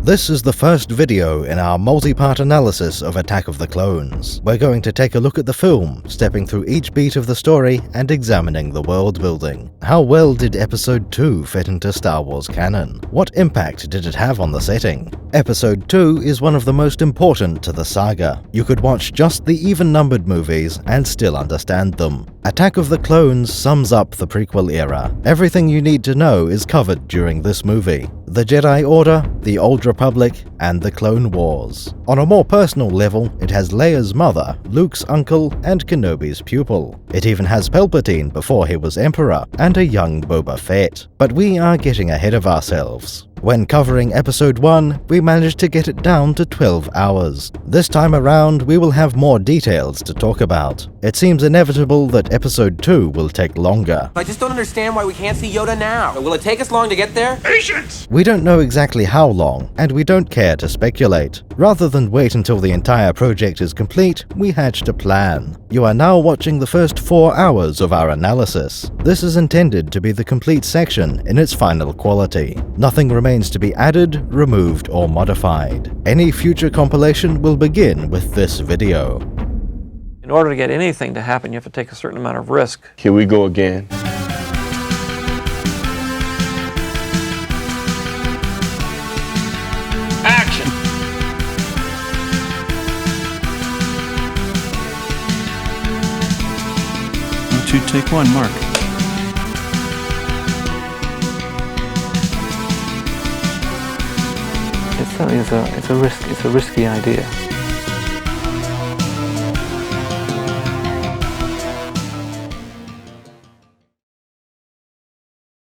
This is the first video in our multi-part analysis of Attack of the Clones. We're going to take a look at the film, stepping through each beat of the story and examining the world building. How well did Episode 2 fit into Star Wars canon? What impact did it have on the setting? Episode 2 is one of the most important to the saga. You could watch just the even-numbered movies and still understand them. Attack of the Clones sums up the prequel era. Everything you need to know is covered during this movie. The Jedi Order, the Old Republic, and the Clone Wars. On a more personal level, it has Leia's mother, Luke's uncle, and Kenobi's pupil. It even has Palpatine before he was Emperor, and a young Boba Fett. But we are getting ahead of ourselves. When covering Episode 1, we managed to get it down to 12 hours. This time around, we will have more details to talk about. It seems inevitable that Episode 2 will take longer. I just don't understand why we can't see Yoda now. Will it take us long to get there? Patience! We don't know exactly how long, and we don't care to speculate. Rather than wait until the entire project is complete, we hatched a plan. You are now watching the first 4 hours of our analysis. This is intended to be the complete section in its final quality. Nothing remains to be added, removed, or modified. Any future compilation will begin with this video. In order to get anything to happen, you have to take a certain amount of risk. Here we go again. Action! Two, take one, Mark. It certainly is it's a risky idea.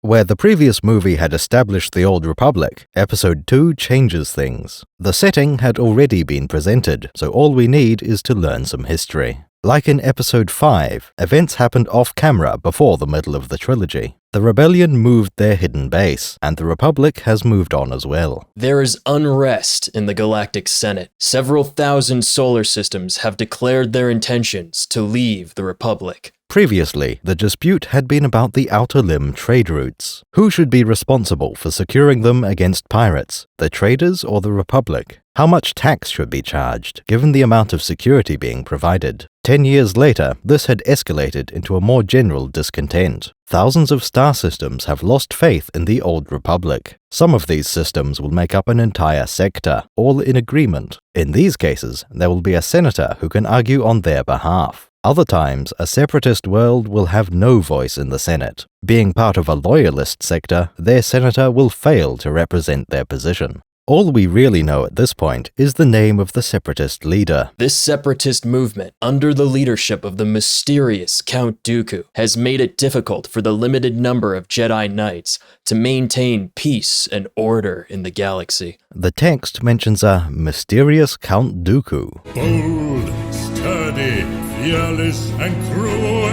Where the previous movie had established the Old Republic, Episode 2 changes things. The setting had already been presented, so all we need is to learn some history. Like in Episode 5, events happened off-camera before the middle of the trilogy. The Rebellion moved their hidden base, and the Republic has moved on as well. There is unrest in the Galactic Senate. Several thousand solar systems have declared their intentions to leave the Republic. Previously, the dispute had been about the Outer Limb trade routes. Who should be responsible for securing them against pirates, the traders or the Republic? How much tax should be charged, given the amount of security being provided? 10 years later, this had escalated into a more general discontent. Thousands of star systems have lost faith in the Old Republic. Some of these systems will make up an entire sector, all in agreement. In these cases, there will be a senator who can argue on their behalf. Other times, a separatist world will have no voice in the Senate. Being part of a loyalist sector, their senator will fail to represent their position. All we really know at this point is the name of the separatist leader. This separatist movement, under the leadership of the mysterious Count Dooku, has made it difficult for the limited number of Jedi Knights to maintain peace and order in the galaxy. The text mentions a mysterious Count Dooku. Bold, sturdy, fearless, and cruel.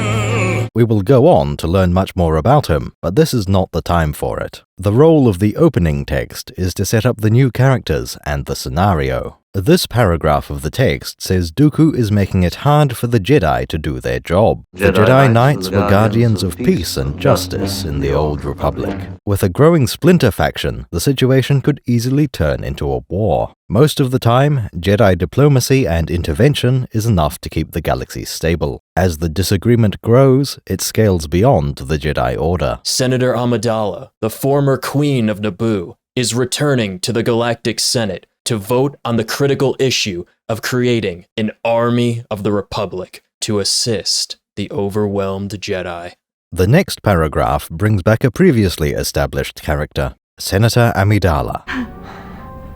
We will go on to learn much more about him, but this is not the time for it. The role of the opening text is to set up the new characters and the scenario. This paragraph of the text says Dooku is making it hard for the Jedi to do their job. The Jedi Knights were guardians of peace and justice in the Old Republic. With a growing splinter faction, the situation could easily turn into a war. Most of the time, Jedi diplomacy and intervention is enough to keep the galaxy stable. As the disagreement grows, it scales beyond the Jedi Order. Senator Amidala, the former Queen of Naboo, is returning to the Galactic Senate to vote on the critical issue of creating an army of the Republic to assist the overwhelmed Jedi. The next paragraph brings back a previously established character, Senator Amidala.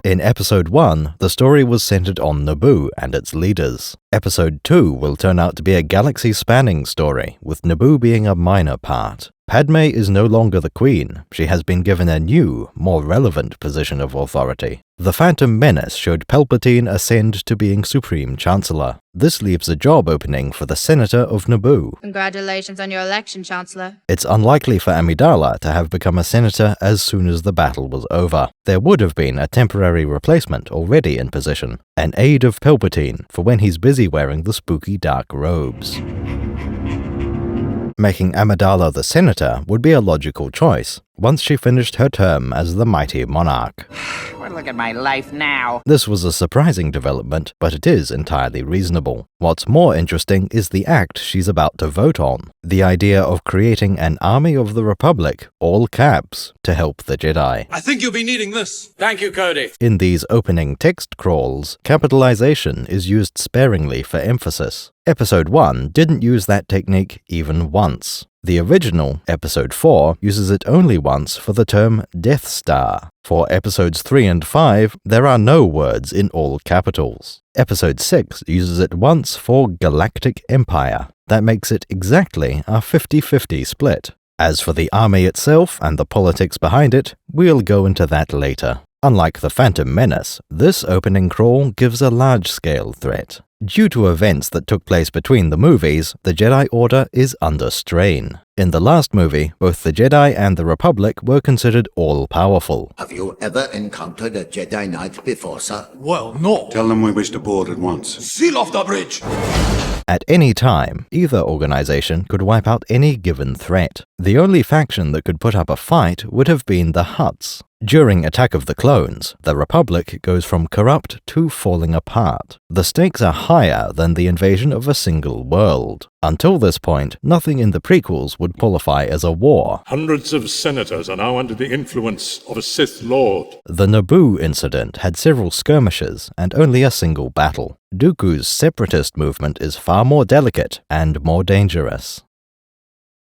In Episode 1, the story was centered on Naboo and its leaders. Episode 2 will turn out to be a galaxy-spanning story, with Naboo being a minor part. Padme is no longer the Queen. She has been given a new, more relevant position of authority. The Phantom Menace showed Palpatine ascend to being Supreme Chancellor. This leaves a job opening for the Senator of Naboo. Congratulations on your election, Chancellor. It's unlikely for Amidala to have become a senator as soon as the battle was over. There would have been a temporary replacement already in position, an aide of Palpatine for when he's busy wearing the spooky dark robes. Making Amidala the senator would be a logical choice. once she finished her term as the mighty monarch. Well, look at my life now. This was a surprising development, but it is entirely reasonable. What's more interesting is the act she's about to vote on, the idea of creating an army of the Republic, all caps, to help the Jedi. I think you'll be needing this. Thank you, Cody. In these opening text crawls, capitalization is used sparingly for emphasis. Episode 1 didn't use that technique even once. The original, Episode 4, uses it only once for the term Death Star. For Episodes 3 and 5, there are no words in all capitals. Episode 6 uses it once for Galactic Empire. That makes it exactly a 50-50 split. As for the army itself and the politics behind it, we'll go into that later. Unlike the Phantom Menace, this opening crawl gives a large-scale threat. Due to events that took place between the movies, the Jedi Order is under strain. In the last movie, both the Jedi and the Republic were considered all-powerful. Have you ever encountered a Jedi Knight before, sir? Well, no. Tell them we wish to board at once. Seal off the bridge. At any time, either organization could wipe out any given threat. The only faction that could put up a fight would have been the Hutts. During Attack of the Clones, the Republic goes from corrupt to falling apart. The stakes are higher than the invasion of a single world. Until this point, nothing in the prequels would qualify as a war. Hundreds of senators are now under the influence of a Sith Lord. The Naboo incident had several skirmishes and only a single battle. Dooku's separatist movement is far more delicate and more dangerous.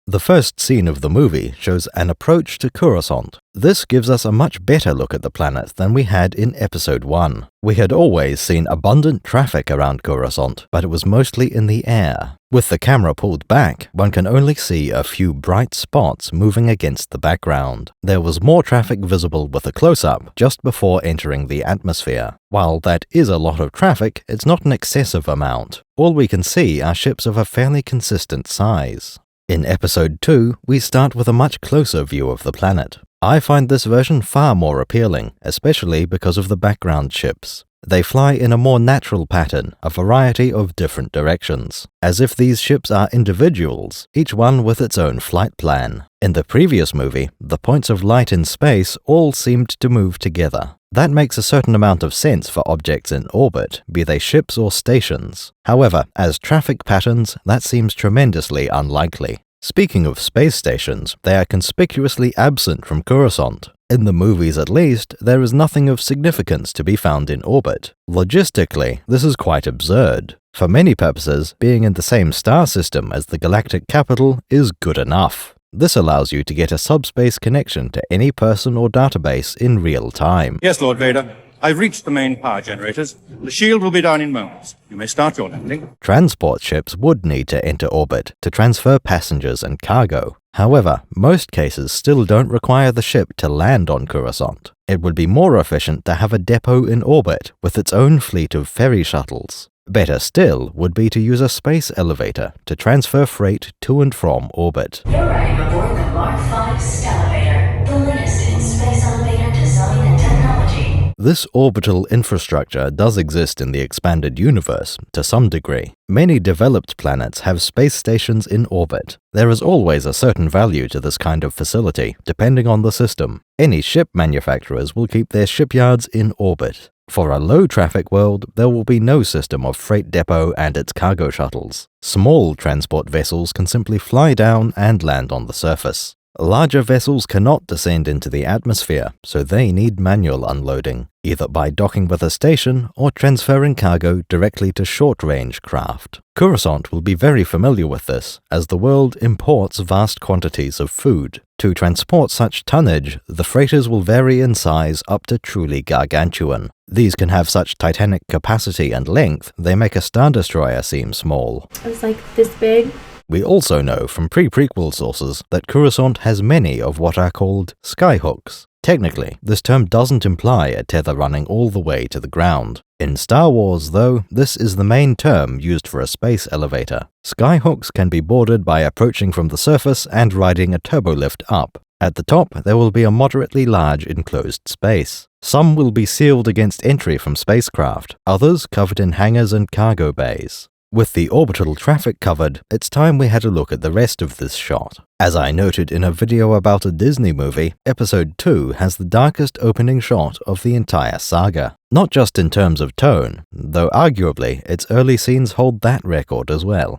The first scene of the movie shows an approach to Coruscant. This gives us a much better look at the planet than we had in Episode 1. We had always seen abundant traffic around Coruscant, but it was mostly in the air. With the camera pulled back, one can only see a few bright spots moving against the background. There was more traffic visible with a close-up just before entering the atmosphere. While that is a lot of traffic, it's not an excessive amount. All we can see are ships of a fairly consistent size. In Episode 2, we start with a much closer view of the planet. I find this version far more appealing, especially because of the background ships. They fly in a more natural pattern, a variety of different directions, as if these ships are individuals, each one with its own flight plan. In the previous movie, the points of light in space all seemed to move together. That makes a certain amount of sense for objects in orbit, be they ships or stations. However, as traffic patterns, that seems tremendously unlikely. Speaking of space stations, they are conspicuously absent from Coruscant. In the movies at least, there is nothing of significance to be found in orbit. Logistically, this is quite absurd. For many purposes, being in the same star system as the galactic capital is good enough. This allows you to get a subspace connection to any person or database in real time. Yes, Lord Vader. I've reached the main power generators. The shield will be down in moments. You may start your landing. Transport ships would need to enter orbit to transfer passengers and cargo. However, most cases still don't require the ship to land on Coruscant. It would be more efficient to have a depot in orbit with its own fleet of ferry shuttles. Better still would be to use a space elevator to transfer freight to and from orbit. You're ready to board the Mark V Stellarator, the latest in space elevator design and technology. This orbital infrastructure does exist in the expanded universe, to some degree. Many developed planets have space stations in orbit. There is always a certain value to this kind of facility, depending on the system. Any ship manufacturers will keep their shipyards in orbit. For a low-traffic world, there will be no system of freight depot and its cargo shuttles. Small transport vessels can simply fly down and land on the surface. Larger vessels cannot descend into the atmosphere, so they need manual unloading, either by docking with a station or transferring cargo directly to short-range craft. Coruscant will be very familiar with this, as the world imports vast quantities of food. To transport such tonnage, the freighters will vary in size up to truly gargantuan. These can have such titanic capacity and length, they make a Star Destroyer seem small. It was like this big. We also know from pre-prequel sources that Coruscant has many of what are called skyhooks. Technically, this term doesn't imply a tether running all the way to the ground. In Star Wars, though, this is the main term used for a space elevator. Skyhooks can be boarded by approaching from the surface and riding a turbolift up. At the top, there will be a moderately large enclosed space. Some will be sealed against entry from spacecraft, others covered in hangars and cargo bays. With the orbital traffic covered, it's time we had a look at the rest of this shot. As I noted in a video about a Disney movie, Episode 2 has the darkest opening shot of the entire saga. Not just in terms of tone, though arguably its early scenes hold that record as well.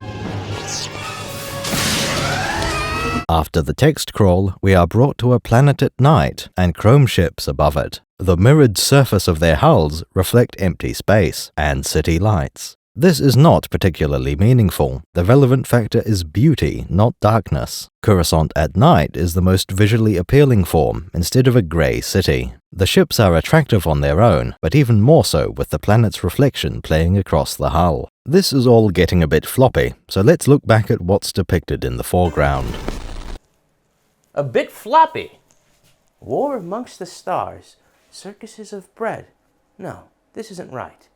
After the text crawl, we are brought to a planet at night and chrome ships above it. The mirrored surface of their hulls reflect empty space and city lights. This is not particularly meaningful. The relevant factor is beauty, not darkness. Coruscant at night is the most visually appealing form, instead of a grey city. The ships are attractive on their own, but even more so with the planet's reflection playing across the hull. This is all getting a bit floppy, so let's look back at what's depicted in the foreground. A bit floppy. War amongst the stars. Circuses of bread. No, this isn't right.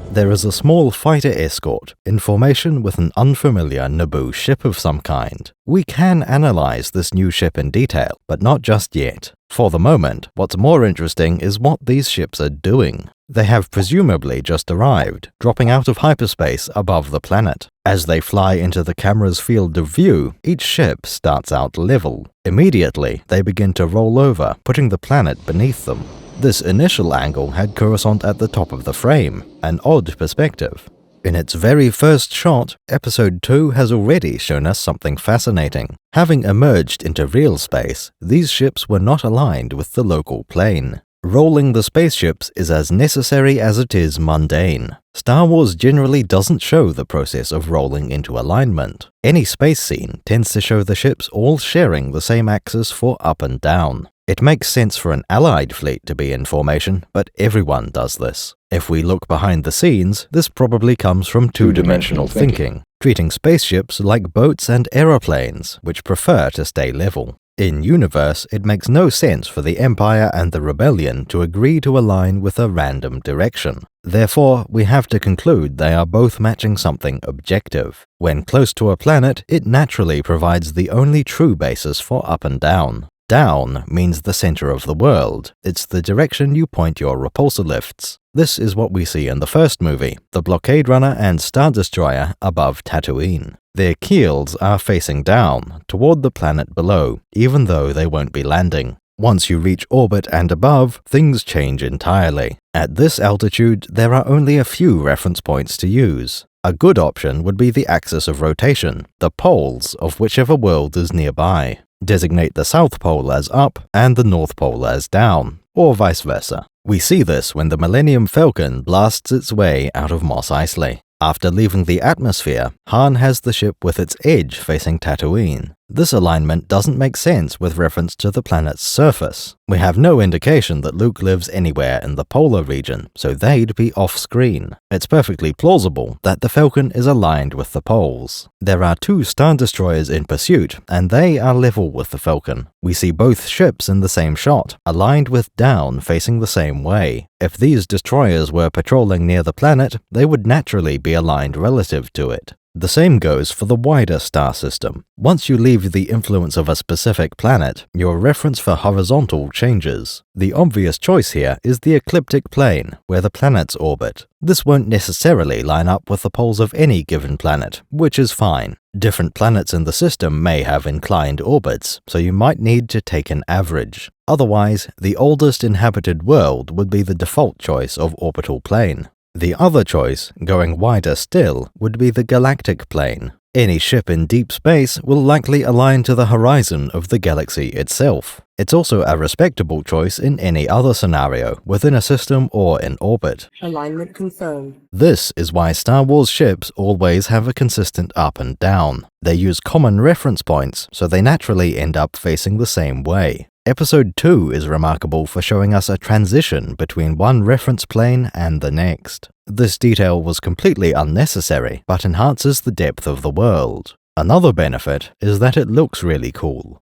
There is a small fighter escort in formation with an unfamiliar Naboo ship of some kind. We can analyze this new ship in detail, but not just yet. For the moment, what's more interesting is what these ships are doing. They have presumably just arrived, dropping out of hyperspace above the planet. As they fly into the camera's field of view, each ship starts out level. Immediately, they begin to roll over, putting the planet beneath them. This initial angle had Coruscant at the top of the frame, an odd perspective. In its very first shot, Episode 2 has already shown us something fascinating. Having emerged into real space, these ships were not aligned with the local plane. Rolling the spaceships is as necessary as it is mundane. Star Wars generally doesn't show the process of rolling into alignment. Any space scene tends to show the ships all sharing the same axis for up and down. It makes sense for an allied fleet to be in formation, but everyone does this. If we look behind the scenes, this probably comes from two-dimensional thinking, treating spaceships like boats and aeroplanes, which prefer to stay level. In universe, it makes no sense for the Empire and the Rebellion to agree to align with a random direction. Therefore, we have to conclude they are both matching something objective. When close to a planet, it naturally provides the only true basis for up and down. Down means the center of the world. It's the direction you point your repulsor lifts. This is what we see in the first movie, the Blockade Runner and Star Destroyer above Tatooine. Their keels are facing down, toward the planet below, even though they won't be landing. Once you reach orbit and above, things change entirely. At this altitude, there are only a few reference points to use. A good option would be the axis of rotation, the poles of whichever world is nearby. Designate the South Pole as up and the North Pole as down, or vice versa. We see this when the Millennium Falcon blasts its way out of Mos Eisley. After leaving the atmosphere, Han has the ship with its edge facing Tatooine. This alignment doesn't make sense with reference to the planet's surface. We have no indication that Luke lives anywhere in the polar region, so they'd be off-screen. It's perfectly plausible that the Falcon is aligned with the poles. There are two Star Destroyers in pursuit, and they are level with the Falcon. We see both ships in the same shot, aligned with down facing the same way. If these destroyers were patrolling near the planet, they would naturally be aligned relative to it. The same goes for the wider star system. Once you leave the influence of a specific planet, your reference for horizontal changes. The obvious choice here is the ecliptic plane, where the planets orbit. This won't necessarily line up with the poles of any given planet, which is fine. Different planets in the system may have inclined orbits, so you might need to take an average. Otherwise, the oldest inhabited world would be the default choice of orbital plane. The other choice, going wider still, would be the galactic plane. Any ship in deep space will likely align to the horizon of the galaxy itself. It's also a respectable choice in any other scenario, within a system or in orbit. Alignment confirmed. This is why Star Wars ships always have a consistent up and down. They use common reference points, so they naturally end up facing the same way. Episode 2 is remarkable for showing us a transition between one reference plane and the next. This detail was completely unnecessary, but enhances the depth of the world. Another benefit is that it looks really cool.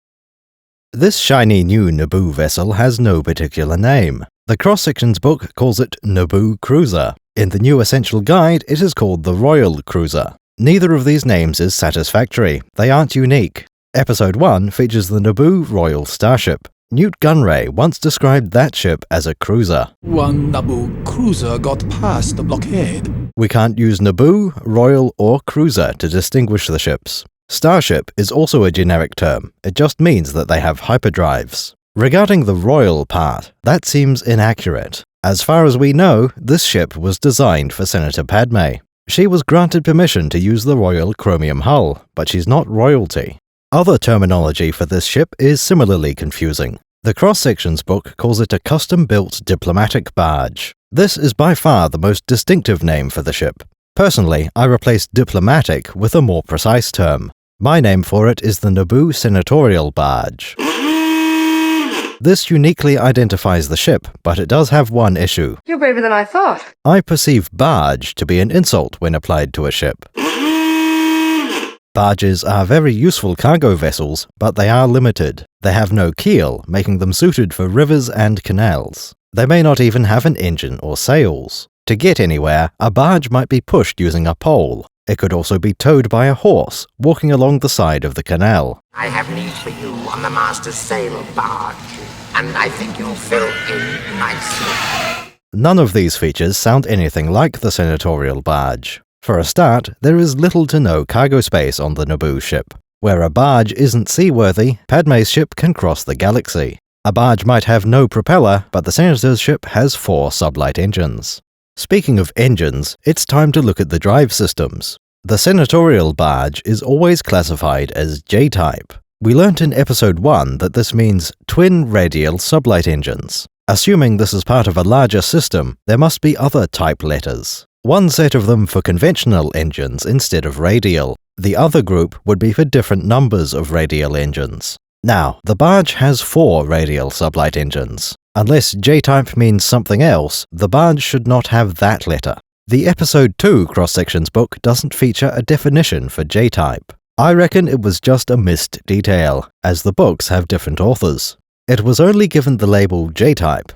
This shiny new Naboo vessel has no particular name. The cross-sections book calls it Naboo Cruiser. In the new Essential Guide, it is called the Royal Cruiser. Neither of these names is satisfactory. They aren't unique. Episode 1 features the Naboo Royal Starship. Newt Gunray once described that ship as a cruiser. One Naboo cruiser got past the blockade. We can't use Naboo, Royal, or Cruiser to distinguish the ships. Starship is also a generic term, it just means that they have hyperdrives. Regarding the Royal part, that seems inaccurate. As far as we know, this ship was designed for Senator Padme. She was granted permission to use the Royal chromium hull, but she's not royalty. Other terminology for this ship is similarly confusing. The Cross Sections book calls it a custom-built diplomatic barge. This is by far the most distinctive name for the ship. Personally, I replaced diplomatic with a more precise term. My name for it is the Naboo Senatorial Barge. This uniquely identifies the ship, but it does have one issue. You're braver than I thought. I perceive barge to be an insult when applied to a ship. Barges are very useful cargo vessels, but they are limited. They have no keel, making them suited for rivers and canals. They may not even have an engine or sails. To get anywhere, a barge might be pushed using a pole. It could also be towed by a horse, walking along the side of the canal. I have need for you on the Master's sail barge, and I think you'll fill in nicely. None of these features sound anything like the Senatorial Barge. For a start, there is little to no cargo space on the Naboo ship. Where a barge isn't seaworthy, Padme's ship can cross the galaxy. A barge might have no propeller, but the Senator's ship has 4 sublight engines. Speaking of engines, it's time to look at the drive systems. The Senatorial Barge is always classified as J-type. We learnt in Episode 1 that this means twin radial sublight engines. Assuming this is part of a larger system, there must be other type letters. One set of them for conventional engines instead of radial. The other group would be for different numbers of radial engines. Now, the barge has 4 radial sublight engines. Unless J-type means something else, the barge should not have that letter. The Episode 2 Cross Sections book doesn't feature a definition for J-type. I reckon it was just a missed detail, as the books have different authors. It was only given the label J-type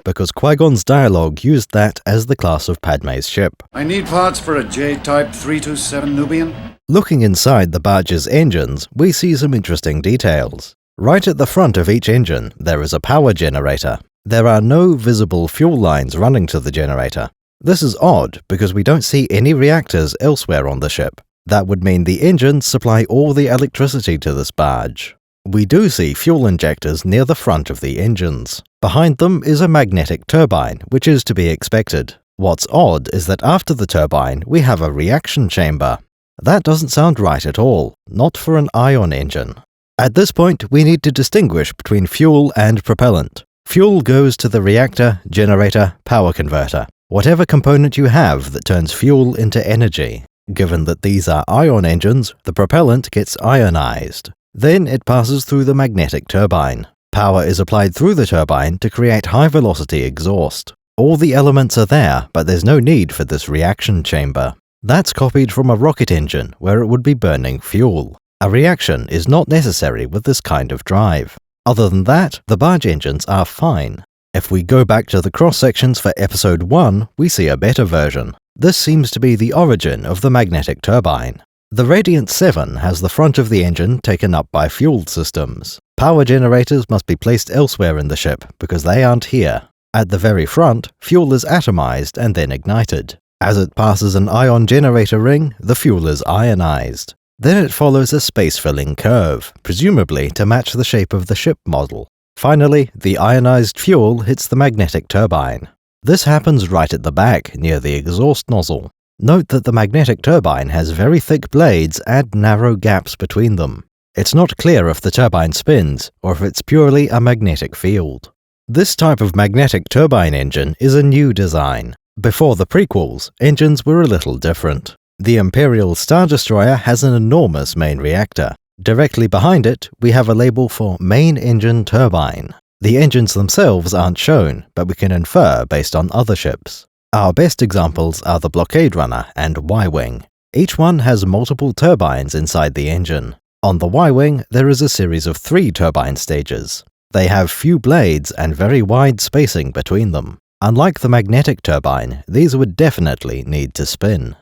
because Qui-Gon's dialogue used that as the class of Padme's ship. I need parts for a J-type 327 Nubian. Looking inside the barge's engines, we see some interesting details. Right at the front of each engine, there is a power generator. There are no visible fuel lines running to the generator. This is odd because we don't see any reactors elsewhere on the ship. That would mean the engines supply all the electricity to this barge. We do see fuel injectors near the front of the engines. Behind them is a magnetic turbine, which is to be expected. What's odd is that after the turbine, we have a reaction chamber. That doesn't sound right at all, not for an ion engine. At this point, we need to distinguish between fuel and propellant. Fuel goes to the reactor, generator, power converter, whatever component you have that turns fuel into energy. Given that these are ion engines, the propellant gets ionized. Then it passes through the magnetic turbine. Power is applied through the turbine to create high-velocity exhaust. All the elements are there, but there's no need for this reaction chamber. That's copied from a rocket engine, where it would be burning fuel. A reaction is not necessary with this kind of drive. Other than that, the barge engines are fine. If we go back to the cross-sections for Episode 1, we see a better version. This seems to be the origin of the magnetic turbine. The Radiant 7 has the front of the engine taken up by fuel systems. Power generators must be placed elsewhere in the ship because they aren't here. At the very front, fuel is atomized and then ignited. As it passes an ion generator ring, the fuel is ionized. Then it follows a space-filling curve, presumably to match the shape of the ship model. Finally, the ionized fuel hits the magnetic turbine. This happens right at the back, near the exhaust nozzle. Note that the magnetic turbine has very thick blades and narrow gaps between them. It's not clear if the turbine spins, or if it's purely a magnetic field. This type of magnetic turbine engine is a new design. Before the prequels, engines were a little different. The Imperial Star Destroyer has an enormous main reactor. Directly behind it, we have a label for Main Engine Turbine. The engines themselves aren't shown, but we can infer based on other ships. Our best examples are the Blockade Runner and Y-Wing. Each one has multiple turbines inside the engine. On the Y-Wing, there is a series of 3 turbine stages. They have few blades and very wide spacing between them. Unlike the magnetic turbine, these would definitely need to spin.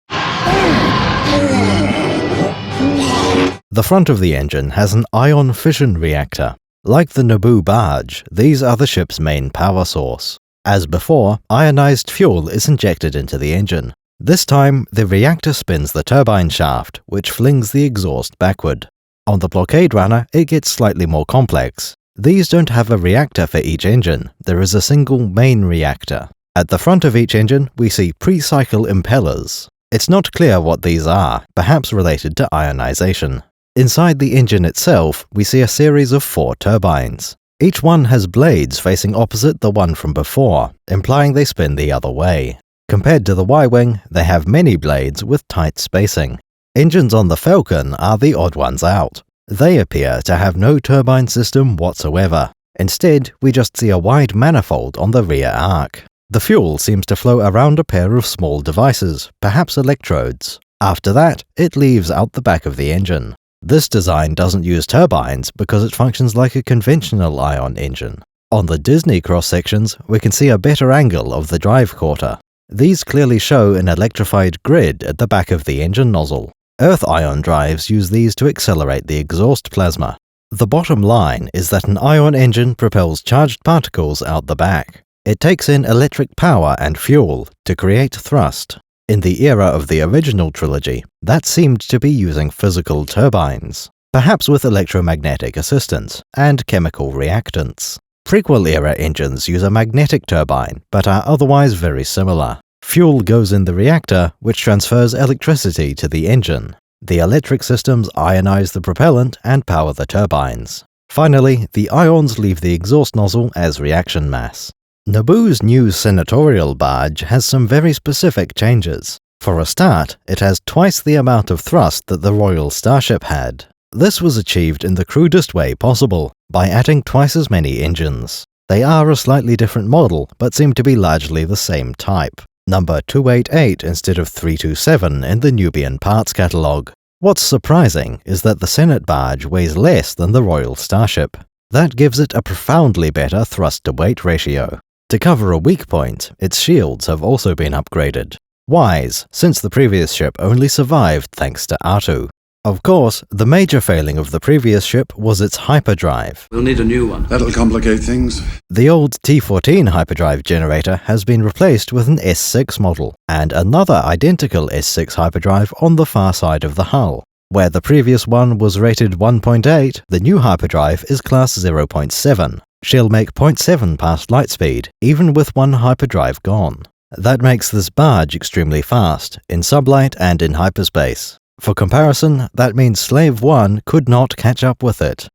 The front of the engine has an ion fission reactor. Like the Naboo Barge, these are the ship's main power source. As before, ionized fuel is injected into the engine. This time, the reactor spins the turbine shaft, which flings the exhaust backward. On the blockade runner, it gets slightly more complex. These don't have a reactor for each engine, there is a single main reactor. At the front of each engine, we see pre-cycle impellers. It's not clear what these are, perhaps related to ionization. Inside the engine itself, we see a series of 4 turbines. Each one has blades facing opposite the one from before, implying they spin the other way. Compared to the Y-Wing, they have many blades with tight spacing. Engines on the Falcon are the odd ones out. They appear to have no turbine system whatsoever. Instead, we just see a wide manifold on the rear arc. The fuel seems to flow around a pair of small devices, perhaps electrodes. After that, it leaves out the back of the engine. This design doesn't use turbines because it functions like a conventional ion engine. On the Disney cross-sections, we can see a better angle of the drive quarter. These clearly show an electrified grid at the back of the engine nozzle. Earth ion drives use these to accelerate the exhaust plasma. The bottom line is that an ion engine propels charged particles out the back. It takes in electric power and fuel to create thrust. In the era of the original trilogy, that seemed to be using physical turbines, perhaps with electromagnetic assistance and chemical reactants. Prequel-era engines use a magnetic turbine, but are otherwise very similar. Fuel goes in the reactor, which transfers electricity to the engine. The electric systems ionize the propellant and power the turbines. Finally, the ions leave the exhaust nozzle as reaction mass. Naboo's new senatorial barge has some very specific changes. For a start, it has twice the amount of thrust that the Royal Starship had. This was achieved in the crudest way possible, by adding twice as many engines. They are a slightly different model, but seem to be largely the same type. Number 288 instead of 327 in the Nubian parts catalogue. What's surprising is that the Senate barge weighs less than the Royal Starship. That gives it a profoundly better thrust-to-weight ratio. To cover a weak point, its shields have also been upgraded. Wise, since the previous ship only survived thanks to R2. Of course, the major failing of the previous ship was its hyperdrive. We'll need a new one. That'll complicate things. The old T-14 hyperdrive generator has been replaced with an S6 model, and another identical S6 hyperdrive on the far side of the hull. Where the previous one was rated 1.8, the new hyperdrive is class 0.7. She'll make 0.7 past light speed, even with one hyperdrive gone. That makes this barge extremely fast, in sublight and in hyperspace. For comparison, that means Slave 1 could not catch up with it.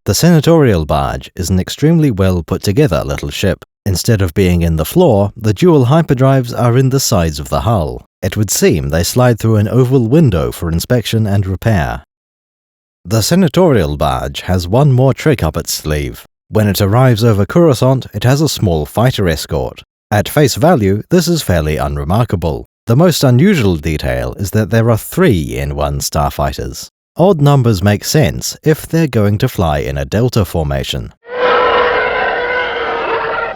The senatorial barge is an extremely well put together little ship. Instead of being in the floor, the dual hyperdrives are in the sides of the hull. It would seem they slide through an oval window for inspection and repair. The senatorial barge has one more trick up its sleeve. When it arrives over Coruscant, it has a small fighter escort. At face value, this is fairly unremarkable. The most unusual detail is that there are 3 N1 starfighters. Odd numbers make sense if they're going to fly in a delta formation.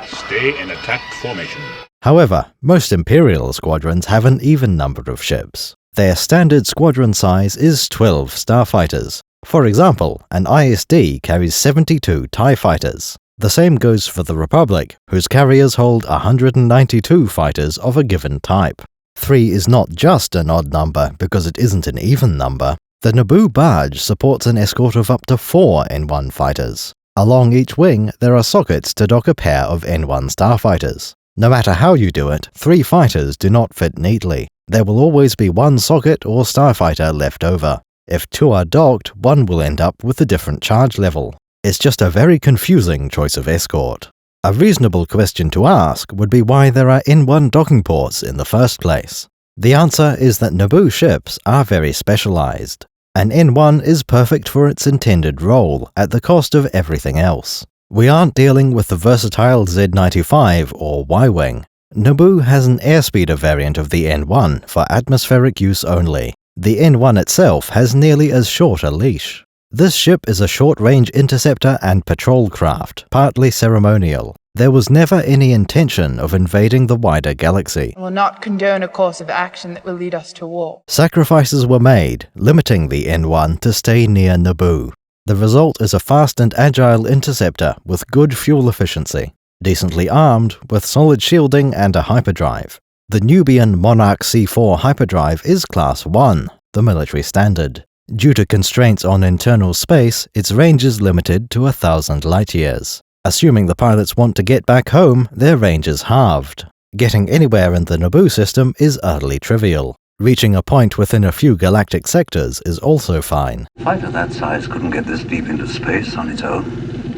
Stay in attack formation. However, most Imperial squadrons have an even number of ships. Their standard squadron size is 12 starfighters. For example, an ISD carries 72 TIE fighters. The same goes for the Republic, whose carriers hold 192 fighters of a given type. 3 is not just an odd number because it isn't an even number. The Naboo barge supports an escort of up to 4 N1 fighters. Along each wing, there are sockets to dock a pair of N1 starfighters. No matter how you do it, 3 fighters do not fit neatly. There will always be one socket or starfighter left over. If 2 are docked, one will end up with a different charge level. It's just a very confusing choice of escort. A reasonable question to ask would be why there are N1 docking ports in the first place. The answer is that Naboo ships are very specialized. An N1 is perfect for its intended role at the cost of everything else. We aren't dealing with the versatile Z95 or Y-Wing. Naboo has an airspeeder variant of the N1 for atmospheric use only. The N1 itself has nearly as short a leash. This ship is a short-range interceptor and patrol craft, partly ceremonial. There was never any intention of invading the wider galaxy. I will not condone a course of action that will lead us to war. Sacrifices were made, limiting the N1 to stay near Naboo. The result is a fast and agile interceptor with good fuel efficiency, decently armed with solid shielding and a hyperdrive. The Nubian Monarch C4 hyperdrive is Class 1, the military standard. Due to constraints on internal space, its range is limited to 1,000 light-years. Assuming the pilots want to get back home, their range is halved. Getting anywhere in the Naboo system is utterly trivial. Reaching a point within a few galactic sectors is also fine. A fighter that size couldn't get this deep into space on its own.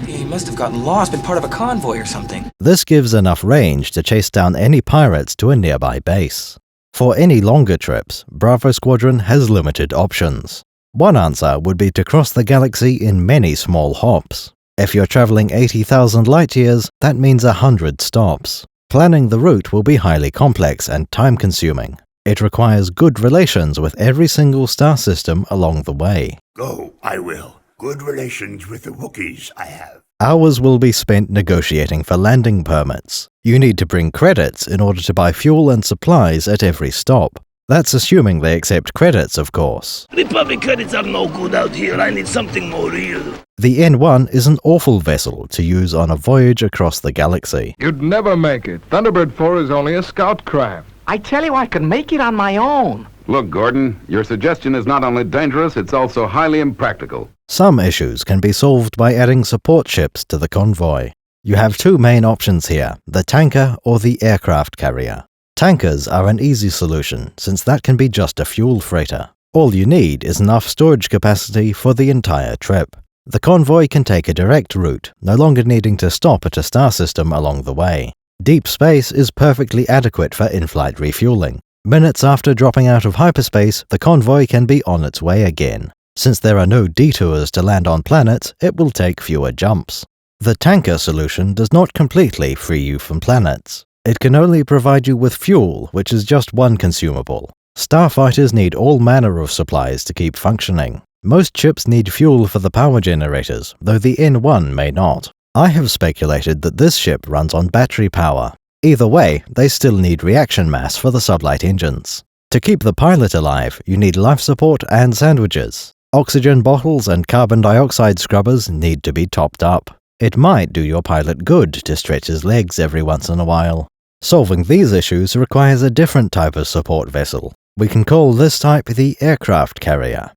He must have gotten lost, been part of a convoy or something. This gives enough range to chase down any pirates to a nearby base. For any longer trips, Bravo Squadron has limited options. One answer would be to cross the galaxy in many small hops. If you're traveling 80,000 light-years, that means 100 stops. Planning the route will be highly complex and time-consuming. It requires good relations with every single star system along the way. Go, I will. Good relations with the Wookiees I have. Hours will be spent negotiating for landing permits. You need to bring credits in order to buy fuel and supplies at every stop. That's assuming they accept credits, of course. Republic credits are no good out here. I need something more real. The N1 is an awful vessel to use on a voyage across the galaxy. You'd never make it. Thunderbird 4 is only a scout craft. I tell you I can make it on my own. Look, Gordon, your suggestion is not only dangerous, it's also highly impractical. Some issues can be solved by adding support ships to the convoy. You have two main options here, the tanker or the aircraft carrier. Tankers are an easy solution, since that can be just a fuel freighter. All you need is enough storage capacity for the entire trip. The convoy can take a direct route, no longer needing to stop at a star system along the way. Deep space is perfectly adequate for in-flight refueling. Minutes after dropping out of hyperspace, the convoy can be on its way again. Since there are no detours to land on planets, it will take fewer jumps. The tanker solution does not completely free you from planets. It can only provide you with fuel, which is just one consumable. Starfighters need all manner of supplies to keep functioning. Most ships need fuel for the power generators, though the N1 may not. I have speculated that this ship runs on battery power. Either way, they still need reaction mass for the sublight engines. To keep the pilot alive, you need life support and sandwiches. Oxygen bottles and carbon dioxide scrubbers need to be topped up. It might do your pilot good to stretch his legs every once in a while. Solving these issues requires a different type of support vessel. We can call this type the aircraft carrier.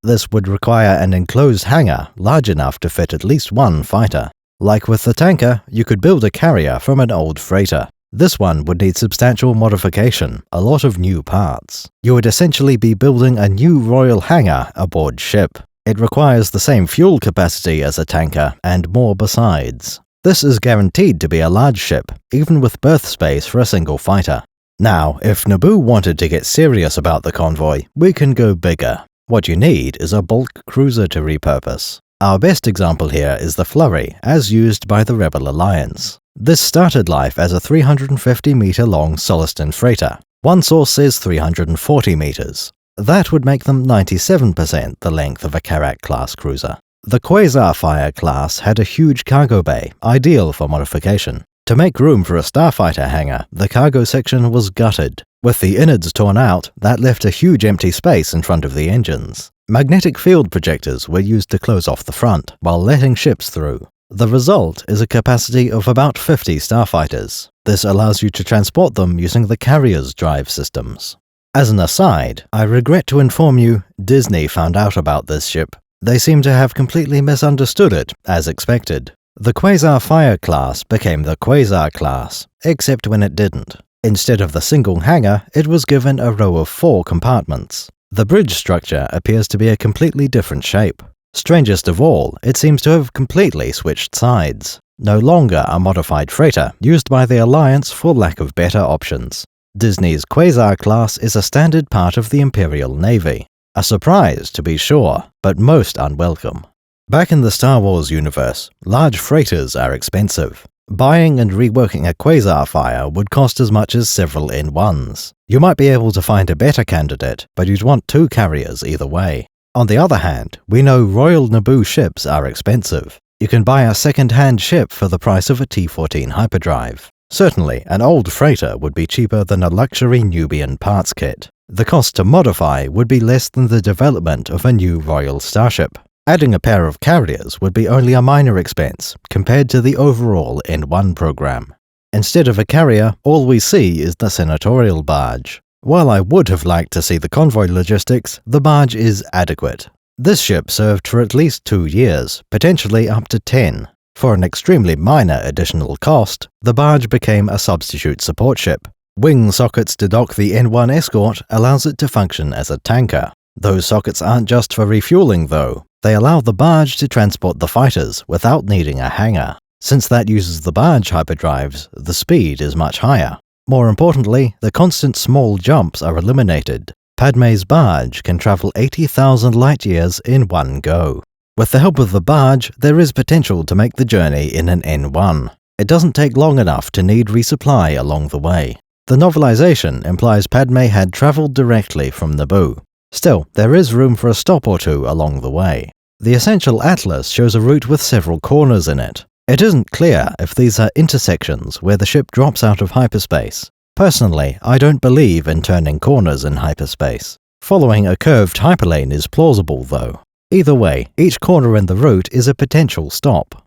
This would require an enclosed hangar large enough to fit at least one fighter. Like with the tanker, you could build a carrier from an old freighter. This one would need substantial modification, a lot of new parts. You would essentially be building a new royal hangar aboard ship. It requires the same fuel capacity as a tanker, and more besides. This is guaranteed to be a large ship, even with berth space for a single fighter. Now, if Naboo wanted to get serious about the convoy, we can go bigger. What you need is a bulk cruiser to repurpose. Our best example here is the Flurry, as used by the Rebel Alliance. This started life as a 350-meter-long Solistan freighter. One source says 340 meters. That would make them 97% the length of a Karak-class cruiser. The Quasar-Fire class had a huge cargo bay, ideal for modification. To make room for a starfighter hangar, the cargo section was gutted. With the innards torn out, that left a huge empty space in front of the engines. Magnetic field projectors were used to close off the front, while letting ships through. The result is a capacity of about 50 starfighters. This allows you to transport them using the carrier's drive systems. As an aside, I regret to inform you, Disney found out about this ship. They seem to have completely misunderstood it, as expected. The Quasar-Fire class became the Quasar class, except when it didn't. Instead of the single hangar, it was given a row of 4 compartments. The bridge structure appears to be a completely different shape. Strangest of all, it seems to have completely switched sides. No longer a modified freighter, used by the Alliance for lack of better options. Disney's Quasar class is a standard part of the Imperial Navy. A surprise, to be sure, but most unwelcome. Back in the Star Wars universe, large freighters are expensive. Buying and reworking a quasar fire would cost as much as several N1s. You might be able to find a better candidate, but you'd want 2 carriers either way. On the other hand, we know Royal Naboo ships are expensive. You can buy a second-hand ship for the price of a T-14 hyperdrive. Certainly, an old freighter would be cheaper than a luxury Nubian parts kit. The cost to modify would be less than the development of a new Royal Starship. Adding a pair of carriers would be only a minor expense compared to the overall N1 program. Instead of a carrier, all we see is the senatorial barge. While I would have liked to see the convoy logistics, the barge is adequate. This ship served for at least 2 years, potentially up to 10. For an extremely minor additional cost, the barge became a substitute support ship. Wing sockets to dock the N1 escort allows it to function as a tanker. Those sockets aren't just for refueling though. They allow the barge to transport the fighters without needing a hangar. Since that uses the barge hyperdrives, the speed is much higher. More importantly, the constant small jumps are eliminated. Padme's barge can travel 80,000 light-years in one go. With the help of the barge, there is potential to make the journey in an N1. It doesn't take long enough to need resupply along the way. The novelization implies Padme had traveled directly from Naboo. Still, there is room for a stop or two along the way. The Essential Atlas shows a route with several corners in it. It isn't clear if these are intersections where the ship drops out of hyperspace. Personally, I don't believe in turning corners in hyperspace. Following a curved hyperlane is plausible though. Either way, each corner in the route is a potential stop.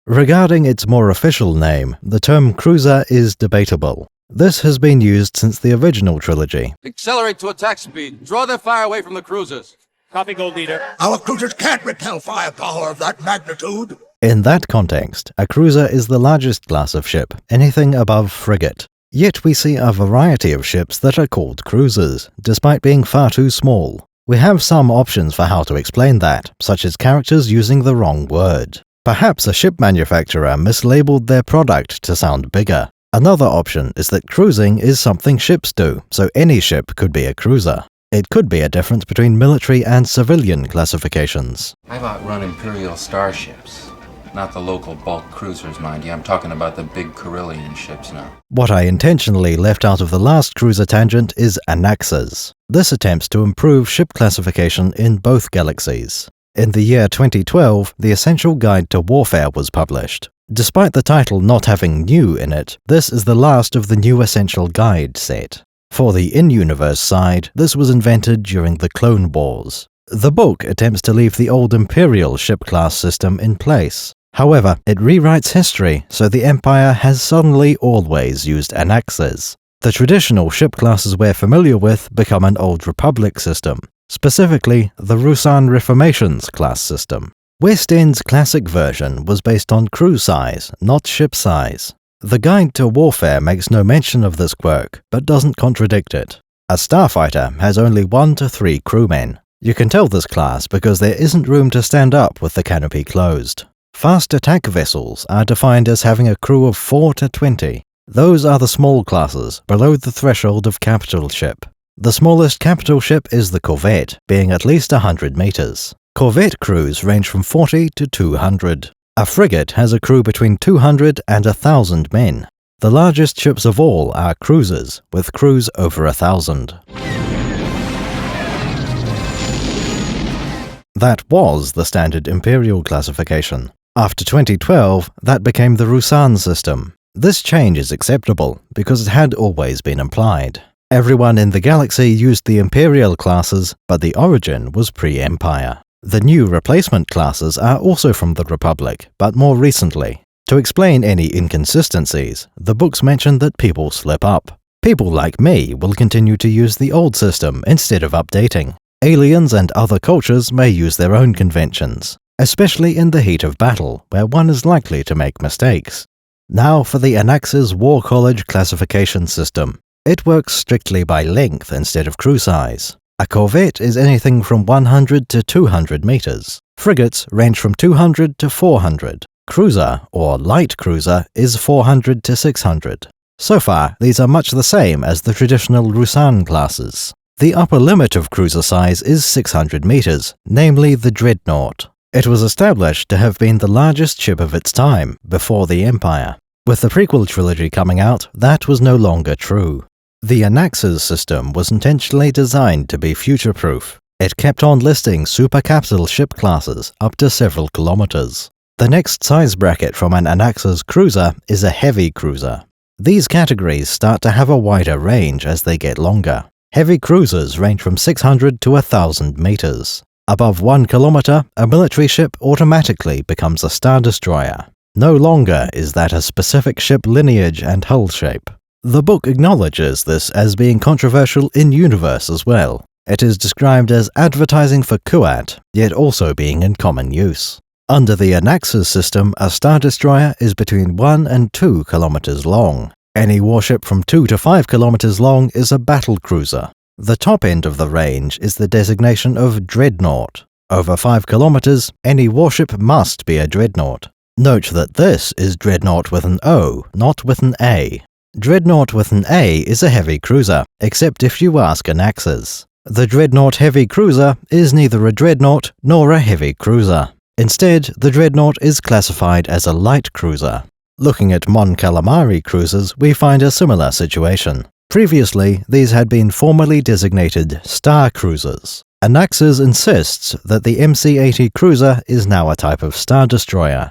Regarding its more official name, the term cruiser is debatable. This has been used since the original trilogy. Accelerate to attack speed. Draw their fire away from the cruisers. Copy, Gold Leader. Our cruisers can't repel firepower of that magnitude. In that context, a cruiser is the largest class of ship, anything above frigate. Yet we see a variety of ships that are called cruisers, despite being far too small. We have some options for how to explain that, such as characters using the wrong word. Perhaps a ship manufacturer mislabeled their product to sound bigger. Another option is that cruising is something ships do, so any ship could be a cruiser. It could be a difference between military and civilian classifications. I've outrun Imperial starships. Not the local bulk cruisers, mind you. I'm talking about the big Corellian ships now. What I intentionally left out of the last cruiser tangent is Anaxes. This attempts to improve ship classification in both galaxies. In the year 2012, the Essential Guide to Warfare was published. Despite the title not having new in it, this is the last of the new Essential Guide set. For the in-universe side, this was invented during the Clone Wars. The book attempts to leave the old Imperial ship class system in place. However, it rewrites history, so the Empire has suddenly always used Anaxes. The traditional ship classes we're familiar with become an Old Republic system, specifically the Ruusan Reformations class system. West End's classic version was based on crew size, not ship size. The Guide to Warfare makes no mention of this quirk, but doesn't contradict it. A starfighter has only 1 to 3 crewmen. You can tell this class because there isn't room to stand up with the canopy closed. Fast attack vessels are defined as having a crew of 4 to 20. Those are the small classes, below the threshold of capital ship. The smallest capital ship is the corvette, being at least 100 meters. Corvette crews range from 40 to 200. A frigate has a crew between 200 and 1,000 men. The largest ships of all are cruisers, with crews over 1,000. That was the standard Imperial classification. After 2012, that became the Ruusan system. This change is acceptable, because it had always been implied. Everyone in the galaxy used the Imperial classes, but the origin was pre-Empire. The new replacement classes are also from the Republic, but more recently. To explain any inconsistencies, the books mention that people slip up. People like me will continue to use the old system instead of updating. Aliens and other cultures may use their own conventions, especially in the heat of battle, where one is likely to make mistakes. Now for the Anaxes War College classification system. It works strictly by length instead of crew size. A corvette is anything from 100 to 200 meters. Frigates range from 200 to 400. Cruiser, or light cruiser, is 400 to 600. So far, these are much the same as the traditional Ruusan classes. The upper limit of cruiser size is 600 meters, namely the Dreadnought. It was established to have been the largest ship of its time, before the Empire. With the prequel trilogy coming out, that was no longer true. The Anaxes system was intentionally designed to be future-proof. It kept on listing supercapital ship classes up to several kilometers. The next size bracket from an Anaxes cruiser is a heavy cruiser. These categories start to have a wider range as they get longer. Heavy cruisers range from 600 to 1,000 meters. Above 1 kilometer, a military ship automatically becomes a Star Destroyer. No longer is that a specific ship lineage and hull shape. The book acknowledges this as being controversial in-universe as well. It is described as advertising for Kuat, yet also being in common use. Under the Anaxes system, a Star Destroyer is between 1 and 2 kilometers long. Any warship from 2 to 5 kilometers long is a battle cruiser. The top end of the range is the designation of Dreadnought. Over 5 kilometers, any warship must be a Dreadnought. Note that this is Dreadnought with an O, not with an A. Dreadnought with an A is a heavy cruiser, except if you ask Anaxes. The Dreadnought Heavy Cruiser is neither a Dreadnought nor a heavy cruiser. Instead, the Dreadnought is classified as a light cruiser. Looking at Mon Calamari cruisers, we find a similar situation. Previously, these had been formally designated Star Cruisers. Anaxes insists that the MC-80 cruiser is now a type of Star Destroyer.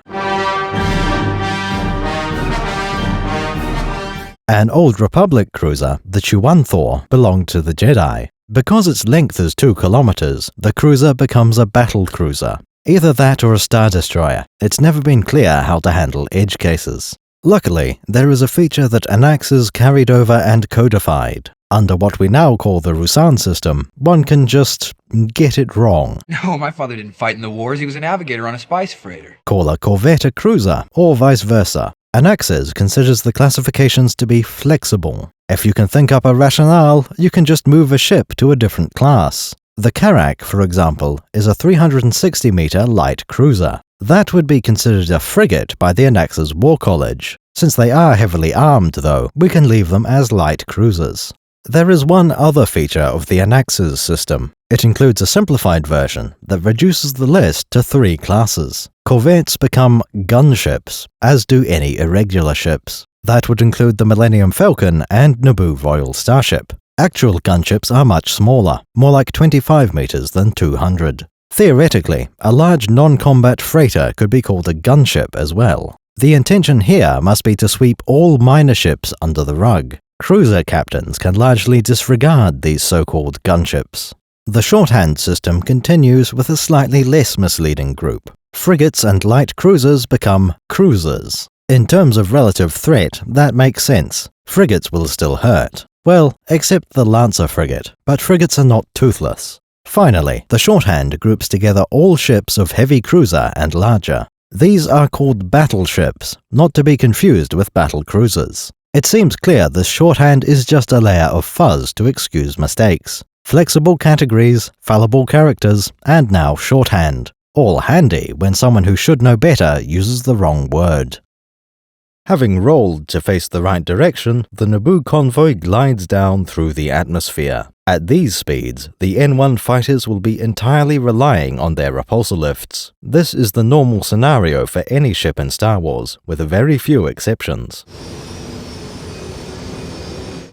An Old Republic cruiser, the Chuanthor, belonged to the Jedi. Because its length is 2 kilometers, the cruiser becomes a battle cruiser. Either that or a Star Destroyer. It's never been clear how to handle edge cases. Luckily, there is a feature that Anaxes carried over and codified. Under what we now call the Rusan system, one can just get it wrong. No, my father didn't fight in the wars. He was a navigator on a spice freighter. Call a corvette a cruiser, or vice versa. Anaxes considers the classifications to be flexible. If you can think up a rationale, you can just move a ship to a different class. The Karak, for example, is a 360-meter light cruiser. That would be considered a frigate by the Anaxes War College. Since they are heavily armed, though, we can leave them as light cruisers. There is one other feature of the Anaxes system. It includes a simplified version that reduces the list to 3 classes. Corvettes become gunships, as do any irregular ships. That would include the Millennium Falcon and Naboo Royal Starship. Actual gunships are much smaller, more like 25 meters than 200. Theoretically, a large non-combat freighter could be called a gunship as well. The intention here must be to sweep all minor ships under the rug. Cruiser captains can largely disregard these so-called gunships. The shorthand system continues with a slightly less misleading group. Frigates and light cruisers become cruisers. In terms of relative threat, that makes sense. Frigates will still hurt. Well, except the Lancer frigate, but frigates are not toothless. Finally, the shorthand groups together all ships of heavy cruiser and larger. These are called battleships, not to be confused with battle cruisers. It seems clear this shorthand is just a layer of fuzz to excuse mistakes. Flexible categories, fallible characters, and now shorthand. All handy when someone who should know better uses the wrong word. Having rolled to face the right direction, the Naboo convoy glides down through the atmosphere. At these speeds, the N1 fighters will be entirely relying on their repulsor lifts. This is the normal scenario for any ship in Star Wars, with very few exceptions.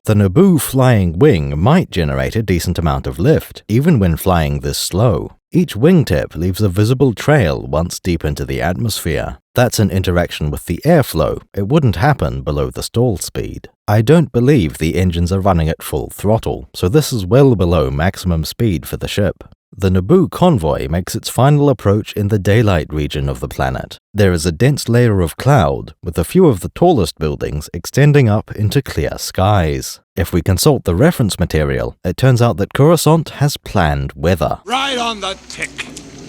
The Naboo flying wing might generate a decent amount of lift, even when flying this slow. Each wingtip leaves a visible trail once deep into the atmosphere. That's an interaction with the airflow. It wouldn't happen below the stall speed. I don't believe the engines are running at full throttle, so this is well below maximum speed for the ship. The Naboo convoy makes its final approach in the daylight region of the planet. There is a dense layer of cloud, with a few of the tallest buildings extending up into clear skies. If we consult the reference material, it turns out that Coruscant has planned weather. Right on the tick.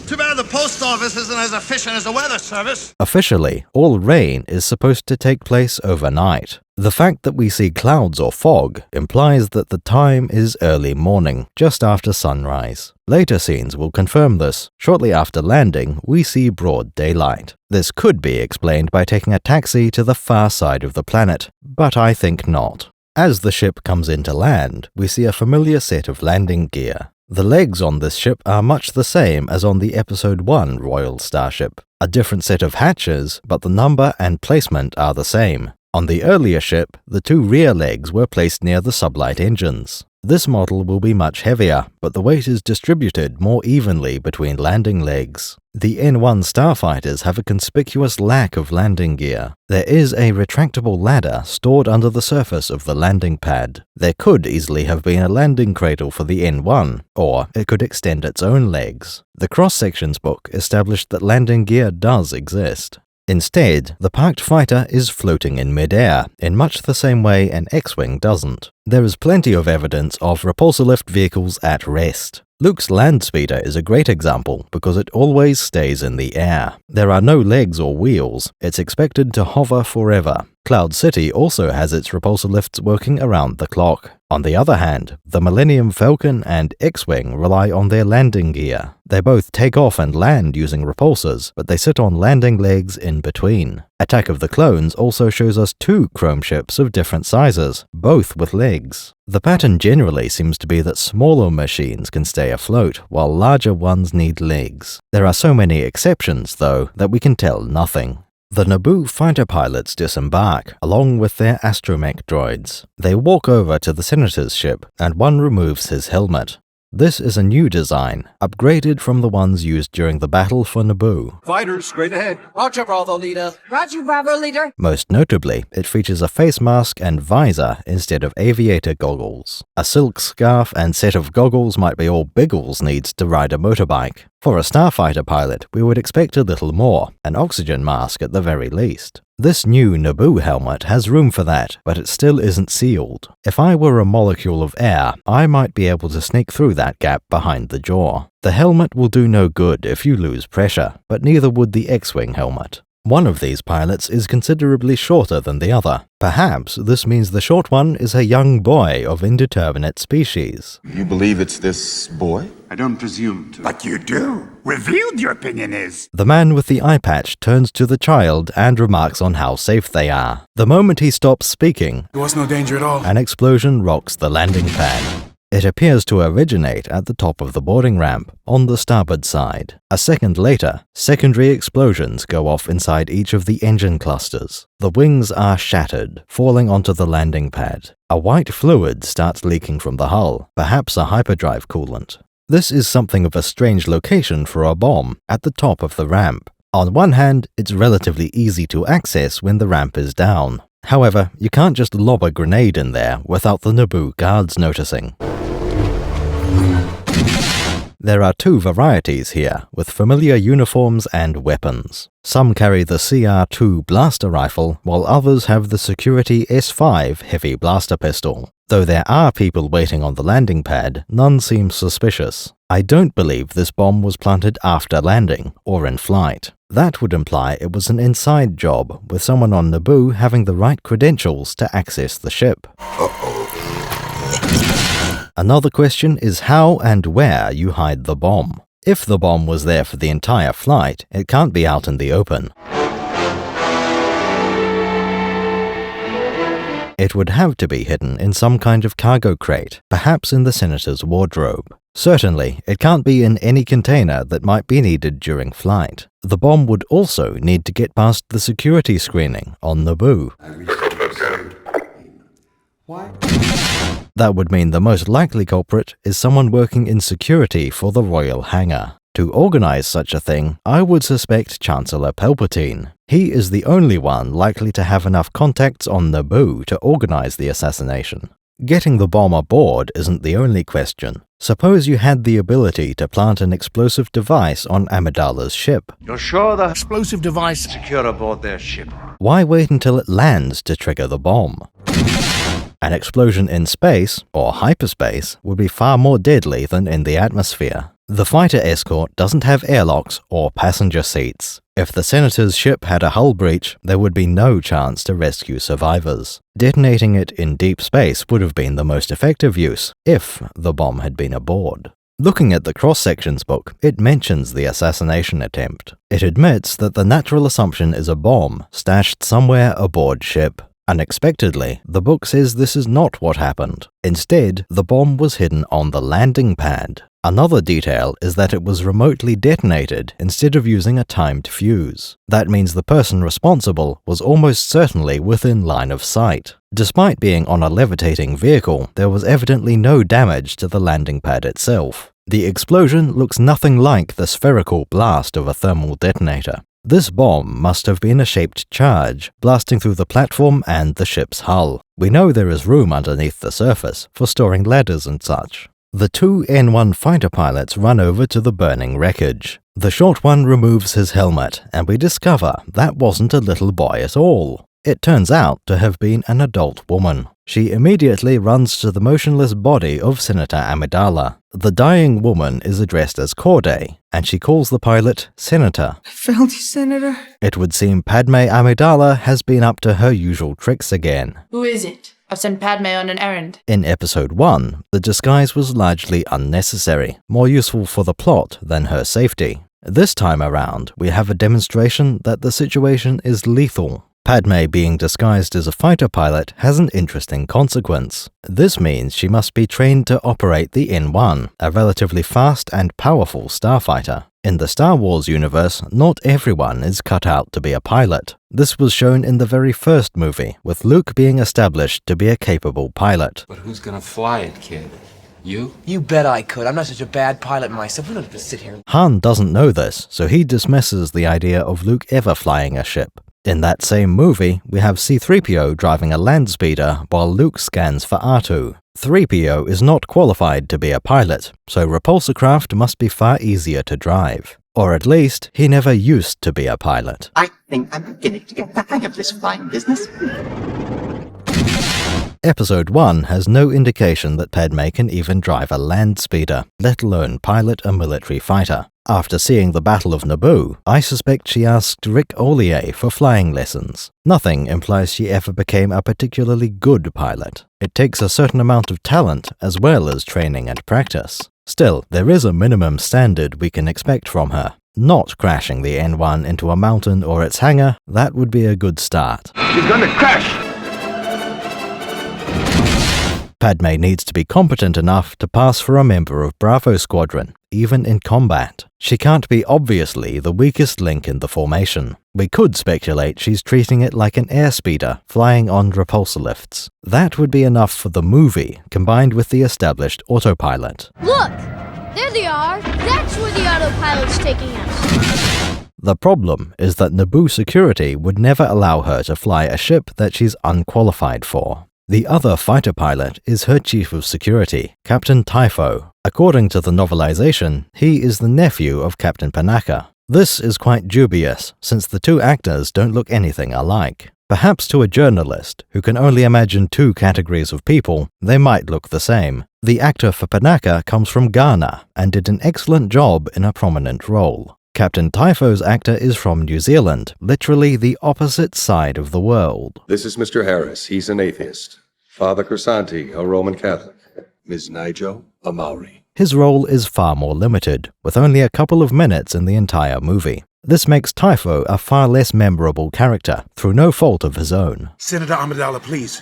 Too bad the post office isn't as efficient as the weather service. Officially, all rain is supposed to take place overnight. The fact that we see clouds or fog implies that the time is early morning, just after sunrise. Later scenes will confirm this. Shortly after landing, we see broad daylight. This could be explained by taking a taxi to the far side of the planet, but I think not. As the ship comes into land, we see a familiar set of landing gear. The legs on this ship are much the same as on the Episode 1 Royal Starship. A different set of hatches, but the number and placement are the same. On the earlier ship, the 2 rear legs were placed near the sublight engines. This model will be much heavier, but the weight is distributed more evenly between landing legs. The N1 starfighters have a conspicuous lack of landing gear. There is a retractable ladder stored under the surface of the landing pad. There could easily have been a landing cradle for the N1, or it could extend its own legs. The cross-sections book established that landing gear does exist. Instead, the parked fighter is floating in midair, in much the same way an X-Wing doesn't. There is plenty of evidence of repulsor lift vehicles at rest. Luke's land speeder is a great example because it always stays in the air. There are no legs or wheels, it's expected to hover forever. Cloud City also has its repulsor lifts working around the clock. On the other hand, the Millennium Falcon and X-Wing rely on their landing gear. They both take off and land using repulsors, but they sit on landing legs in between. Attack of the Clones also shows us 2 chrome ships of different sizes, both with legs. The pattern generally seems to be that smaller machines can stay afloat, while larger ones need legs. There are so many exceptions, though, that we can tell nothing. The Naboo fighter pilots disembark, along with their astromech droids. They walk over to the Senator's ship, and one removes his helmet. This is a new design, upgraded from the ones used during the battle for Naboo. Fighters, straight ahead. Roger, Bravo, leader. Roger, Bravo, leader. Most notably, it features a face mask and visor instead of aviator goggles. A silk scarf and set of goggles might be all Biggles needs to ride a motorbike. For a starfighter pilot, we would expect a little more, an oxygen mask at the very least. This new Naboo helmet has room for that, but it still isn't sealed. If I were a molecule of air, I might be able to sneak through that gap behind the jaw. The helmet will do no good if you lose pressure, but neither would the X-Wing helmet. One of these pilots is considerably shorter than the other. Perhaps this means the short one is a young boy of indeterminate species. You believe it's this boy? I don't presume to. But you do. Revealed your opinion is. The man with the eye patch turns to the child and remarks on how safe they are. The moment he stops speaking, There was no danger at all. an explosion rocks the landing pad. It appears to originate at the top of the boarding ramp, on the starboard side. A second later, secondary explosions go off inside each of the engine clusters. The wings are shattered, falling onto the landing pad. A white fluid starts leaking from the hull, perhaps a hyperdrive coolant. This is something of a strange location for a bomb, at the top of the ramp. On one hand, it's relatively easy to access when the ramp is down. However, you can't just lob a grenade in there without the Naboo guards noticing. There are 2 varieties here, with familiar uniforms and weapons. Some carry the CR-2 blaster rifle, while others have the Security S5 heavy blaster pistol. Though there are people waiting on the landing pad, none seem suspicious. I don't believe this bomb was planted after landing, or in flight. That would imply it was an inside job, with someone on Naboo having the right credentials to access the ship. Another question is how and where you hide the bomb. If the bomb was there for the entire flight, it can't be out in the open. It would have to be hidden in some kind of cargo crate, perhaps in the Senator's wardrobe. Certainly, it can't be in any container that might be needed during flight. The bomb would also need to get past the security screening on Naboo. That would mean the most likely culprit is someone working in security for the royal hangar. To organize such a thing, I would suspect Chancellor Palpatine. He is the only one likely to have enough contacts on Naboo to organize the assassination. Getting the bomb aboard isn't the only question. Suppose you had the ability to plant an explosive device on Amidala's ship. You're sure the explosive device is secure aboard their ship? Why wait until it lands to trigger the bomb? An explosion in space, or hyperspace, would be far more deadly than in the atmosphere. The fighter escort doesn't have airlocks or passenger seats. If the Senator's ship had a hull breach, there would be no chance to rescue survivors. Detonating it in deep space would have been the most effective use, if the bomb had been aboard. Looking at the cross-sections book, it mentions the assassination attempt. It admits that the natural assumption is a bomb stashed somewhere aboard ship. Unexpectedly, the book says this is not what happened. Instead, the bomb was hidden on the landing pad. Another detail is that it was remotely detonated instead of using a timed fuse. That means the person responsible was almost certainly within line of sight. Despite being on a levitating vehicle, there was evidently no damage to the landing pad itself. The explosion looks nothing like the spherical blast of a thermal detonator. This bomb must have been a shaped charge, blasting through the platform and the ship's hull. We know there is room underneath the surface for storing ladders and such. The two N1 fighter pilots run over to the burning wreckage. The short one removes his helmet, and we discover that wasn't a little boy at all. It turns out to have been an adult woman. She immediately runs to the motionless body of Senator Amidala. The dying woman is addressed as Corday, and she calls the pilot Senator. I found you, Senator. It would seem Padme Amidala has been up to her usual tricks again. Who is it? I've sent Padme on an errand. In Episode 1, the disguise was largely unnecessary, more useful for the plot than her safety. This time around, we have a demonstration that the situation is lethal. Padme being disguised as a fighter pilot has an interesting consequence. This means she must be trained to operate the N1, a relatively fast and powerful starfighter. In the Star Wars universe, not everyone is cut out to be a pilot. This was shown in the very first movie, with Luke being established to be a capable pilot. But who's gonna fly it, kid? You? You bet I could. I'm not such a bad pilot myself. We don't have to sit here. Han doesn't know this, so he dismisses the idea of Luke ever flying a ship. In that same movie, we have C-3PO driving a land speeder while Luke scans for R2. 3PO is not qualified to be a pilot, so repulsor craft must be far easier to drive. Or at least, he never used to be a pilot. I think I'm beginning to get the hang of this flying business. Episode 1 has no indication that Padme can even drive a land speeder, let alone pilot a military fighter. After seeing the Battle of Naboo, I suspect she asked Rick Ollier for flying lessons. Nothing implies she ever became a particularly good pilot. It takes a certain amount of talent as well as training and practice. Still, there is a minimum standard we can expect from her. Not crashing the N1 into a mountain or its hangar, that would be a good start. She's going to crash! Padme needs to be competent enough to pass for a member of Bravo Squadron, even in combat. She can't be obviously the weakest link in the formation. We could speculate she's treating it like an airspeeder, flying on repulsor lifts. That would be enough for the movie, combined with the established autopilot. Look! There they are! That's where the autopilot's taking us! The problem is that Naboo security would never allow her to fly a ship that she's unqualified for. The other fighter pilot is her chief of security, Captain Typho. According to the novelization, he is the nephew of Captain Panaka. This is quite dubious, since the two actors don't look anything alike. Perhaps to a journalist, who can only imagine two categories of people, they might look the same. The actor for Panaka comes from Ghana, and did an excellent job in a prominent role. Captain Typho's actor is from New Zealand, literally the opposite side of the world. This is Mr. Harris. He's an atheist. Father Crisanti, a Roman Catholic. Ms. Nigel, a Maori. His role is far more limited, with only a couple of minutes in the entire movie. This makes Typho a far less memorable character, through no fault of his own. Senator Amidala, please.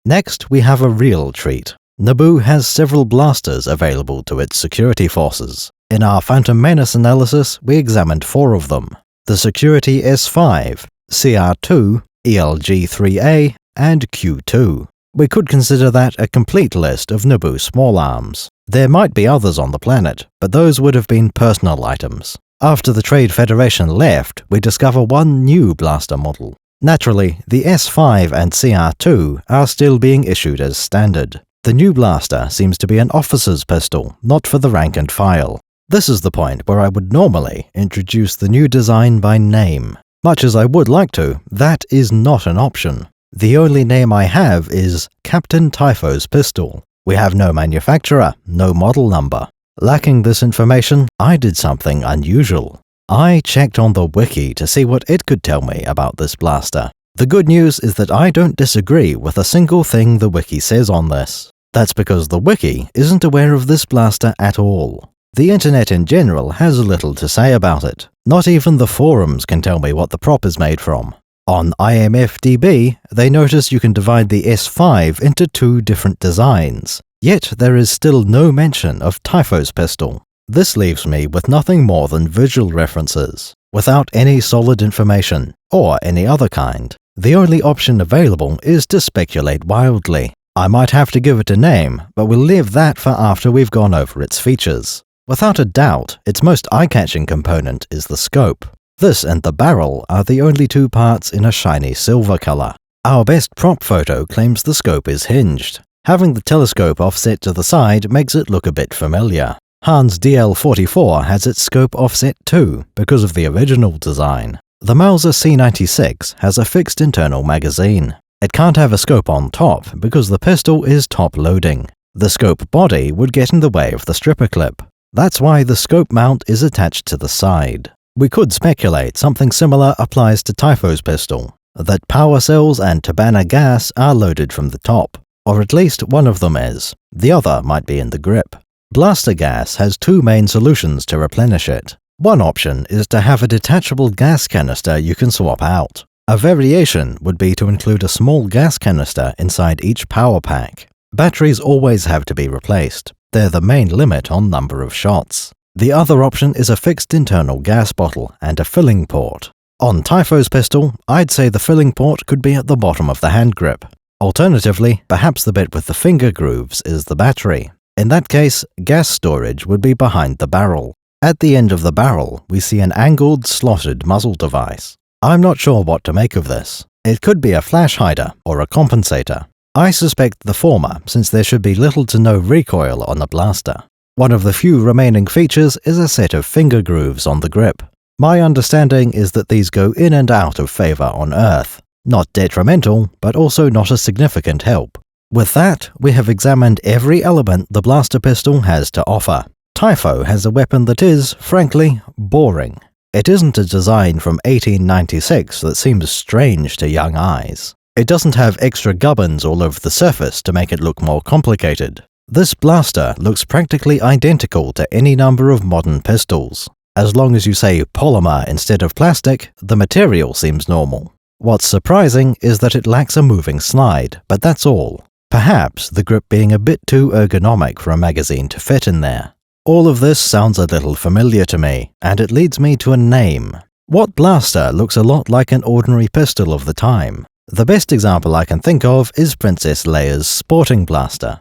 Next, we have a real treat. Naboo has several blasters available to its security forces. In our Phantom Menace analysis, we examined 4 of them. The Security S5, CR2, ELG-3A, and Q2. We could consider that a complete list of Naboo small arms. There might be others on the planet, but those would have been personal items. After the Trade Federation left, we discover one new blaster model. Naturally, the S5 and CR2 are still being issued as standard. The new blaster seems to be an officer's pistol, not for the rank and file. This is the point where I would normally introduce the new design by name. Much as I would like to, that is not an option. The only name I have is Captain Typho's pistol. We have no manufacturer, no model number. Lacking this information, I did something unusual. I checked on the wiki to see what it could tell me about this blaster. The good news is that I don't disagree with a single thing the wiki says on this. That's because the wiki isn't aware of this blaster at all. The internet in general has little to say about it. Not even the forums can tell me what the prop is made from. On IMFDB, they notice you can divide the S5 into 2 different designs. Yet there is still no mention of Typho's pistol. This leaves me with nothing more than visual references, without any solid information, or any other kind. The only option available is to speculate wildly. I might have to give it a name, but we'll leave that for after we've gone over its features. Without a doubt, its most eye-catching component is the scope. This and the barrel are the only two parts in a shiny silver color. Our best prop photo claims the scope is hinged. Having the telescope offset to the side makes it look a bit familiar. Han's DL-44 has its scope offset too, because of the original design. The Mauser C96 has a fixed internal magazine. It can't have a scope on top because the pistol is top-loading. The scope body would get in the way of the stripper clip. That's why the scope mount is attached to the side. We could speculate something similar applies to Typho's pistol, that power cells and Tabana gas are loaded from the top, or at least one of them is. The other might be in the grip. Blaster gas has two main solutions to replenish it. One option is to have a detachable gas canister you can swap out. A variation would be to include a small gas canister inside each power pack. Batteries always have to be replaced. They're the main limit on number of shots. The other option is a fixed internal gas bottle and a filling port. On Typho's pistol, I'd say the filling port could be at the bottom of the hand grip. Alternatively, perhaps the bit with the finger grooves is the battery. In that case, gas storage would be behind the barrel. At the end of the barrel, we see an angled, slotted muzzle device. I'm not sure what to make of this. It could be a flash hider or a compensator. I suspect the former, since there should be little to no recoil on the blaster. One of the few remaining features is a set of finger grooves on the grip. My understanding is that these go in and out of favor on Earth. Not detrimental, but also not a significant help. With that, we have examined every element the blaster pistol has to offer. Typho has a weapon that is, frankly, boring. It isn't a design from 1896 that seems strange to young eyes. It doesn't have extra gubbins all over the surface to make it look more complicated. This blaster looks practically identical to any number of modern pistols. As long as you say polymer instead of plastic, the material seems normal. What's surprising is that it lacks a moving slide, but that's all. Perhaps the grip being a bit too ergonomic for a magazine to fit in there. All of this sounds a little familiar to me, and it leads me to a name. What blaster looks a lot like an ordinary pistol of the time? The best example I can think of is Princess Leia's sporting blaster.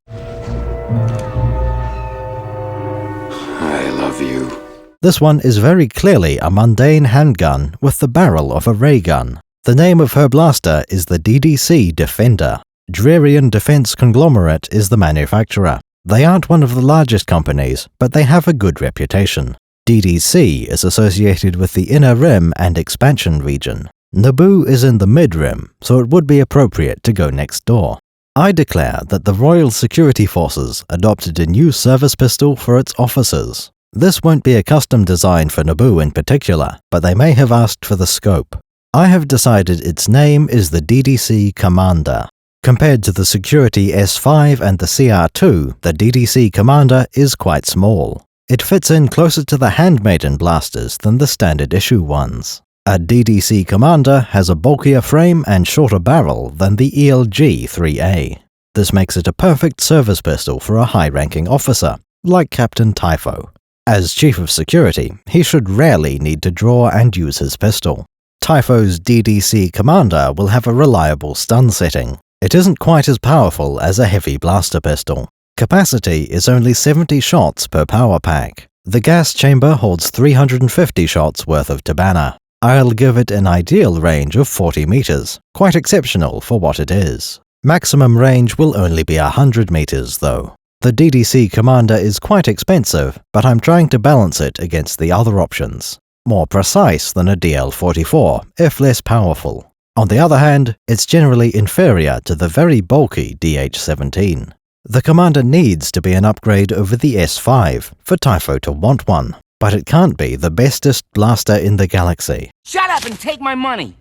I love you. This one is very clearly a mundane handgun with the barrel of a ray gun. The name of her blaster is the DDC Defender. Drarian Defense Conglomerate is the manufacturer. They aren't one of the largest companies, but they have a good reputation. DDC is associated with the Inner Rim and Expansion region. Naboo is in the Mid-Rim, so it would be appropriate to go next door. I declare that the Royal Security Forces adopted a new service pistol for its officers. This won't be a custom design for Naboo in particular, but they may have asked for the scope. I have decided its name is the DDC Commander. Compared to the Security S5 and the CR2, the DDC Commander is quite small. It fits in closer to the Handmaiden blasters than the standard issue ones. A DDC Commander has a bulkier frame and shorter barrel than the ELG-3A. This makes it a perfect service pistol for a high-ranking officer, like Captain Typho. As Chief of Security, he should rarely need to draw and use his pistol. Typho's DDC Commander will have a reliable stun setting. It isn't quite as powerful as a heavy blaster pistol. Capacity is only 70 shots per power pack. The gas chamber holds 350 shots worth of Tabana. I'll give it an ideal range of 40 meters, quite exceptional for what it is. Maximum range will only be 100 meters though. The DDC Commander is quite expensive, but I'm trying to balance it against the other options. More precise than a DL-44, if less powerful. On the other hand, it's generally inferior to the very bulky DH-17. The Commander needs to be an upgrade over the S5 for Typho to want one, but it can't be the bestest blaster in the galaxy. Shut up and take my money!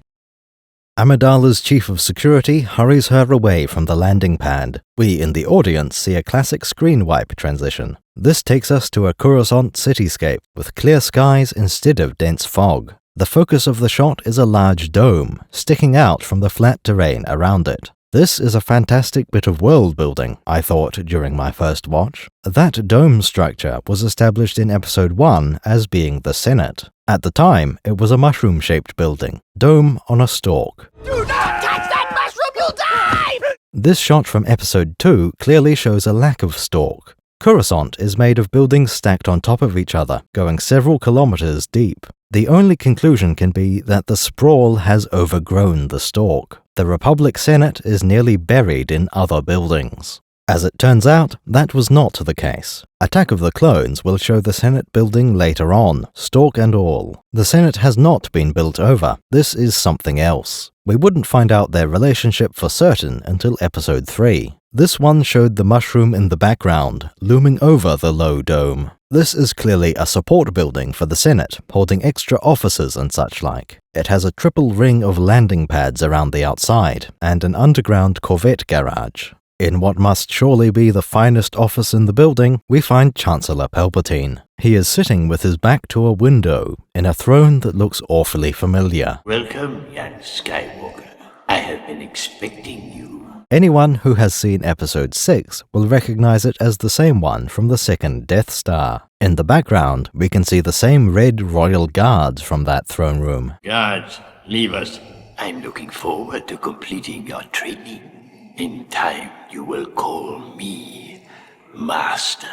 Amidala's Chief of Security hurries her away from the landing pad. We in the audience see a classic screen wipe transition. This takes us to a Coruscant cityscape with clear skies instead of dense fog. The focus of the shot is a large dome, sticking out from the flat terrain around it. This is a fantastic bit of world building, I thought during my first watch. That dome structure was established in Episode 1 as being the Senate. At the time, it was a mushroom-shaped building, dome on a stalk. Do not touch that mushroom, you'll die! This shot from Episode 2 clearly shows a lack of stalk. Coruscant is made of buildings stacked on top of each other, going several kilometers deep. The only conclusion can be that the sprawl has overgrown the stalk. The Republic Senate is nearly buried in other buildings. As it turns out, that was not the case. Attack of the Clones will show the Senate building later on, stalk and all. The Senate has not been built over. This is something else. We wouldn't find out their relationship for certain until Episode 3. This one showed the mushroom in the background, looming over the low dome. This is clearly a support building for the Senate, holding extra officers and such like. It has a triple ring of landing pads around the outside, and an underground Corvette garage. In what must surely be the finest office in the building, we find Chancellor Palpatine. He is sitting with his back to a window, in a throne that looks awfully familiar. Welcome, young Skywalker. I have been expecting you. Anyone who has seen Episode 6 will recognize it as the same one from the second Death Star. In the background, we can see the same red royal guards from that throne room. Guards, leave us. I'm looking forward to completing your training. In time, you will call me Master.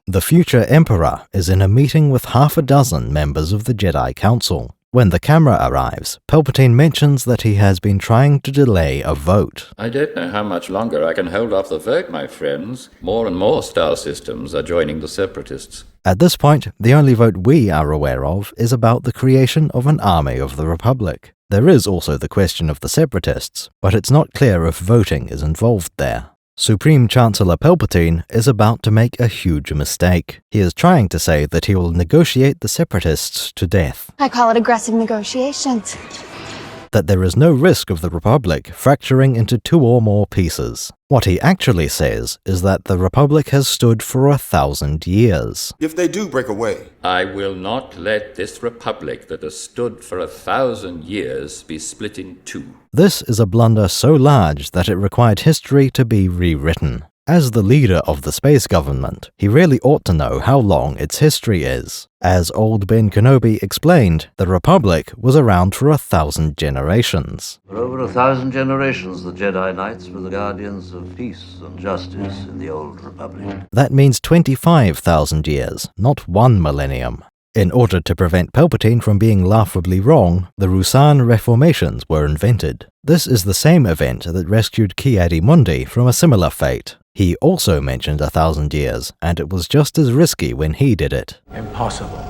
The future Emperor is in a meeting with half a dozen members of the Jedi Council. When the camera arrives, Palpatine mentions that he has been trying to delay a vote. I don't know how much longer I can hold off the vote, my friends. More and more star systems are joining the Separatists. At this point, the only vote we are aware of is about the creation of an army of the Republic. There is also the question of the Separatists, but it's not clear if voting is involved there. Supreme Chancellor Palpatine is about to make a huge mistake. He is trying to say that he will negotiate the Separatists to death. I call it aggressive negotiations. That there is no risk of the Republic fracturing into 2 or more pieces. What he actually says is that the Republic has stood for 1,000 years. If they do break away, I will not let this Republic that has stood for 1,000 years be split in 2. This is a blunder so large that it required history to be rewritten. As the leader of the space government, he really ought to know how long its history is. As old Ben Kenobi explained, the Republic was around for 1,000 generations. For over 1,000 generations, the Jedi Knights were the guardians of peace and justice in the Old Republic. That means 25,000 years, not 1 millennium. In order to prevent Palpatine from being laughably wrong, the Ruusan reformations were invented. This is the same event that rescued Ki-Adi-Mundi from a similar fate. He also mentioned 1,000 years, and it was just as risky when he did it. Impossible.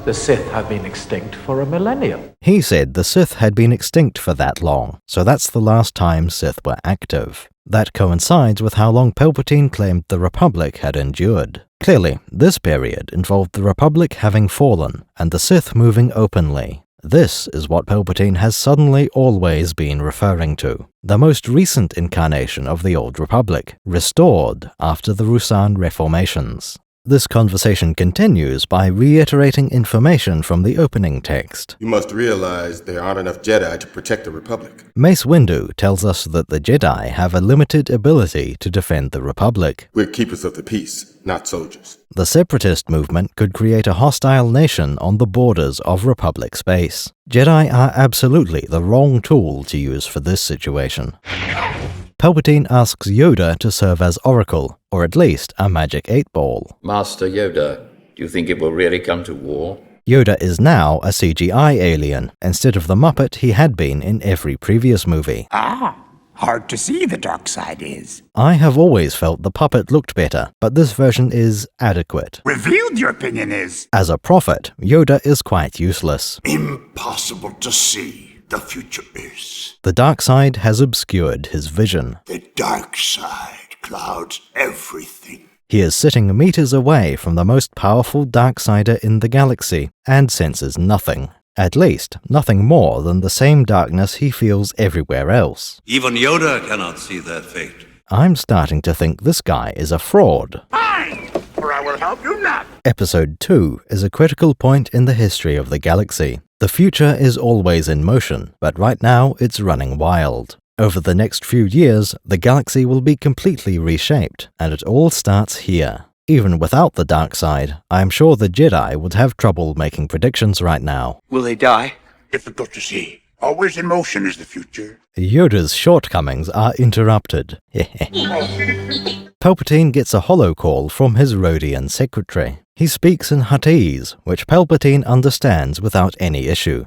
The Sith have been extinct for a millennium. He said the Sith had been extinct for that long, so that's the last time Sith were active. That coincides with how long Palpatine claimed the Republic had endured. Clearly, this period involved the Republic having fallen, and the Sith moving openly. This is what Palpatine has suddenly always been referring to. The most recent incarnation of the Old Republic, restored after the Ruusan reformations. This conversation continues by reiterating information from the opening text. You must realize there aren't enough Jedi to protect the Republic. Mace Windu tells us that the Jedi have a limited ability to defend the Republic. We're keepers of the peace, not soldiers. The Separatist movement could create a hostile nation on the borders of Republic space. Jedi are absolutely the wrong tool to use for this situation. Palpatine asks Yoda to serve as Oracle, or at least a magic 8-ball. Master Yoda, do you think it will really come to war? Yoda is now a CGI alien, instead of the Muppet he had been in every previous movie. Hard to see the dark side is. I have always felt the puppet looked better, but this version is adequate. Revealed your opinion is. As a prophet, Yoda is quite useless. Impossible to see. The future is. The dark side has obscured his vision. The dark side clouds everything. He is sitting meters away from the most powerful Darksider in the galaxy and senses nothing. At least, nothing more than the same darkness he feels everywhere else. Even Yoda cannot see that fate. I'm starting to think this guy is a fraud. Fine, or I will help you not. Episode 2 is a critical point in the history of the galaxy. The future is always in motion, but right now it's running wild. Over the next few years, the galaxy will be completely reshaped, and it all starts here. Even without the dark side, I am sure the Jedi would have trouble making predictions right now. Will they die? Difficult to see. Always in motion is the future. Yoda's shortcomings are interrupted. Palpatine gets a holocall from his Rhodian secretary. He speaks in Huttese, which Palpatine understands without any issue.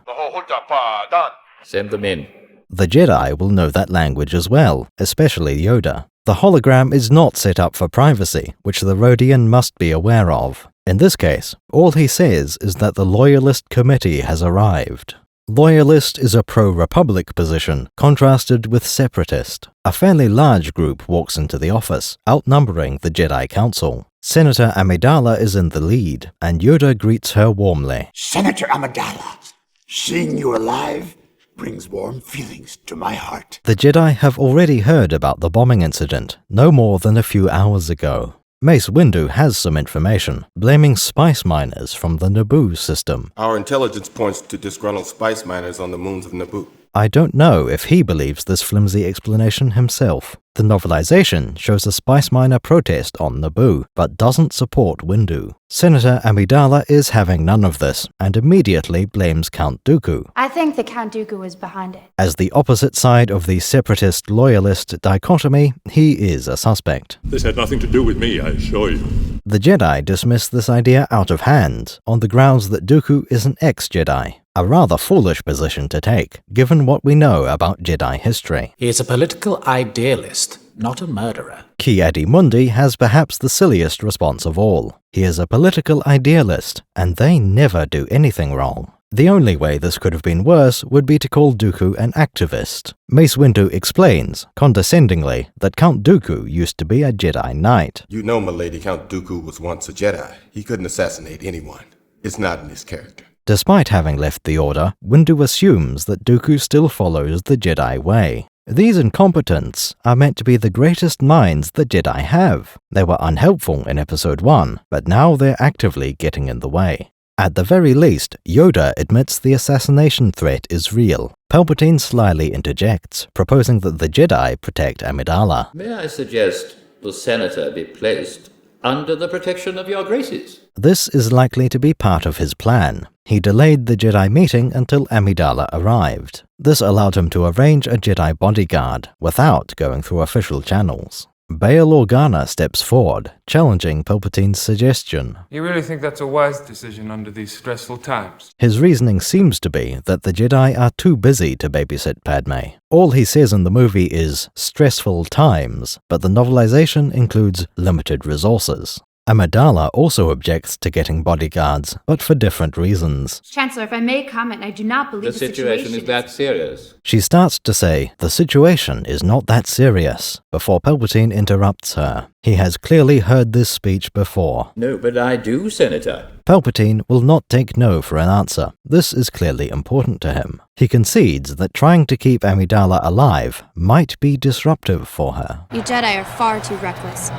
Send them in. The Jedi will know that language as well, especially Yoda. The hologram is not set up for privacy, which the Rhodian must be aware of. In this case, all he says is that the Loyalist Committee has arrived. Loyalist is a pro-Republic position, contrasted with Separatist. A fairly large group walks into the office, outnumbering the Jedi Council. Senator Amidala is in the lead, and Yoda greets her warmly. Senator Amidala, seeing you alive brings warm feelings to my heart. The Jedi have already heard about the bombing incident, no more than a few hours ago. Mace Windu has some information, blaming spice miners from the Naboo system. Our intelligence points to disgruntled spice miners on the moons of Naboo. I don't know if he believes this flimsy explanation himself. The novelization shows a spice miner protest on Naboo, but doesn't support Windu. Senator Amidala is having none of this, and immediately blames Count Dooku. I think the Count Dooku was behind it. As the opposite side of the separatist-loyalist dichotomy, he is a suspect. This had nothing to do with me, I assure you. The Jedi dismiss this idea out of hand, on the grounds that Dooku is an ex-Jedi. A rather foolish position to take, given what we know about Jedi history. He is a political idealist, not a murderer. Ki-Adi-Mundi has perhaps the silliest response of all. He is a political idealist, and they never do anything wrong. The only way this could have been worse would be to call Dooku an activist. Mace Windu explains, condescendingly, that Count Dooku used to be a Jedi Knight. You know, milady, Count Dooku was once a Jedi. He couldn't assassinate anyone. It's not in his character. Despite having left the Order, Windu assumes that Dooku still follows the Jedi way. These incompetents are meant to be the greatest minds the Jedi have. They were unhelpful in Episode 1, but now they're actively getting in the way. At the very least, Yoda admits the assassination threat is real. Palpatine slyly interjects, proposing that the Jedi protect Amidala. May I suggest the Senator be placed under the protection of your graces? This is likely to be part of his plan. He delayed the Jedi meeting until Amidala arrived. This allowed him to arrange a Jedi bodyguard without going through official channels. Bail Organa steps forward, challenging Palpatine's suggestion. You really think that's a wise decision under these stressful times? His reasoning seems to be that the Jedi are too busy to babysit Padme. All he says in the movie is stressful times, but the novelization includes limited resources. Amidala also objects to getting bodyguards, but for different reasons. Chancellor, if I may comment, I do not believe The situation is that serious. She starts to say, the situation is not that serious, before Palpatine interrupts her. He has clearly heard this speech before. No, but I do, Senator. Palpatine will not take no for an answer. This is clearly important to him. He concedes that trying to keep Amidala alive might be disruptive for her. You Jedi are far too reckless.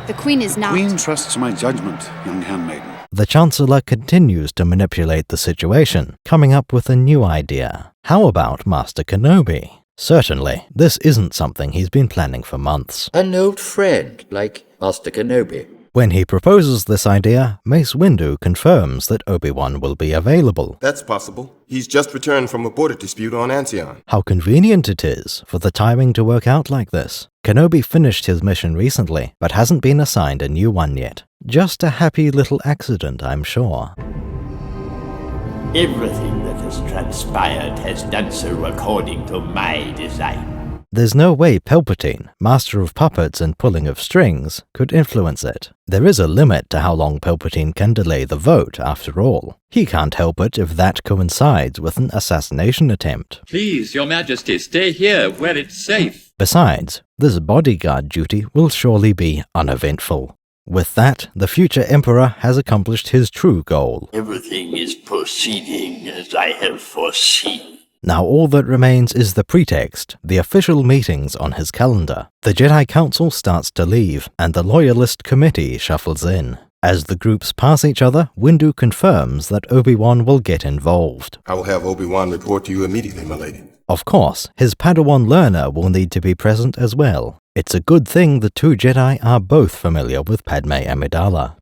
The Queen is not. Queen trusts my judgment, young handmaiden. The Chancellor continues to manipulate the situation, coming up with a new idea. How about Master Kenobi? Certainly, this isn't something he's been planning for months. An old friend, like Master Kenobi. When he proposes this idea, Mace Windu confirms that Obi-Wan will be available. That's possible. He's just returned from a border dispute on Ancion. How convenient it is for the timing to work out like this. Kenobi finished his mission recently, but hasn't been assigned a new one yet. Just a happy little accident, I'm sure. Everything that has transpired has done so according to my design. There's no way Palpatine, master of puppets and pulling of strings, could influence it. There is a limit to how long Palpatine can delay the vote, after all. He can't help it if that coincides with an assassination attempt. Please, Your Majesty, stay here where it's safe. Besides, this bodyguard duty will surely be uneventful. With that, the future Emperor has accomplished his true goal. Everything is proceeding as I have foreseen. Now all that remains is the pretext, the official meetings on his calendar. The Jedi Council starts to leave, and the Loyalist Committee shuffles in. As the groups pass each other, Windu confirms that Obi-Wan will get involved. I will have Obi-Wan report to you immediately, my lady. Of course, his Padawan learner will need to be present as well. It's a good thing the two Jedi are both familiar with Padme Amidala.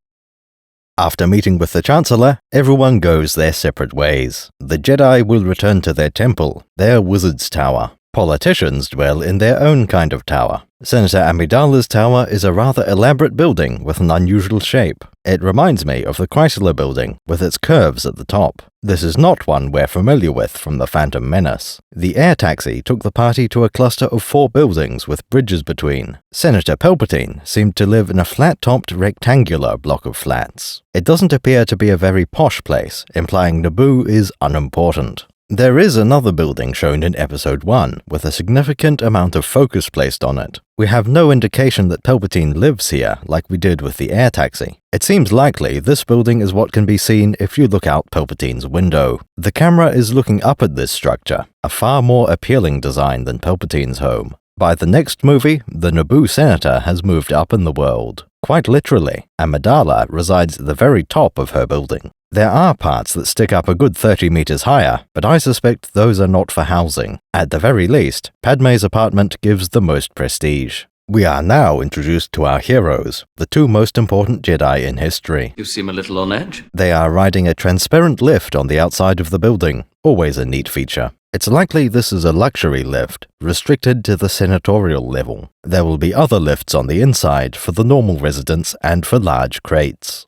After meeting with the Chancellor, everyone goes their separate ways. The Jedi will return to their temple, their Wizard's Tower. Politicians dwell in their own kind of tower. Senator Amidala's tower is a rather elaborate building with an unusual shape. It reminds me of the Chrysler building, with its curves at the top. This is not one we're familiar with from The Phantom Menace. The air taxi took the party to a cluster of 4 buildings with bridges between. Senator Palpatine seemed to live in a flat-topped rectangular block of flats. It doesn't appear to be a very posh place, implying Naboo is unimportant. There is another building shown in Episode 1, with a significant amount of focus placed on it. We have no indication that Palpatine lives here, like we did with the air taxi. It seems likely this building is what can be seen if you look out Palpatine's window. The camera is looking up at this structure, a far more appealing design than Palpatine's home. By the next movie, the Naboo senator has moved up in the world. Quite literally, Amidala resides at the very top of her building. There are parts that stick up a good 30 meters higher, but I suspect those are not for housing. At the very least, Padme's apartment gives the most prestige. We are now introduced to our heroes, the 2 most important Jedi in history. You seem a little on edge. They are riding a transparent lift on the outside of the building, always a neat feature. It's likely this is a luxury lift, restricted to the senatorial level. There will be other lifts on the inside for the normal residents and for large crates.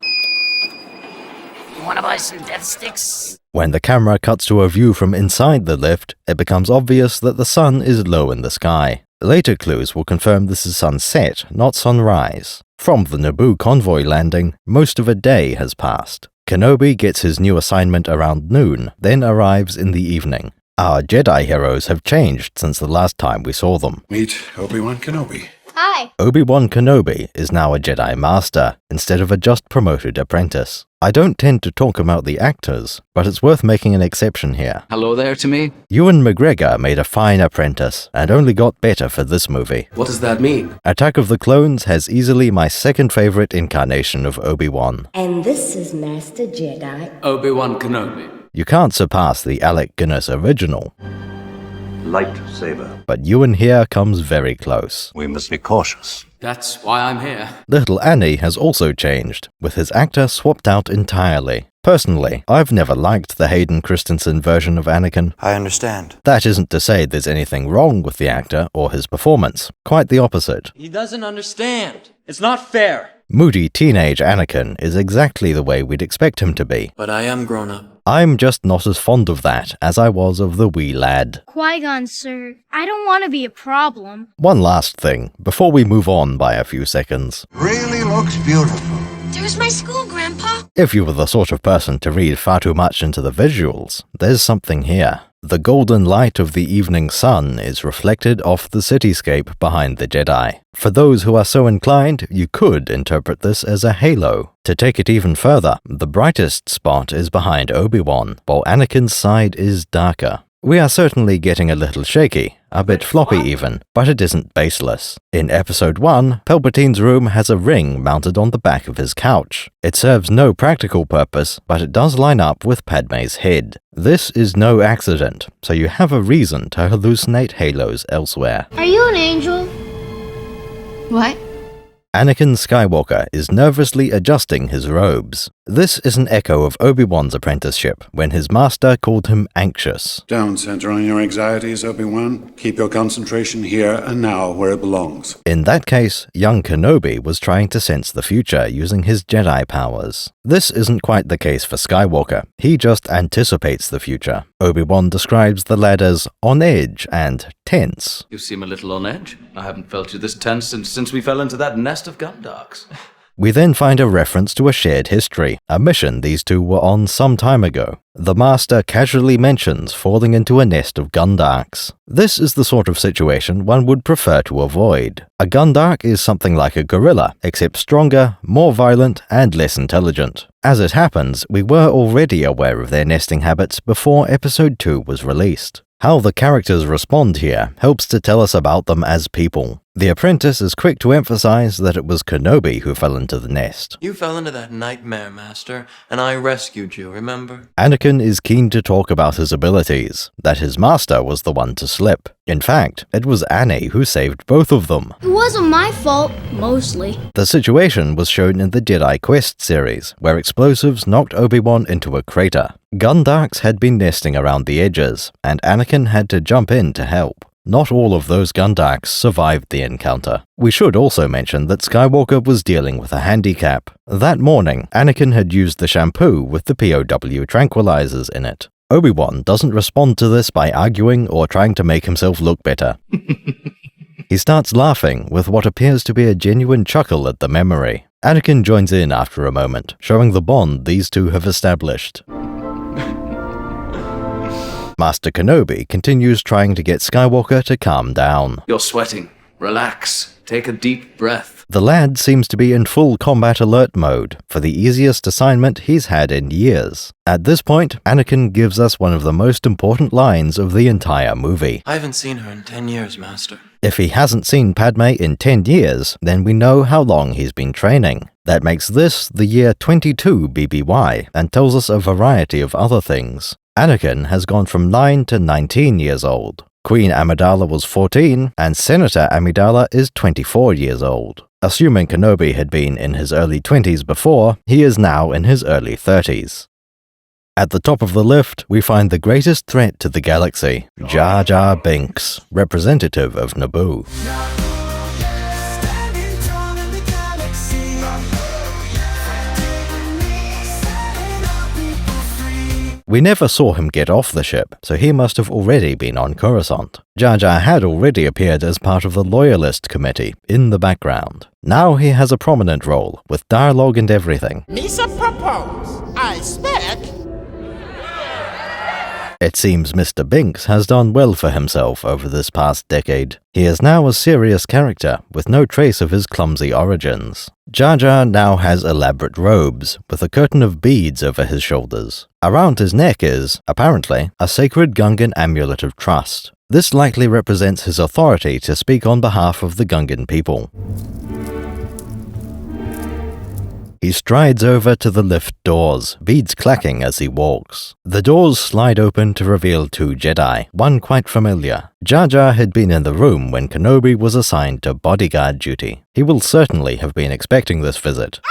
Wanna buy some death sticks? When the camera cuts to a view from inside the lift, it becomes obvious that the sun is low in the sky. Later clues will confirm this is sunset, not sunrise. From the Naboo convoy landing, most of a day has passed. Kenobi gets his new assignment around noon, then arrives in the evening. Our Jedi heroes have changed since the last time we saw them. Meet Obi-Wan Kenobi. Hi. Obi-Wan Kenobi is now a Jedi Master, instead of a just-promoted apprentice. I don't tend to talk about the actors, but it's worth making an exception here. Hello there to me. Ewan McGregor made a fine apprentice, and only got better for this movie. What does that mean? Attack of the Clones has easily my second favorite incarnation of Obi-Wan. And this is Master Jedi Obi-Wan Kenobi. You can't surpass the Alec Guinness original. Lightsaber. But Ewan here comes very close. We must be cautious. That's why I'm here. Little Annie has also changed, with his actor swapped out entirely. Personally, I've never liked the Hayden Christensen version of Anakin. I understand. That isn't to say there's anything wrong with the actor or his performance. Quite the opposite. He doesn't understand. It's not fair. Moody teenage Anakin is exactly the way we'd expect him to be. But I am grown up. I'm just not as fond of that as I was of the wee lad. Qui-Gon, sir, I don't want to be a problem. One last thing, before we move on by a few seconds. Really looks beautiful. There's my school, Grandpa. If you were the sort of person to read far too much into the visuals, there's something here. The golden light of the evening sun is reflected off the cityscape behind the Jedi. For those who are so inclined, you could interpret this as a halo. To take it even further, the brightest spot is behind Obi-Wan, while Anakin's side is darker. We are certainly getting a little shaky, a bit floppy even, but it isn't baseless. In Episode 1, Palpatine's room has a ring mounted on the back of his couch. It serves no practical purpose, but it does line up with Padme's head. This is no accident, so you have a reason to hallucinate halos elsewhere. Are you an angel? What? Anakin Skywalker is nervously adjusting his robes. This is an echo of Obi-Wan's apprenticeship, when his master called him anxious. Don't center on your anxieties, Obi-Wan. Keep your concentration here and now where it belongs. In that case, young Kenobi was trying to sense the future using his Jedi powers. This isn't quite the case for Skywalker. He just anticipates the future. Obi-Wan describes the lad as on edge and tense. You seem a little on edge. I haven't felt you this tense since we fell into that nest of Gundarks. We then find a reference to a shared history, a mission these two were on some time ago. The Master casually mentions falling into a nest of Gundarks. This is the sort of situation one would prefer to avoid. A Gundark is something like a gorilla, except stronger, more violent, and less intelligent. As it happens, we were already aware of their nesting habits before Episode 2 was released. How the characters respond here helps to tell us about them as people. The apprentice is quick to emphasize that it was Kenobi who fell into the nest. You fell into that nightmare, Master, and I rescued you, remember? Anakin is keen to talk about his abilities, that his master was the one to slip. In fact, it was Annie who saved both of them. It wasn't my fault, mostly. The situation was shown in the Jedi Quest series, where explosives knocked Obi-Wan into a crater. Gundarks had been nesting around the edges, and Anakin had to jump in to help. Not all of those Gundarks survived the encounter. We should also mention that Skywalker was dealing with a handicap. That morning, Anakin had used the shampoo with the POW tranquilizers in it. Obi-Wan doesn't respond to this by arguing or trying to make himself look better. He starts laughing with what appears to be a genuine chuckle at the memory. Anakin joins in after a moment, showing the bond these two have established. Master Kenobi continues trying to get Skywalker to calm down. You're sweating. Relax. Take a deep breath. The lad seems to be in full combat alert mode for the easiest assignment he's had in years. At this point, Anakin gives us one of the most important lines of the entire movie. I haven't seen her in 10 years, Master. If he hasn't seen Padme in 10 years, then we know how long he's been training. That makes this the year 22 BBY and tells us a variety of other things. Anakin has gone from 9 to 19 years old. Queen Amidala was 14, and Senator Amidala is 24 years old. Assuming Kenobi had been in his early 20s before, he is now in his early 30s. At the top of the lift, we find the greatest threat to the galaxy, Jar Jar Binks, representative of Naboo. We never saw him get off the ship, so he must have already been on Coruscant. Jar Jar had already appeared as part of the Loyalist Committee, in the background. Now he has a prominent role, with dialogue and everything. Misa propose, I expect. It seems Mr. Binks has done well for himself over this past decade. He is now a serious character, with no trace of his clumsy origins. Jar Jar now has elaborate robes, with a curtain of beads over his shoulders. Around his neck is, apparently, a sacred Gungan amulet of trust. This likely represents his authority to speak on behalf of the Gungan people. He strides over to the lift doors, beads clacking as he walks. The doors slide open to reveal two Jedi, one quite familiar. Jar Jar had been in the room when Kenobi was assigned to bodyguard duty. He will certainly have been expecting this visit.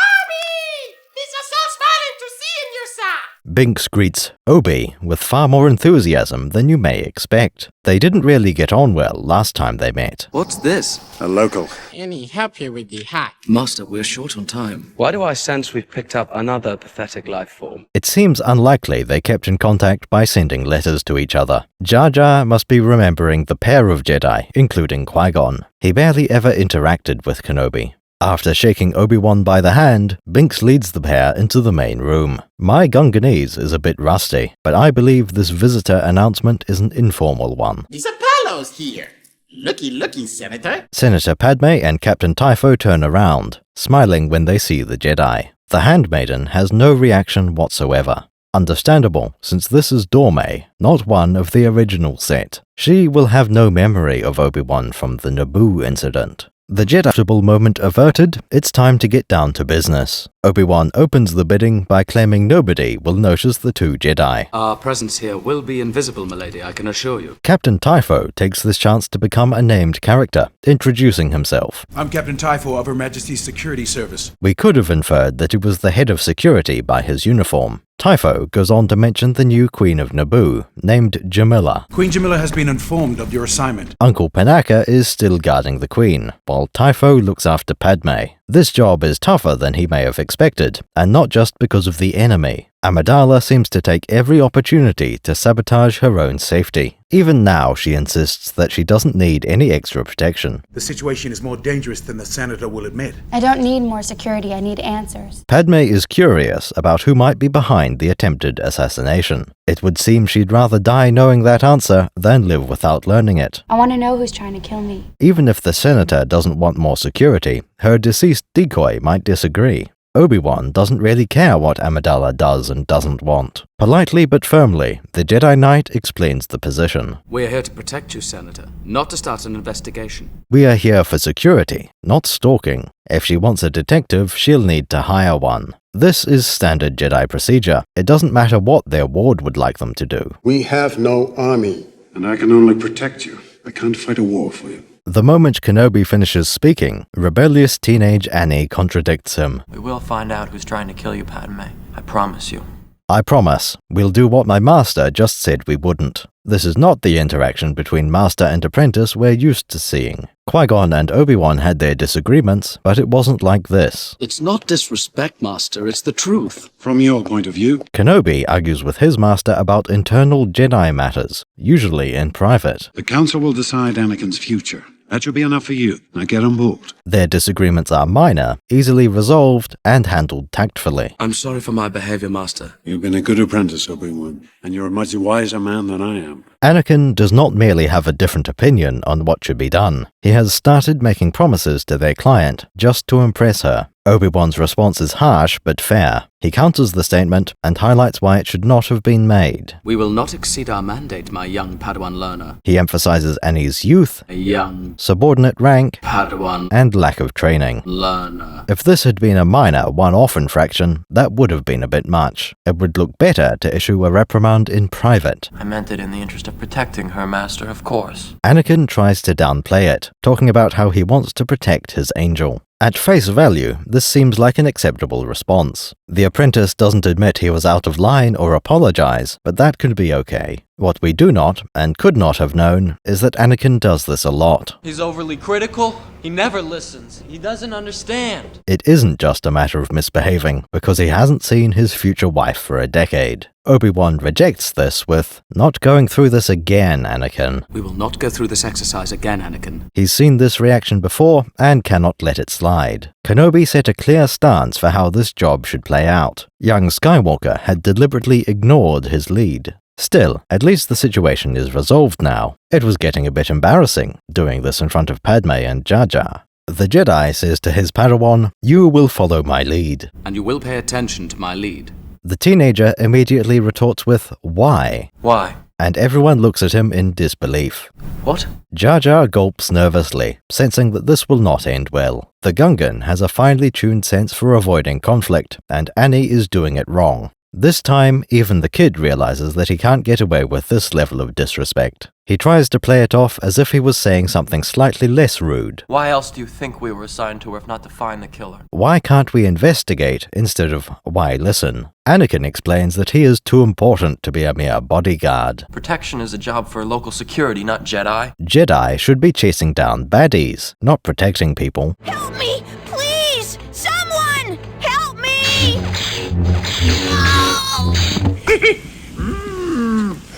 Binks greets Obi with far more enthusiasm than you may expect. They didn't really get on well last time they met. What's this? A local. Any help here with the hat? Master, we're short on time. Why do I sense we've picked up another pathetic life form? It seems unlikely they kept in contact by sending letters to each other. Jar Jar must be remembering the pair of Jedi, including Qui-Gon. He barely ever interacted with Kenobi. After shaking Obi-Wan by the hand, Binks leads the pair into the main room. My Gunganese is a bit rusty, but I believe this visitor announcement is an informal one. These Apollo's here. Looky, Senator. Senator Padme and Captain Typho turn around, smiling when they see the Jedi. The Handmaiden has no reaction whatsoever. Understandable, since this is Dorme, not one of the original set. She will have no memory of Obi-Wan from the Naboo incident. The Jedi moment averted, it's time to get down to business. Obi-Wan opens the bidding by claiming nobody will notice the two Jedi. Our presence here will be invisible, milady, I can assure you. Captain Typho takes this chance to become a named character, introducing himself. I'm Captain Typho of Her Majesty's Security Service. We could have inferred that he was the head of security by his uniform. Typho goes on to mention the new Queen of Naboo, named Jamila. Queen Jamila has been informed of your assignment. Uncle Panaka is still guarding the Queen, while Typho looks after Padme. This job is tougher than he may have expected, and not just because of the enemy. Amidala seems to take every opportunity to sabotage her own safety. Even now, she insists that she doesn't need any extra protection. The situation is more dangerous than the Senator will admit. I don't need more security, I need answers. Padme is curious about who might be behind the attempted assassination. It would seem she'd rather die knowing that answer than live without learning it. I want to know who's trying to kill me. Even if the Senator doesn't want more security, her deceased decoy might disagree. Obi-Wan doesn't really care what Amidala does and doesn't want. Politely but firmly, the Jedi Knight explains the position. We're here to protect you, Senator, not to start an investigation. We are here for security, not stalking. If she wants a detective, she'll need to hire one. This is standard Jedi procedure. It doesn't matter what their ward would like them to do. We have no army, and I can only protect you. I can't fight a war for you. The moment Kenobi finishes speaking, rebellious teenage Annie contradicts him. We will find out who's trying to kill you, Padme. I promise you. I promise, we'll do what my master just said we wouldn't. This is not the interaction between master and apprentice we're used to seeing. Qui-Gon and Obi-Wan had their disagreements, but it wasn't like this. It's not disrespect, Master, it's the truth. From your point of view? Kenobi argues with his master about internal Jedi matters, usually in private. The Council will decide Anakin's future. That should be enough for you. Now get on board. Their disagreements are minor, easily resolved, and handled tactfully. I'm sorry for my behavior, Master. You've been a good apprentice, Obi-Wan, and you're a much wiser man than I am. Anakin does not merely have a different opinion on what should be done. He has started making promises to their client, just to impress her. Obi-Wan's response is harsh but fair. He counters the statement and highlights why it should not have been made. We will not exceed our mandate, my young Padawan learner. He emphasizes Annie's youth, A young subordinate rank, Padawan and lack of training. learner. If this had been a minor one-off infraction, that would have been a bit much. It would look better to issue a reprimand in private. I meant it in the interest of protecting her, Master, of course. Anakin tries to downplay it, talking about how he wants to protect his angel. At face value, this seems like an acceptable response. The apprentice doesn't admit he was out of line or apologize, but that could be okay. What we do not, and could not have known, is that Anakin does this a lot. He's overly critical. He never listens. He doesn't understand. It isn't just a matter of misbehaving, because he hasn't seen his future wife for a decade. Obi-Wan rejects this with, "Not going through this again, Anakin." We will not go through this exercise again, Anakin. He's seen this reaction before and cannot let it slide. Kenobi set a clear stance for how this job should play out. Young Skywalker had deliberately ignored his lead. Still, at least the situation is resolved now. It was getting a bit embarrassing, doing this in front of Padme and Jar Jar. The Jedi says to his Padawan, "You will follow my lead." And you will pay attention to my lead. The teenager immediately retorts with, "Why?" Why? And everyone looks at him in disbelief. What? Jar Jar gulps nervously, sensing that this will not end well. The Gungan has a finely tuned sense for avoiding conflict, and Annie is doing it wrong. This time, even the kid realizes that he can't get away with this level of disrespect. He tries to play it off as if he was saying something slightly less rude. Why else do you think we were assigned to her if not to find the killer? Why can't we investigate instead of why listen? Anakin explains that he is too important to be a mere bodyguard. Protection is a job for local security, not Jedi. Jedi should be chasing down baddies, not protecting people. Help me! Please! Someone! Help me!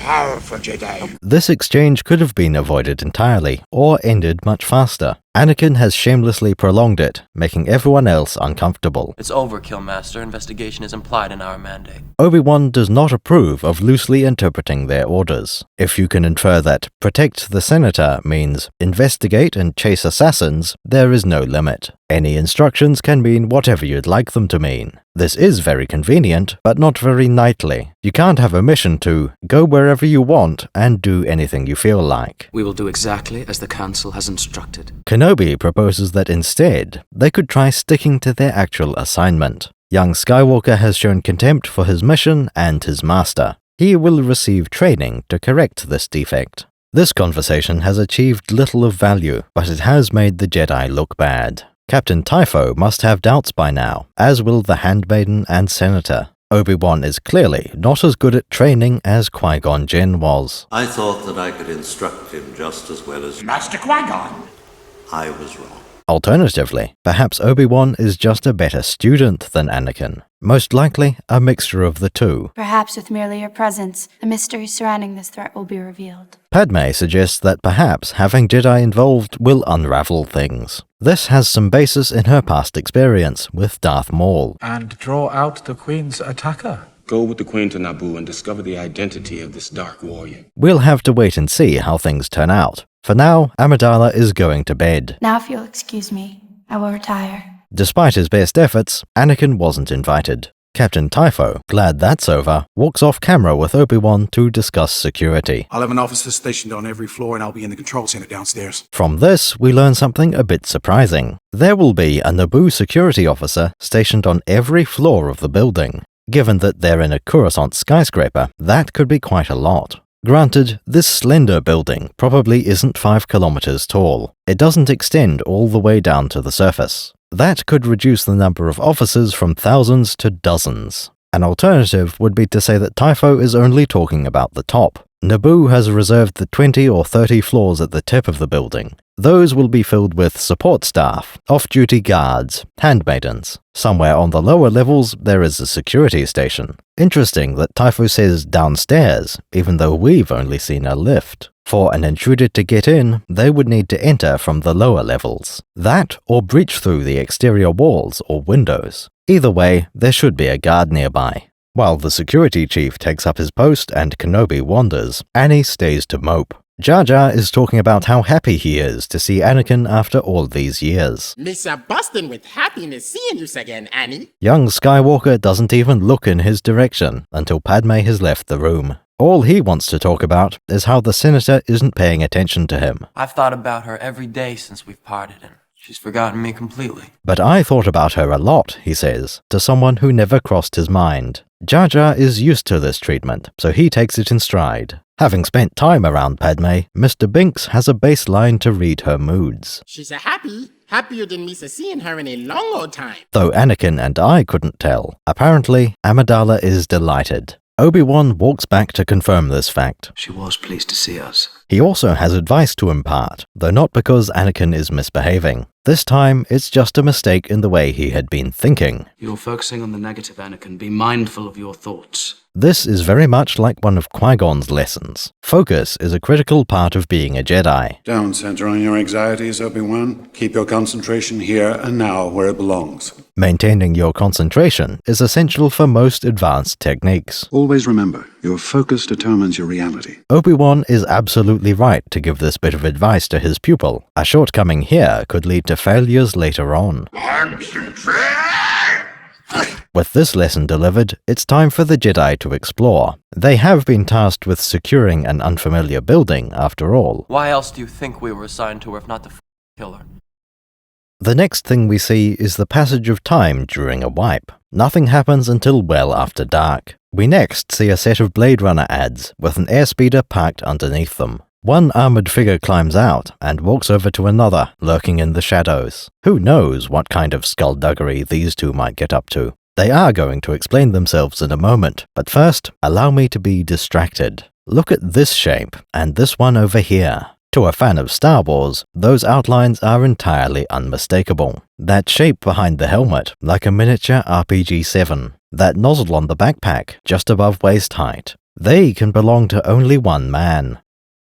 Powerful Jedi. This exchange could have been avoided entirely, or ended much faster. Anakin has shamelessly prolonged it, making everyone else uncomfortable. It's overkill, Master. Investigation is implied in our mandate. Obi-Wan does not approve of loosely interpreting their orders. If you can infer that protect the senator means investigate and chase assassins, there is no limit. Any instructions can mean whatever you'd like them to mean. This is very convenient, but not very knightly. You can't have a mission to go wherever you want and do anything you feel like. We will do exactly as the Council has instructed. Kenobi proposes that instead, they could try sticking to their actual assignment. Young Skywalker has shown contempt for his mission and his master. He will receive training to correct this defect. This conversation has achieved little of value, but it has made the Jedi look bad. Captain Typho must have doubts by now, as will the Handmaiden and Senator. Obi-Wan is clearly not as good at training as Qui-Gon Jinn was. I thought that I could instruct him just as well as Master Qui-Gon. I was wrong. Alternatively, perhaps Obi-Wan is just a better student than Anakin. Most likely, a mixture of the two. Perhaps with merely your presence, the mystery surrounding this threat will be revealed. Padme suggests that perhaps having Jedi involved will unravel things. This has some basis in her past experience with Darth Maul. And draw out the Queen's attacker. Go with the Queen to Naboo and discover the identity of this dark warrior. We'll have to wait and see how things turn out. For now, Amidala is going to bed. Now if you'll excuse me, I will retire. Despite his best efforts, Anakin wasn't invited. Captain Typho, glad that's over, walks off camera with Obi-Wan to discuss security. I'll have an officer stationed on every floor and I'll be in the control center downstairs. From this, we learn something a bit surprising. There will be a Naboo security officer stationed on every floor of the building. Given that they're in a Coruscant skyscraper, that could be quite a lot. Granted, this slender building probably isn't 5 kilometers tall. It doesn't extend all the way down to the surface. That could reduce the number of officers from thousands to dozens. An alternative would be to say that Typho is only talking about the top. Naboo has reserved the 20 or 30 floors at the tip of the building. Those will be filled with support staff, off-duty guards, handmaidens. Somewhere on the lower levels, there is a security station. Interesting that Typho says downstairs, even though we've only seen a lift. For an intruder to get in, they would need to enter from the lower levels. That, or breach through the exterior walls or windows. Either way, there should be a guard nearby. While the security chief takes up his post and Kenobi wanders, Annie stays to mope. Jar Jar is talking about how happy he is to see Anakin after all these years. Missa bustin' with happiness seeing you again, Annie. Young Skywalker doesn't even look in his direction until Padme has left the room. All he wants to talk about is how the senator isn't paying attention to him. I've thought about her every day since we've parted, and she's forgotten me completely. But I thought about her a lot, he says, to someone who never crossed his mind. Jar Jar is used to this treatment, so he takes it in stride. Having spent time around Padme, Mr. Binks has a baseline to read her moods. She's happier than Missa seeing her in a long old time. Though Anakin and I couldn't tell, apparently Amidala is delighted. Obi-Wan walks back to confirm this fact. She was pleased to see us. He also has advice to impart, though not because Anakin is misbehaving. This time, it's just a mistake in the way he had been thinking. You're focusing on the negative, Anakin. Be mindful of your thoughts. This is very much like one of Qui-Gon's lessons. Focus is a critical part of being a Jedi. Don't center on your anxieties, Obi-Wan. Keep your concentration here and now where it belongs. Maintaining your concentration is essential for most advanced techniques. Always remember, your focus determines your reality. Obi-Wan is absolutely right to give this bit of advice to his pupil. A shortcoming here could lead to failures later on. With this lesson delivered, it's time for the Jedi to explore. They have been tasked with securing an unfamiliar building, after all. Why else do you think we were assigned to her if not to kill her? The next thing we see is the passage of time during a wipe. Nothing happens until well after dark. We next see a set of Blade Runner ads, with an airspeeder parked underneath them. One armored figure climbs out and walks over to another, lurking in the shadows. Who knows what kind of skullduggery these two might get up to. They are going to explain themselves in a moment, but first, allow me to be distracted. Look at this shape, and this one over here. To a fan of Star Wars, those outlines are entirely unmistakable. That shape behind the helmet, like a miniature RPG-7. That nozzle on the backpack, just above waist height. They can belong to only one man.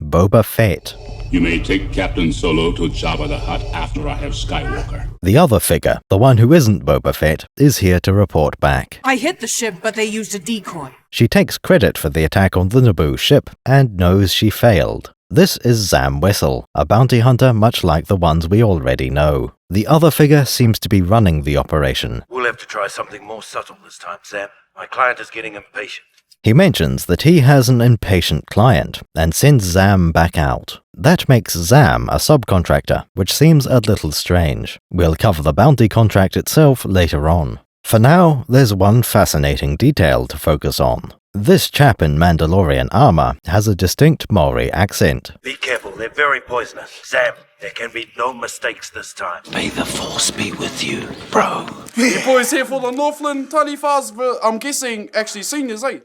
Boba Fett. You may take Captain Solo to Jabba the Hutt after I have Skywalker. The other figure, the one who isn't Boba Fett, is here to report back. I hit the ship, but they used a decoy. She takes credit for the attack on the Naboo ship, and knows she failed. This is Zam Wessel, a bounty hunter much like the ones we already know. The other figure seems to be running the operation. We'll have to try something more subtle this time, Sam. My client is getting impatient. He mentions that he has an impatient client, and sends Zam back out. That makes Zam a subcontractor, which seems a little strange. We'll cover the bounty contract itself later on. For now, there's one fascinating detail to focus on. This chap in Mandalorian armor has a distinct Maori accent. Be careful, they're very poisonous. Sam, there can be no mistakes this time. May the Force be with you, bro. You boys here for the Northland Tally Fast, I'm guessing actually seniors, eh?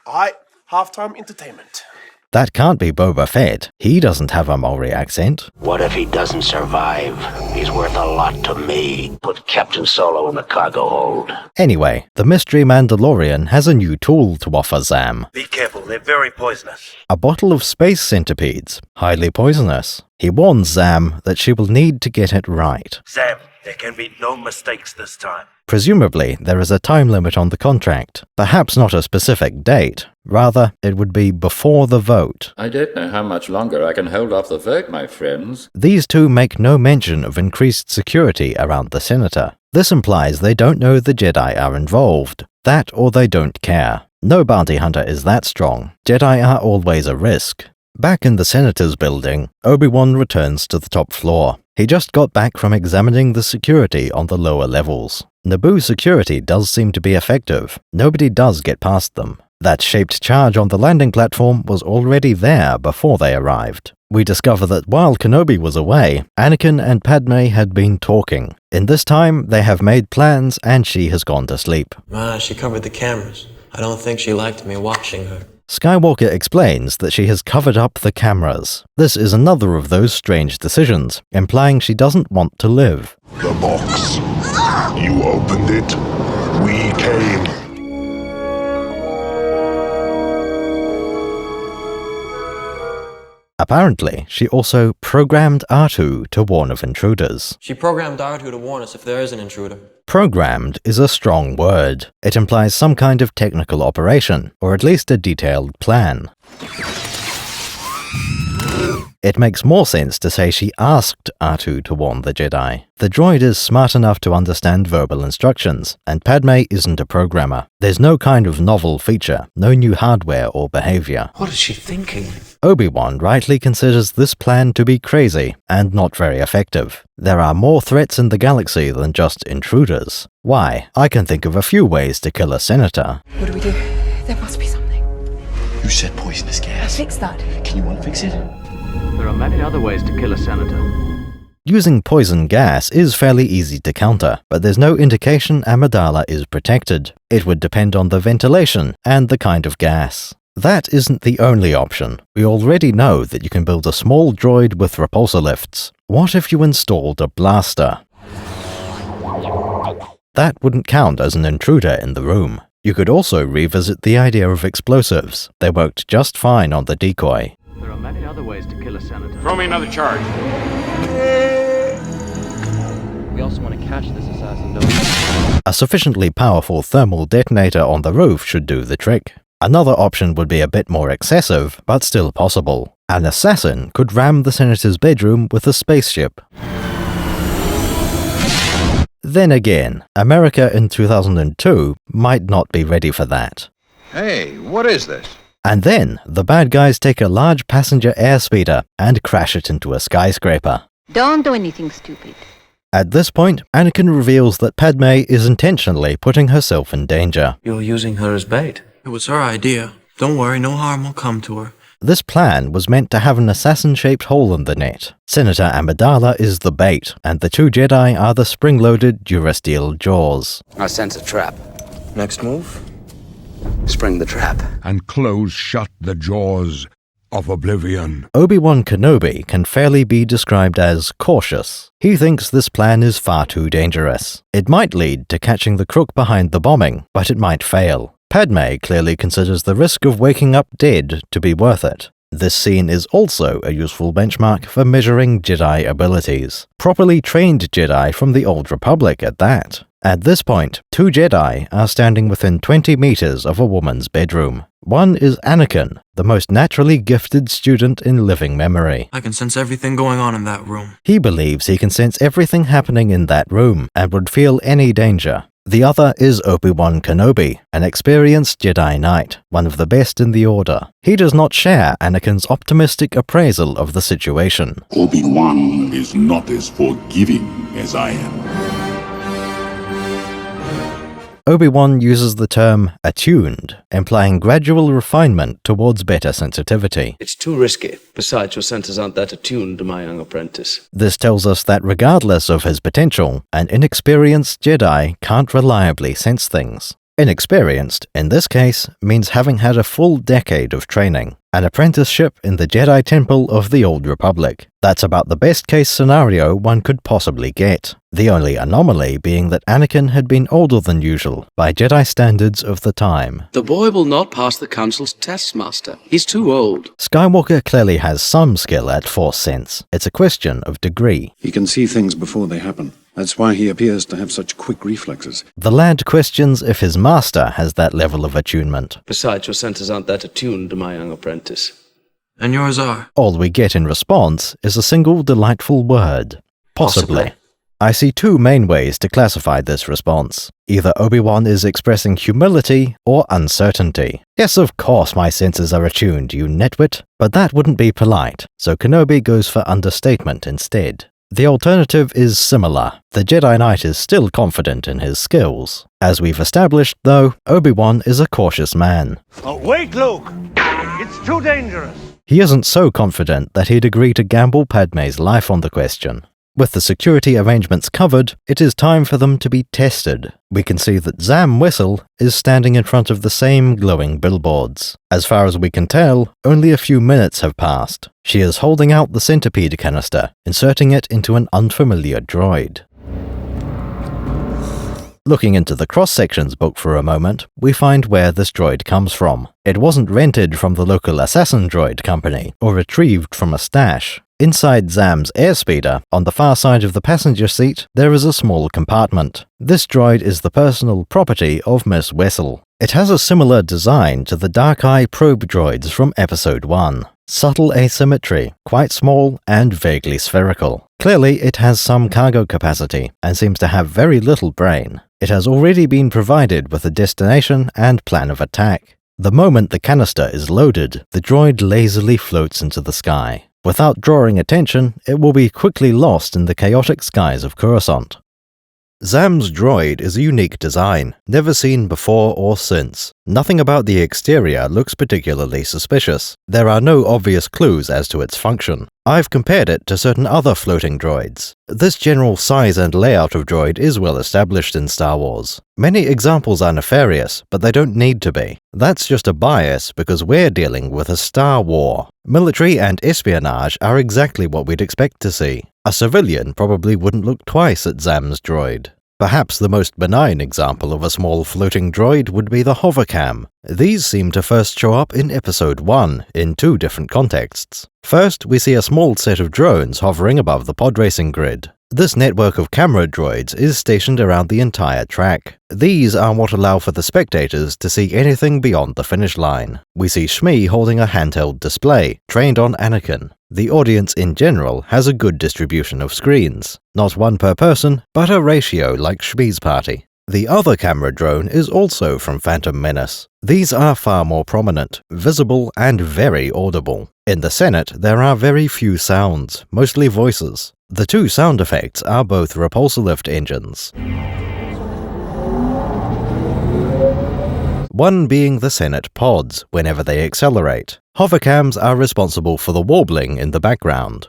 Aye, halftime entertainment. That can't be Boba Fett. He doesn't have a Maori accent. What if he doesn't survive? He's worth a lot to me. Put Captain Solo in the cargo hold. Anyway, the mystery Mandalorian has a new tool to offer Zam. Be careful, they're very poisonous. A bottle of space centipedes, highly poisonous. He warns Zam that she will need to get it right. Sam, there can be no mistakes this time. Presumably, there is a time limit on the contract. Perhaps not a specific date. Rather, it would be before the vote. I don't know how much longer I can hold off the vote, my friends. These two make no mention of increased security around the senator. This implies they don't know the Jedi are involved. That or they don't care. No bounty hunter is that strong. Jedi are always a risk. Back in the Senator's building, Obi-Wan returns to the top floor. He just got back from examining the security on the lower levels. Naboo security does seem to be effective. Nobody does get past them. That shaped charge on the landing platform was already there before they arrived. We discover that while Kenobi was away, Anakin and Padme had been talking. In this time, they have made plans and she has gone to sleep. She covered the cameras. I don't think she liked me watching her. Skywalker explains that she has covered up the cameras. This is another of those strange decisions, implying she doesn't want to live. The box. You opened it. We came. Apparently, she also programmed R2 to warn of intruders. She programmed R2 to warn us if there is an intruder. Programmed is a strong word. It implies some kind of technical operation, or at least a detailed plan. It makes more sense to say she asked R2 to warn the Jedi. The droid is smart enough to understand verbal instructions, and Padme isn't a programmer. There's no kind of novel feature, no new hardware or behavior. What is she thinking? Obi-Wan rightly considers this plan to be crazy and not very effective. There are more threats in the galaxy than just intruders. Why? I can think of a few ways to kill a senator. What do we do? There must be something. You said poisonous gas. Fix that. Can you unfix it? There are many other ways to kill a senator. Using poison gas is fairly easy to counter, but there's no indication Amidala is protected. It would depend on the ventilation and the kind of gas. That isn't the only option. We already know that you can build a small droid with repulsor lifts. What if you installed a blaster? That wouldn't count as an intruder in the room. You could also revisit the idea of explosives. They worked just fine on the decoy. There are many other ways to kill a senator. Throw me another charge. We also want to catch this assassin, don't we? A sufficiently powerful thermal detonator on the roof should do the trick. Another option would be a bit more excessive, but still possible. An assassin could ram the senator's bedroom with a spaceship. Then again, America in 2002 might not be ready for that. Hey, what is this? And then, the bad guys take a large passenger airspeeder and crash it into a skyscraper. Don't do anything stupid. At this point, Anakin reveals that Padme is intentionally putting herself in danger. You're using her as bait. It was her idea. Don't worry, no harm will come to her. This plan was meant to have an assassin-shaped hole in the net. Senator Amidala is the bait, and the two Jedi are the spring-loaded Durasteel jaws. I sense a trap. Next move? Spring the trap. And close shut the jaws of oblivion. Obi-Wan Kenobi can fairly be described as cautious. He thinks this plan is far too dangerous. It might lead to catching the crook behind the bombing, but it might fail. Padme clearly considers the risk of waking up dead to be worth it. This scene is also a useful benchmark for measuring Jedi abilities. Properly trained Jedi from the Old Republic at that. At this point, two Jedi are standing within 20 meters of a woman's bedroom. One is Anakin, the most naturally gifted student in living memory. I can sense everything going on in that room. He believes he can sense everything happening in that room and would feel any danger. The other is Obi-Wan Kenobi, an experienced Jedi Knight, one of the best in the Order. He does not share Anakin's optimistic appraisal of the situation. Obi-Wan is not as forgiving as I am. Obi-Wan uses the term attuned, implying gradual refinement towards better sensitivity. It's too risky. Besides, your senses aren't that attuned, my young apprentice. This tells us that regardless of his potential, an inexperienced Jedi can't reliably sense things. Inexperienced, in this case, means having had a full decade of training. An apprenticeship in the Jedi Temple of the Old Republic. That's about the best-case scenario one could possibly get. The only anomaly being that Anakin had been older than usual, by Jedi standards of the time. The boy will not pass the Council's tests, Master. He's too old. Skywalker clearly has some skill at Force sense. It's a question of degree. He can see things before they happen. That's why he appears to have such quick reflexes. The lad questions if his master has that level of attunement. Besides, your senses aren't that attuned, my young apprentice. And yours are. All we get in response is a single delightful word. Possibly. I see two main ways to classify this response. Either Obi-Wan is expressing humility or uncertainty. Yes, of course my senses are attuned, you nitwit, but that wouldn't be polite, so Kenobi goes for understatement instead. The alternative is similar. The Jedi Knight is still confident in his skills. As we've established, though, Obi-Wan is a cautious man. Oh, wait, Luke! It's too dangerous! He isn't so confident that he'd agree to gamble Padme's life on the question. With the security arrangements covered, it is time for them to be tested. We can see that Zam Wesell is standing in front of the same glowing billboards. As far as we can tell, only a few minutes have passed. She is holding out the centipede canister, inserting it into an unfamiliar droid. Looking into the cross-sections book for a moment, we find where this droid comes from. It wasn't rented from the local assassin droid company, or retrieved from a stash. Inside Zam's airspeeder, on the far side of the passenger seat, there is a small compartment. This droid is the personal property of Miss Wesell. It has a similar design to the Dark Eye probe droids from Episode 1. Subtle asymmetry, quite small and vaguely spherical. Clearly, it has some cargo capacity, and seems to have very little brain. It has already been provided with a destination and plan of attack. The moment the canister is loaded, the droid lazily floats into the sky. Without drawing attention, it will be quickly lost in the chaotic skies of Coruscant. Zam's droid is a unique design, never seen before or since. Nothing about the exterior looks particularly suspicious. There are no obvious clues as to its function. I've compared it to certain other floating droids. This general size and layout of droid is well established in Star Wars. Many examples are nefarious, but they don't need to be. That's just a bias because we're dealing with a Star War. Military and espionage are exactly what we'd expect to see. A civilian probably wouldn't look twice at Zam's droid. Perhaps the most benign example of a small floating droid would be the hovercam. These seem to first show up in Episode 1 in two different contexts. First, we see a small set of drones hovering above the podracing grid. This network of camera droids is stationed around the entire track. These are what allow for the spectators to see anything beyond the finish line. We see Shmi holding a handheld display, trained on Anakin. The audience in general has a good distribution of screens. Not one per person, but a ratio like Shmi's party. The other camera drone is also from Phantom Menace. These are far more prominent, visible, and very audible. In the Senate, there are very few sounds, mostly voices. The two sound effects are both repulsor lift engines. One being the Senate pods, whenever they accelerate. Hovercams are responsible for the warbling in the background.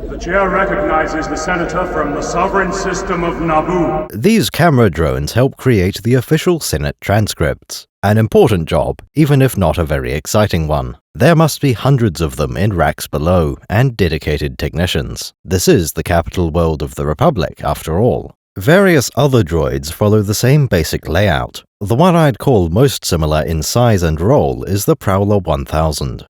The chair recognizes the senator from the sovereign system of Naboo. These camera drones help create the official Senate transcripts. An important job, even if not a very exciting one. There must be hundreds of them in racks below, and dedicated technicians. This is the capital world of the Republic, after all. Various other droids follow the same basic layout. The one I'd call most similar in size and role is the Prowler 1000.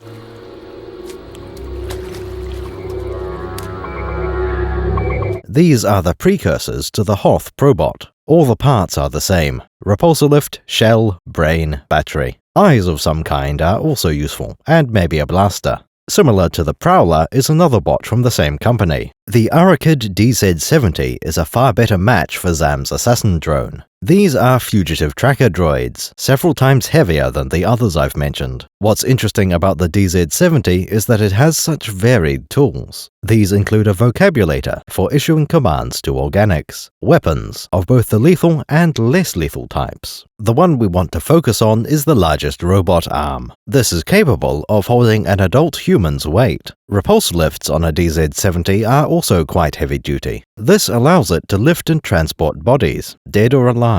These are the precursors to the Hoth Probot. All the parts are the same. Repulsor lift, shell, brain, battery. Eyes of some kind are also useful, and maybe a blaster. Similar to the Prowler is another bot from the same company. The Arakid DZ-70 is a far better match for Zam's assassin drone. These are fugitive tracker droids, several times heavier than the others I've mentioned. What's interesting about the DZ-70 is that it has such varied tools. These include a vocabulator for issuing commands to organics, weapons of both the lethal and less lethal types. The one we want to focus on is the largest robot arm. This is capable of holding an adult human's weight. Repulsor lifts on a DZ-70 are also quite heavy-duty. This allows it to lift and transport bodies, dead or alive.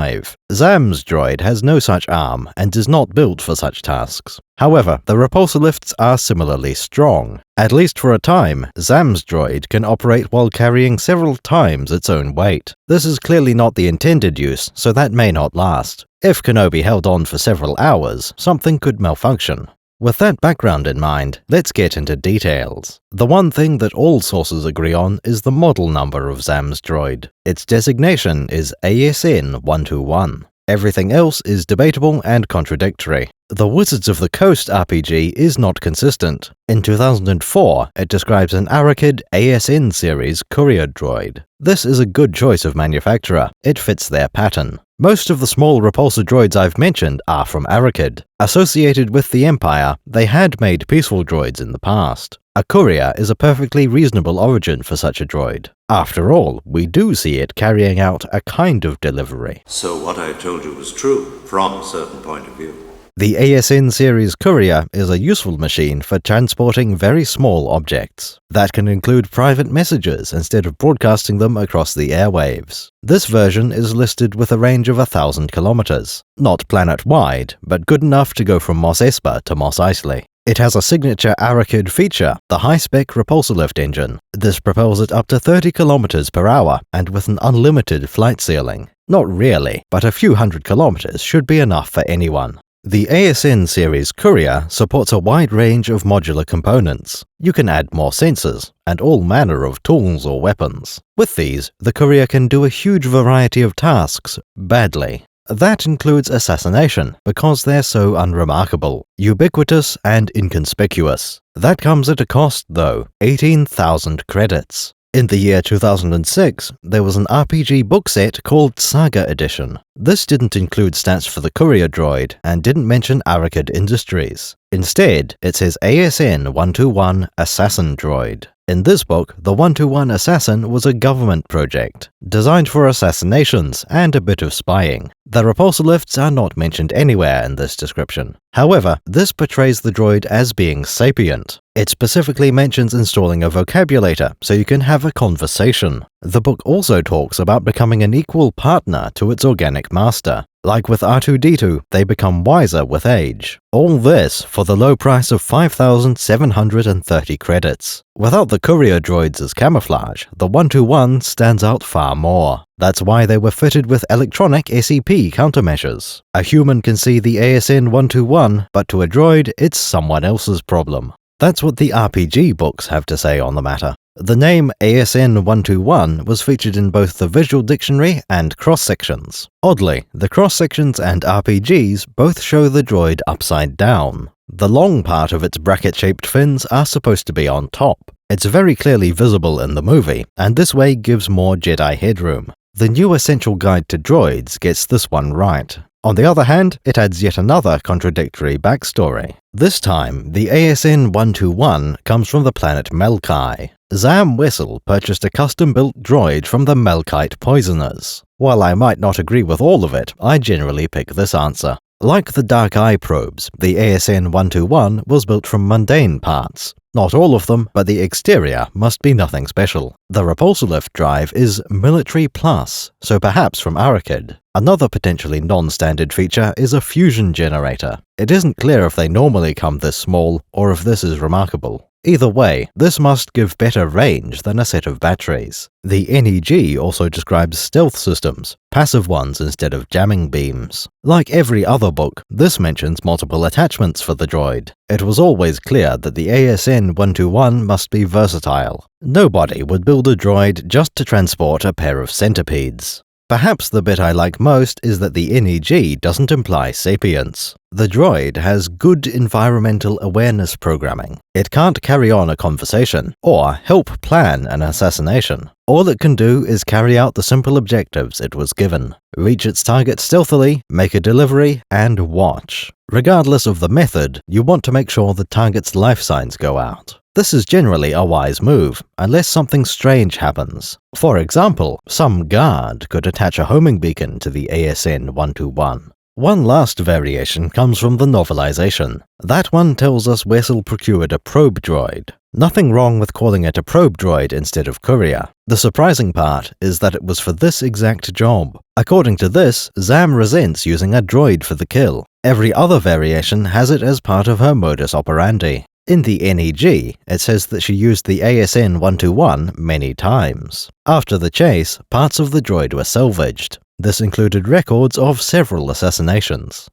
Zam's droid has no such arm and is not built for such tasks. However, the repulsor lifts are similarly strong. At least for a time, Zam's droid can operate while carrying several times its own weight. This is clearly not the intended use, so that may not last. If Kenobi held on for several hours, something could malfunction. With that background in mind, let's get into details. The one thing that all sources agree on is the model number of Zam's droid. Its designation is ASN-121. Everything else is debatable and contradictory. The Wizards of the Coast RPG is not consistent. In 2004, it describes an Arakid ASN series Courier droid. This is a good choice of manufacturer. It fits their pattern. Most of the small repulsor droids I've mentioned are from Arakid. Associated with the Empire, they had made peaceful droids in the past. A Courier is a perfectly reasonable origin for such a droid. After all, we do see it carrying out a kind of delivery. So what I told you was true, from a certain point of view. The ASN series Courier is a useful machine for transporting very small objects. That can include private messages instead of broadcasting them across the airwaves. This version is listed with a range of 1,000 kilometers. Not planet-wide, but good enough to go from Mos Espa to Mos Eisley. It has a signature Arakid feature, the high-spec repulsor lift engine. This propels it up to 30 kilometers per hour and with an unlimited flight ceiling. Not really, but a few hundred kilometers should be enough for anyone. The ASN series Courier supports a wide range of modular components. You can add more sensors, and all manner of tools or weapons. With these, the Courier can do a huge variety of tasks, badly. That includes assassination, because they're so unremarkable, ubiquitous and inconspicuous. That comes at a cost, though, 18,000 credits. In the year 2006, there was an RPG book set called Saga Edition. This didn't include stats for the Courier droid and didn't mention Arakid Industries. Instead, it says ASN 121 Assassin Droid. In this book, the 121 Assassin was a government project, designed for assassinations and a bit of spying. The repulsor lifts are not mentioned anywhere in this description. However, this portrays the droid as being sapient. It specifically mentions installing a vocabulator so you can have a conversation. The book also talks about becoming an equal partner to its organic master. Like with R2-D2, they become wiser with age. All this for the low price of 5,730 credits. Without the Courier droids as camouflage, the 121 stands out far more. That's why they were fitted with electronic SEP countermeasures. A human can see the ASN 121, but to a droid, it's someone else's problem. That's what the RPG books have to say on the matter. The name ASN 121 was featured in both the visual dictionary and cross-sections. Oddly, the cross-sections and RPGs both show the droid upside down. The long part of its bracket-shaped fins are supposed to be on top. It's very clearly visible in the movie, and this way gives more Jedi headroom. The new Essential Guide to Droids gets this one right. On the other hand, it adds yet another contradictory backstory. This time, the ASN 121 comes from the planet Melkai. Zam Wessel purchased a custom-built droid from the Melkite Poisoners. While I might not agree with all of it, I generally pick this answer. Like the Dark Eye probes, the ASN 121 was built from mundane parts. Not all of them, but the exterior must be nothing special. The repulsor lift drive is Military Plus, so perhaps from Arakid. Another potentially non-standard feature is a fusion generator. It isn't clear if they normally come this small, or if this is remarkable. Either way, this must give better range than a set of batteries. The NEG also describes stealth systems, passive ones instead of jamming beams. Like every other book, this mentions multiple attachments for the droid. It was always clear that the ASN 121 must be versatile. Nobody would build a droid just to transport a pair of centipedes. Perhaps the bit I like most is that the NEG doesn't imply sapience. The droid has good environmental awareness programming. It can't carry on a conversation, or help plan an assassination. All it can do is carry out the simple objectives it was given. Reach its target stealthily, make a delivery, and watch. Regardless of the method, you want to make sure the target's life signs go out. This is generally a wise move, unless something strange happens. For example, some guard could attach a homing beacon to the ASN 121. One last variation comes from the novelization. That one tells us Wessel procured a probe droid. Nothing wrong with calling it a probe droid instead of Courier. The surprising part is that it was for this exact job. According to this, Zam resents using a droid for the kill. Every other variation has it as part of her modus operandi. In the NEG, it says that she used the ASN 121 many times. After the chase, parts of the droid were salvaged. This included records of several assassinations.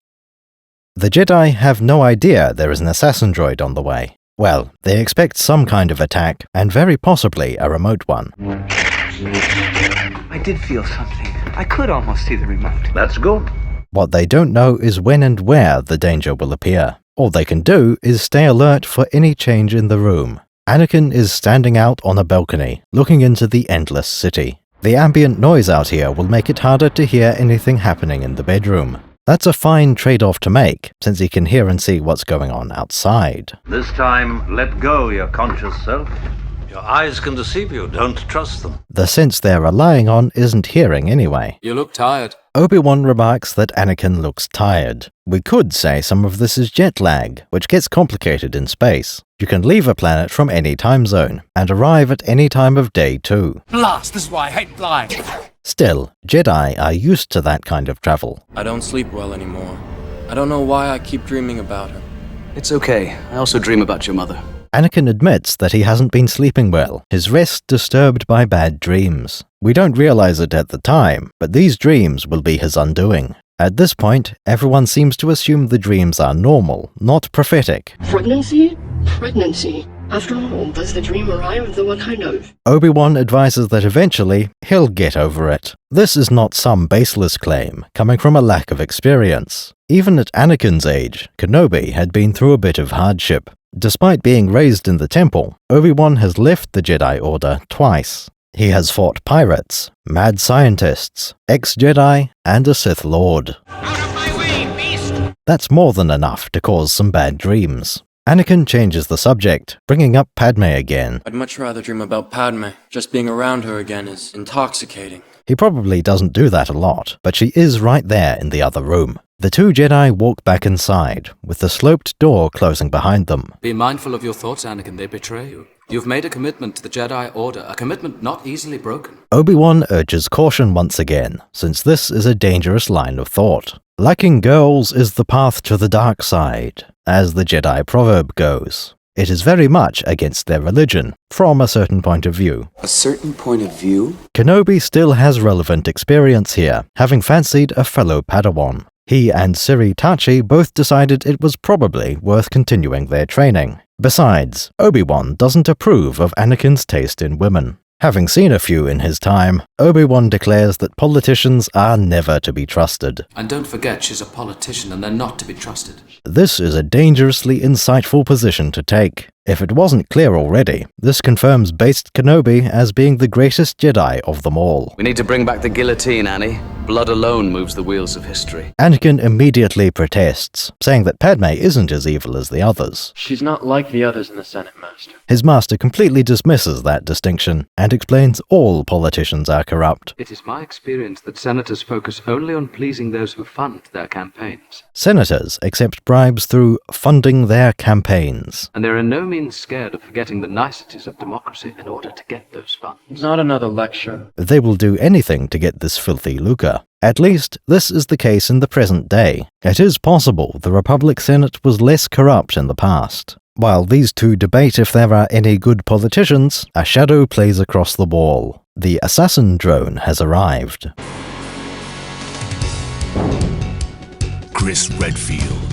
The Jedi have no idea there is an assassin droid on the way. Well, they expect some kind of attack, and very possibly a remote one. I did feel something. I could almost see the remote. Let's go. What they don't know is when and where the danger will appear. All they can do is stay alert for any change in the room. Anakin is standing out on a balcony, looking into the endless city. The ambient noise out here will make it harder to hear anything happening in the bedroom. That's a fine trade-off to make, since he can hear and see what's going on outside. This time, let go your conscious self. Your eyes can deceive you, don't trust them. The sense they're relying on isn't hearing anyway. You look tired. Obi-Wan remarks that Anakin looks tired. We could say some of this is jet lag, which gets complicated in space. You can leave a planet from any time zone, and arrive at any time of day too. Blast! This is why I hate flying! Still, Jedi are used to that kind of travel. I don't sleep well anymore. I don't know why I keep dreaming about her. It's okay. I also dream about your mother. Anakin admits that he hasn't been sleeping well, his rest disturbed by bad dreams. We don't realize it at the time, but these dreams will be his undoing. At this point, everyone seems to assume the dreams are normal, not prophetic. Pregnancy? Pregnancy. After all, does the dream arrive, though what kind of? Obi-Wan advises that eventually, he'll get over it. This is not some baseless claim, coming from a lack of experience. Even at Anakin's age, Kenobi had been through a bit of hardship. Despite being raised in the temple, Obi-Wan has left the Jedi Order twice. He has fought pirates, mad scientists, ex-Jedi, and a Sith Lord. Out of my way, beast! That's more than enough to cause some bad dreams. Anakin changes the subject, bringing up Padme again. I'd much rather dream about Padme. Just being around her again is intoxicating. He probably doesn't do that a lot, but she is right there in the other room. The two Jedi walk back inside, with the sloped door closing behind them. Be mindful of your thoughts, Anakin. They betray you. You've made a commitment to the Jedi Order, a commitment not easily broken. Obi-Wan urges caution once again, since this is a dangerous line of thought. Liking girls is the path to the dark side, as the Jedi proverb goes. It is very much against their religion, from a certain point of view. A certain point of view? Kenobi still has relevant experience here, having fancied a fellow Padawan. He and Siri Tachi both decided it was probably worth continuing their training. Besides, Obi-Wan doesn't approve of Anakin's taste in women. Having seen a few in his time, Obi-Wan declares that politicians are never to be trusted. And don't forget, she's a politician and they're not to be trusted. This is a dangerously insightful position to take. If it wasn't clear already, this confirms Based Kenobi as being the greatest Jedi of them all. We need to bring back the guillotine, Annie. Blood alone moves the wheels of history. Anakin immediately protests, saying that Padme isn't as evil as the others. She's not like the others in the Senate, Master. His master completely dismisses that distinction, and explains all politicians are corrupt. It is my experience that senators focus only on pleasing those who fund their campaigns. Senators accept bribes through funding their campaigns. And they're in no means scared of forgetting the niceties of democracy in order to get those funds. Not another lecture. They will do anything to get this filthy lucre. At least, this is the case in the present day. It is possible the Republic Senate was less corrupt in the past. While these two debate if there are any good politicians, a shadow plays across the wall. The assassin drone has arrived. Chris Redfield.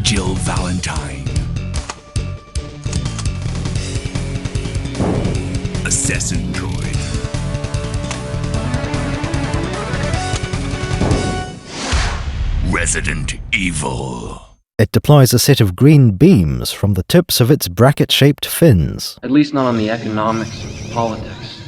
Jill Valentine. Assassin Droid. Resident Evil. It deploys a set of green beams from the tips of its bracket-shaped fins. At least not on the economics or politics.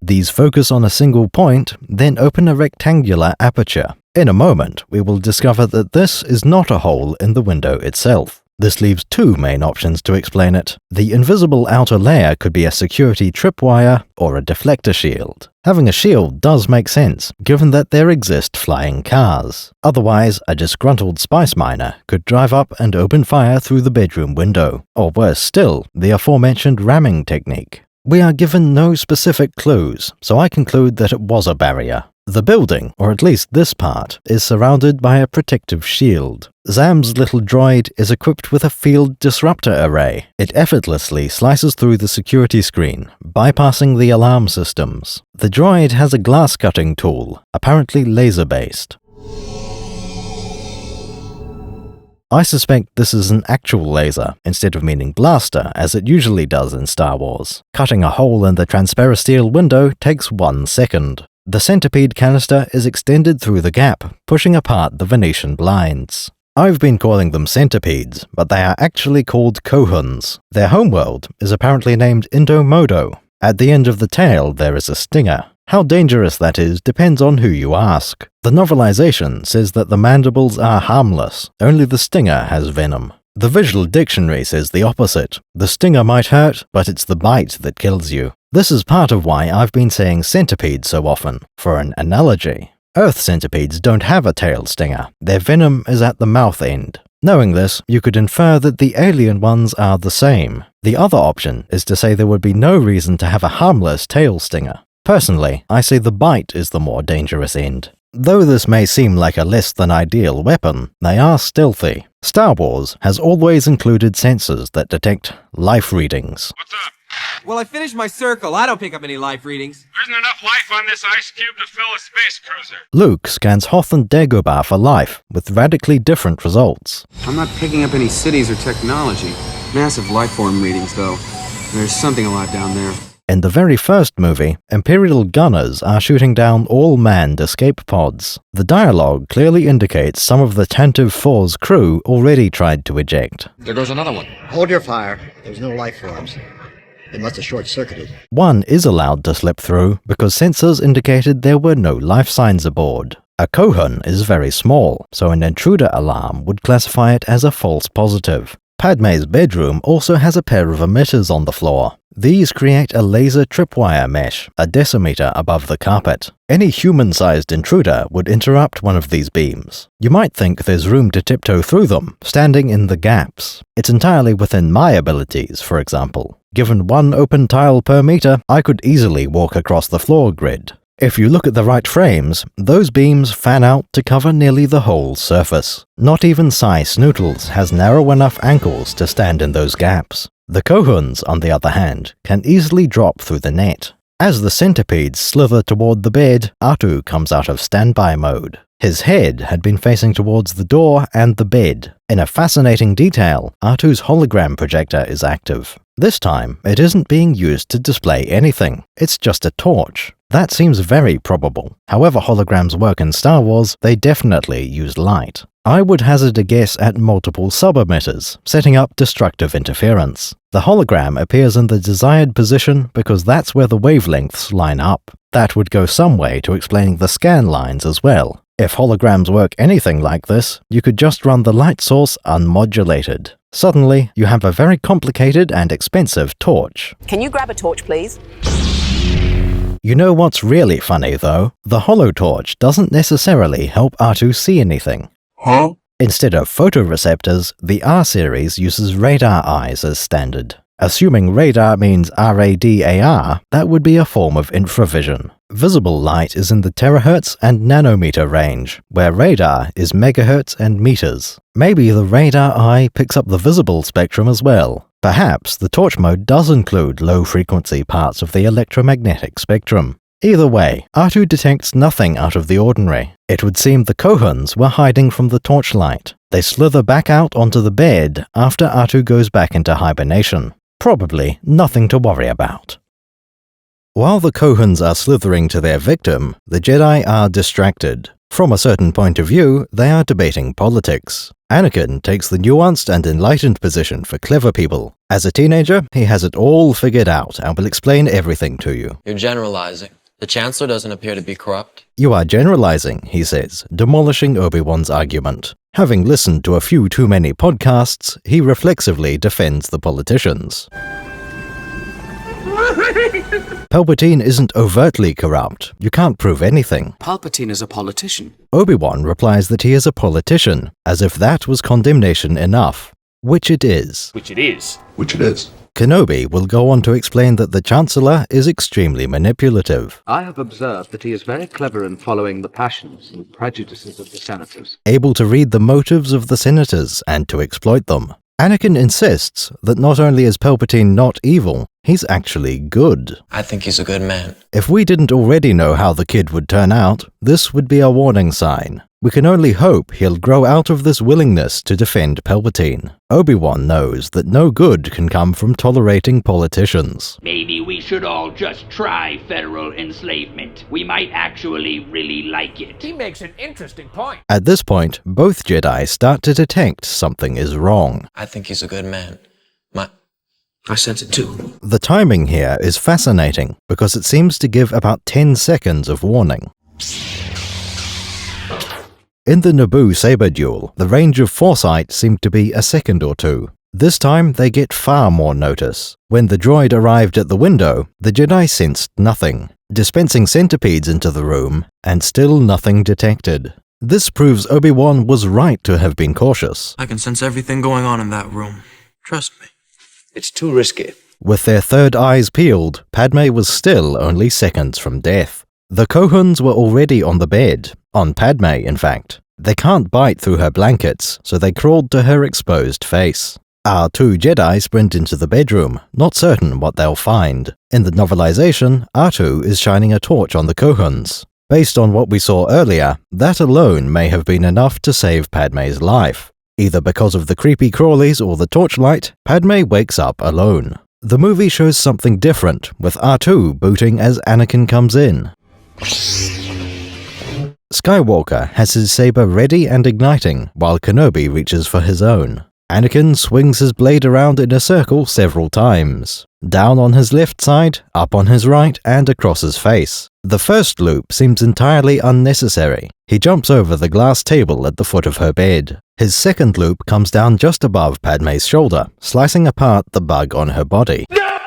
These focus on a single point, then open a rectangular aperture. In a moment, we will discover that this is not a hole in the window itself. This leaves two main options to explain it. The invisible outer layer could be a security tripwire or a deflector shield. Having a shield does make sense, given that there exist flying cars. Otherwise, a disgruntled spice miner could drive up and open fire through the bedroom window, or worse still, the aforementioned ramming technique. We are given no specific clues, so I conclude that it was a barrier. The building, or at least this part, is surrounded by a protective shield. Zam's little droid is equipped with a field disruptor array. It effortlessly slices through the security screen, bypassing the alarm systems. The droid has a glass-cutting tool, apparently laser-based. I suspect this is an actual laser, instead of meaning blaster, as it usually does in Star Wars. Cutting a hole in the transparisteel window takes 1 second. The centipede canister is extended through the gap, pushing apart the Venetian blinds. I've been calling them centipedes, but they are actually called Cohuns. Their homeworld is apparently named Indomodo. At the end of the tail there is a stinger. How dangerous that is depends on who you ask. The novelization says that the mandibles are harmless, only the stinger has venom. The visual dictionary says the opposite. The stinger might hurt, but it's the bite that kills you. This is part of why I've been saying centipede so often, for an analogy. Earth centipedes don't have a tail stinger. Their venom is at the mouth end. Knowing this, you could infer that the alien ones are the same. The other option is to say there would be no reason to have a harmless tail stinger. Personally, I say the bite is the more dangerous end. Though this may seem like a less than ideal weapon, they are stealthy. Star Wars has always included sensors that detect life readings. What's up? Well, I finished my circle. I don't pick up any life readings. There isn't enough life on this ice cube to fill a space cruiser. Luke scans Hoth and Dagobah for life, with radically different results. I'm not picking up any cities or technology. Massive life form readings, though. There's something alive down there. In the very first movie, Imperial gunners are shooting down all manned escape pods. The dialogue clearly indicates some of the Tantive IV's crew already tried to eject. There goes another one. Hold your fire. There's no life forms. They must have short-circuited. One is allowed to slip through because sensors indicated there were no life signs aboard. A Cohun is very small, so an intruder alarm would classify it as a false positive. Padme's bedroom also has a pair of emitters on the floor. These create a laser tripwire mesh, a decimeter above the carpet. Any human-sized intruder would interrupt one of these beams. You might think there's room to tiptoe through them, standing in the gaps. It's entirely within my abilities, for example. Given 1 open tile per meter, I could easily walk across the floor grid. If you look at the right frames, those beams fan out to cover nearly the whole surface. Not even Sai Snootles has narrow enough ankles to stand in those gaps. The Cohuns, on the other hand, can easily drop through the net. As the centipedes slither toward the bed, Atu comes out of standby mode. His head had been facing towards the door and the bed. In a fascinating detail, Atu's hologram projector is active. This time, it isn't being used to display anything. It's just a torch. That seems very probable. However holograms work in Star Wars, they definitely use light. I would hazard a guess at multiple sub-emitters, setting up destructive interference. The hologram appears in the desired position because that's where the wavelengths line up. That would go some way to explaining the scan lines as well. If holograms work anything like this, you could just run the light source unmodulated. Suddenly, you have a very complicated and expensive torch. Can you grab a torch, please? You know what's really funny, though? The holotorch doesn't necessarily help R2 see anything. Huh? Instead of photoreceptors, the R-series uses radar eyes as standard. Assuming radar means RADAR, that would be a form of infravision. Visible light is in the terahertz and nanometer range, where radar is megahertz and meters. Maybe the radar eye picks up the visible spectrum as well. Perhaps the torch mode does include low-frequency parts of the electromagnetic spectrum. Either way, R2 detects nothing out of the ordinary. It would seem the Cohuns were hiding from the torchlight. They slither back out onto the bed after R2 goes back into hibernation. Probably nothing to worry about. While the Cohuns are slithering to their victim, the Jedi are distracted. From a certain point of view, they are debating politics. Anakin takes the nuanced and enlightened position for clever people. As a teenager, he has it all figured out and will explain everything to you. You're generalizing. The Chancellor doesn't appear to be corrupt. You are generalizing, he says, demolishing Obi-Wan's argument. Having listened to a few too many podcasts, he reflexively defends the politicians. Palpatine isn't overtly corrupt. You can't prove anything. Palpatine is a politician. Obi-Wan replies that he is a politician, as if that was condemnation enough. Which it is. Which it is. Which it is. Kenobi will go on to explain that the Chancellor is extremely manipulative. I have observed that he is very clever in following the passions and prejudices of the senators. Able to read the motives of the senators and to exploit them. Anakin insists that not only is Palpatine not evil, he's actually good. I think he's a good man. If we didn't already know how the kid would turn out, this would be a warning sign. We can only hope he'll grow out of this willingness to defend Palpatine. Obi-Wan knows that no good can come from tolerating politicians. Maybe we should all just try federal enslavement. We might actually really like it. He makes an interesting point. At this point, both Jedi start to detect something is wrong. I think he's a good man. I sense it too. The timing here is fascinating because it seems to give about 10 seconds of warning. In the Naboo saber duel, the range of foresight seemed to be a second or two. This time, they get far more notice. When the droid arrived at the window, the Jedi sensed nothing, dispensing centipedes into the room, and still nothing detected. This proves Obi-Wan was right to have been cautious. I can sense everything going on in that room. Trust me. It's too risky. With their third eyes peeled, Padme was still only seconds from death. The Cohuns were already on the bed, on Padme in fact. They can't bite through her blankets, so they crawled to her exposed face. Our two Jedi sprint into the bedroom, not certain what they'll find. In the novelization, R2 is shining a torch on the Cohuns. Based on what we saw earlier, that alone may have been enough to save Padme's life. Either because of the creepy crawlies or the torchlight, Padme wakes up alone. The movie shows something different, with R2 booting as Anakin comes in. Skywalker has his saber ready and igniting, while Kenobi reaches for his own. Anakin swings his blade around in a circle several times. Down on his left side, up on his right, and across his face. The first loop seems entirely unnecessary. He jumps over the glass table at the foot of her bed. His second loop comes down just above Padme's shoulder, slicing apart the bug on her body. No!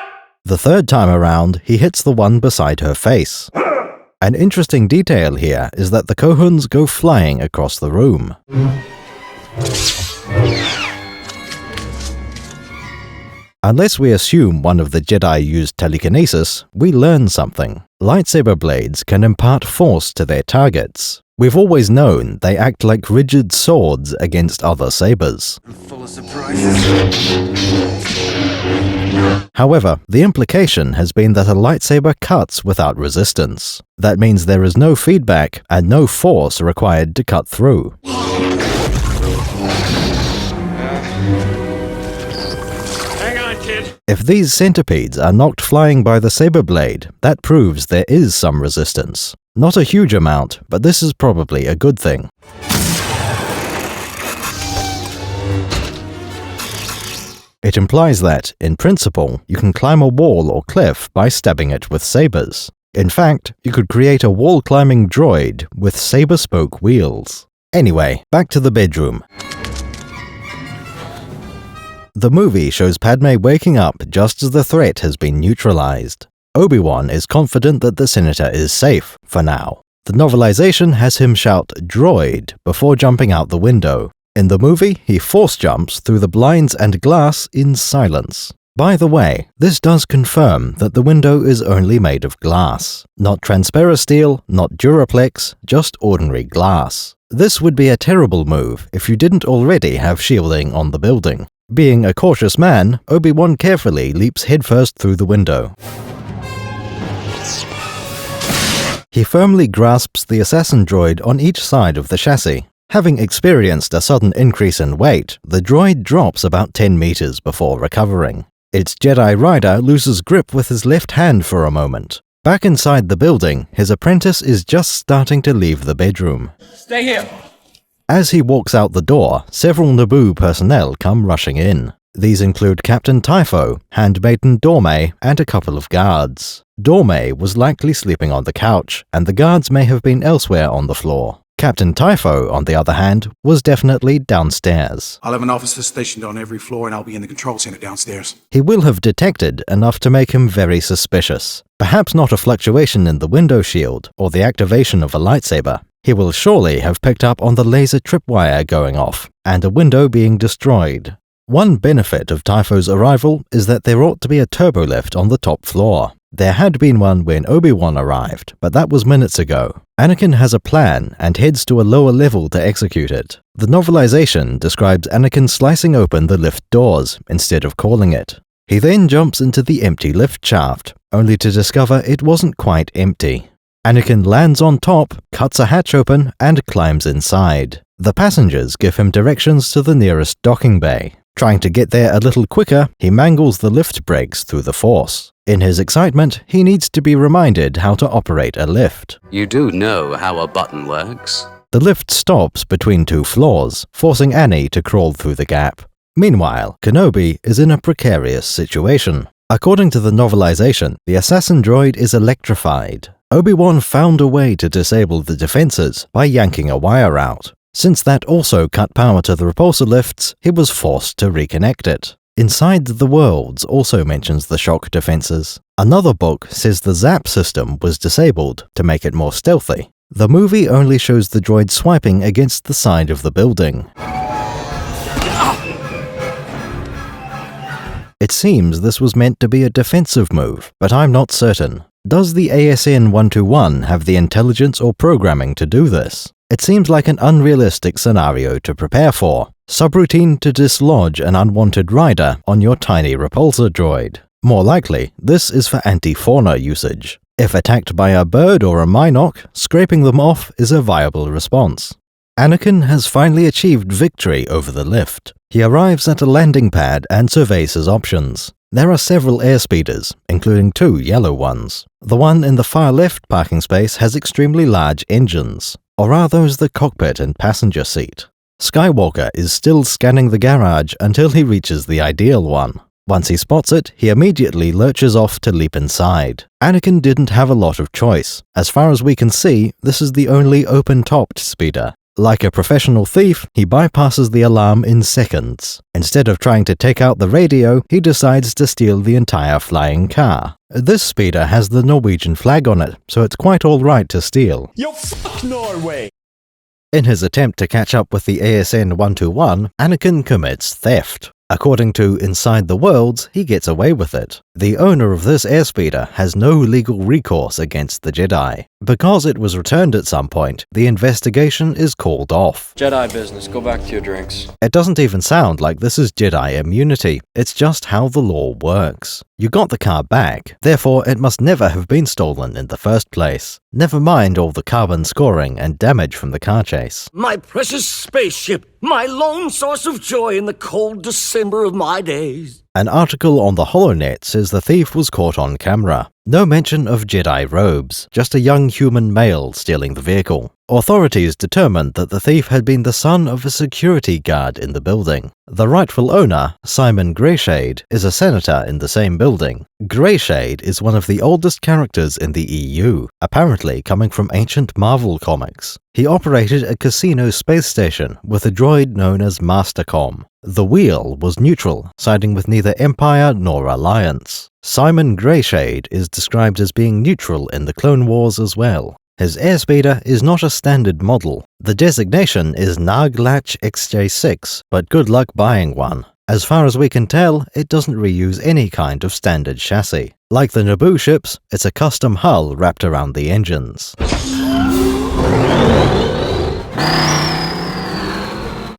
The third time around, he hits the one beside her face. An interesting detail here is that the Cohuns go flying across the room. Unless we assume one of the Jedi used telekinesis, we learn something. Lightsaber blades can impart force to their targets. We've always known they act like rigid swords against other sabers. I'm full of surprises. However, the implication has been that a lightsaber cuts without resistance. That means there is no feedback and no force required to cut through. If these centipedes are knocked flying by the saber blade, that proves there is some resistance. Not a huge amount, but this is probably a good thing. It implies that, in principle, you can climb a wall or cliff by stabbing it with sabers. In fact, you could create a wall-climbing droid with saber spoke wheels. Anyway, back to the bedroom. The movie shows Padme waking up just as the threat has been neutralized. Obi-Wan is confident that the senator is safe, for now. The novelization has him shout "Droid" before jumping out the window. In the movie, he force jumps through the blinds and glass in silence. By the way, this does confirm that the window is only made of glass. Not transparent steel, not Duraplex, just ordinary glass. This would be a terrible move if you didn't already have shielding on the building. Being a cautious man, Obi-Wan carefully leaps headfirst through the window. He firmly grasps the assassin droid on each side of the chassis. Having experienced a sudden increase in weight, the droid drops about 10 meters before recovering. Its Jedi rider loses grip with his left hand for a moment. Back inside the building, his apprentice is just starting to leave the bedroom. Stay here. As he walks out the door, several Naboo personnel come rushing in. These include Captain Typho, handmaiden Dorme, and a couple of guards. Dorme was likely sleeping on the couch, and the guards may have been elsewhere on the floor. Captain Typho, on the other hand, was definitely downstairs. I'll have an officer stationed on every floor, and I'll be in the control center downstairs. He will have detected enough to make him very suspicious. Perhaps not a fluctuation in the window shield, or the activation of a lightsaber. He will surely have picked up on the laser tripwire going off, and a window being destroyed. One benefit of Typho's arrival is that there ought to be a turbolift on the top floor. There had been one when Obi-Wan arrived, but that was minutes ago. Anakin has a plan and heads to a lower level to execute it. The novelization describes Anakin slicing open the lift doors instead of calling it. He then jumps into the empty lift shaft, only to discover it wasn't quite empty. Anakin lands on top, cuts a hatch open, and climbs inside. The passengers give him directions to the nearest docking bay. Trying to get there a little quicker, he mangles the lift brakes through the Force. In his excitement, he needs to be reminded how to operate a lift. You do know how a button works. The lift stops between 2 floors, forcing Annie to crawl through the gap. Meanwhile, Kenobi is in a precarious situation. According to the novelization, the assassin droid is electrified. Obi-Wan found a way to disable the defenses by yanking a wire out. Since that also cut power to the repulsor lifts, he was forced to reconnect it. Inside the Worlds also mentions the shock defenses. Another book says the zap system was disabled to make it more stealthy. The movie only shows the droid swiping against the side of the building. It seems this was meant to be a defensive move, but I'm not certain. Does the ASN-121 have the intelligence or programming to do this? It seems like an unrealistic scenario to prepare for. Subroutine to dislodge an unwanted rider on your tiny repulsor droid. More likely, this is for anti-fauna usage. If attacked by a bird or a Minoc, scraping them off is a viable response. Anakin has finally achieved victory over the lift. He arrives at a landing pad and surveys his options. There are several airspeeders, including 2 yellow ones. The one in the far left parking space has extremely large engines. Or are those the cockpit and passenger seat? Skywalker is still scanning the garage until he reaches the ideal one. Once he spots it, he immediately lurches off to leap inside. Anakin didn't have a lot of choice. As far as we can see, this is the only open-topped speeder. Like a professional thief, he bypasses the alarm in seconds. Instead of trying to take out the radio, he decides to steal the entire flying car. This speeder has the Norwegian flag on it, so it's quite alright to steal. Yo, fuck Norway! In his attempt to catch up with the ASN-121, Anakin commits theft. According to Inside the Worlds, he gets away with it. The owner of this airspeeder has no legal recourse against the Jedi. Because it was returned at some point, the investigation is called off. Jedi business, go back to your drinks. It doesn't even sound like this is Jedi immunity, it's just how the law works. You got the car back, therefore it must never have been stolen in the first place. Never mind all the carbon scoring and damage from the car chase. My precious spaceship, my lone source of joy in the cold December of my days. An article on the HoloNet says the thief was caught on camera. No mention of Jedi robes, just a young human male stealing the vehicle. Authorities determined that the thief had been the son of a security guard in the building. The rightful owner, Simon Greyshade, is a senator in the same building. Greyshade is one of the oldest characters in the EU, apparently coming from ancient Marvel comics. He operated a casino space station with a droid known as Mastercom. The wheel was neutral, siding with neither Empire nor Alliance. Simon Greyshade is described as being neutral in the Clone Wars as well. His airspeeder is not a standard model. The designation is Narglach XJ6, but good luck buying one. As far as we can tell, it doesn't reuse any kind of standard chassis. Like the Naboo ships, it's a custom hull wrapped around the engines.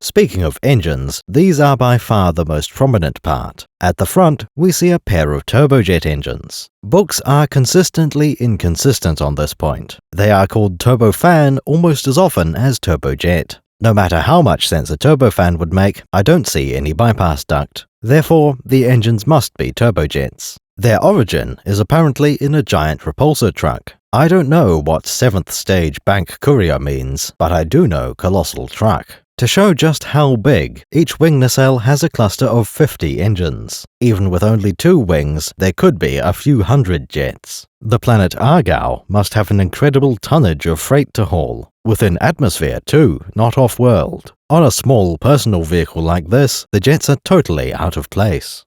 Speaking of engines, these are by far the most prominent part. At the front, we see a pair of turbojet engines. Books are consistently inconsistent on this point. They are called turbofan almost as often as turbojet. No matter how much sense a turbofan would make, I don't see any bypass duct. Therefore, the engines must be turbojets. Their origin is apparently in a giant repulsor truck. I don't know what 7th stage bank courier means, but I do know colossal truck. To show just how big, each wing nacelle has a cluster of 50 engines. Even with only 2 wings, there could be a few hundred jets. The planet Argao must have an incredible tonnage of freight to haul. Within atmosphere too, not off-world. On a small personal vehicle like this, the jets are totally out of place.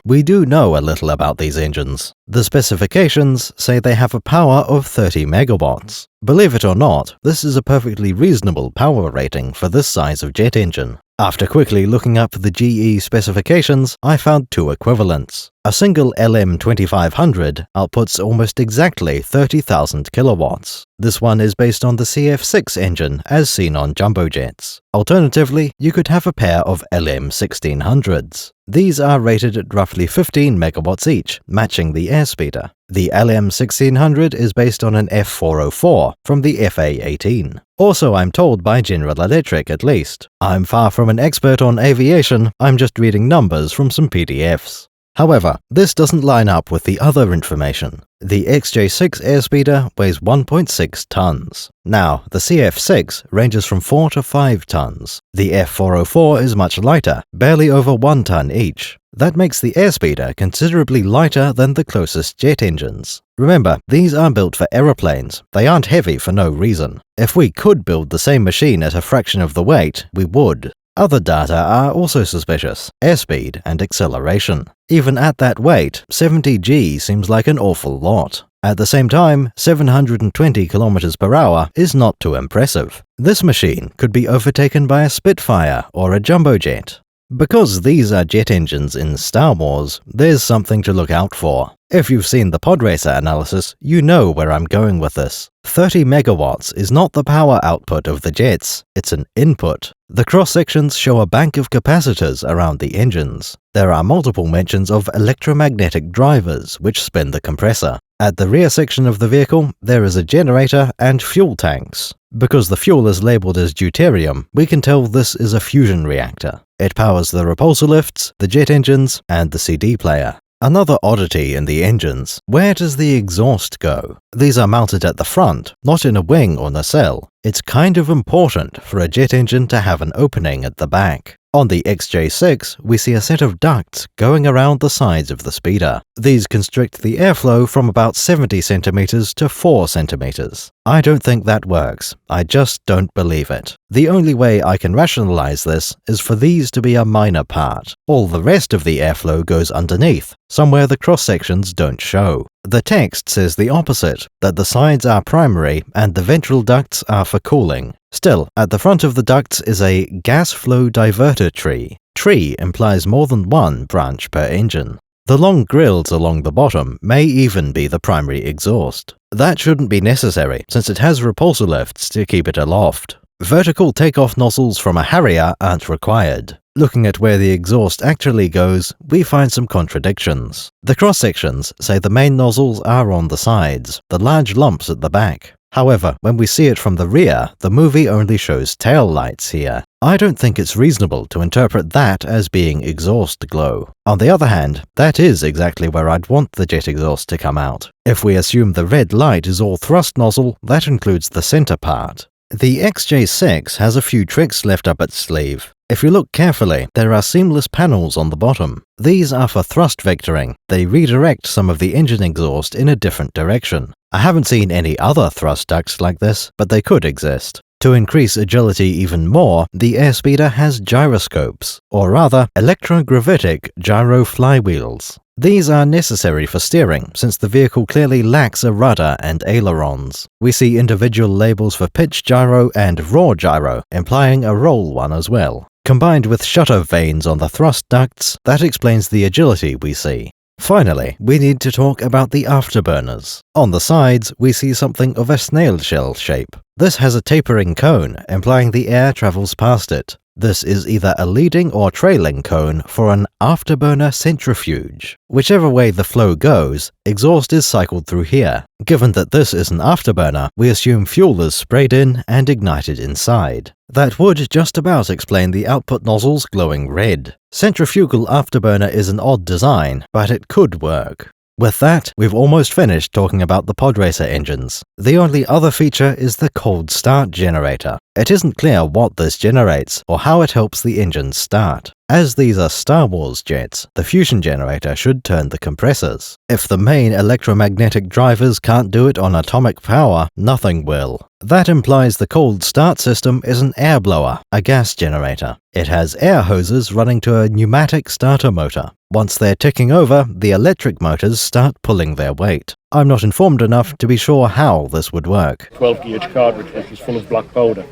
We do know a little about these engines. The specifications say they have a power of 30 megawatts. Believe it or not, this is a perfectly reasonable power rating for this size of jet engine. After quickly looking up the GE specifications, I found 2 equivalents. A single LM2500 outputs almost exactly 30,000 kilowatts. This one is based on the CF6 engine as seen on jumbo jets. Alternatively, you could have a pair of LM1600s. These are rated at roughly 15 megawatts each, matching the airspeeder. The LM1600 is based on an F404 from the FA-18. Also, I'm told by General Electric at least. I'm far from an expert on aviation, I'm just reading numbers from some PDFs. However, this doesn't line up with the other information. The XJ6 airspeeder weighs 1.6 tons. Now, the CF6 ranges from 4 to 5 tons. The F404 is much lighter, barely over 1 ton each. That makes the airspeeder considerably lighter than the closest jet engines. Remember, these are built for aeroplanes. They aren't heavy for no reason. If we could build the same machine at a fraction of the weight, we would. Other data are also suspicious: airspeed and acceleration. Even at that weight, 70 G seems like an awful lot. At the same time, 720 km per hour is not too impressive. This machine could be overtaken by a Spitfire or a jumbo jet. Because these are jet engines in Star Wars, there's something to look out for. If you've seen the Podracer analysis, you know where I'm going with this. 30 megawatts is not the power output of the jets, it's an input. The cross-sections show a bank of capacitors around the engines. There are multiple mentions of electromagnetic drivers which spin the compressor. At the rear section of the vehicle, there is a generator and fuel tanks. Because the fuel is labeled as deuterium, we can tell this is a fusion reactor. It powers the repulsor lifts, the jet engines, and the CD player. Another oddity in the engines: where does the exhaust go? These are mounted at the front, not in a wing or nacelle. It's kind of important for a jet engine to have an opening at the back. On the XJ6, we see a set of ducts going around the sides of the speeder. These constrict the airflow from about 70 centimeters to 4 centimeters. I don't think that works. I just don't believe it. The only way I can rationalize this is for these to be a minor part. All the rest of the airflow goes underneath, somewhere the cross-sections don't show. The text says the opposite, that the sides are primary and the ventral ducts are for cooling. Still, at the front of the ducts is a gas flow diverter tree. Tree implies more than one branch per engine. The long grills along the bottom may even be the primary exhaust. That shouldn't be necessary, since it has repulsor lifts to keep it aloft. Vertical takeoff nozzles from a Harrier aren't required. Looking at where the exhaust actually goes, we find some contradictions. The cross-sections say the main nozzles are on the sides, the large lumps at the back. However, when we see it from the rear, the movie only shows tail lights here. I don't think it's reasonable to interpret that as being exhaust glow. On the other hand, that is exactly where I'd want the jet exhaust to come out. If we assume the red light is all thrust nozzle, that includes the center part. The XJ6 has a few tricks left up its sleeve. If you look carefully, there are seamless panels on the bottom. These are for thrust vectoring. They redirect some of the engine exhaust in a different direction. I haven't seen any other thrust ducts like this, but they could exist. To increase agility even more, the airspeeder has gyroscopes, or rather, electrogravitic gyro flywheels. These are necessary for steering, since the vehicle clearly lacks a rudder and ailerons. We see individual labels for pitch gyro and raw gyro, implying a roll one as well. Combined with shutter vanes on the thrust ducts, that explains the agility we see. Finally, we need to talk about the afterburners. On the sides, we see something of a snail shell shape. This has a tapering cone, implying the air travels past it. This is either a leading or trailing cone for an afterburner centrifuge. Whichever way the flow goes, exhaust is cycled through here. Given that this is an afterburner, we assume fuel is sprayed in and ignited inside. That would just about explain the output nozzles glowing red. Centrifugal afterburner is an odd design, but it could work. With that, we've almost finished talking about the Podracer engines. The only other feature is the cold start generator. It isn't clear what this generates or how it helps the engines start. As these are Star Wars jets, the fusion generator should turn the compressors. If the main electromagnetic drivers can't do it on atomic power, nothing will. That implies the cold start system is an air blower, a gas generator. It has air hoses running to a pneumatic starter motor. Once they're ticking over, the electric motors start pulling their weight. I'm not informed enough to be sure how this would work. 12-gauge cartridge which is full of black powder.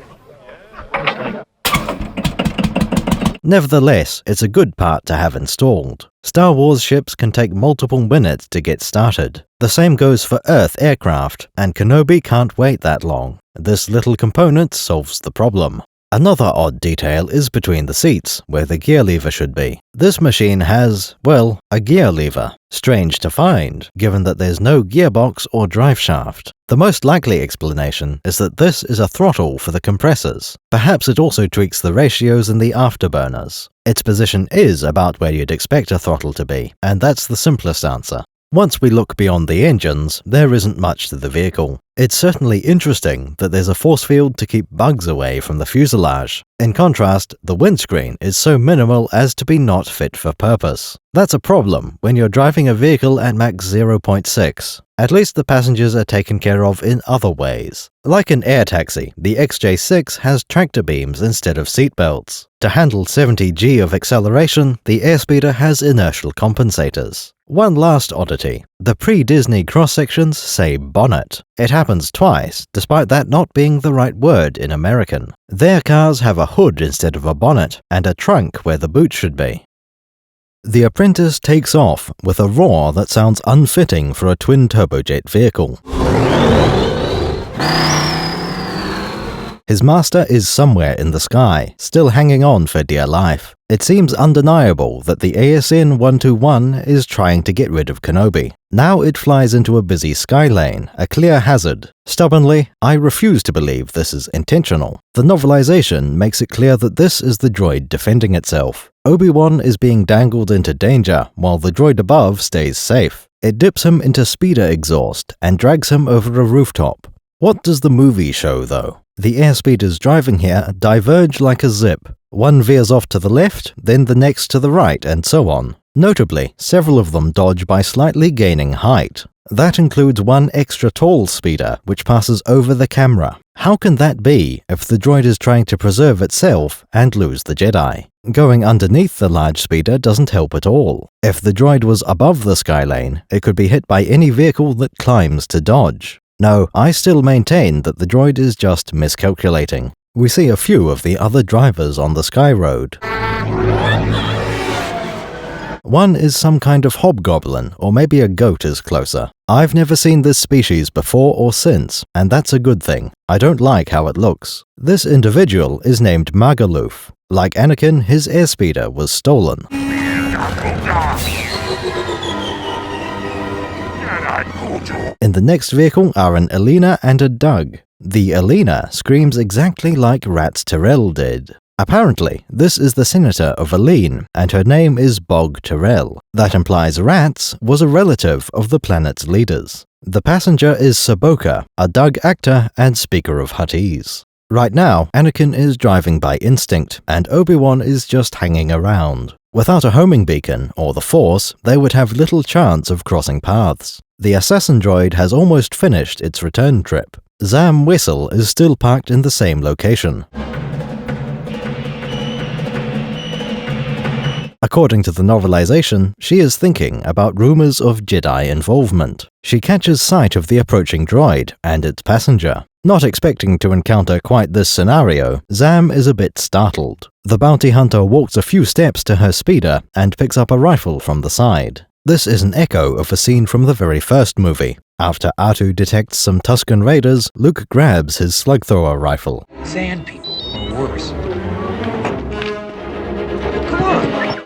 Nevertheless, it's a good part to have installed. Star Wars ships can take multiple minutes to get started. The same goes for Earth aircraft, and Kenobi can't wait that long. This little component solves the problem. Another odd detail is between the seats, where the gear lever should be. This machine has, well, a gear lever. Strange to find, given that there's no gearbox or drive shaft. The most likely explanation is that this is a throttle for the compressors. Perhaps it also tweaks the ratios in the afterburners. Its position is about where you'd expect a throttle to be, and that's the simplest answer. Once we look beyond the engines, there isn't much to the vehicle. It's certainly interesting that there's a force field to keep bugs away from the fuselage. In contrast, the windscreen is so minimal as to be not fit for purpose. That's a problem when you're driving a vehicle at Mach 0.6. At least the passengers are taken care of in other ways. Like an air taxi, the XJ6 has tractor beams instead of seatbelts. To handle 70 G of acceleration, the airspeeder has inertial compensators. One last oddity. The pre-Disney cross-sections say bonnet. It happens twice, despite that not being the right word in American. Their cars have a hood instead of a bonnet, and a trunk where the boot should be. The Apprentice takes off with a roar that sounds unfitting for a twin turbojet vehicle. His master is somewhere in the sky, still hanging on for dear life. It seems undeniable that the ASN 121 is trying to get rid of Kenobi. Now it flies into a busy sky lane, a clear hazard. Stubbornly, I refuse to believe this is intentional. The novelization makes it clear that this is the droid defending itself. Obi-Wan is being dangled into danger, while the droid above stays safe. It dips him into speeder exhaust and drags him over a rooftop. What does the movie show, though? The airspeeders driving here diverge like a zip. One veers off to the left, then the next to the right, and so on. Notably, several of them dodge by slightly gaining height. That includes one extra tall speeder, which passes over the camera. How can that be if the droid is trying to preserve itself and lose the Jedi? Going underneath the large speeder doesn't help at all. If the droid was above the sky lane, it could be hit by any vehicle that climbs to dodge. No, I still maintain that the droid is just miscalculating. We see a few of the other drivers on the Sky Road. One is some kind of hobgoblin, or maybe a goat is closer. I've never seen this species before or since, and that's a good thing. I don't like how it looks. This individual is named Magaluf. Like Anakin, his airspeeder was stolen. In the next vehicle are an Alina and a Dug. The Alina screams exactly like Rat's Tyrell did. Apparently, this is the senator of Aline, and her name is Bog Tyrell. That implies Rats was a relative of the planet's leaders. The passenger is Saboka, a Dug actor and speaker of Huttese. Right now, Anakin is driving by instinct, and Obi-Wan is just hanging around. Without a homing beacon, or the Force, they would have little chance of crossing paths. The assassin droid has almost finished its return trip. Zam Wessel is still parked in the same location. According to the novelization, she is thinking about rumors of Jedi involvement. She catches sight of the approaching droid and its passenger. Not expecting to encounter quite this scenario, Zam is a bit startled. The bounty hunter walks a few steps to her speeder and picks up a rifle from the side. This is an echo of a scene from the very first movie. After Artu detects some Tusken raiders, Luke grabs his slug thrower rifle. Sand people, or worse.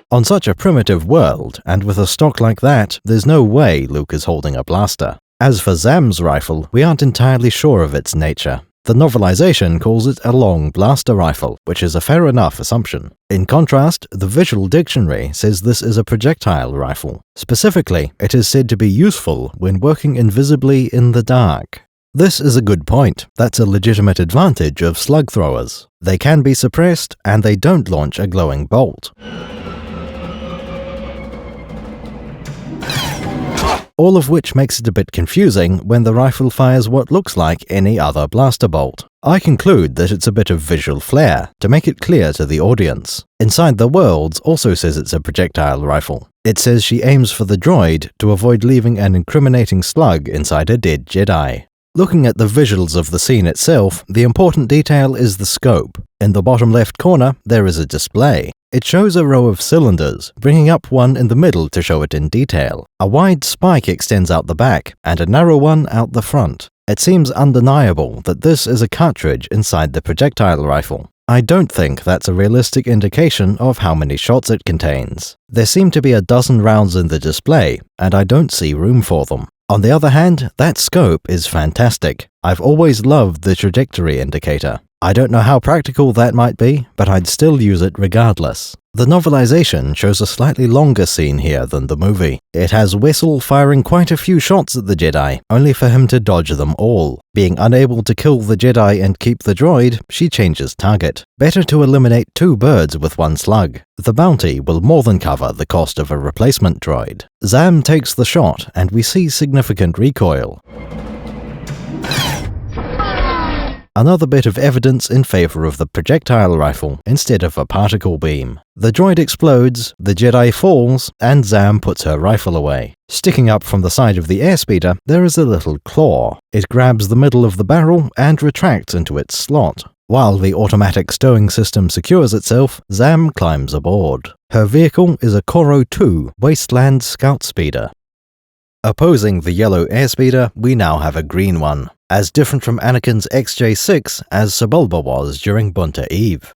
On such a primitive world, and with a stock like that, there's no way Luke is holding a blaster. As for Zam's rifle, we aren't entirely sure of its nature. The novelization calls it a long blaster rifle, which is a fair enough assumption. In contrast, the visual dictionary says this is a projectile rifle. Specifically, it is said to be useful when working invisibly in the dark. This is a good point. That's a legitimate advantage of slug throwers. They can be suppressed, and they don't launch a glowing bolt. All of which makes it a bit confusing when the rifle fires what looks like any other blaster bolt. I conclude that it's a bit of visual flair, to make it clear to the audience. Inside the Worlds also says it's a projectile rifle. It says she aims for the droid to avoid leaving an incriminating slug inside a dead Jedi. Looking at the visuals of the scene itself, the important detail is the scope. In the bottom left corner, there is a display. It shows a row of cylinders, bringing up one in the middle to show it in detail. A wide spike extends out the back, and a narrow one out the front. It seems undeniable that this is a cartridge inside the projectile rifle. I don't think that's a realistic indication of how many shots it contains. There seem to be a dozen rounds in the display, and I don't see room for them. On the other hand, that scope is fantastic. I've always loved the trajectory indicator. I don't know how practical that might be, but I'd still use it regardless. The novelization shows a slightly longer scene here than the movie. It has Wessel firing quite a few shots at the Jedi, only for him to dodge them all. Being unable to kill the Jedi and keep the droid, she changes target. Better to eliminate 2 birds with 1 slug. The bounty will more than cover the cost of a replacement droid. Zam takes the shot, and we see significant recoil. Another bit of evidence in favor of the projectile rifle instead of a particle beam. The droid explodes, the Jedi falls, and Zam puts her rifle away. Sticking up from the side of the airspeeder, there is a little claw. It grabs the middle of the barrel and retracts into its slot. While the automatic stowing system secures itself, Zam climbs aboard. Her vehicle is a Coro 2 Wasteland Scout Speeder. Opposing the yellow airspeeder, we now have a green one, as different from Anakin's XJ6 as Sebulba was during Bunta Eve.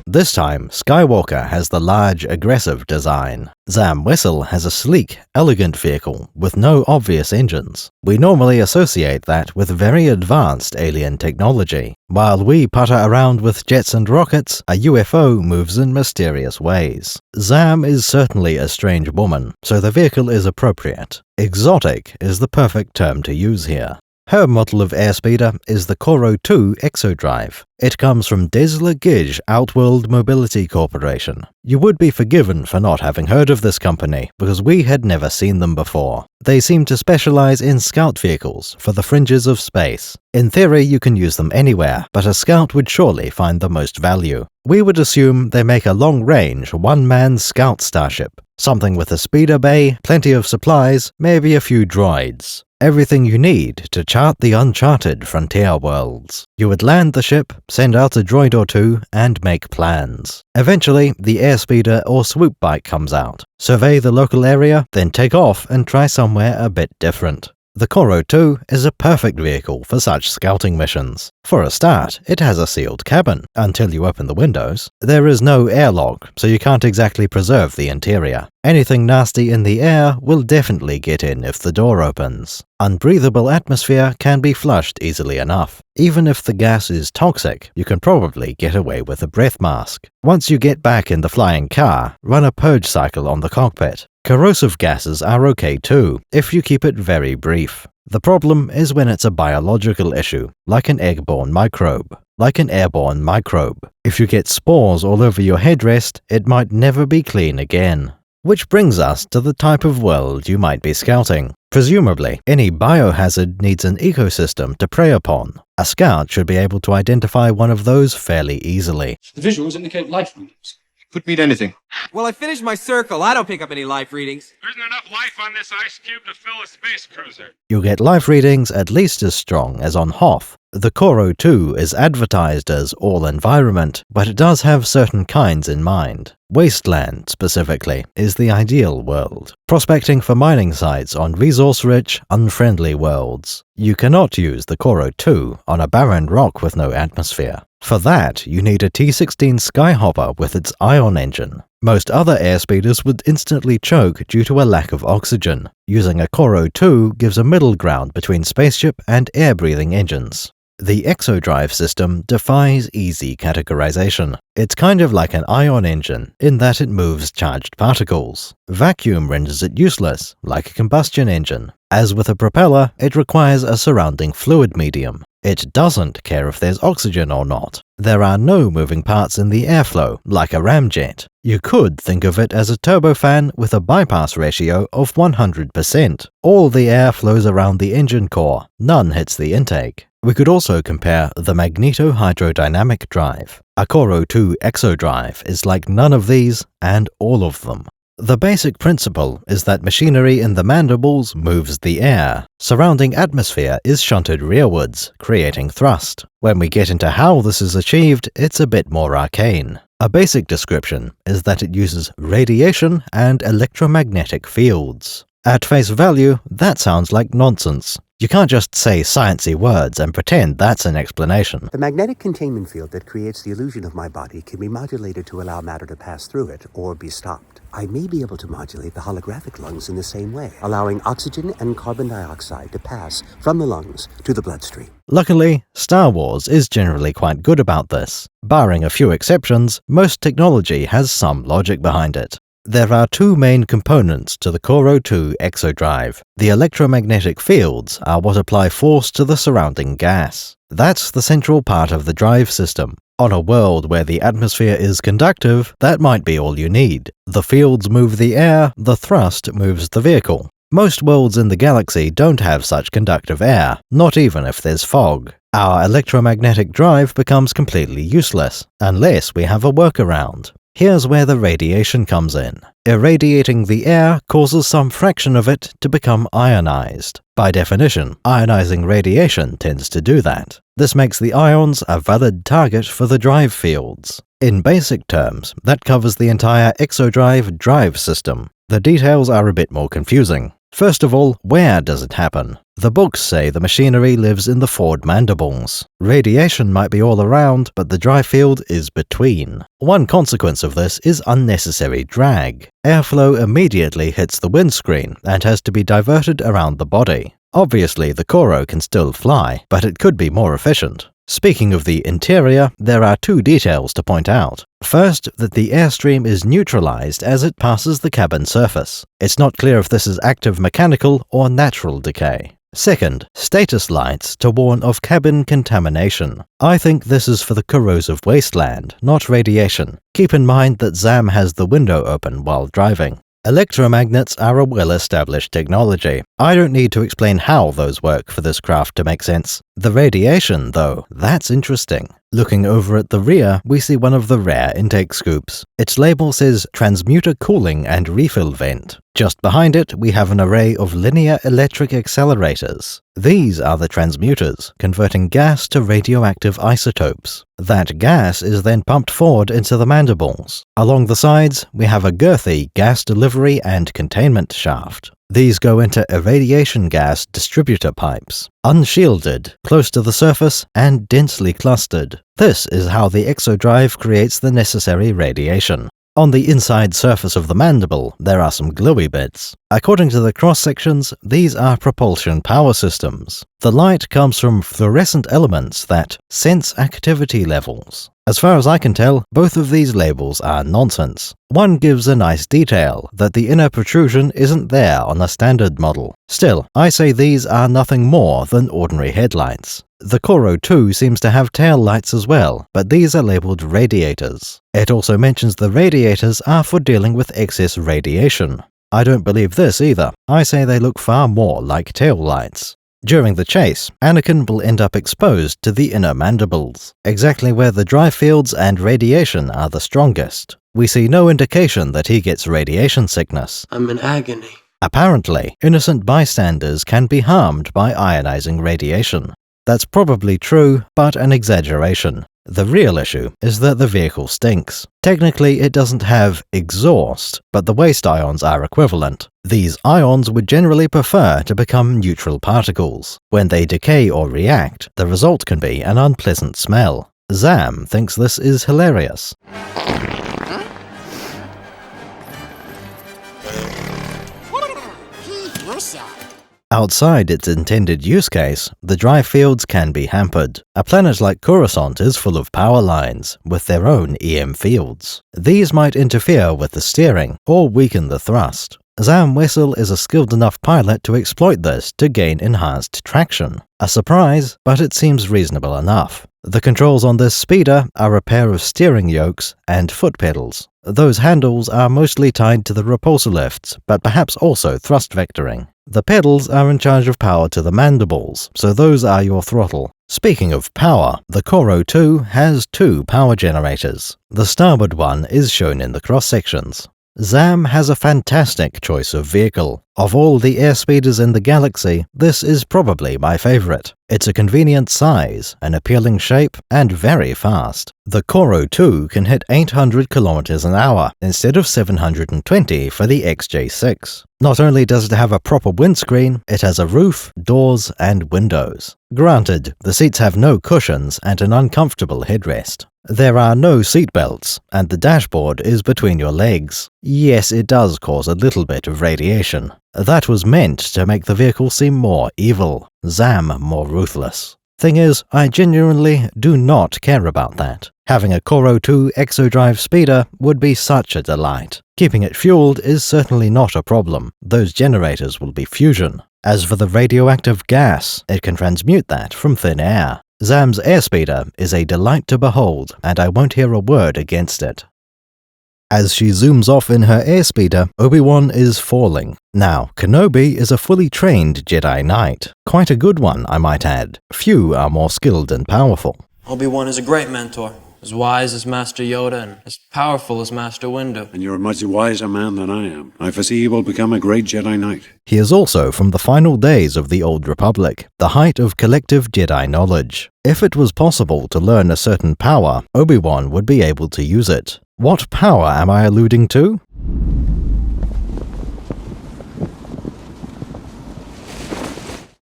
This time, Skywalker has the large, aggressive design. Zam Wessel has a sleek, elegant vehicle with no obvious engines. We normally associate that with very advanced alien technology. While we putter around with jets and rockets, a UFO moves in mysterious ways. Zam is certainly a strange woman, so the vehicle is appropriate. Exotic is the perfect term to use here. Her model of airspeeder is the Coro 2 Exodrive. It comes from Desla Gij Outworld Mobility Corporation. You would be forgiven for not having heard of this company, because we had never seen them before. They seem to specialize in scout vehicles for the fringes of space. In theory, you can use them anywhere, but a scout would surely find the most value. We would assume they make a long-range, one-man scout starship. Something with a speeder bay, plenty of supplies, maybe a few droids. Everything you need to chart the uncharted frontier worlds. You would land the ship, send out a droid or 2, and make plans. Eventually, the airspeeder or swoop bike comes out. Survey the local area, then take off and try somewhere a bit different. The Coro 2 is a perfect vehicle for such scouting missions. For a start, it has a sealed cabin, until you open the windows. There is no airlock, so you can't exactly preserve the interior. Anything nasty in the air will definitely get in if the door opens. Unbreathable atmosphere can be flushed easily enough. Even if the gas is toxic, you can probably get away with a breath mask. Once you get back in the flying car, run a purge cycle on the cockpit. Corrosive gases are okay too, if you keep it very brief. The problem is when it's a biological issue, like an airborne microbe. If you get spores all over your headrest, it might never be clean again. Which brings us to the type of world you might be scouting. Presumably, any biohazard needs an ecosystem to prey upon. A scout should be able to identify one of those fairly easily. The visuals indicate life readings. Could mean anything. Well, I finished my circle. I don't pick up any life readings. There isn't enough life on this ice cube to fill a space cruiser. You get life readings at least as strong as on Hoth. The Coro 2 is advertised as all-environment, but it does have certain kinds in mind. Wasteland, specifically, is the ideal world. Prospecting for mining sites on resource-rich, unfriendly worlds. You cannot use the Coro 2 on a barren rock with no atmosphere. For that, you need a T-16 Skyhopper with its ion engine. Most other airspeeders would instantly choke due to a lack of oxygen. Using a Coro 2 gives a middle ground between spaceship and air-breathing engines. The Exodrive system defies easy categorization. It's kind of like an ion engine, in that it moves charged particles. Vacuum renders it useless, like a combustion engine. As with a propeller, it requires a surrounding fluid medium. It doesn't care if there's oxygen or not. There are no moving parts in the airflow, like a ramjet. You could think of it as a turbofan with a bypass ratio of 100%. All the air flows around the engine core, none hits the intake. We could also compare the magneto-hydrodynamic drive. A Coro 2 Exodrive is like none of these and all of them. The basic principle is that machinery in the mandibles moves the air. Surrounding atmosphere is shunted rearwards, creating thrust. When we get into how this is achieved, it's a bit more arcane. A basic description is that it uses radiation and electromagnetic fields. At face value, that sounds like nonsense. You can't just say sciencey words and pretend that's an explanation. The magnetic containment field that creates the illusion of my body can be modulated to allow matter to pass through it or be stopped. I may be able to modulate the holographic lungs in the same way, allowing oxygen and carbon dioxide to pass from the lungs to the bloodstream. Luckily, Star Wars is generally quite good about this. Barring a few exceptions, most technology has some logic behind it. There are two main components to the Koro-2 exodrive. The electromagnetic fields are what apply force to the surrounding gas. That's the central part of the drive system. On a world where the atmosphere is conductive, that might be all you need. The fields move the air, the thrust moves the vehicle. Most worlds in the galaxy don't have such conductive air, not even if there's fog. Our electromagnetic drive becomes completely useless, unless we have a workaround. Here's where the radiation comes in. Irradiating the air causes some fraction of it to become ionized. By definition, ionizing radiation tends to do that. This makes the ions a valid target for the drive fields. In basic terms, that covers the entire exodrive drive system. The details are a bit more confusing. First of all, where does it happen? The books say the machinery lives in the forward mandibles. Radiation might be all around, but the drive field is between. One consequence of this is unnecessary drag. Airflow immediately hits the windscreen and has to be diverted around the body. Obviously, the Koro can still fly, but it could be more efficient. Speaking of the interior, there are two details to point out. First, that the airstream is neutralized as it passes the cabin surface. It's not clear if this is active mechanical or natural decay. Second, status lights to warn of cabin contamination. I think this is for the corrosive wasteland, not radiation. Keep in mind that Zam has the window open while driving. Electromagnets are a well-established technology. I don't need to explain how those work for this craft to make sense. The radiation, though, that's interesting. Looking over at the rear, we see one of the rare intake scoops. Its label says Transmuter Cooling and Refill Vent. Just behind it, we have an array of linear electric accelerators. These are the transmuters, converting gas to radioactive isotopes. That gas is then pumped forward into the mandibles. Along the sides, we have a girthy gas delivery and containment shaft. These go into irradiation gas distributor pipes, unshielded, close to the surface, and densely clustered. This is how the exodrive creates the necessary radiation. On the inside surface of the mandible, there are some glowy bits. According to the cross-sections, these are propulsion power systems. The light comes from fluorescent elements that sense activity levels. As far as I can tell, both of these labels are nonsense. One gives a nice detail that the inner protrusion isn't there on a standard model. Still, I say these are nothing more than ordinary headlights. The Koro-2 seems to have tail lights as well, but these are labeled radiators. It also mentions the radiators are for dealing with excess radiation. I don't believe this either. I say they look far more like tail lights. During the chase, Anakin will end up exposed to the inner mandibles, exactly where the drive fields and radiation are the strongest. We see no indication that he gets radiation sickness. I'm in agony. Apparently, innocent bystanders can be harmed by ionizing radiation. That's probably true, but an exaggeration. The real issue is that the vehicle stinks. Technically, it doesn't have exhaust, but the waste ions are equivalent. These ions would generally prefer to become neutral particles. When they decay or react, the result can be an unpleasant smell. Zam thinks this is hilarious. Outside its intended use case, the drive fields can be hampered. A planet like Coruscant is full of power lines, with their own EM fields. These might interfere with the steering, or weaken the thrust. Zam Wessel is a skilled enough pilot to exploit this to gain enhanced traction. A surprise, but it seems reasonable enough. The controls on this speeder are a pair of steering yokes and foot pedals. Those handles are mostly tied to the repulsor lifts, but perhaps also thrust vectoring. The pedals are in charge of power to the mandibles, so those are your throttle. Speaking of power, the Koro-2 has two power generators. The starboard one is shown in the cross-sections. Zam has a fantastic choice of vehicle. Of all the airspeeders in the galaxy, this is probably my favorite. It's a convenient size, an appealing shape, and very fast. The Koro 2 can hit 800 km an hour instead of 720 for the XJ6. Not only does it have a proper windscreen, it has a roof, doors, and windows. Granted, the seats have no cushions and an uncomfortable headrest. There are no seatbelts, and the dashboard is between your legs. Yes, it does cause a little bit of radiation. That was meant to make the vehicle seem more evil, Zam more ruthless. Thing is, I genuinely do not care about that. Having a Koro 2 exodrive speeder would be such a delight. Keeping it fueled is certainly not a problem. Those generators will be fusion. As for the radioactive gas, it can transmute that from thin air. Zam's airspeeder is a delight to behold, and I won't hear a word against it. As she zooms off in her airspeeder, Obi-Wan is falling. Now, Kenobi is a fully trained Jedi Knight. Quite a good one, I might add. Few are more skilled and powerful. Obi-Wan is a great mentor. As wise as Master Yoda and as powerful as Master Windu. And you're a much wiser man than I am. I foresee you will become a great Jedi Knight. He is also from the final days of the Old Republic, the height of collective Jedi knowledge. If it was possible to learn a certain power, Obi-Wan would be able to use it. What power am I alluding to?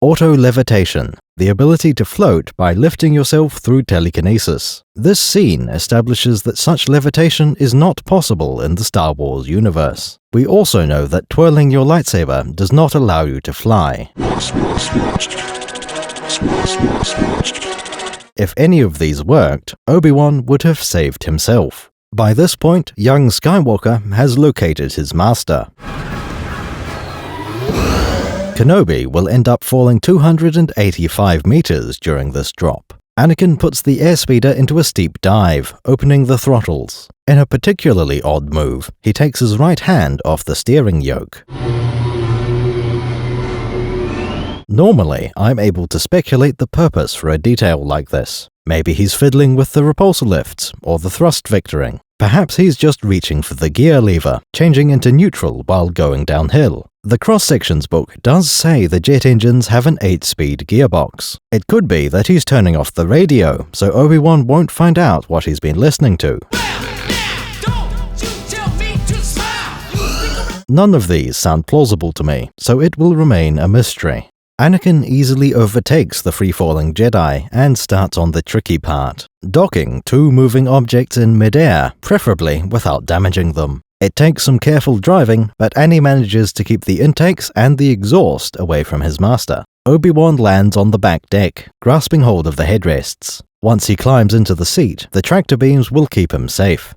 Auto-levitation, the ability to float by lifting yourself through telekinesis. This scene establishes that such levitation is not possible in the Star Wars universe. We also know that twirling your lightsaber does not allow you to fly. If any of these worked, Obi-Wan would have saved himself. By this point, young Skywalker has located his master. Kenobi will end up falling 285 meters during this drop. Anakin puts the airspeeder into a steep dive, opening the throttles. In a particularly odd move, he takes his right hand off the steering yoke. Normally, I'm able to speculate the purpose for a detail like this. Maybe he's fiddling with the repulsor lifts, or the thrust vectoring. Perhaps he's just reaching for the gear lever, changing into neutral while going downhill. The cross-sections book does say the jet engines have an 8-speed gearbox. It could be that he's turning off the radio, so Obi-Wan won't find out what he's been listening to. None of these sound plausible to me, so it will remain a mystery. Anakin easily overtakes the free-falling Jedi and starts on the tricky part, docking two moving objects in mid-air, preferably without damaging them. It takes some careful driving, but Annie manages to keep the intakes and the exhaust away from his master. Obi-Wan lands on the back deck, grasping hold of the headrests. Once he climbs into the seat, the tractor beams will keep him safe.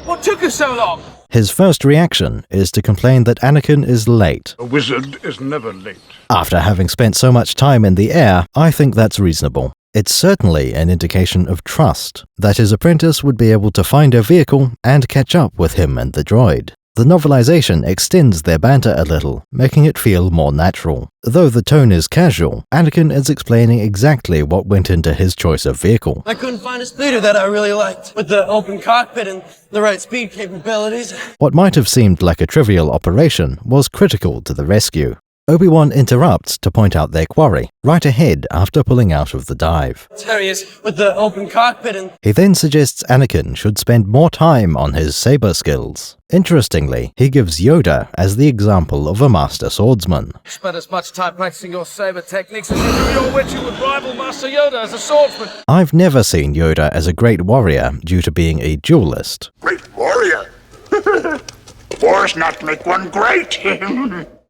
What took us so long? His first reaction is to complain that Anakin is late. A wizard is never late. After having spent so much time in the air, I think that's reasonable. It's certainly an indication of trust, that his apprentice would be able to find a vehicle and catch up with him and the droid. The novelization extends their banter a little, making it feel more natural. Though the tone is casual, Anakin is explaining exactly what went into his choice of vehicle. I couldn't find a speeder that I really liked, with the open cockpit and the right speed capabilities. What might have seemed like a trivial operation was critical to the rescue. Obi-Wan interrupts to point out their quarry, right ahead after pulling out of the dive. There he is, with the open cockpit and... He then suggests Anakin should spend more time on his saber skills. Interestingly, he gives Yoda as the example of a master swordsman. Spent as much time practicing your saber techniques as you do your witching would rival Master Yoda as a swordsman. I've never seen Yoda as a great warrior due to being a duelist. Great warrior? Wars not make one great.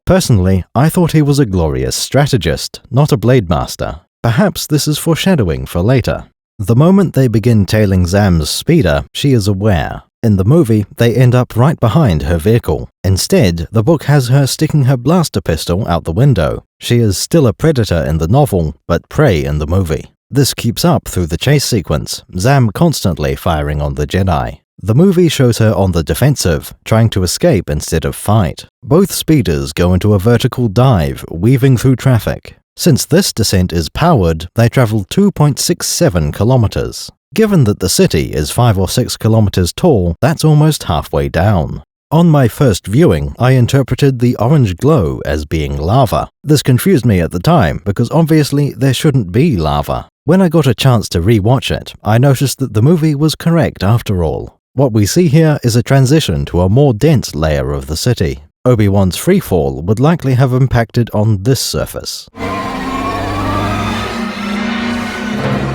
Personally, I thought he was a glorious strategist, not a blade master. Perhaps this is foreshadowing for later. The moment they begin tailing Zam's speeder, she is aware. In the movie, they end up right behind her vehicle. Instead, the book has her sticking her blaster pistol out the window. She is still a predator in the novel, but prey in the movie. This keeps up through the chase sequence, Zam constantly firing on the Jedi. The movie shows her on the defensive, trying to escape instead of fight. Both speeders go into a vertical dive, weaving through traffic. Since this descent is powered, they travel 2.67 kilometers. Given that the city is 5 or 6 kilometers tall, that's almost halfway down. On my first viewing, I interpreted the orange glow as being lava. This confused me at the time because obviously there shouldn't be lava. When I got a chance to re-watch it, I noticed that the movie was correct after all. What we see here is a transition to a more dense layer of the city. Obi-Wan's freefall would likely have impacted on this surface. Pull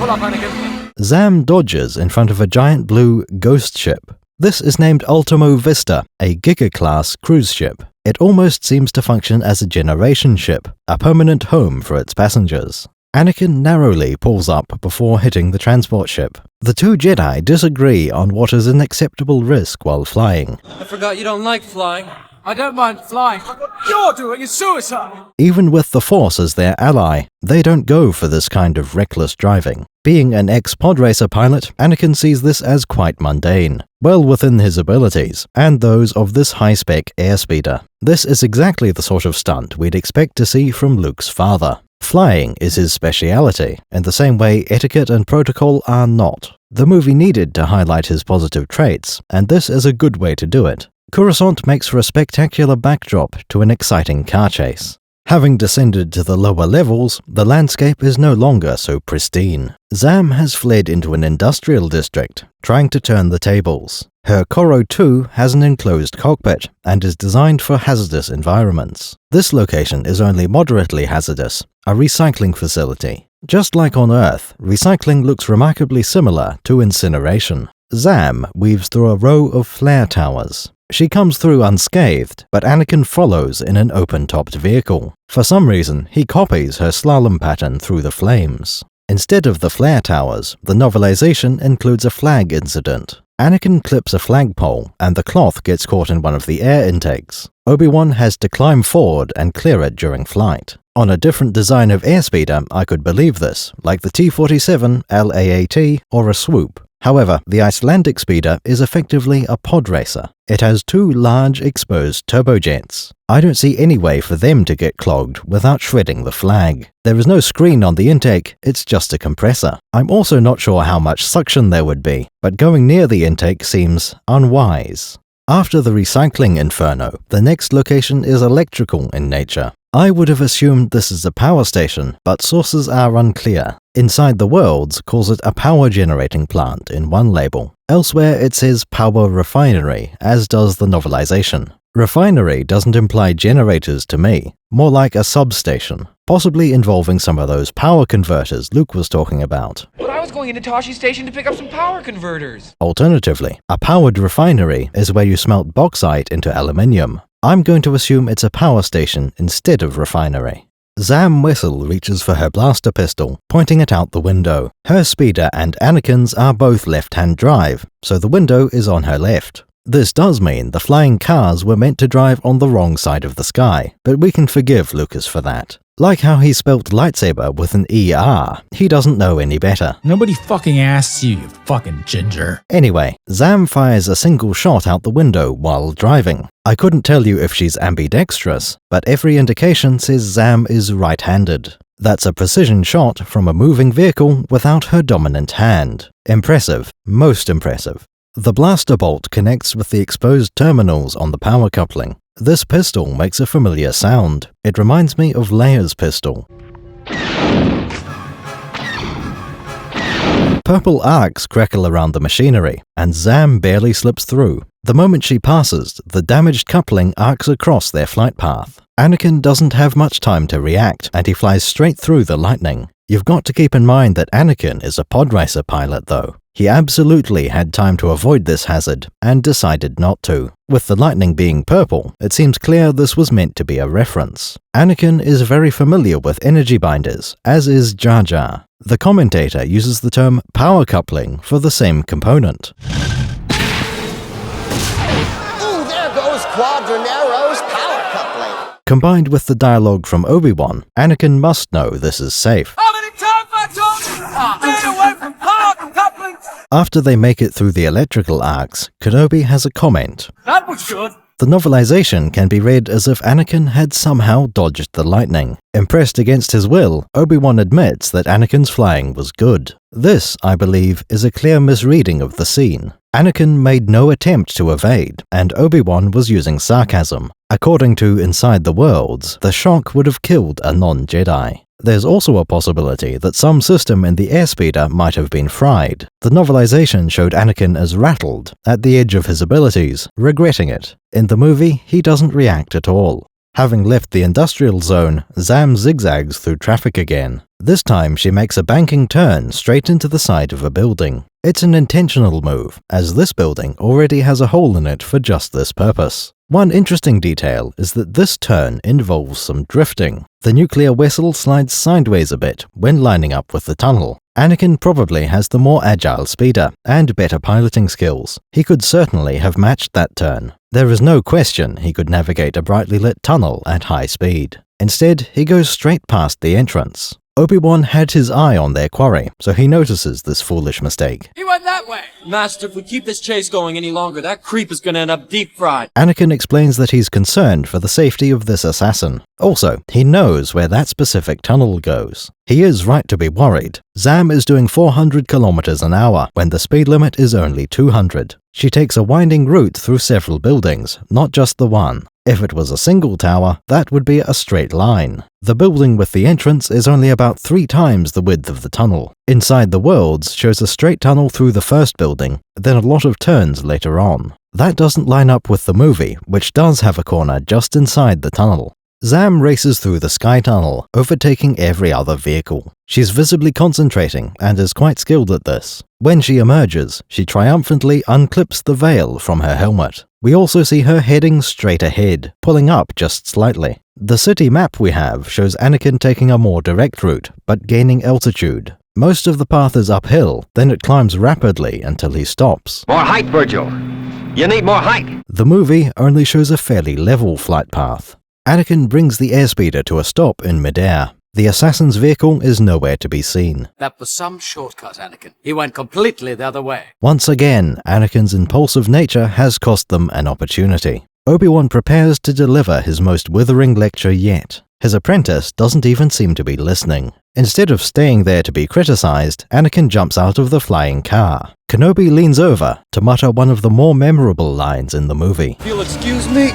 up, Anakin. Zam dodges in front of a giant blue ghost ship. This is named Ultimo Vista, a Giga-class cruise ship. It almost seems to function as a generation ship, a permanent home for its passengers. Anakin narrowly pulls up before hitting the transport ship. The two Jedi disagree on what is an acceptable risk while flying. I forgot you don't like flying. I don't mind flying, but what you're doing is suicide! Even with the Force as their ally, they don't go for this kind of reckless driving. Being an ex-Podracer pilot, Anakin sees this as quite mundane, well within his abilities, and those of this high-spec airspeeder. This is exactly the sort of stunt we'd expect to see from Luke's father. Flying is his speciality, in the same way etiquette and protocol are not. The movie needed to highlight his positive traits, and this is a good way to do it. Coruscant makes for a spectacular backdrop to an exciting car chase. Having descended to the lower levels, the landscape is no longer so pristine. Zam has fled into an industrial district, trying to turn the tables. Her Coro 2 has an enclosed cockpit and is designed for hazardous environments. This location is only moderately hazardous, a recycling facility. Just like on Earth, recycling looks remarkably similar to incineration. Zam weaves through a row of flare towers. She comes through unscathed, but Anakin follows in an open-topped vehicle. For some reason, he copies her slalom pattern through the flames. Instead of the flare towers, the novelization includes a flag incident. Anakin clips a flagpole, and the cloth gets caught in one of the air intakes. Obi-Wan has to climb forward and clear it during flight. On a different design of airspeeder, I could believe this, like the T-47, LAAT, or a swoop. However, the Icelandic speeder is effectively a podracer. It has two large exposed turbojets. I don't see any way for them to get clogged without shredding the flag. There is no screen on the intake, it's just a compressor. I'm also not sure how much suction there would be, but going near the intake seems unwise. After the recycling inferno, the next location is electrical in nature. I would have assumed this is a power station, but sources are unclear. Inside the Worlds calls it a power generating plant in one label. Elsewhere it says power refinery, as does the novelization. Refinery doesn't imply generators to me, more like a substation, possibly involving some of those power converters Luke was talking about. But I was going into Tashi Station to pick up some power converters. Alternatively, a powered refinery is where you smelt bauxite into aluminium. I'm going to assume it's a power station instead of refinery. Zam Wessel reaches for her blaster pistol, pointing it out the window. Her speeder and Anakin's are both left-hand drive, so the window is on her left. This does mean the flying cars were meant to drive on the wrong side of the sky, but we can forgive Lucas for that. Like how he spelt lightsaber with an ER, he doesn't know any better. Nobody fucking asks you, you fucking ginger. Anyway, Zam fires a single shot out the window while driving. I couldn't tell you if she's ambidextrous, but every indication says Zam is right-handed. That's a precision shot from a moving vehicle without her dominant hand. Impressive, most impressive. The blaster bolt connects with the exposed terminals on the power coupling. This pistol makes a familiar sound. It reminds me of Leia's pistol. Purple arcs crackle around the machinery, and Zam barely slips through. The moment she passes, the damaged coupling arcs across their flight path. Anakin doesn't have much time to react, and he flies straight through the lightning. You've got to keep in mind that Anakin is a podracer pilot, though. He absolutely had time to avoid this hazard, and decided not to. With the lightning being purple, it seems clear this was meant to be a reference. Anakin is very familiar with energy binders, as is Jar Jar. The commentator uses the term power coupling for the same component. Ooh, there goes Quadranero's power coupling. Combined with the dialogue from Obi-Wan, Anakin must know this is safe. How many times I told you? Stay away from power couplings! After they make it through the electrical arcs, Kenobi has a comment. That was good. The novelization can be read as if Anakin had somehow dodged the lightning. Impressed against his will, Obi-Wan admits that Anakin's flying was good. This, I believe, is a clear misreading of the scene. Anakin made no attempt to evade, and Obi-Wan was using sarcasm. According to Inside the Worlds, the shock would have killed a non-Jedi. There's also a possibility that some system in the airspeeder might have been fried. The novelization showed Anakin as rattled, at the edge of his abilities, regretting it. In the movie, he doesn't react at all. Having left the industrial zone, Zam zigzags through traffic again. This time she makes a banking turn straight into the side of a building. It's an intentional move, as this building already has a hole in it for just this purpose. One interesting detail is that this turn involves some drifting. The nuclear vessel slides sideways a bit when lining up with the tunnel. Anakin probably has the more agile speeder and better piloting skills. He could certainly have matched that turn. There is no question he could navigate a brightly lit tunnel at high speed. Instead, he goes straight past the entrance. Obi-Wan had his eye on their quarry, so he notices this foolish mistake. He went that way! Master, if we keep this chase going any longer, that creep is gonna end up deep fried. Anakin explains that he's concerned for the safety of this assassin. Also, he knows where that specific tunnel goes. He is right to be worried. Zam is doing 400 kilometers an hour when the speed limit is only 200. She takes a winding route through several buildings, not just the one. If it was a single tower, that would be a straight line. The building with the entrance is only about 3 times the width of the tunnel. Inside the Worlds shows a straight tunnel through the first building, then a lot of turns later on. That doesn't line up with the movie, which does have a corner just inside the tunnel. Zam races through the sky tunnel, overtaking every other vehicle. She's visibly concentrating and is quite skilled at this. When she emerges, she triumphantly unclips the veil from her helmet. We also see her heading straight ahead, pulling up just slightly. The city map we have shows Anakin taking a more direct route, but gaining altitude. Most of the path is uphill, then it climbs rapidly until he stops. More height, Virgil! You need more height! The movie only shows a fairly level flight path. Anakin brings the airspeeder to a stop in midair. The assassin's vehicle is nowhere to be seen. That was some shortcut, Anakin. He went completely the other way. Once again, Anakin's impulsive nature has cost them an opportunity. Obi-Wan prepares to deliver his most withering lecture yet. His apprentice doesn't even seem to be listening. Instead of staying there to be criticized, Anakin jumps out of the flying car. Kenobi leans over to mutter one of the more memorable lines in the movie. If you'll excuse me.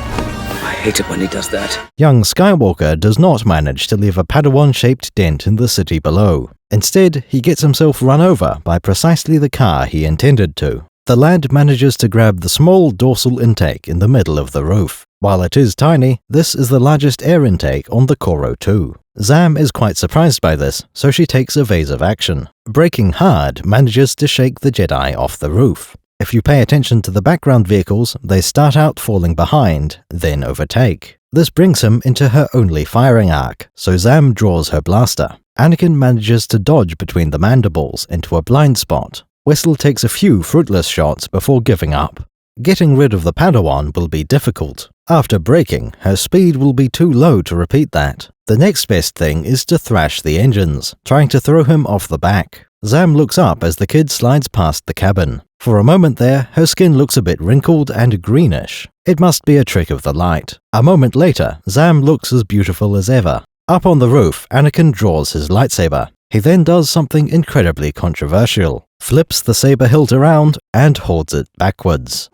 I hate it when he does that. Young Skywalker does not manage to leave a Padawan-shaped dent in the city below. Instead, he gets himself run over by precisely the car he intended to. The lad manages to grab the small dorsal intake in the middle of the roof. While it is tiny, this is the largest air intake on the Koro 2. Zam is quite surprised by this, so she takes evasive action. Braking hard manages to shake the Jedi off the roof. If you pay attention to the background vehicles, they start out falling behind, then overtake. This brings him into her only firing arc, so Zam draws her blaster. Anakin manages to dodge between the mandibles into a blind spot. Wessel takes a few fruitless shots before giving up. Getting rid of the Padawan will be difficult. After braking, her speed will be too low to repeat that. The next best thing is to thrash the engines, trying to throw him off the back. Zam looks up as the kid slides past the cabin. For a moment there, her skin looks a bit wrinkled and greenish. It must be a trick of the light. A moment later, Zam looks as beautiful as ever. Up on the roof, Anakin draws his lightsaber. He then does something incredibly controversial. Flips the saber hilt around and holds it backwards.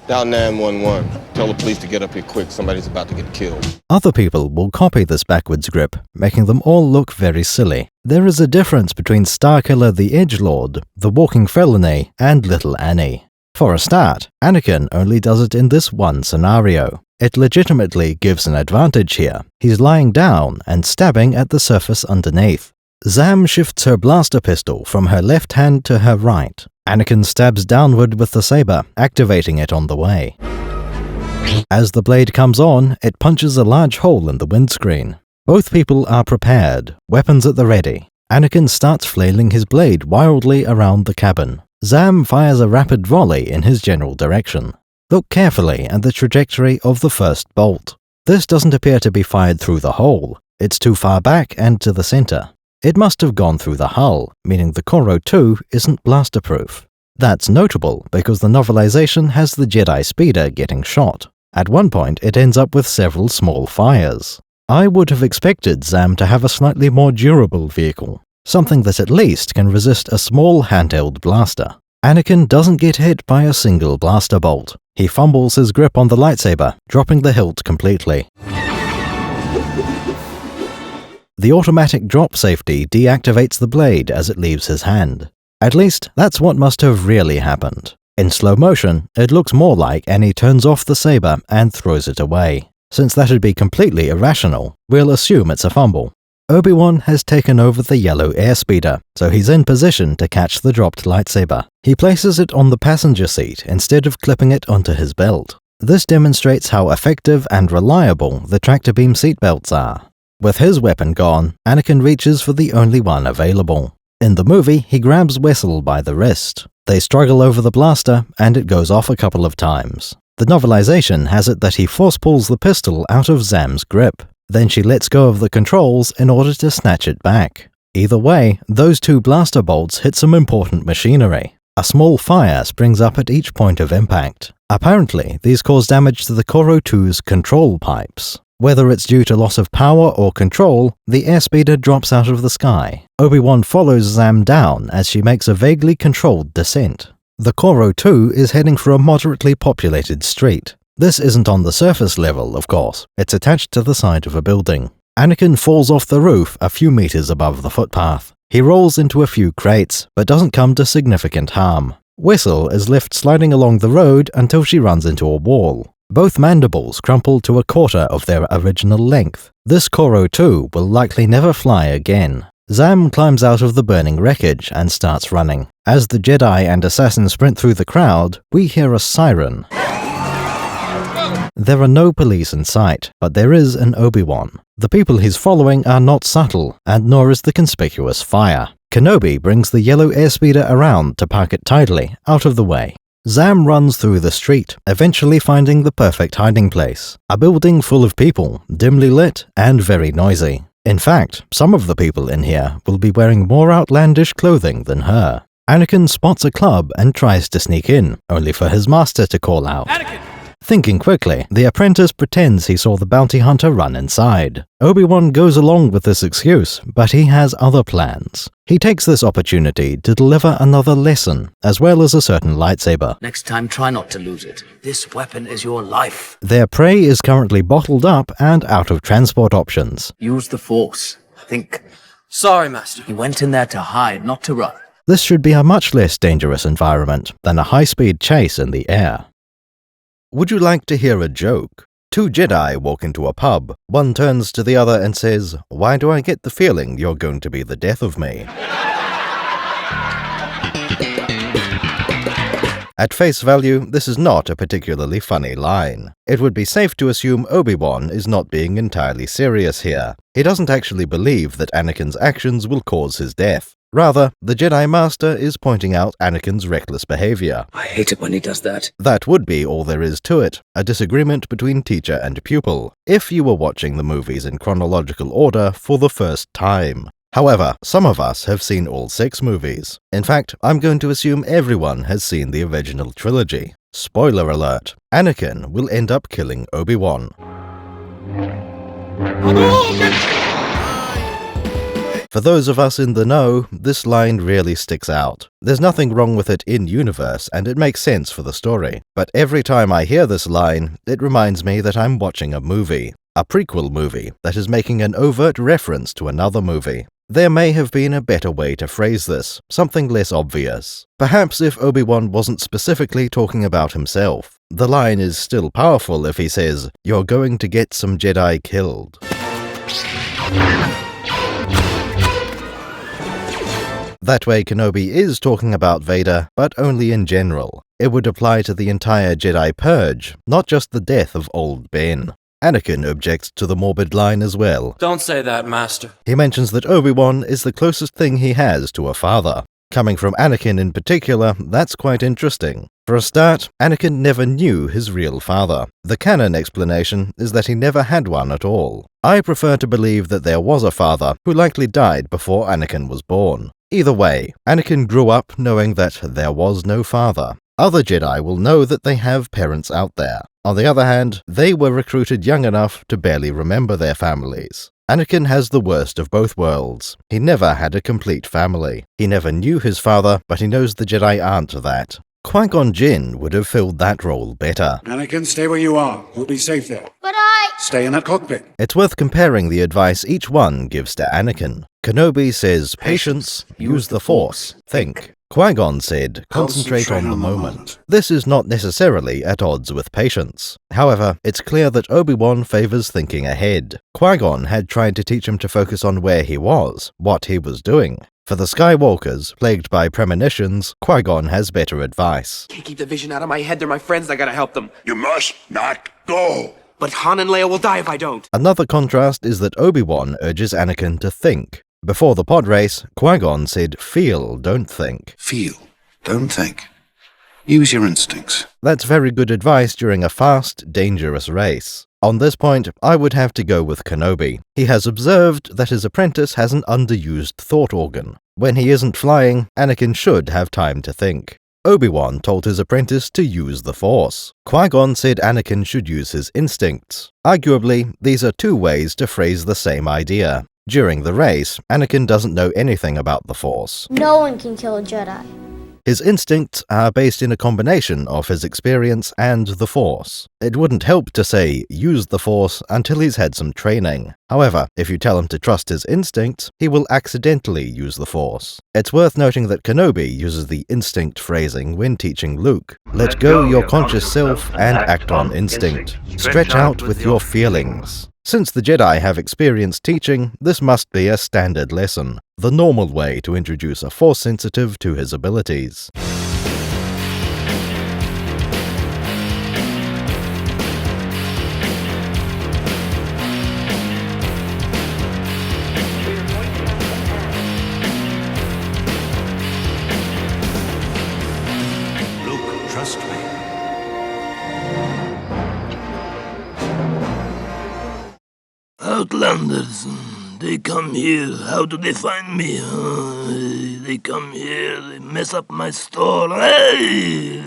Dial 911. Tell the police to get up here quick. Somebody's about to get killed. Other people will copy this backwards grip, making them all look very silly. There is a difference between Starkiller the Edgelord, the Walking Felony, and Little Annie. For a start, Anakin only does it in this one scenario. It legitimately gives an advantage here. He's lying down and stabbing at the surface underneath. Zam shifts her blaster pistol from her left hand to her right. Anakin stabs downward with the saber, activating it on the way. As the blade comes on, it punches a large hole in the windscreen. Both people are prepared, weapons at the ready. Anakin starts flailing his blade wildly around the cabin. Zam fires a rapid volley in his general direction. Look carefully at the trajectory of the first bolt. This doesn't appear to be fired through the hole. It's too far back and to the center. It must have gone through the hull, meaning the Koro 2 isn't blaster-proof. That's notable because the novelization has the Jedi Speeder getting shot. At one point, it ends up with several small fires. I would have expected Zam to have a slightly more durable vehicle, something that at least can resist a small handheld blaster. Anakin doesn't get hit by a single blaster bolt. He fumbles his grip on the lightsaber, dropping the hilt completely. The automatic drop safety deactivates the blade as it leaves his hand. At least, that's what must have really happened. In slow motion, it looks more like Annie turns off the saber and throws it away. Since that'd be completely irrational, we'll assume it's a fumble. Obi-Wan has taken over the yellow airspeeder, so he's in position to catch the dropped lightsaber. He places it on the passenger seat instead of clipping it onto his belt. This demonstrates how effective and reliable the tractor beam seatbelts are. With his weapon gone, Anakin reaches for the only one available. In the movie, he grabs Wessel by the wrist. They struggle over the blaster, and it goes off a couple of times. The novelization has it that he force pulls the pistol out of Zam's grip. Then she lets go of the controls in order to snatch it back. Either way, those two blaster bolts hit some important machinery. A small fire springs up at each point of impact. Apparently, these cause damage to the Koro 2's control pipes. Whether it's due to loss of power or control, the airspeeder drops out of the sky. Obi-Wan follows Zam down as she makes a vaguely controlled descent. The Koro 2 is heading for a moderately populated street. This isn't on the surface level, of course. It's attached to the side of a building. Anakin falls off the roof a few meters above the footpath. He rolls into a few crates, but doesn't come to significant harm. Wessel is left sliding along the road until she runs into a wall. Both mandibles crumple to a quarter of their original length. This Koro 2 will likely never fly again. Zam climbs out of the burning wreckage and starts running. As the Jedi and assassins sprint through the crowd, we hear a siren. There are no police in sight, but there is an Obi-Wan. The people he's following are not subtle, and nor is the conspicuous fire. Kenobi brings the yellow airspeeder around to park it tidily, out of the way. Zam runs through the street, eventually finding the perfect hiding place. A building full of people, dimly lit and very noisy. In fact, some of the people in here will be wearing more outlandish clothing than her. Anakin spots a club and tries to sneak in, only for his master to call out. Anakin! Thinking quickly, the apprentice pretends he saw the bounty hunter run inside. Obi-Wan goes along with this excuse, but he has other plans. He takes this opportunity to deliver another lesson, as well as a certain lightsaber. Next time, try not to lose it. This weapon is your life. Their prey is currently bottled up and out of transport options. Use the Force. Think. Sorry, Master. You went in there to hide, not to run. This should be a much less dangerous environment than a high-speed chase in the air. Would you like to hear a joke? Two Jedi walk into a pub. One turns to the other and says, "Why do I get the feeling you're going to be the death of me?" At face value, this is not a particularly funny line. It would be safe to assume Obi-Wan is not being entirely serious here. He doesn't actually believe that Anakin's actions will cause his death. Rather, the Jedi Master is pointing out Anakin's reckless behavior. I hate it when he does that. That would be all there is to it, a disagreement between teacher and pupil, if you were watching the movies in chronological order for the first time. However, some of us have seen all 6 movies. In fact, I'm going to assume everyone has seen the original trilogy. Spoiler alert, Anakin will end up killing Obi-Wan. For those of us in the know, this line really sticks out. There's nothing wrong with it in-universe, and it makes sense for the story. But every time I hear this line, it reminds me that I'm watching a movie. A prequel movie that is making an overt reference to another movie. There may have been a better way to phrase this, something less obvious. Perhaps if Obi-Wan wasn't specifically talking about himself. The line is still powerful if he says, "You're going to get some Jedi killed." That way Kenobi is talking about Vader, but only in general. It would apply to the entire Jedi Purge, not just the death of old Ben. Anakin objects to the morbid line as well. Don't say that, Master. He mentions that Obi-Wan is the closest thing he has to a father. Coming from Anakin in particular, that's quite interesting. For a start, Anakin never knew his real father. The canon explanation is that he never had one at all. I prefer to believe that there was a father who likely died before Anakin was born. Either way, Anakin grew up knowing that there was no father. Other Jedi will know that they have parents out there. On the other hand, they were recruited young enough to barely remember their families. Anakin has the worst of both worlds. He never had a complete family. He never knew his father, but he knows the Jedi aren't that. Qui-Gon Jinn would have filled that role better. Anakin, stay where you are. We'll be safe there. But Stay in that cockpit. It's worth comparing the advice each one gives to Anakin. Kenobi says, patience, use the Force, think. Qui-Gon said, concentrate on the moment. This is not necessarily at odds with patience. However, it's clear that Obi-Wan favors thinking ahead. Qui-Gon had tried to teach him to focus on where he was, what he was doing. For the Skywalkers, plagued by premonitions, Qui-Gon has better advice. Can't keep the vision out of my head. They're my friends. I gotta help them. You must not go. But Han and Leia will die if I don't. Another contrast is that Obi-Wan urges Anakin to think. Before the pod race, Qui-Gon said, feel, don't think. Feel, don't think. Use your instincts. That's very good advice during a fast, dangerous race. On this point, I would have to go with Kenobi. He has observed that his apprentice has an underused thought organ. When he isn't flying, Anakin should have time to think. Obi-Wan told his apprentice to use the Force. Qui-Gon said Anakin should use his instincts. Arguably, these are two ways to phrase the same idea. During the race, Anakin doesn't know anything about the Force. no one can kill a Jedi. His instincts are based in a combination of his experience and the Force. It wouldn't help to say, use the Force, until he's had some training. However, if you tell him to trust his instincts, he will accidentally use the Force. It's worth noting that Kenobi uses the instinct phrasing when teaching Luke. Let go your conscious self and act on instinct. Stretch out with your feelings. Since the Jedi have experienced teaching, this must be a standard lesson, the normal way to introduce a Force sensitive to his abilities. Luke, trust me. Outlanders, they come here. How do they find me? They come here, they mess up my store. Hey!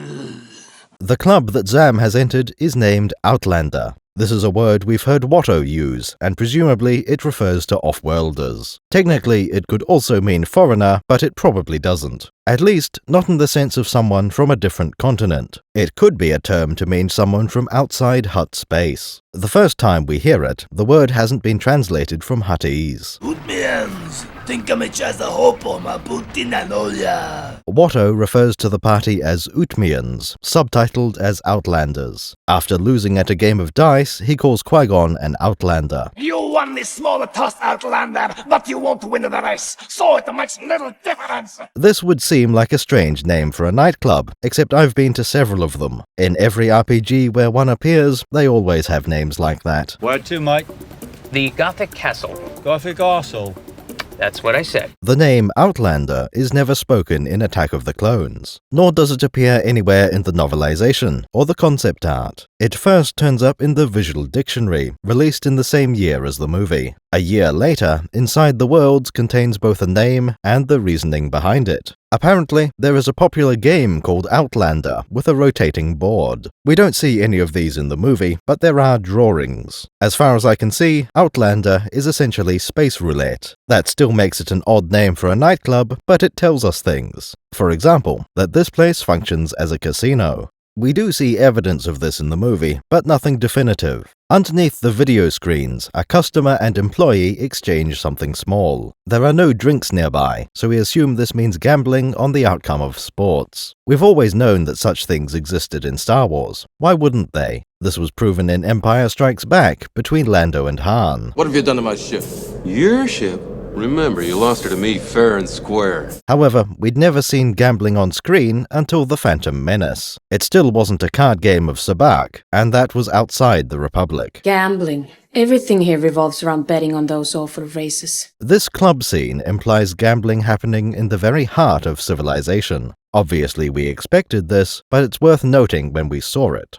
The club that Zam has entered is named Outlander. This is a word we've heard Watto use, and presumably it refers to off-worlders. Technically, it could also mean foreigner, but it probably doesn't. At least, not in the sense of someone from a different continent. It could be a term to mean someone from outside Hutt space. The first time we hear it, the word hasn't been translated from Huttese. Ootmians, tinkamechaza hopo maputina noya. Watto refers to the party as Ootmians, subtitled as Outlanders. After losing at a game of dice, he calls Qui-Gon an Outlander. You won this smaller toss, Outlander, but you won't win the race, so it makes little difference. This would seem like a strange name for a nightclub, except I've been to several of them. In every RPG where one appears, they always have names like that. Where to, mate? The Gothic Castle. Gothic Arsehole. That's what I said. The name Outlander is never spoken in Attack of the Clones, nor does it appear anywhere in the novelization or the concept art. It first turns up in the Visual Dictionary, released in the same year as the movie. A year later, Inside the Worlds contains both a name and the reasoning behind it. Apparently, there is a popular game called Outlander with a rotating board. We don't see any of these in the movie, but there are drawings. As far as I can see, Outlander is essentially space roulette. That still makes it an odd name for a nightclub, but it tells us things. For example, that this place functions as a casino. We do see evidence of this in the movie, but nothing definitive. Underneath the video screens, a customer and employee exchange something small. There are no drinks nearby, so we assume this means gambling on the outcome of sports. We've always known that such things existed in Star Wars. Why wouldn't they? This was proven in Empire Strikes Back between Lando and Han. What have you done to my ship? Your ship? Remember, you lost her to me fair and square. However, we'd never seen gambling on screen until The Phantom Menace. It still wasn't a card game of Sabacc, and that was outside the Republic. Gambling. Everything here revolves around betting on those awful races. This club scene implies gambling happening in the very heart of civilization. Obviously, we expected this, but it's worth noting when we saw it.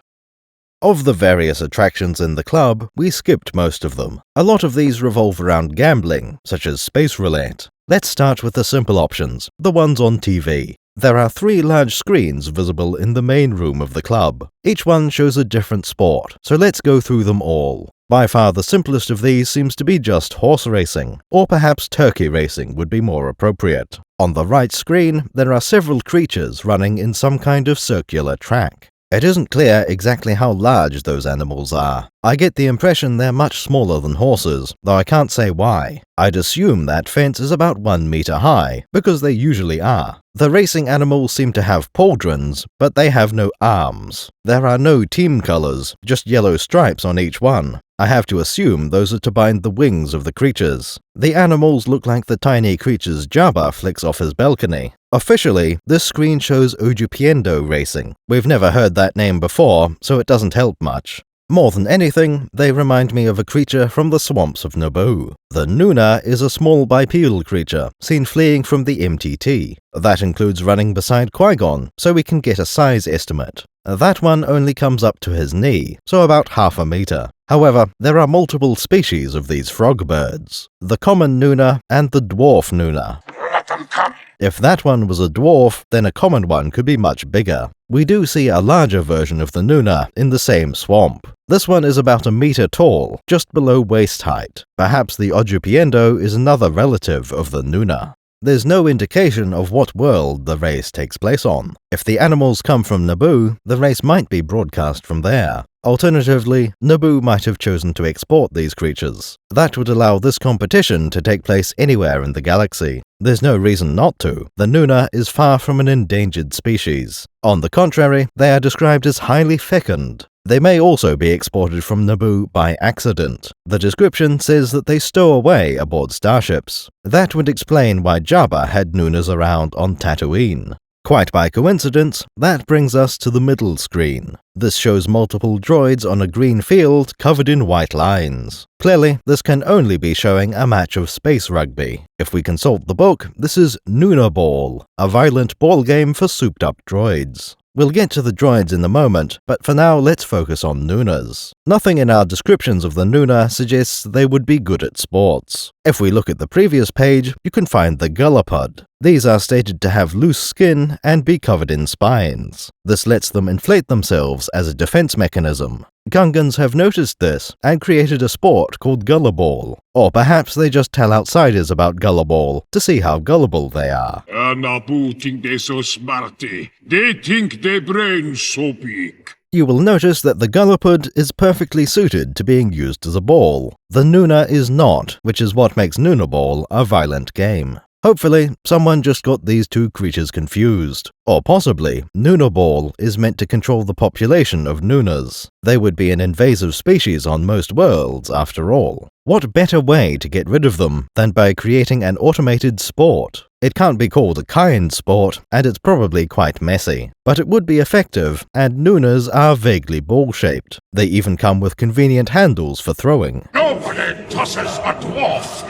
Of the various attractions in the club, we skipped most of them. A lot of these revolve around gambling, such as space roulette. Let's start with the simple options, the ones on TV. There are 3 large screens visible in the main room of the club. Each one shows a different sport, so let's go through them all. By far the simplest of these seems to be just horse racing, or perhaps turkey racing would be more appropriate. On the right screen, there are several creatures running in some kind of circular track. It isn't clear exactly how large those animals are. I get the impression they're much smaller than horses, though I can't say why. I'd assume that fence is about 1 meter high, because they usually are. The racing animals seem to have pauldrons, but they have no arms. There are no team colors, just yellow stripes on each one. I have to assume those are to bind the wings of the creatures. The animals look like the tiny creatures Jabba flicks off his balcony. Officially, this screen shows Ootmians racing. We've never heard that name before, so it doesn't help much. More than anything, they remind me of a creature from the swamps of Naboo. The Nuna is a small bipedal creature, seen fleeing from the MTT. That includes running beside Qui-Gon, so we can get a size estimate. That one only comes up to his knee, so about half a meter. However, there are multiple species of these frog birds. The common Nuna and the dwarf Nuna. Let them come. If that one was a dwarf, then a common one could be much bigger. We do see a larger version of the Nuna in the same swamp. This one is about a meter tall, just below waist height. Perhaps the Ootmians is another relative of the Nuna. There's no indication of what world the race takes place on. If the animals come from Naboo, the race might be broadcast from there. Alternatively, Naboo might have chosen to export these creatures. That would allow this competition to take place anywhere in the galaxy. There's no reason not to. The Nuna is far from an endangered species. On the contrary, they are described as highly fecund. They may also be exported from Naboo by accident. The description says that they stow away aboard starships. That would explain why Jabba had Nunas around on Tatooine. Quite by coincidence, that brings us to the middle screen. This shows multiple droids on a green field covered in white lines. Clearly, this can only be showing a match of space rugby. If we consult the book, this is Nuna Ball, a violent ball game for souped-up droids. We'll get to the droids in a moment, but for now let's focus on Nunas. Nothing in our descriptions of the Nuna suggests they would be good at sports. If we look at the previous page, you can find the Gullipud. These are stated to have loose skin and be covered in spines. This lets them inflate themselves as a defense mechanism. Gungans have noticed this and created a sport called Gulliball. Or perhaps they just tell outsiders about Gulliball to see how gullible they are. Naboo think they so smarty. They think their brains so big. You will notice that the Gullipud is perfectly suited to being used as a ball. The Nuna is not, which is what makes Nuna Ball a violent game. Hopefully, someone just got these two creatures confused. Or possibly, Nuna Ball is meant to control the population of Nunas. They would be an invasive species on most worlds, after all. What better way to get rid of them than by creating an automated sport? It can't be called a kind sport, and it's probably quite messy. But it would be effective, and Nunas are vaguely ball-shaped. They even come with convenient handles for throwing. Nobody tosses a dwarf.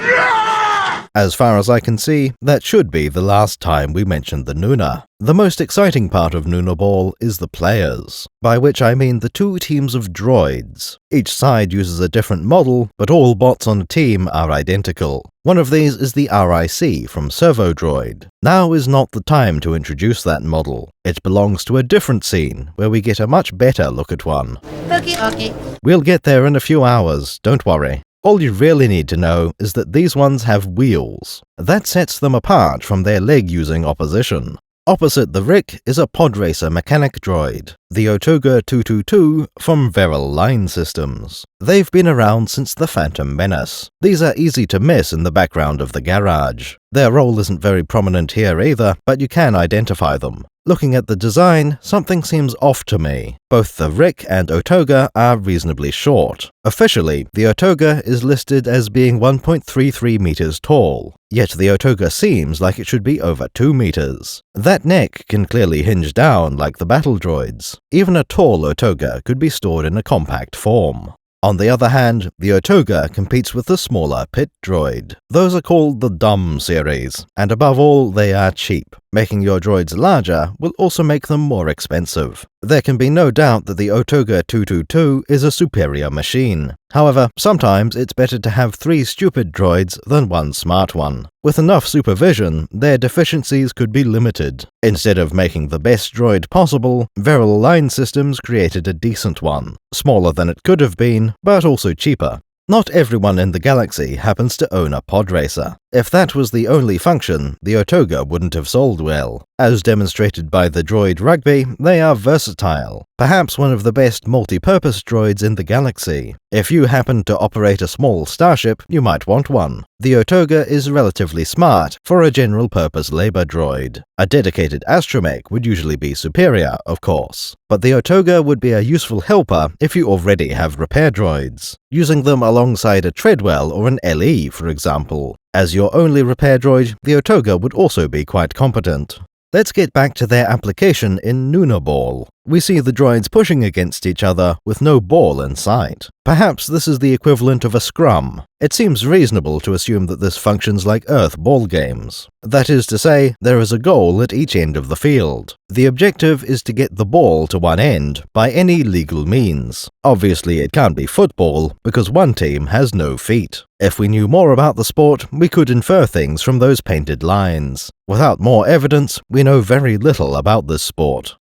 As far as I can see, that should be the last time we mentioned the Nuna. The most exciting part of Nuna Ball is the players, by which I mean the two teams of droids. Each side uses a different model, but all bots on a team are identical. One of these is the RIC from Servo Droid. Now is not the time to introduce that model. It belongs to a different scene, where we get a much better look at one. Okay. We'll get there in a few hours, don't worry. All you really need to know is that these ones have wheels. That sets them apart from their leg-using opposition. Opposite the Rick is a Podracer mechanic droid, the Otoga 222 from Veral Line Systems. They've been around since the Phantom Menace. These are easy to miss in the background of the garage. Their role isn't very prominent here either, but you can identify them. Looking at the design, something seems off to me. Both the Rick and Otoga are reasonably short. Officially, the Otoga is listed as being 1.33 meters tall, yet the Otoga seems like it should be over 2 meters. That neck can clearly hinge down like the battle droids. Even a tall Otoga could be stored in a compact form. On the other hand, the Otoga competes with the smaller pit droid. Those are called the Dumb series, and above all, they are cheap. Making your droids larger will also make them more expensive. There can be no doubt that the Otoga 222 is a superior machine. However, sometimes it's better to have 3 stupid droids than 1 smart one. With enough supervision, their deficiencies could be limited. Instead of making the best droid possible, Veral Line Systems created a decent one. Smaller than it could have been, but also cheaper. Not everyone in the galaxy happens to own a Podracer. If that was the only function, the Otoga wouldn't have sold well. As demonstrated by the droid Rugby, they are versatile, perhaps one of the best multi-purpose droids in the galaxy. If you happen to operate a small starship, you might want one. The Otoga is relatively smart for a general-purpose labor droid. A dedicated astromech would usually be superior, of course, but the Otoga would be a useful helper if you already have repair droids, using them alongside a Treadwell or an LE, for example. As your only repair droid, the Otoga would also be quite competent. Let's get back to their application in Nuna Ball. We see the droids pushing against each other with no ball in sight. Perhaps this is the equivalent of a scrum. It seems reasonable to assume that this functions like Earth ball games. That is to say, there is a goal at each end of the field. The objective is to get the ball to one end by any legal means. Obviously, it can't be football because one team has no feet. If we knew more about the sport, we could infer things from those painted lines. Without more evidence, we know very little about this sport.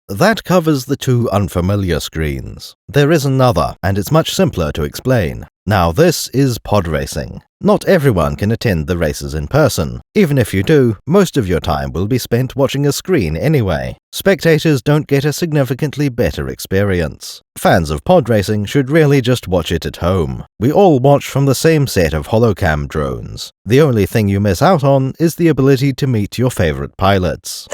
That covers the 2 unfamiliar screens. There is another, and it's much simpler to explain. Now this is pod racing. Not everyone can attend the races in person. Even if you do, most of your time will be spent watching a screen anyway. Spectators don't get a significantly better experience. Fans of pod racing should really just watch it at home. We all watch from the same set of holocam drones. The only thing you miss out on is the ability to meet your favorite pilots.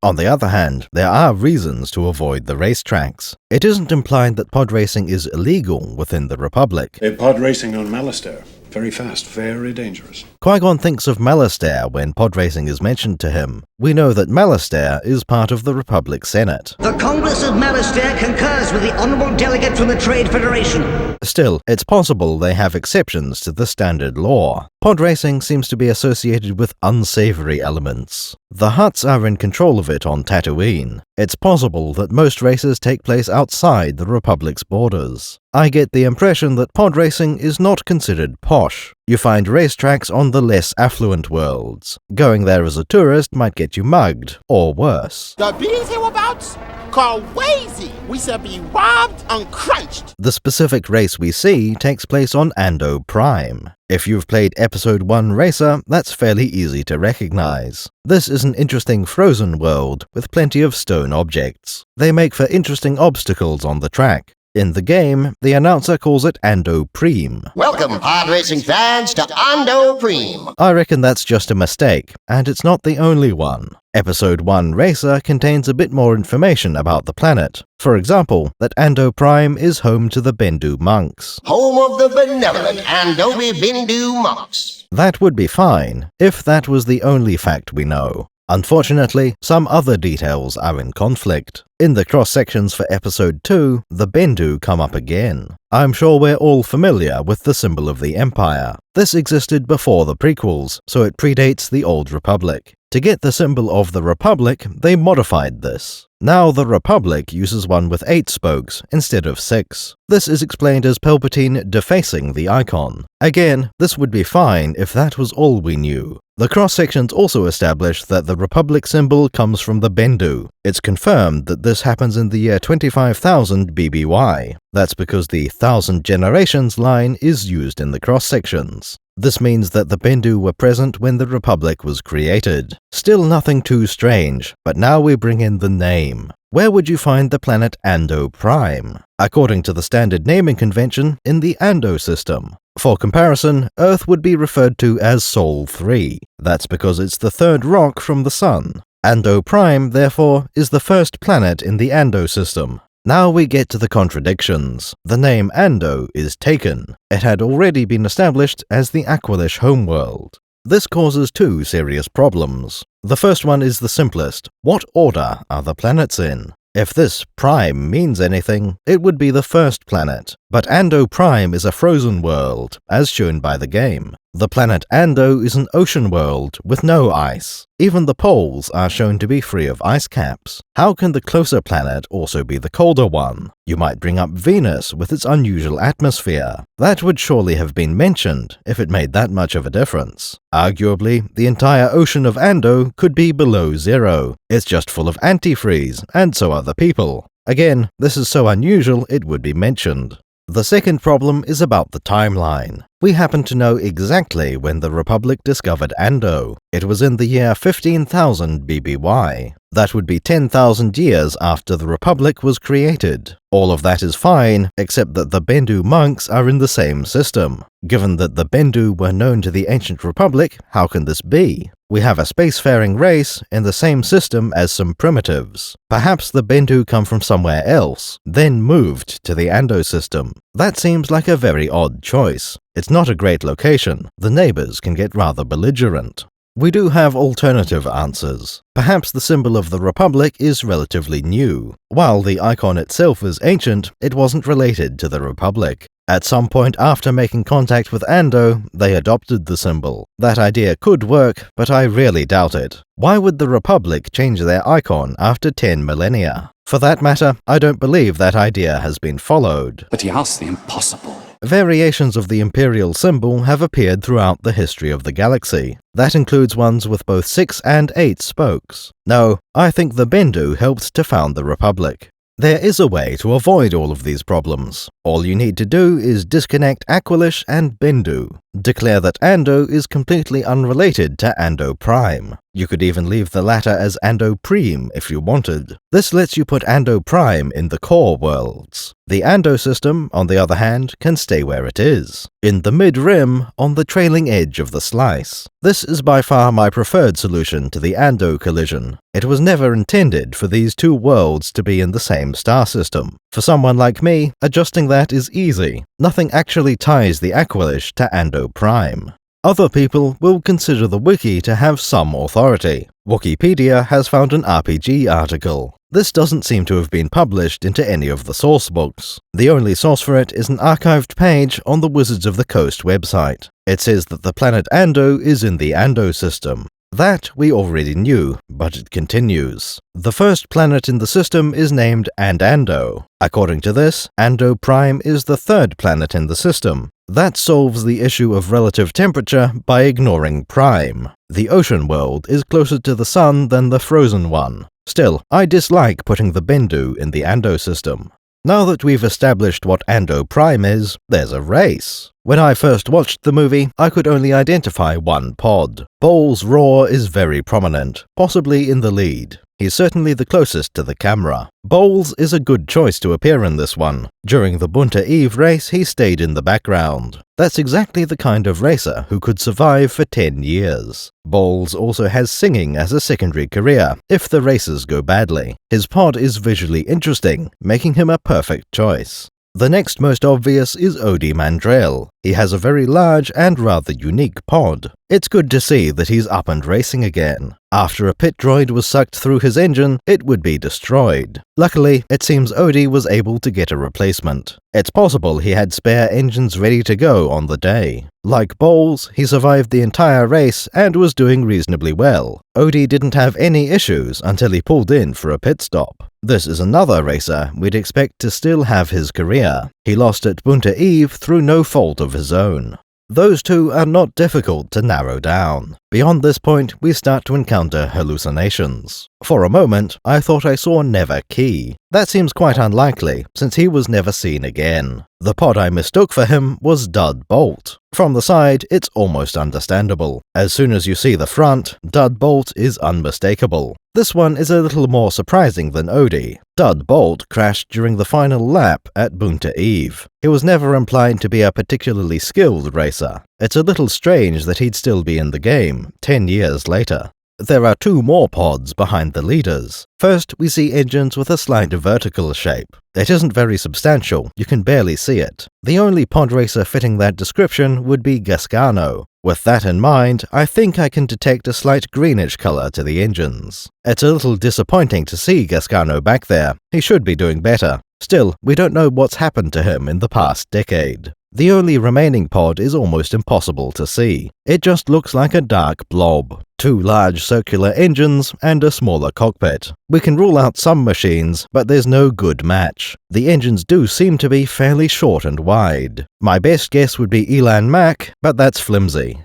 On the other hand, there are reasons to avoid the racetracks. It isn't implied that pod racing is illegal within the Republic. They're pod racing on Malastare. Very fast, very dangerous. Qui-Gon thinks of Malastare when pod racing is mentioned to him. We know that Malastare is part of the Republic Senate. The Congress of Malastare concurs with the honorable delegate from the Trade Federation. Still, it's possible they have exceptions to the standard law. Pod racing seems to be associated with unsavory elements. The Hutts are in control of it on Tatooine. It's possible that most races take place outside the Republic's borders. I get the impression that pod racing is not considered posh. You find racetracks on the less affluent worlds. Going there as a tourist might get you mugged, or worse. The bees hereabouts? Crazy! We shall be robbed and crunched! The specific race we see takes place on Ando Prime. If you've played Episode 1 Racer, that's fairly easy to recognize. This is an interesting frozen world with plenty of stone objects. They make for interesting obstacles on the track. In the game, the announcer calls it Ando Prime. Welcome, pod racing fans, to Ando Prime. I reckon that's just a mistake, and it's not the only one. Episode 1 Racer contains a bit more information about the planet. For example, that Ando Prime is home to the Bendu monks. Home of the benevolent Andovi Bendu monks. That would be fine, if that was the only fact we know. Unfortunately, some other details are in conflict. In the cross-sections for Episode 2, the Bendu come up again. I'm sure we're all familiar with the symbol of the Empire. This existed before the prequels, so it predates the Old Republic. To get the symbol of the Republic, they modified this. Now the Republic uses one with 8 spokes instead of 6. This is explained as Palpatine defacing the icon. Again, this would be fine if that was all we knew. The cross-sections also establish that the Republic symbol comes from the Bendu. It's confirmed that this happens in the year 25,000 BBY. That's because the 1000 Generations line is used in the cross-sections. This means that the Bendu were present when the Republic was created. Still nothing too strange, but now we bring in the name. Where would you find the planet Ando Prime? According to the standard naming convention, in the Ando system. For comparison, Earth would be referred to as Sol 3. That's because it's the third rock from the Sun. Ando Prime, therefore, is the first planet in the Ando system. Now we get to the contradictions. The name Ando is taken. It had already been established as the Aqualish homeworld. This causes 2 serious problems. The first one is the simplest. What order are the planets in? If this Prime means anything, it would be the first planet. But Ando Prime is a frozen world, as shown by the game. The planet Ando is an ocean world with no ice. Even the poles are shown to be free of ice caps. How can the closer planet also be the colder one? You might bring up Venus with its unusual atmosphere. That would surely have been mentioned if it made that much of a difference. Arguably, the entire ocean of Ando could be below zero. It's just full of antifreeze, and so are the people. Again, this is so unusual it would be mentioned. The second problem is about the timeline. We happen to know exactly when the Republic discovered Ando. It was in the year 15,000 BBY. That would be 10,000 years after the Republic was created. All of that is fine, except that the Bendu monks are in the same system. Given that the Bendu were known to the ancient Republic, how can this be? We have a spacefaring race in the same system as some primitives. Perhaps the Bendu come from somewhere else, then moved to the Ando system. That seems like a very odd choice. It's not a great location. The neighbors can get rather belligerent. We do have alternative answers. Perhaps the symbol of the Republic is relatively new. While the icon itself is ancient, it wasn't related to the Republic. At some point after making contact with Ando, they adopted the symbol. That idea could work, but I really doubt it. Why would the Republic change their icon after 10 millennia? For that matter, I don't believe that idea has been followed. But he asked the impossible. Variations of the Imperial symbol have appeared throughout the history of the galaxy. That includes ones with both 6 and 8 spokes. No, I think the Bendu helped to found the Republic. There is a way to avoid all of these problems. All you need to do is disconnect Aqualish and Bendu. Declare that Ando is completely unrelated to Ando Prime. You could even leave the latter as Ando Prime if you wanted. This lets you put Ando Prime in the core worlds. The Ando system, on the other hand, can stay where it is, in the mid-rim on the trailing edge of the slice. This is by far my preferred solution to the Ando collision. It was never intended for these two worlds to be in the same star system. For someone like me, adjusting that is easy. Nothing actually ties the Aqualish to Ando Prime. Other people will consider the wiki to have some authority. Wikipedia has found an RPG article. This doesn't seem to have been published into any of the source books. The only source for it is an archived page on the Wizards of the Coast website. It says that the planet Ando is in the Ando system. That we already knew, but it continues. The first planet in the system is named Ando. According to this, Ando Prime is the third planet in the system. That solves the issue of relative temperature by ignoring Prime. The ocean world is closer to the sun than the frozen one. Still, I dislike putting the Bendu in the Ando system. Now that we've established what Ando Prime is, there's a race. When I first watched the movie, I could only identify one pod. Bol's roar is very prominent, possibly in the lead. He's certainly the closest to the camera. Bowles is a good choice to appear in this one. During the Bunta Eve race, he stayed in the background. That's exactly the kind of racer who could survive for 10 years. Bowles also has singing as a secondary career, if the races go badly. His pod is visually interesting, making him a perfect choice. The next most obvious is Odi Mandrell. He has a very large and rather unique pod. It's good to see that he's up and racing again. After a pit droid was sucked through his engine, it would be destroyed. Luckily, it seems Odi was able to get a replacement. It's possible he had spare engines ready to go on the day. Like Bowles, he survived the entire race and was doing reasonably well. Odi didn't have any issues until he pulled in for a pit stop. This is another racer we'd expect to still have his career. He lost at Bunta Eve through no fault of his own. Those two are not difficult to narrow down. Beyond this point, we start to encounter hallucinations. For a moment, I thought I saw Never Key. That seems quite unlikely, since he was never seen again. The pod I mistook for him was Dud Bolt. From the side, it's almost understandable. As soon as you see the front, Dud Bolt is unmistakable. This one is a little more surprising than Odi. Dud Bolt crashed during the final lap at Bunta Eve. He was never implied to be a particularly skilled racer. It's a little strange that he'd still be in the game, 10 years later. There are two more pods behind the leaders. First, we see engines with a slight vertical shape. It isn't very substantial, you can barely see it. The only pod racer fitting that description would be Gascano. With that in mind, I think I can detect a slight greenish color to the engines. It's a little disappointing to see Gascano back there. He should be doing better. Still, we don't know what's happened to him in the past decade. The only remaining pod is almost impossible to see. It just looks like a dark blob. 2 large circular engines and a smaller cockpit. We can rule out some machines, but there's no good match. The engines do seem to be fairly short and wide. My best guess would be Elan Mac, but that's flimsy.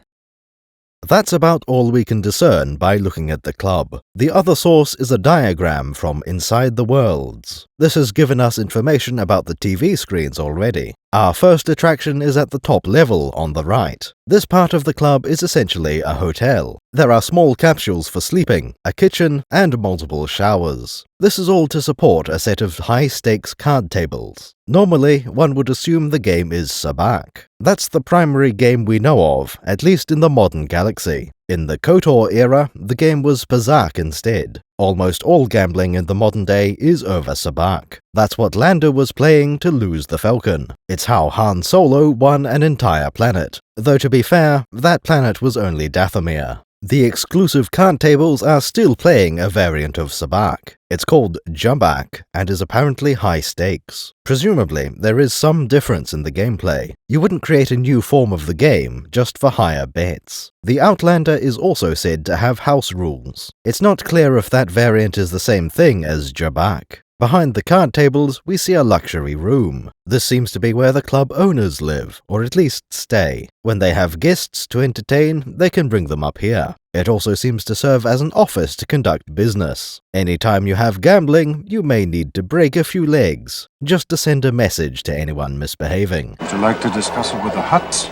That's about all we can discern by looking at the club. The other source is a diagram from Inside the Worlds. This has given us information about the TV screens already. Our first attraction is at the top level on the right. This part of the club is essentially a hotel. There are small capsules for sleeping, a kitchen, and multiple showers. This is all to support a set of high-stakes card tables. Normally, one would assume the game is Sabacc. That's the primary game we know of, at least in the modern galaxy. In the KOTOR era, the game was Pazak instead. Almost all gambling in the modern day is over Sabacc. That's what Lando was playing to lose the Falcon. It's how Han Solo won an entire planet. Though to be fair, that planet was only Dathomir. The exclusive card tables are still playing a variant of Sabacc. It's called Jabak and is apparently high stakes. Presumably, there is some difference in the gameplay. You wouldn't create a new form of the game just for higher bets. The Outlander is also said to have house rules. It's not clear if that variant is the same thing as Jabak. Behind the card tables, we see a luxury room. This seems to be where the club owners live, or at least stay. When they have guests to entertain, they can bring them up here. It also seems to serve as an office to conduct business. Anytime you have gambling, you may need to break a few legs, just to send a message to anyone misbehaving. Would you like to discuss it with the Hutts?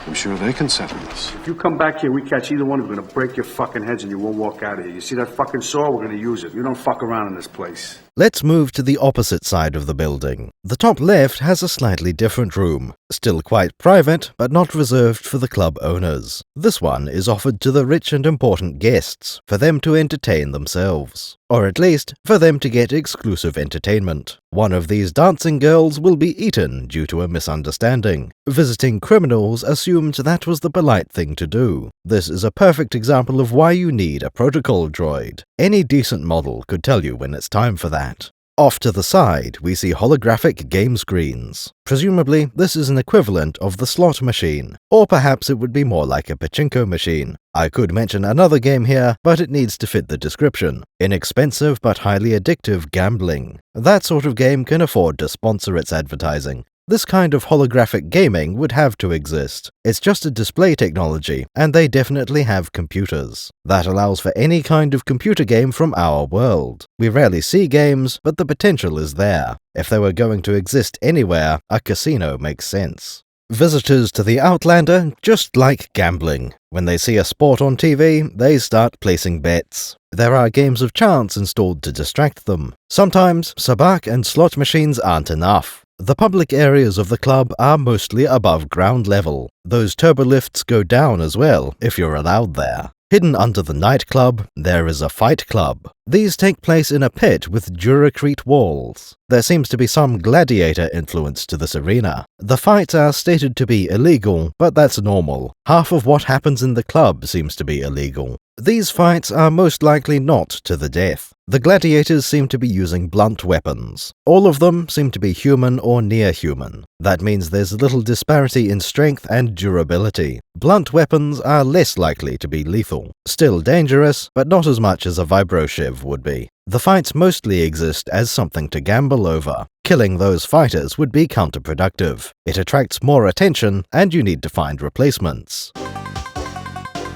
I'm sure they can settle this. If you come back here, we catch either one, we're gonna break your fucking heads and you won't walk out of here. You see that fucking saw? We're gonna use it. You don't fuck around in this place. Let's move to the opposite side of the building. The top left has a slightly different room. Still quite private, but not reserved for the club owners. This one is offered to the rich and important guests, for them to entertain themselves. Or at least, for them to get exclusive entertainment. One of these dancing girls will be eaten due to a misunderstanding. Visiting criminals assumed that was the polite thing to do. This is a perfect example of why you need a protocol droid. Any decent model could tell you when it's time for that. Off to the side, we see holographic game screens. Presumably, this is an equivalent of the slot machine, or perhaps it would be more like a pachinko machine. I could mention another game here, but it needs to fit the description. Inexpensive but highly addictive gambling. That sort of game can afford to sponsor its advertising. This kind of holographic gaming would have to exist. It's just a display technology, and they definitely have computers. That allows for any kind of computer game from our world. We rarely see games, but the potential is there. If they were going to exist anywhere, a casino makes sense. Visitors to the Outlander just like gambling. When they see a sport on TV, they start placing bets. There are games of chance installed to distract them. Sometimes, Sabacc and slot machines aren't enough. The public areas of the club are mostly above ground level. Those turbolifts go down as well, if you're allowed there. Hidden under the nightclub, there is a fight club. These take place in a pit with duracrete walls. There seems to be some gladiator influence to this arena. The fights are stated to be illegal, but that's normal. Half of what happens in the club seems to be illegal. These fights are most likely not to the death. The gladiators seem to be using blunt weapons. All of them seem to be human or near human. That means there's little disparity in strength and durability. Blunt weapons are less likely to be lethal. Still dangerous, but not as much as a vibroshiv would be. The fights mostly exist as something to gamble over. Killing those fighters would be counterproductive. It attracts more attention, and you need to find replacements.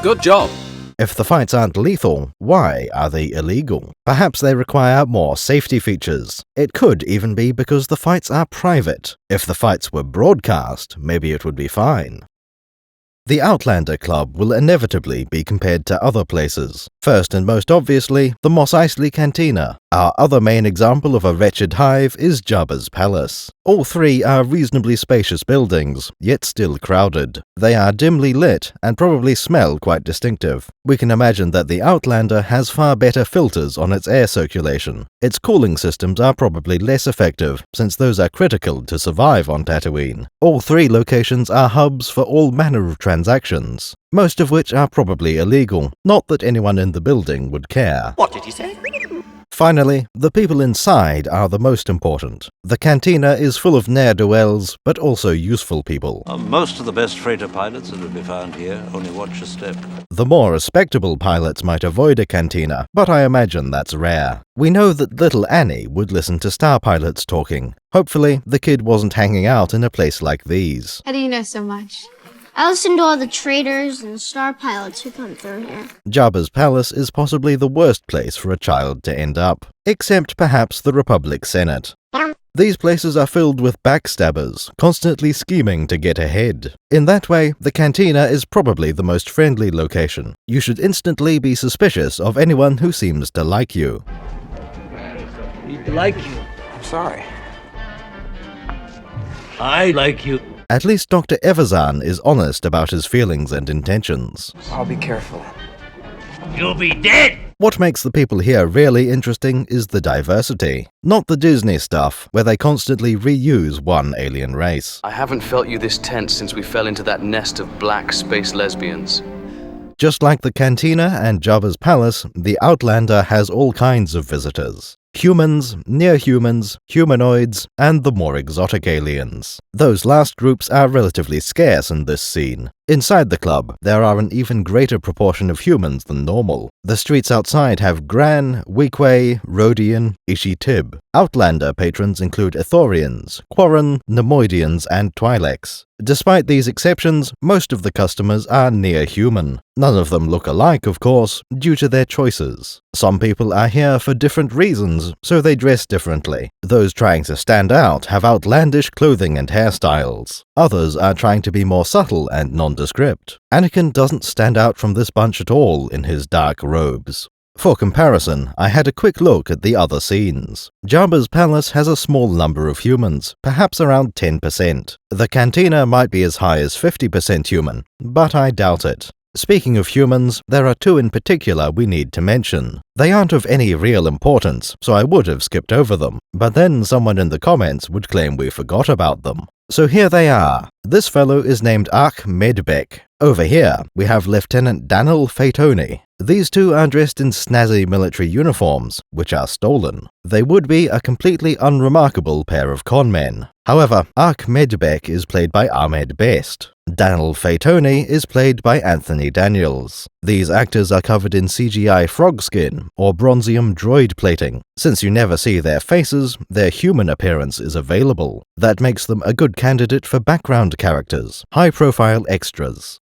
Good job! If the fights aren't lethal, why are they illegal? Perhaps they require more safety features. It could even be because the fights are private. If the fights were broadcast, maybe it would be fine. The Outlander Club will inevitably be compared to other places. First and most obviously, the Mos Eisley Cantina. Our other main example of a wretched hive is Jabba's palace. All three are reasonably spacious buildings, yet still crowded. They are dimly lit and probably smell quite distinctive. We can imagine that the Outlander has far better filters on its air circulation. Its cooling systems are probably less effective, since those are critical to survive on Tatooine. All three locations are hubs for all manner of transactions, most of which are probably illegal. Not that anyone in the building would care. What did he say? Finally, the people inside are the most important. The cantina is full of ne'er-do-wells, but also useful people. Most of the best freighter pilots that will be found here only watch your step. The more respectable pilots might avoid a cantina, but I imagine that's rare. We know that little Annie would listen to star pilots talking. Hopefully, the kid wasn't hanging out in a place like these. How do you know so much? I listen to all the traders and star pilots who come through here. Jabba's palace is possibly the worst place for a child to end up, except perhaps the Republic Senate. These places are filled with backstabbers, constantly scheming to get ahead. In that way, the cantina is probably the most friendly location. You should instantly be suspicious of anyone who seems to like you. Like you. I'm sorry. I like you. At least Dr. Evazan is honest about his feelings and intentions. I'll be careful. You'll be dead! What makes the people here really interesting is the diversity. Not the Disney stuff, where they constantly reuse one alien race. I haven't felt you this tense since we fell into that nest of black space lesbians. Just like the cantina and Jabba's palace, the Outlander has all kinds of visitors. Humans, near-humans, humanoids, and the more exotic aliens. Those last groups are relatively scarce in this scene. Inside the club, there are an even greater proportion of humans than normal. The streets outside have Gran, Weequay, Rodian, Ishi-Tib. Outlander patrons include Ithorians, Quarren, Nemoidians, and Twi'leks. Despite these exceptions, most of the customers are near-human. None of them look alike, of course, due to their choices. Some people are here for different reasons, so they dress differently. Those trying to stand out have outlandish clothing and hairstyles. Others are trying to be more subtle and nondescript. Anakin doesn't stand out from this bunch at all in his dark robes. For comparison, I had a quick look at the other scenes. Jabba's palace has a small number of humans, perhaps around 10%. The cantina might be as high as 50% human, but I doubt it. Speaking of humans, there are two in particular we need to mention. They aren't of any real importance, so I would have skipped over them, but then someone in the comments would claim we forgot about them. So here they are. This fellow is named Ark Medbek. Over here, we have Lieutenant Daniel Fatoni. These two are dressed in snazzy military uniforms, which are stolen. They would be a completely unremarkable pair of conmen. However, Ark Medbek is played by Ahmed Best. Daniel Fatoni is played by Anthony Daniels. These actors are covered in CGI frog skin or bronzium droid plating. Since you never see their faces, their human appearance is available. That makes them a good candidate for background characters, high-profile extras.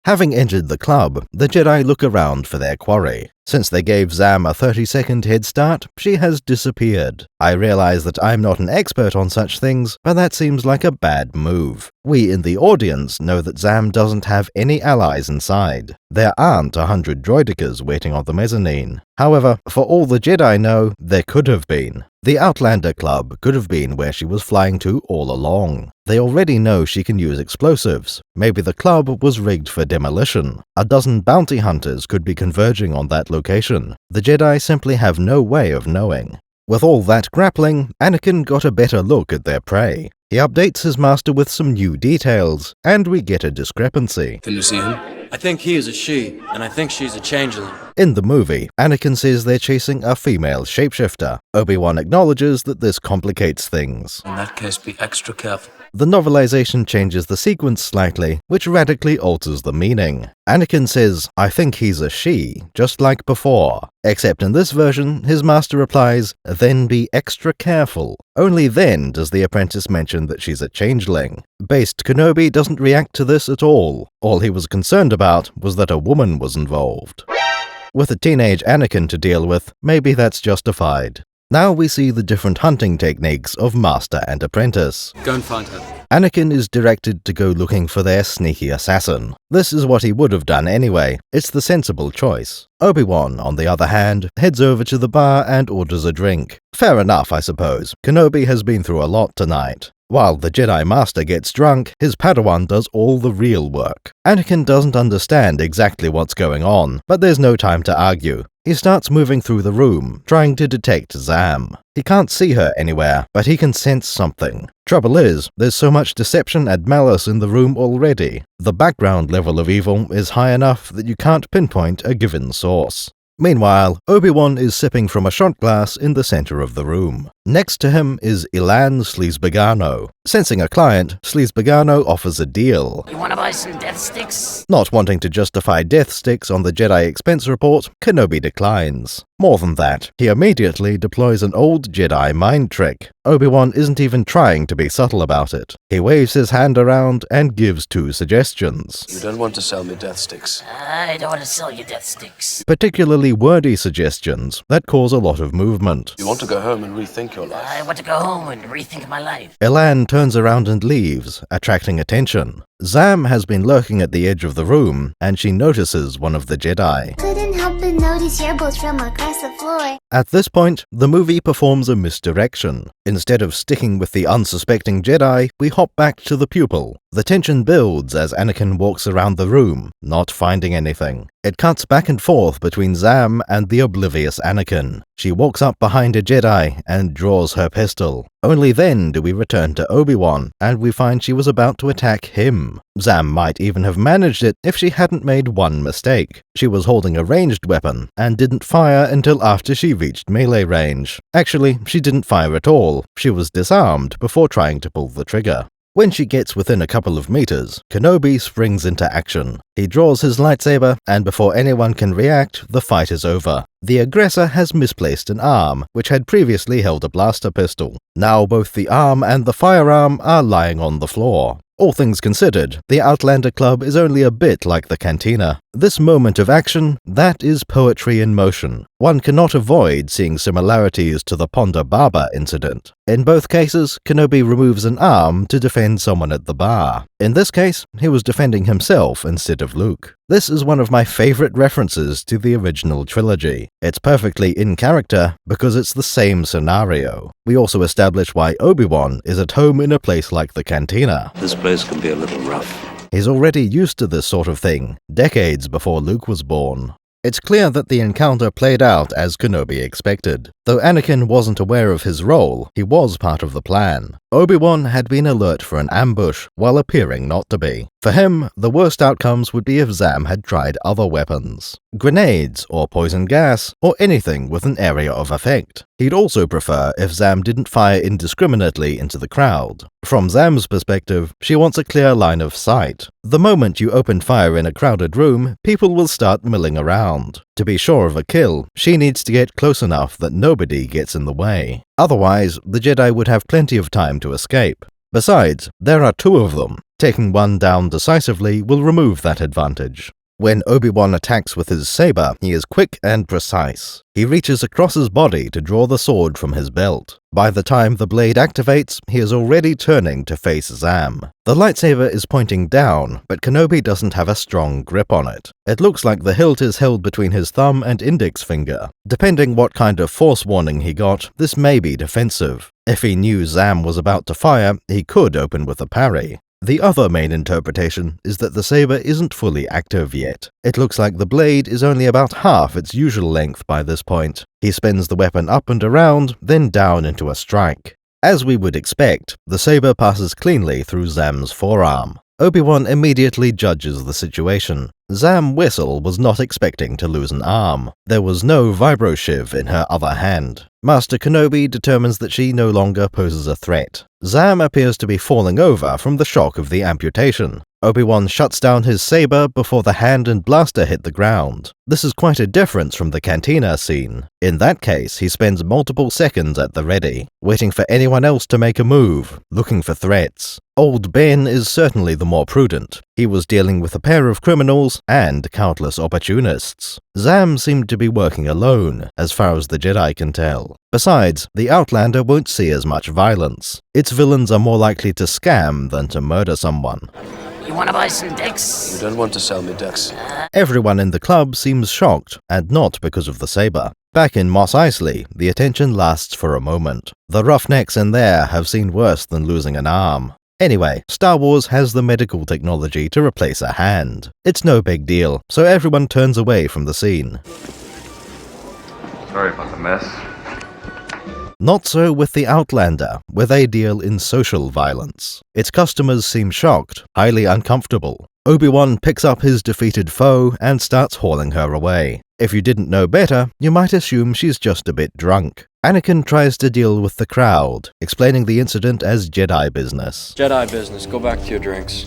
Having entered the club, the Jedi look around for their quarry. Since they gave Zam a 30-second head start, she has disappeared. I realize that I'm not an expert on such things, but that seems like a bad move. We in the audience know that Zam doesn't have any allies inside. There aren't 100 droidicas waiting on the mezzanine. However, for all the Jedi know, there could have been. The Outlander Club could have been where she was flying to all along. They already know she can use explosives. Maybe the club was rigged for demolition. A dozen bounty hunters could be converging on that location. The Jedi simply have no way of knowing. With all that grappling, Anakin got a better look at their prey. He updates his master with some new details, and we get a discrepancy. Can you see him? I think he is a she, and I think she's a changeling. In the movie, Anakin says they're chasing a female shapeshifter. Obi-Wan acknowledges that this complicates things. In that case, be extra careful. The novelization changes the sequence slightly, which radically alters the meaning. Anakin says, "I think he's a she," just like before. Except in this version, his master replies, "Then be extra careful." Only then does the apprentice mention that she's a changeling. Based Kenobi doesn't react to this at all. All he was concerned about was that a woman was involved. With a teenage Anakin to deal with, maybe that's justified. Now we see the different hunting techniques of master and apprentice. Go and find her. Anakin is directed to go looking for their sneaky assassin. This is what he would have done anyway. It's the sensible choice. Obi-Wan, on the other hand, heads over to the bar and orders a drink. Fair enough, I suppose. Kenobi has been through a lot tonight. While the Jedi Master gets drunk, his Padawan does all the real work. Anakin doesn't understand exactly what's going on, but there's no time to argue. He starts moving through the room, trying to detect Zam. He can't see her anywhere, but he can sense something. Trouble is, there's so much deception and malice in the room already. The background level of evil is high enough that you can't pinpoint a given source. Meanwhile, Obi-Wan is sipping from a shot glass in the center of the room. Next to him is Ilan Sleesbagano. Sensing a client, Sleesbagano offers a deal. You wanna buy some death sticks? Not wanting to justify death sticks on the Jedi expense report, Kenobi declines. More than that, he immediately deploys an old Jedi mind trick. Obi-Wan isn't even trying to be subtle about it. He waves his hand around and gives 2 suggestions. You don't want to sell me death sticks. I don't want to sell you death sticks. Particularly wordy suggestions that cause a lot of movement. You want to go home and rethink your life. I want to go home and rethink my life. Ilan turns around and leaves, attracting attention. Zam has been lurking at the edge of the room, and she notices one of the Jedi. Couldn't help but notice your bolts from across the floor. At this point, the movie performs a misdirection. Instead of sticking with the unsuspecting Jedi, we hop back to the pupil. The tension builds as Anakin walks around the room, not finding anything. It cuts back and forth between Zam and the oblivious Anakin. She walks up behind a Jedi and draws her pistol. Only then do we return to Obi-Wan, and we find she was about to attack him. Zam might even have managed it if she hadn't made one mistake. She was holding a ranged weapon, and didn't fire until after she reached melee range. Actually, she didn't fire at all. She was disarmed before trying to pull the trigger. When she gets within a couple of meters, Kenobi springs into action. He draws his lightsaber, and before anyone can react, the fight is over. The aggressor has misplaced an arm, which had previously held a blaster pistol. Now both the arm and the firearm are lying on the floor. All things considered, the Outlander Club is only a bit like the Cantina. This moment of action, that is poetry in motion. One cannot avoid seeing similarities to the Ponda Baba incident. In both cases, Kenobi removes an arm to defend someone at the bar. In this case, he was defending himself instead of Luke. This is one of my favorite references to the original trilogy. It's perfectly in character because it's the same scenario. We also establish why Obi-Wan is at home in a place like the Cantina. This place can be a little rough. He's already used to this sort of thing, decades before Luke was born. It's clear that the encounter played out as Kenobi expected. Though Anakin wasn't aware of his role, he was part of the plan. Obi-Wan had been alert for an ambush, while appearing not to be. For him, the worst outcomes would be if Zam had tried other weapons. Grenades, or poison gas, or anything with an area of effect. He'd also prefer if Zam didn't fire indiscriminately into the crowd. From Zam's perspective, she wants a clear line of sight. The moment you open fire in a crowded room, people will start milling around. To be sure of a kill, she needs to get close enough that nobody gets in the way. Otherwise, the Jedi would have plenty of time to escape. Besides, there are 2 of them. Taking one down decisively will remove that advantage. When Obi-Wan attacks with his saber, he is quick and precise. He reaches across his body to draw the sword from his belt. By the time the blade activates, he is already turning to face Zam. The lightsaber is pointing down, but Kenobi doesn't have a strong grip on it. It looks like the hilt is held between his thumb and index finger. Depending what kind of force warning he got, this may be defensive. If he knew Zam was about to fire, he could open with a parry. The other main interpretation is that the saber isn't fully active yet. It looks like the blade is only about half its usual length by this point. He spins the weapon up and around, then down into a strike. As we would expect, the saber passes cleanly through Zam's forearm. Obi-Wan immediately judges the situation. Zam Wessel was not expecting to lose an arm. There was no vibroshiv in her other hand. Master Kenobi determines that she no longer poses a threat. Zam appears to be falling over from the shock of the amputation. Obi-Wan shuts down his saber before the hand and blaster hit the ground. This is quite a difference from the Cantina scene. In that case, he spends multiple seconds at the ready, waiting for anyone else to make a move, looking for threats. Old Ben is certainly the more prudent. He was dealing with a pair of criminals and countless opportunists. Zam seemed to be working alone, as far as the Jedi can tell. Besides, the Outlander won't see as much violence. Its villains are more likely to scam than to murder someone. You wanna buy some decks? You don't want to sell me decks. Everyone in the club seems shocked, and not because of the saber. Back in Mos Eisley, the attention lasts for a moment. The roughnecks in there have seen worse than losing an arm. Anyway, Star Wars has the medical technology to replace a hand. It's no big deal, so everyone turns away from the scene. Sorry about the mess. Not so with the Outlander, where they deal in social violence. Its customers seem shocked, highly uncomfortable. Obi-Wan picks up his defeated foe and starts hauling her away. If you didn't know better, you might assume she's just a bit drunk. Anakin tries to deal with the crowd, explaining the incident as Jedi business. Jedi business, go back to your drinks.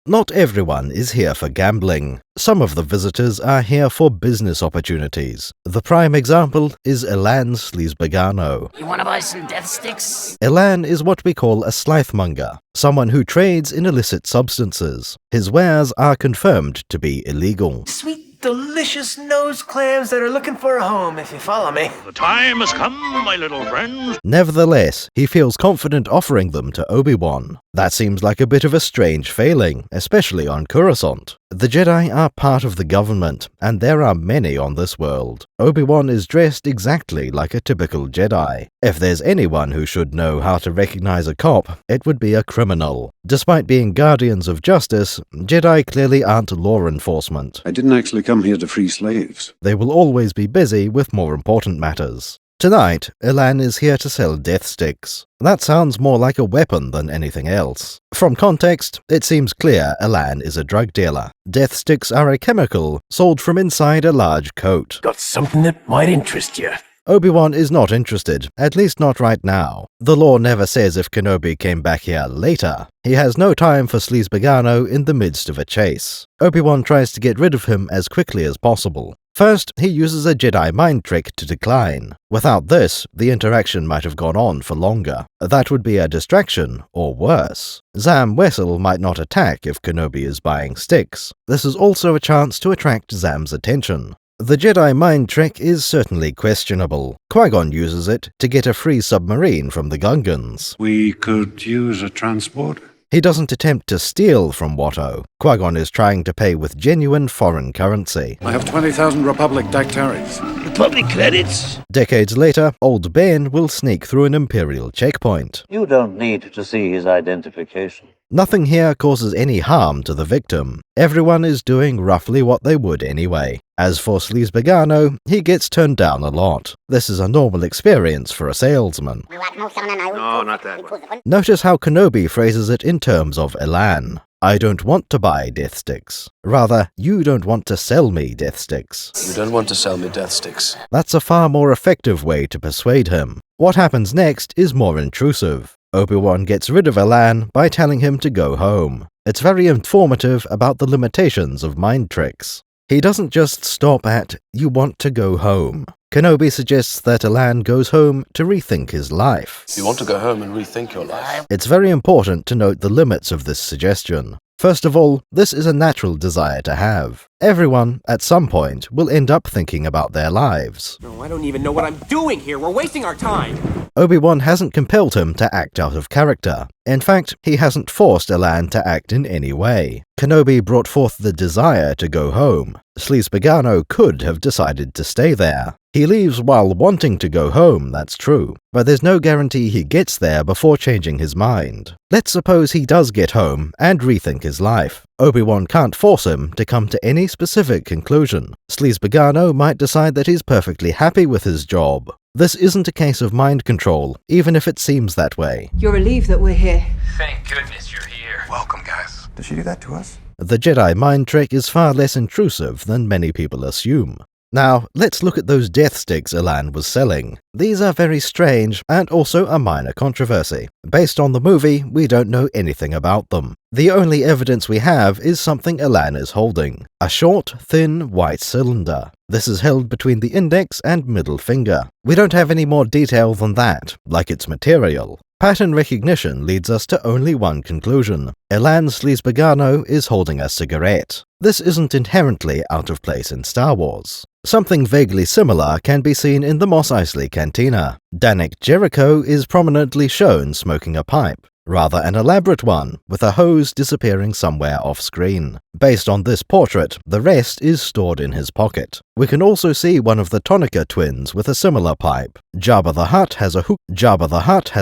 Not everyone is here for gambling. Some of the visitors are here for business opportunities. The prime example is Elan Sleazebergano. You wanna buy some death sticks? Elan is what we call a slithemonger, someone who trades in illicit substances. His wares are confirmed to be illegal. Sweet, delicious nose clams that are looking for a home, if you follow me. The time has come, my little friends. Nevertheless, he feels confident offering them to Obi-Wan. That seems like a bit of a strange failing, especially on Coruscant. The Jedi are part of the government, and there are many on this world. Obi-Wan is dressed exactly like a typical Jedi. If there's anyone who should know how to recognize a cop, it would be a criminal. Despite being guardians of justice, Jedi clearly aren't law enforcement. I didn't actually come here to free slaves. They will always be busy with more important matters. Tonight, Elan is here to sell death sticks. That sounds more like a weapon than anything else. From context, it seems clear Elan is a drug dealer. Death sticks are a chemical sold from inside a large coat. Got something that might interest you. Obi-Wan is not interested, at least not right now. The lore never says if Kenobi came back here later. He has no time for Sleazebergano in the midst of a chase. Obi-Wan tries to get rid of him as quickly as possible. First, he uses a Jedi mind trick to decline. Without this, the interaction might have gone on for longer. That would be a distraction, or worse. Zam Wesell might not attack if Kenobi is buying sticks. This is also a chance to attract Zam's attention. The Jedi mind trick is certainly questionable. Qui-Gon uses it to get a free submarine from the Gungans. We could use a transport. He doesn't attempt to steal from Watto. Qui-Gon is trying to pay with genuine foreign currency. I have 20,000 Republic dactaries. Republic credits? Decades later, Old Ben will sneak through an Imperial checkpoint. You don't need to see his identification. Nothing here causes any harm to the victim. Everyone is doing roughly what they would anyway. As for Sleazebergano, he gets turned down a lot. This is a normal experience for a salesman. No, not that one. Notice how Kenobi phrases it in terms of Elan. I don't want to buy death sticks. Rather, you don't want to sell me death sticks. You don't want to sell me death sticks. That's a far more effective way to persuade him. What happens next is more intrusive. Obi-Wan gets rid of Elan by telling him to go home. It's very informative about the limitations of mind tricks. He doesn't just stop at, you want to go home. Kenobi suggests that Elan goes home to rethink his life. You want to go home and rethink your life. It's very important to note the limits of this suggestion. First of all, this is a natural desire to have. Everyone, at some point, will end up thinking about their lives. No, I don't even know what I'm doing here. We're wasting our time. Obi-Wan hasn't compelled him to act out of character. In fact, he hasn't forced Elan to act in any way. Kenobi brought forth the desire to go home. Sleazebergano could have decided to stay there. He leaves while wanting to go home, that's true, but there's no guarantee he gets there before changing his mind. Let's suppose he does get home and rethink his life. Obi-Wan can't force him to come to any specific conclusion. Sleazebergano might decide that he's perfectly happy with his job. This isn't a case of mind control, even if it seems that way. You're relieved that we're here. Thank goodness you're here. Welcome, guys. Did she do that to us? The Jedi mind trick is far less intrusive than many people assume. Now, let's look at those death sticks Elan was selling. These are very strange, and also a minor controversy. Based on the movie, we don't know anything about them. The only evidence we have is something Elan is holding. A short, thin, white cylinder. This is held between the index and middle finger. We don't have any more detail than that, like its material. Pattern recognition leads us to only one conclusion. Elan Sleazebergano is holding a cigarette. This isn't inherently out of place in Star Wars. Something vaguely similar can be seen in the Mos Eisley Cantina. Danik Jericho is prominently shown smoking a pipe. Rather an elaborate one, with a hose disappearing somewhere off-screen. Based on this portrait, the rest is stored in his pocket. We can also see one of the Tonica twins with a similar pipe. Jabba the Hutt has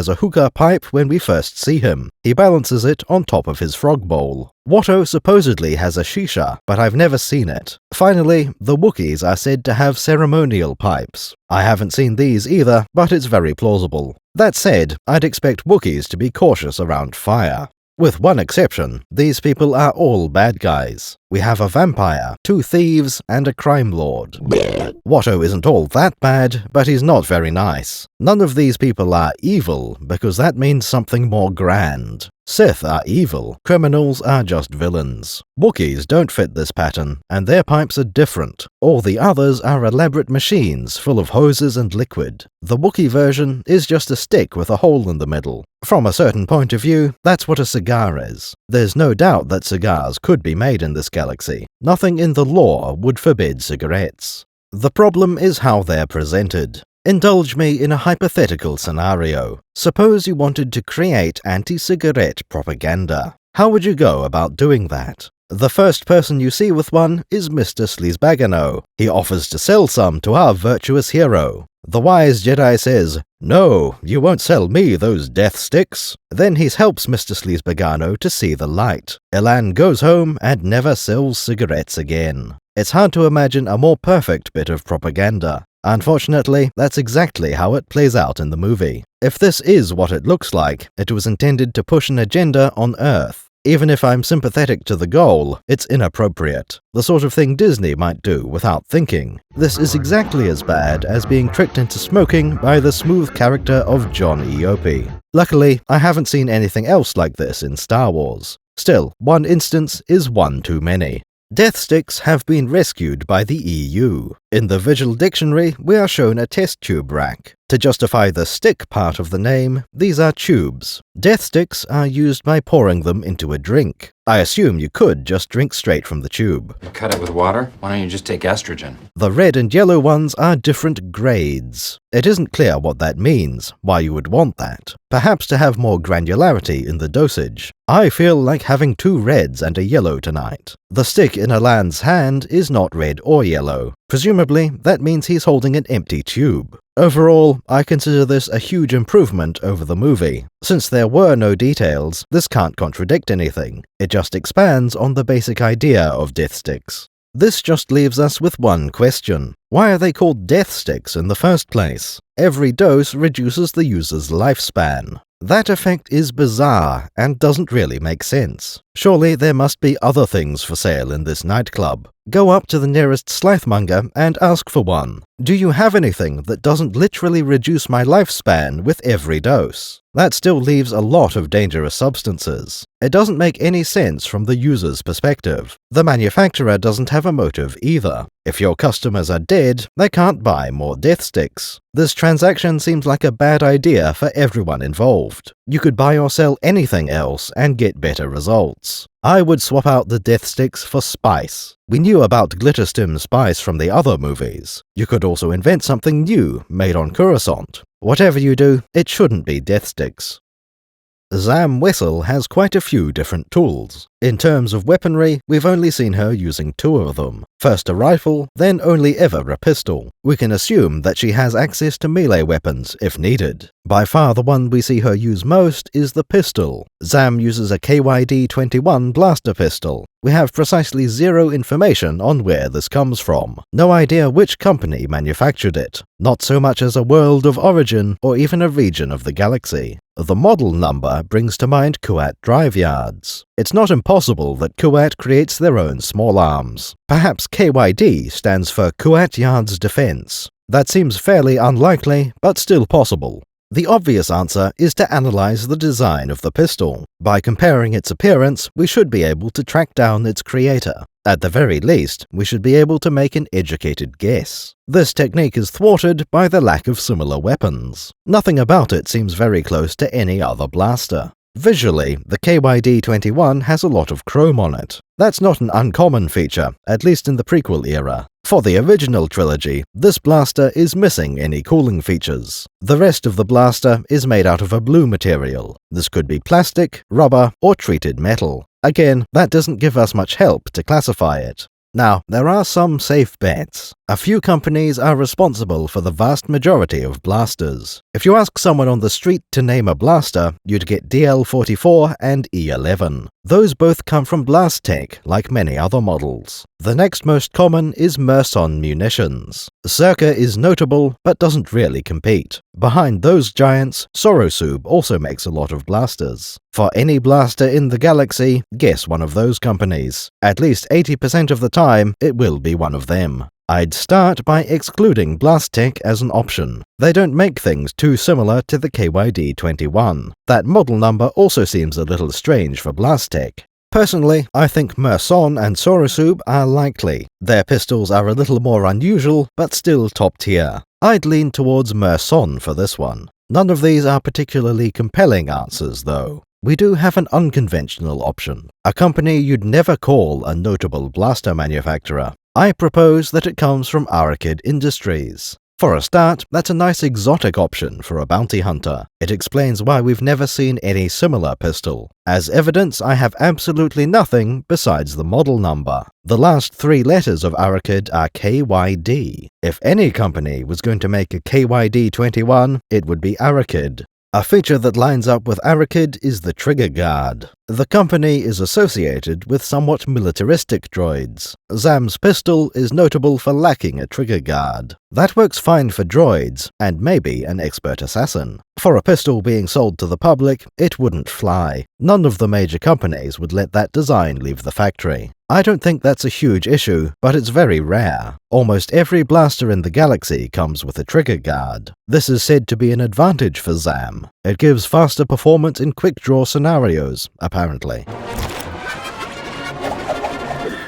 a hookah pipe when we first see him. He balances it on top of his frog bowl. Watto supposedly has a shisha, but I've never seen it. Finally, the Wookiees are said to have ceremonial pipes. I haven't seen these either, but it's very plausible. That said, I'd expect Wookiees to be cautious around fire. With one exception, these people are all bad guys. We have a vampire, 2 thieves, and a crime lord. Watto isn't all that bad, but he's not very nice. None of these people are evil, because that means something more grand. Sith are evil, criminals are just villains. Wookiees don't fit this pattern, and their pipes are different. All the others are elaborate machines full of hoses and liquid. The Wookiee version is just a stick with a hole in the middle. From a certain point of view, that's what a cigar is. There's no doubt that cigars could be made in this galaxy. Nothing in the lore would forbid cigarettes. The problem is how they're presented. Indulge me in a hypothetical scenario. Suppose you wanted to create anti-cigarette propaganda. How would you go about doing that? The first person you see with one is Mr. Sleazebagano. He offers to sell some to our virtuous hero. The wise Jedi says, "No, you won't sell me those death sticks." Then he helps Mr. Sleazebagano to see the light. Elan goes home and never sells cigarettes again. It's hard to imagine a more perfect bit of propaganda. Unfortunately, that's exactly how it plays out in the movie. If this is what it looks like, it was intended to push an agenda on Earth. Even if I'm sympathetic to the goal, it's inappropriate. The sort of thing Disney might do without thinking. This is exactly as bad as being tricked into smoking by the smooth character of John Eope. Luckily, I haven't seen anything else like this in Star Wars. Still, one instance is one too many. Death sticks have been rescued by the EU. In the visual dictionary, we are shown a test tube rack. To justify the stick part of the name, these are tubes. Death sticks are used by pouring them into a drink. I assume you could just drink straight from the tube. Cut it with water? Why don't you just take estrogen? The red and yellow ones are different grades. It isn't clear what that means, why you would want that. Perhaps to have more granularity in the dosage. I feel like having 2 reds and a yellow tonight. The stick in Alan's hand is not red or yellow. Presumably, that means he's holding an empty tube. Overall, I consider this a huge improvement over the movie. Since there were no details, this can't contradict anything. It just expands on the basic idea of death sticks. This just leaves us with one question. Why are they called death sticks in the first place? Every dose reduces the user's lifespan. That effect is bizarre and doesn't really make sense. Surely there must be other things for sale in this nightclub. Go up to the nearest slithmonger and ask for one. Do you have anything that doesn't literally reduce my lifespan with every dose? That still leaves a lot of dangerous substances. It doesn't make any sense from the user's perspective. The manufacturer doesn't have a motive either. If your customers are dead, they can't buy more death sticks. This transaction seems like a bad idea for everyone involved. You could buy or sell anything else and get better results. I would swap out the death sticks for spice. We knew about glitterstim spice from the other movies. You could also invent something new made on Coruscant. Whatever you do, it shouldn't be death sticks. Zam Wessel has quite a few different tools. In terms of weaponry, we've only seen her using 2 of them. First a rifle, then only ever a pistol. We can assume that she has access to melee weapons if needed. By far the one we see her use most is the pistol. Zam uses a KYD-21 blaster pistol. We have precisely 0 information on where this comes from. No idea which company manufactured it. Not so much as a world of origin or even a region of the galaxy. The model number brings to mind Kuat drive yards. It's not impossible that Kuat creates their own small arms. Perhaps KYD stands for Kuat Yards Defense. That seems fairly unlikely, but still possible. The obvious answer is to analyze the design of the pistol. By comparing its appearance, we should be able to track down its creator. At the very least, we should be able to make an educated guess. This technique is thwarted by the lack of similar weapons. Nothing about it seems very close to any other blaster. Visually, the KYD-21 has a lot of chrome on it. That's not an uncommon feature, at least in the prequel era. For the original trilogy, this blaster is missing any cooling features. The rest of the blaster is made out of a blue material. This could be plastic, rubber, or treated metal. Again, that doesn't give us much help to classify it. Now, there are some safe bets. A few companies are responsible for the vast majority of blasters. If you ask someone on the street to name a blaster, you'd get DL-44 and E-11. Those both come from Blast Tech, like many other models. The next most common is Merson munitions. Circa is notable, but doesn't really compete. Behind those giants, Sorosub also makes a lot of blasters. For any blaster in the galaxy, guess one of those companies. At least 80% of the time, it will be one of them. I'd start by excluding Blast Tech as an option. They don't make things too similar to the KYD-21. That model number also seems a little strange for Blast Tech. Personally, I think Merson and Sorosub are likely. Their pistols are a little more unusual, but still top tier. I'd lean towards Merson for this one. None of these are particularly compelling answers, though. We do have an unconventional option, a company you'd never call a notable blaster manufacturer. I propose that it comes from Arakid Industries. For a start, that's a nice exotic option for a bounty hunter. It explains why we've never seen any similar pistol. As evidence, I have absolutely nothing besides the model number. The last 3 letters of Arakid are KYD. If any company was going to make a KYD-21, it would be Arakid. A feature that lines up with Arakid is the trigger guard. The company is associated with somewhat militaristic droids. Zam's pistol is notable for lacking a trigger guard. That works fine for droids, and maybe an expert assassin. For a pistol being sold to the public, it wouldn't fly. None of the major companies would let that design leave the factory. I don't think that's a huge issue, but it's very rare. Almost every blaster in the galaxy comes with a trigger guard. This is said to be an advantage for Zam. It gives faster performance in quick-draw scenarios, apparently.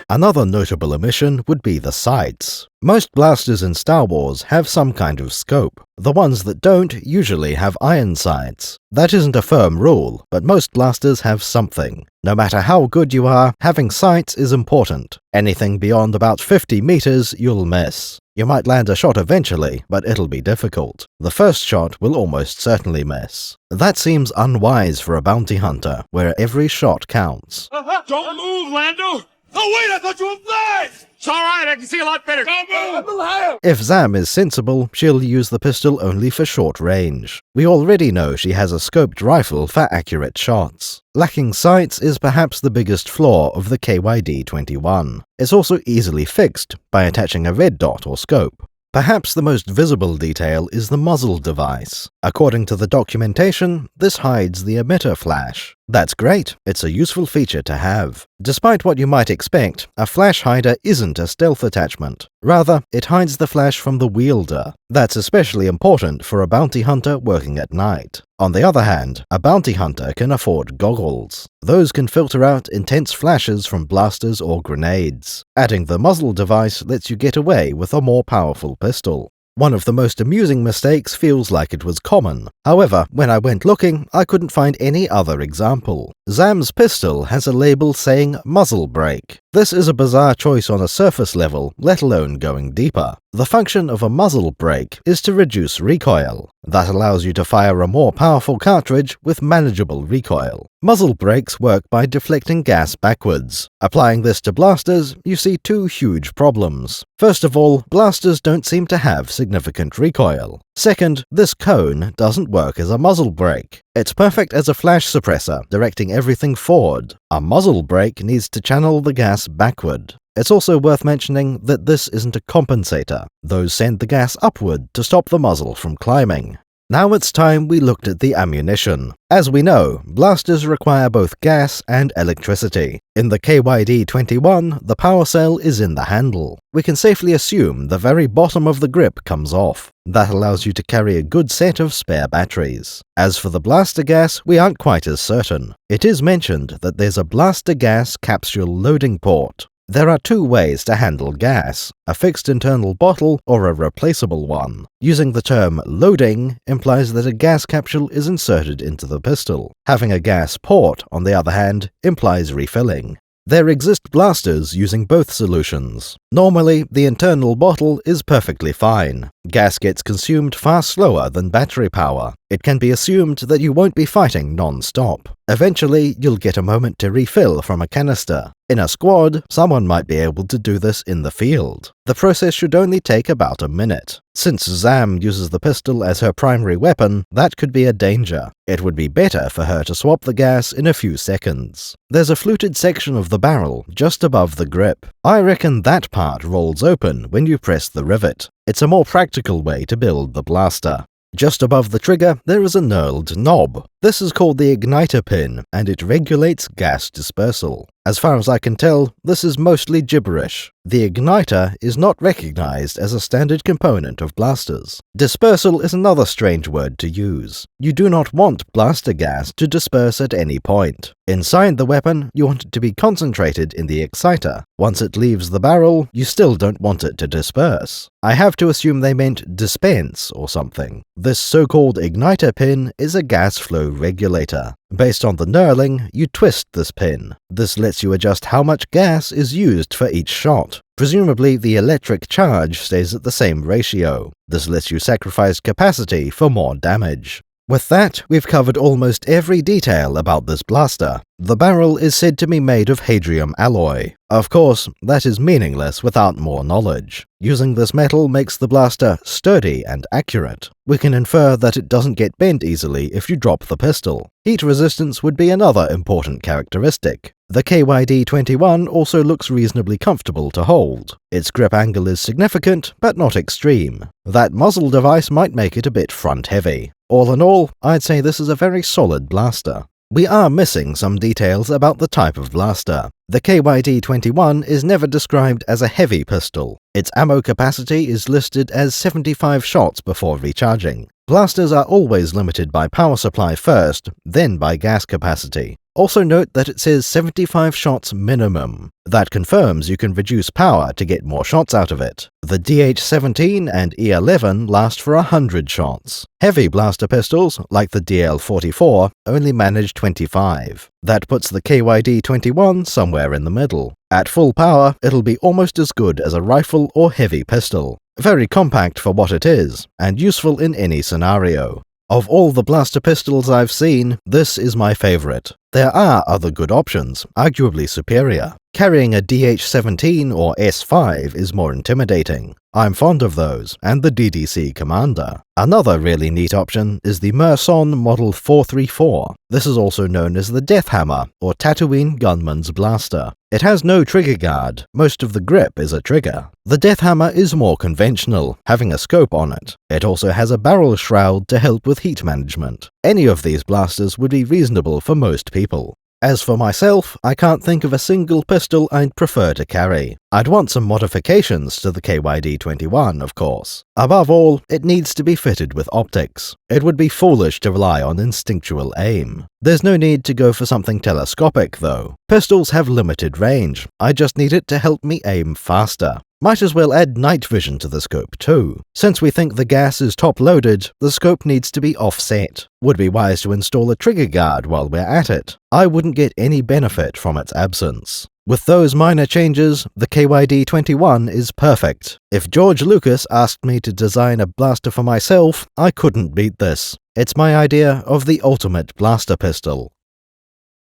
Another notable omission would be the sights. Most blasters in Star Wars have some kind of scope. The ones that don't usually have iron sights. That isn't a firm rule, but most blasters have something. No matter how good you are, having sights is important. Anything beyond about 50 meters, you'll miss. You might land a shot eventually, but it'll be difficult. The first shot will almost certainly miss. That seems unwise for a bounty hunter, where every shot counts. Don't move, Lando! Oh wait, I thought you were blind! It's alright, I can see a lot better. Don't move! If Zam is sensible, she'll use the pistol only for short range. We already know she has a scoped rifle for accurate shots. Lacking sights is perhaps the biggest flaw of the KYD-21. It's also easily fixed by attaching a red dot or scope. Perhaps the most visible detail is the muzzle device. According to the documentation, this hides the emitter flash. That's great, it's a useful feature to have. Despite what you might expect, a flash hider isn't a stealth attachment. Rather, it hides the flash from the wielder. That's especially important for a bounty hunter working at night. On the other hand, a bounty hunter can afford goggles. Those can filter out intense flashes from blasters or grenades. Adding the muzzle device lets you get away with a more powerful pistol. One of the most amusing mistakes feels like it was common. However, when I went looking, I couldn't find any other example. Zam's pistol has a label saying muzzle brake. This is a bizarre choice on a surface level, let alone going deeper. The function of a muzzle brake is to reduce recoil. That allows you to fire a more powerful cartridge with manageable recoil. Muzzle brakes work by deflecting gas backwards. Applying this to blasters, you see 2 huge problems. First of all, blasters don't seem to have significant recoil. Second, this cone doesn't work as a muzzle brake. It's perfect as a flash suppressor, directing everything forward. A muzzle brake needs to channel the gas backward. It's also worth mentioning that this isn't a compensator. Those send the gas upward to stop the muzzle from climbing. Now it's time we looked at the ammunition. As we know, blasters require both gas and electricity. In the KYD-21, the power cell is in the handle. We can safely assume the very bottom of the grip comes off. That allows you to carry a good set of spare batteries. As for the blaster gas, we aren't quite as certain. It is mentioned that there's a blaster gas capsule loading port. There are 2 ways to handle gas, a fixed internal bottle or a replaceable one. Using the term loading implies that a gas capsule is inserted into the pistol. Having a gas port, on the other hand, implies refilling. There exist blasters using both solutions. Normally, the internal bottle is perfectly fine. Gas gets consumed far slower than battery power. It can be assumed that you won't be fighting non-stop. Eventually, you'll get a moment to refill from a canister. In a squad, someone might be able to do this in the field. The process should only take about a minute. Since Zam uses the pistol as her primary weapon, that could be a danger. It would be better for her to swap the gas in a few seconds. There's a fluted section of the barrel just above the grip. I reckon that part rolls open when you press the rivet. It's a more practical way to build the blaster. Just above the trigger, there is a knurled knob. This is called the igniter pin, and it regulates gas dispersal. As far as I can tell, this is mostly gibberish. The igniter is not recognized as a standard component of blasters. Dispersal is another strange word to use. You do not want blaster gas to disperse at any point. Inside the weapon, you want it to be concentrated in the exciter. Once it leaves the barrel, you still don't want it to disperse. I have to assume they meant dispense or something. This so-called igniter pin is a gas flow regulator. Based on the knurling, you twist this pin. This lets you adjust how much gas is used for each shot. Presumably, the electric charge stays at the same ratio. This lets you sacrifice capacity for more damage. With that, we've covered almost every detail about this blaster. The barrel is said to be made of hadrium alloy. Of course, that is meaningless without more knowledge. Using this metal makes the blaster sturdy and accurate. We can infer that it doesn't get bent easily if you drop the pistol. Heat resistance would be another important characteristic. The KYD-21 also looks reasonably comfortable to hold. Its grip angle is significant, but not extreme. That muzzle device might make it a bit front-heavy. All in all, I'd say this is a very solid blaster. We are missing some details about the type of blaster. The KYD-21 is never described as a heavy pistol. Its ammo capacity is listed as 75 shots before recharging. Blasters are always limited by power supply first, then by gas capacity. Also note that it says 75 shots minimum. That confirms you can reduce power to get more shots out of it. The DH-17 and E-11 last for 100 shots. Heavy blaster pistols, like the DL-44, only manage 25. That puts the KYD-21 somewhere in the middle. At full power, it'll be almost as good as a rifle or heavy pistol. Very compact for what it is, and useful in any scenario. Of all the blaster pistols I've seen, this is my favorite. There are other good options, arguably superior. Carrying a DH-17 or S5 is more intimidating. I'm fond of those, and the DDC Commander. Another really neat option is the Merson Model 434. This is also known as the Death Hammer, or Tatooine Gunman's Blaster. It has no trigger guard, most of the grip is a trigger. The Death Hammer is more conventional, having a scope on it. It also has a barrel shroud to help with heat management. Any of these blasters would be reasonable for most people. As for myself, I can't think of a single pistol I'd prefer to carry. I'd want some modifications to the KYD-21, of course. Above all, it needs to be fitted with optics. It would be foolish to rely on instinctual aim. There's no need to go for something telescopic, though. Pistols have limited range. I just need it to help me aim faster. Might as well add night vision to the scope too. Since we think the gas is top-loaded, the scope needs to be offset. Would be wise to install a trigger guard while we're at it. I wouldn't get any benefit from its absence. With those minor changes, the KYD-21 is perfect. If George Lucas asked me to design a blaster for myself, I couldn't beat this. It's my idea of the ultimate blaster pistol.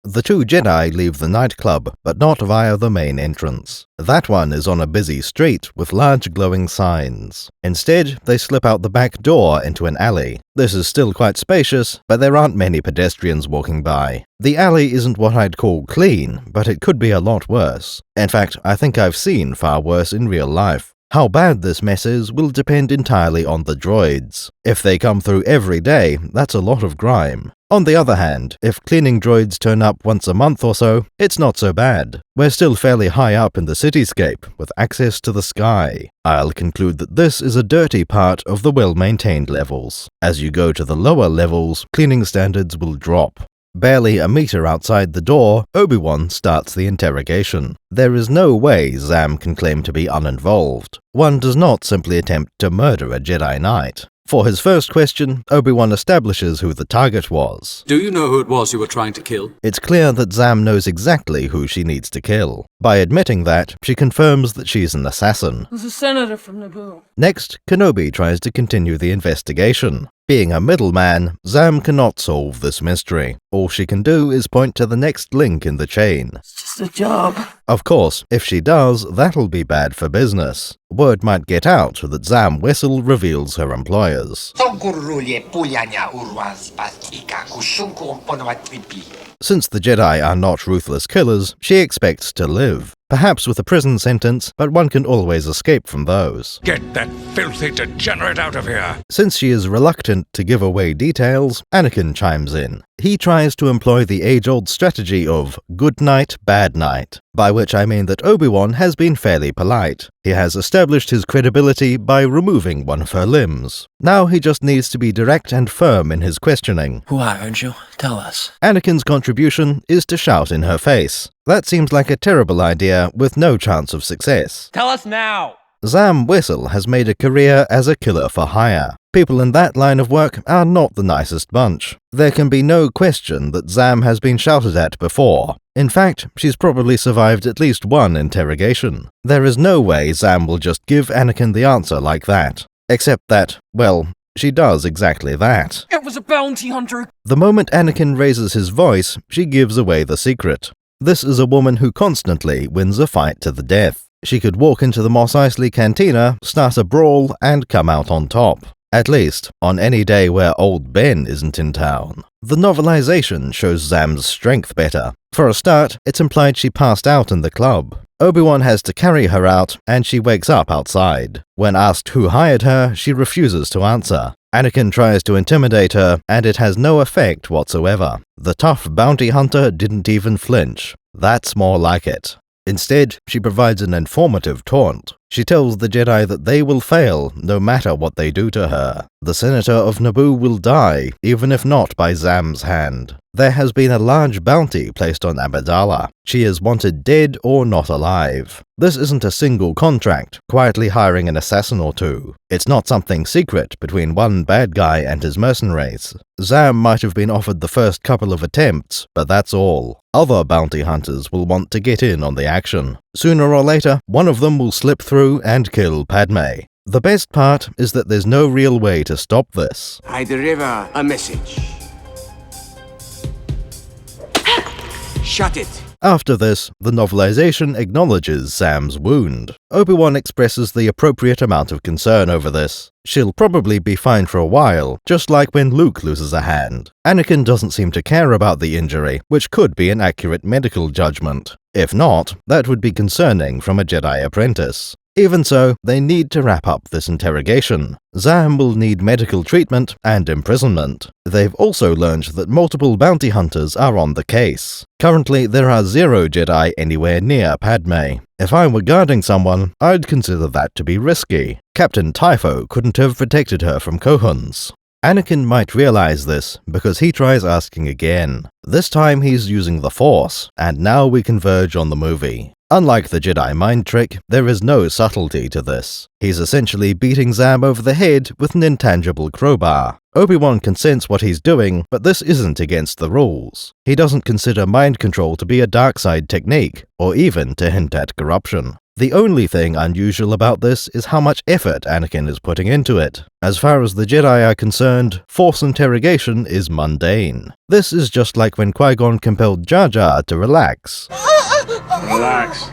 The two Jedi leave the nightclub, but not via the main entrance. That one is on a busy street with large glowing signs. Instead, they slip out the back door into an alley. This is still quite spacious, but there aren't many pedestrians walking by. The alley isn't what I'd call clean, but it could be a lot worse. In fact, I think I've seen far worse in real life. How bad this mess is will depend entirely on the droids. If they come through every day, that's a lot of grime. On the other hand, if cleaning droids turn up once a month or so, it's not so bad. We're still fairly high up in the cityscape, with access to the sky. I'll conclude that this is a dirty part of the well-maintained levels. As you go to the lower levels, cleaning standards will drop. Barely a meter outside the door, Obi-Wan starts the interrogation. There is no way Zam can claim to be uninvolved. One does not simply attempt to murder a Jedi Knight. For his first question, Obi-Wan establishes who the target was. Do you know who it was you were trying to kill? It's clear that Zam knows exactly who she needs to kill. By admitting that, she confirms that she's an assassin. There's a senator from Naboo. Next, Kenobi tries to continue the investigation. Being a middleman, Zam cannot solve this mystery. All she can do is point to the next link in the chain. It's just a job. Of course, if she does, that'll be bad for business. Word might get out that Zam Wessel reveals her employers. Since the Jedi are not ruthless killers, she expects to live. perhaps with a prison sentence, but one can always escape from those. Get that filthy degenerate out of here! Since she is reluctant to give away details, Anakin chimes in. He tries to employ the age-old strategy of good night, bad night, by which I mean that Obi-Wan has been fairly polite. He has established his credibility by removing one of her limbs. Now he just needs to be direct and firm in his questioning. Who hired you? Tell us. Anakin's contribution is to shout in her face. That seems like a terrible idea with no chance of success. Tell us now! Zam Wessel has made a career as a killer for hire. People in that line of work are not the nicest bunch. There can be no question that Zam has been shouted at before. In fact, she's probably survived at least one interrogation. There is no way Zam will just give Anakin the answer like that. Except that, well, she does exactly that. It was a bounty hunter! The moment Anakin raises his voice, she gives away the secret. This is a woman who constantly wins a fight to the death. She could walk into the Mos Eisley cantina, start a brawl, and come out on top. At least, on any day where Old Ben isn't in town. The novelization shows Zam's strength better. For a start, it's implied she passed out in the club. Obi-Wan has to carry her out, and she wakes up outside. When asked who hired her, she refuses to answer. Anakin tries to intimidate her, and it has no effect whatsoever. The tough bounty hunter didn't even flinch. That's more like it. Instead, she provides an informative taunt. She tells the Jedi that they will fail no matter what they do to her. The Senator of Naboo will die, even if not by Zam's hand. There has been a large bounty placed on Amidala. She is wanted dead or not alive. This isn't a single contract, quietly hiring an assassin or two. It's not something secret between one bad guy and his mercenaries. Zam might have been offered the first couple of attempts, but that's all. Other bounty hunters will want to get in on the action. Sooner or later, one of them will slip through and kill Padme. The best part is that there's no real way to stop this. I deliver a message. Shut it. After this, the novelization acknowledges Zam's wound. Obi-Wan expresses the appropriate amount of concern over this. She'll probably be fine for a while, just like when Luke loses a hand. Anakin doesn't seem to care about the injury, which could be an accurate medical judgment. If not, that would be concerning from a Jedi apprentice. Even so, they need to wrap up this interrogation. Zam will need medical treatment and imprisonment. They've also learned that multiple bounty hunters are on the case. Currently, there are 0 Jedi anywhere near Padme. If I were guarding someone, I'd consider that to be risky. Captain Typho couldn't have protected her from Kohuns. Anakin might realize this because he tries asking again. This time he's using the Force, and now we converge on the movie. Unlike the Jedi mind trick, there is no subtlety to this. He's essentially beating Zam over the head with an intangible crowbar. Obi-Wan can sense what he's doing, but this isn't against the rules. He doesn't consider mind control to be a dark side technique, or even to hint at corruption. The only thing unusual about this is how much effort Anakin is putting into it. As far as the Jedi are concerned, Force interrogation is mundane. This is just like when Qui-Gon compelled Jar Jar to relax. Relax.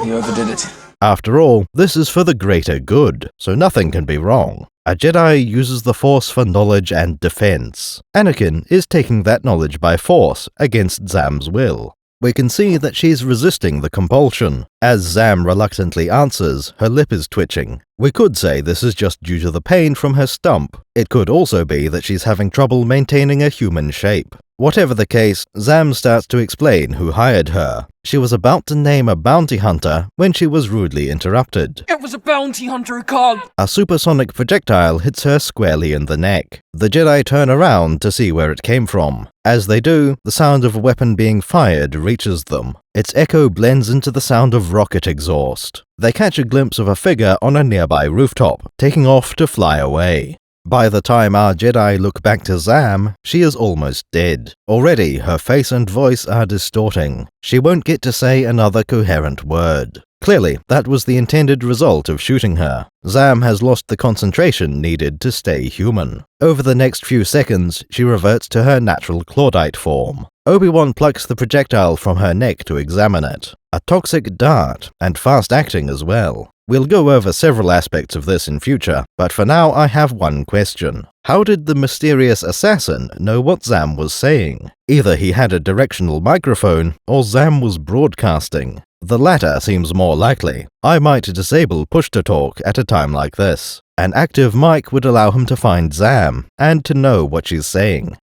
You overdid it. After all, this is for the greater good, so nothing can be wrong. A Jedi uses the Force for knowledge and defense. Anakin is taking that knowledge by force against Zam's will. We can see that she's resisting the compulsion. As Zam reluctantly answers, her lip is twitching. We could say this is just due to the pain from her stump. It could also be that she's having trouble maintaining a human shape. Whatever the case, Zam starts to explain who hired her. She was about to name a bounty hunter when she was rudely interrupted. It was a bounty hunter called... A supersonic projectile hits her squarely in the neck. The Jedi turn around to see where it came from. As they do, the sound of a weapon being fired reaches them. Its echo blends into the sound of rocket exhaust. They catch a glimpse of a figure on a nearby rooftop, taking off to fly away. By the time our Jedi look back to Zam, she is almost dead. Already, her face and voice are distorting. She won't get to say another coherent word. Clearly, that was the intended result of shooting her. Zam has lost the concentration needed to stay human. Over the next few seconds, she reverts to her natural Claudite form. Obi-Wan plucks the projectile from her neck to examine it. A toxic dart, and fast-acting as well. We'll go over several aspects of this in future, but for now I have one question. How did the mysterious assassin know what Zam was saying? Either he had a directional microphone, or Zam was broadcasting. The latter seems more likely. I might disable push-to-talk at a time like this. An active mic would allow him to find Zam, and to know what she's saying.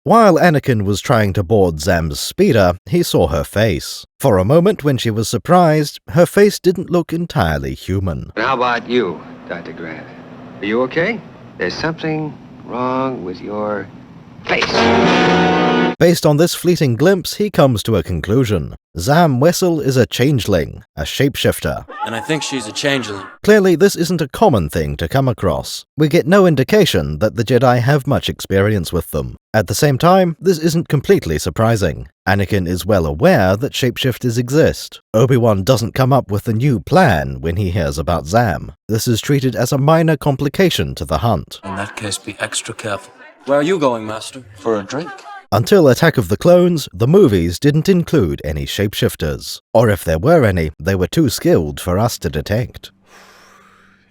While Anakin was trying to board Zam's speeder, he saw her face. For a moment when she was surprised, her face didn't look entirely human. How about you, Dr. Grant? Are you okay? There's something wrong with your face. Based on this fleeting glimpse, he comes to a conclusion. Zam Wessel is a changeling, a shapeshifter. And I think she's a changeling. Clearly, this isn't a common thing to come across. We get no indication that the Jedi have much experience with them. At the same time, this isn't completely surprising. Anakin is well aware that shapeshifters exist. Obi-Wan doesn't come up with a new plan when he hears about Zam. This is treated as a minor complication to the hunt. In that case, be extra careful. Where are you going, Master? For a drink. Until Attack of the Clones, the movies didn't include any shapeshifters. Or if there were any, they were too skilled for us to detect.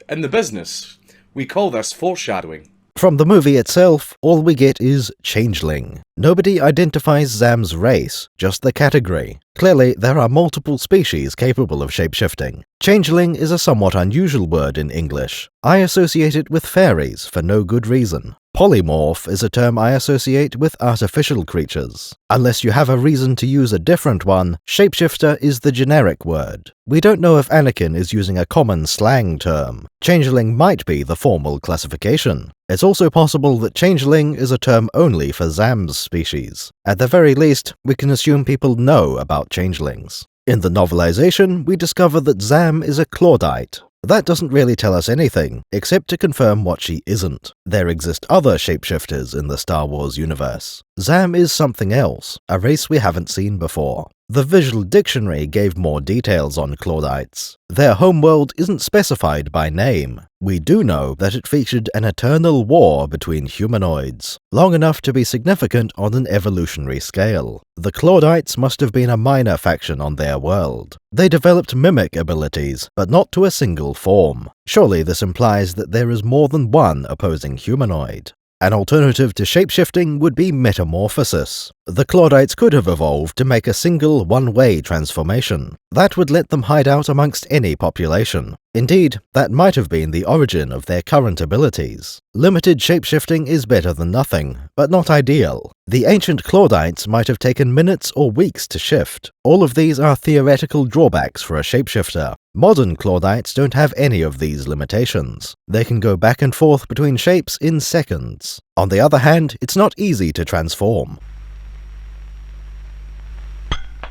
In the business, we call this foreshadowing. From the movie itself, all we get is changeling. Nobody identifies Zam's race, just the category. Clearly, there are multiple species capable of shapeshifting. Changeling is a somewhat unusual word in English. I associate it with fairies for no good reason. Polymorph is a term I associate with artificial creatures. Unless you have a reason to use a different one, shapeshifter is the generic word. We don't know if Anakin is using a common slang term. Changeling might be the formal classification. It's also possible that changeling is a term only for Zam's species. At the very least, we can assume people know about changelings. In the novelization, we discover that Zam is a Claudite. That doesn't really tell us anything, except to confirm what she isn't. There exist other shapeshifters in the Star Wars universe. Zam is something else, a race we haven't seen before. The visual dictionary gave more details on Claudites. Their homeworld isn't specified by name. We do know that it featured an eternal war between humanoids, long enough to be significant on an evolutionary scale. The Claudites must have been a minor faction on their world. They developed mimic abilities, but not to a single form. Surely this implies that there is more than one opposing humanoid. An alternative to shapeshifting would be metamorphosis. The Claudites could have evolved to make a single one-way transformation. That would let them hide out amongst any population. Indeed, that might have been the origin of their current abilities. Limited shapeshifting is better than nothing, but not ideal. The ancient Claudites might have taken minutes or weeks to shift. All of these are theoretical drawbacks for a shapeshifter. Modern Claudites don't have any of these limitations. They can go back and forth between shapes in seconds. On the other hand, it's not easy to transform.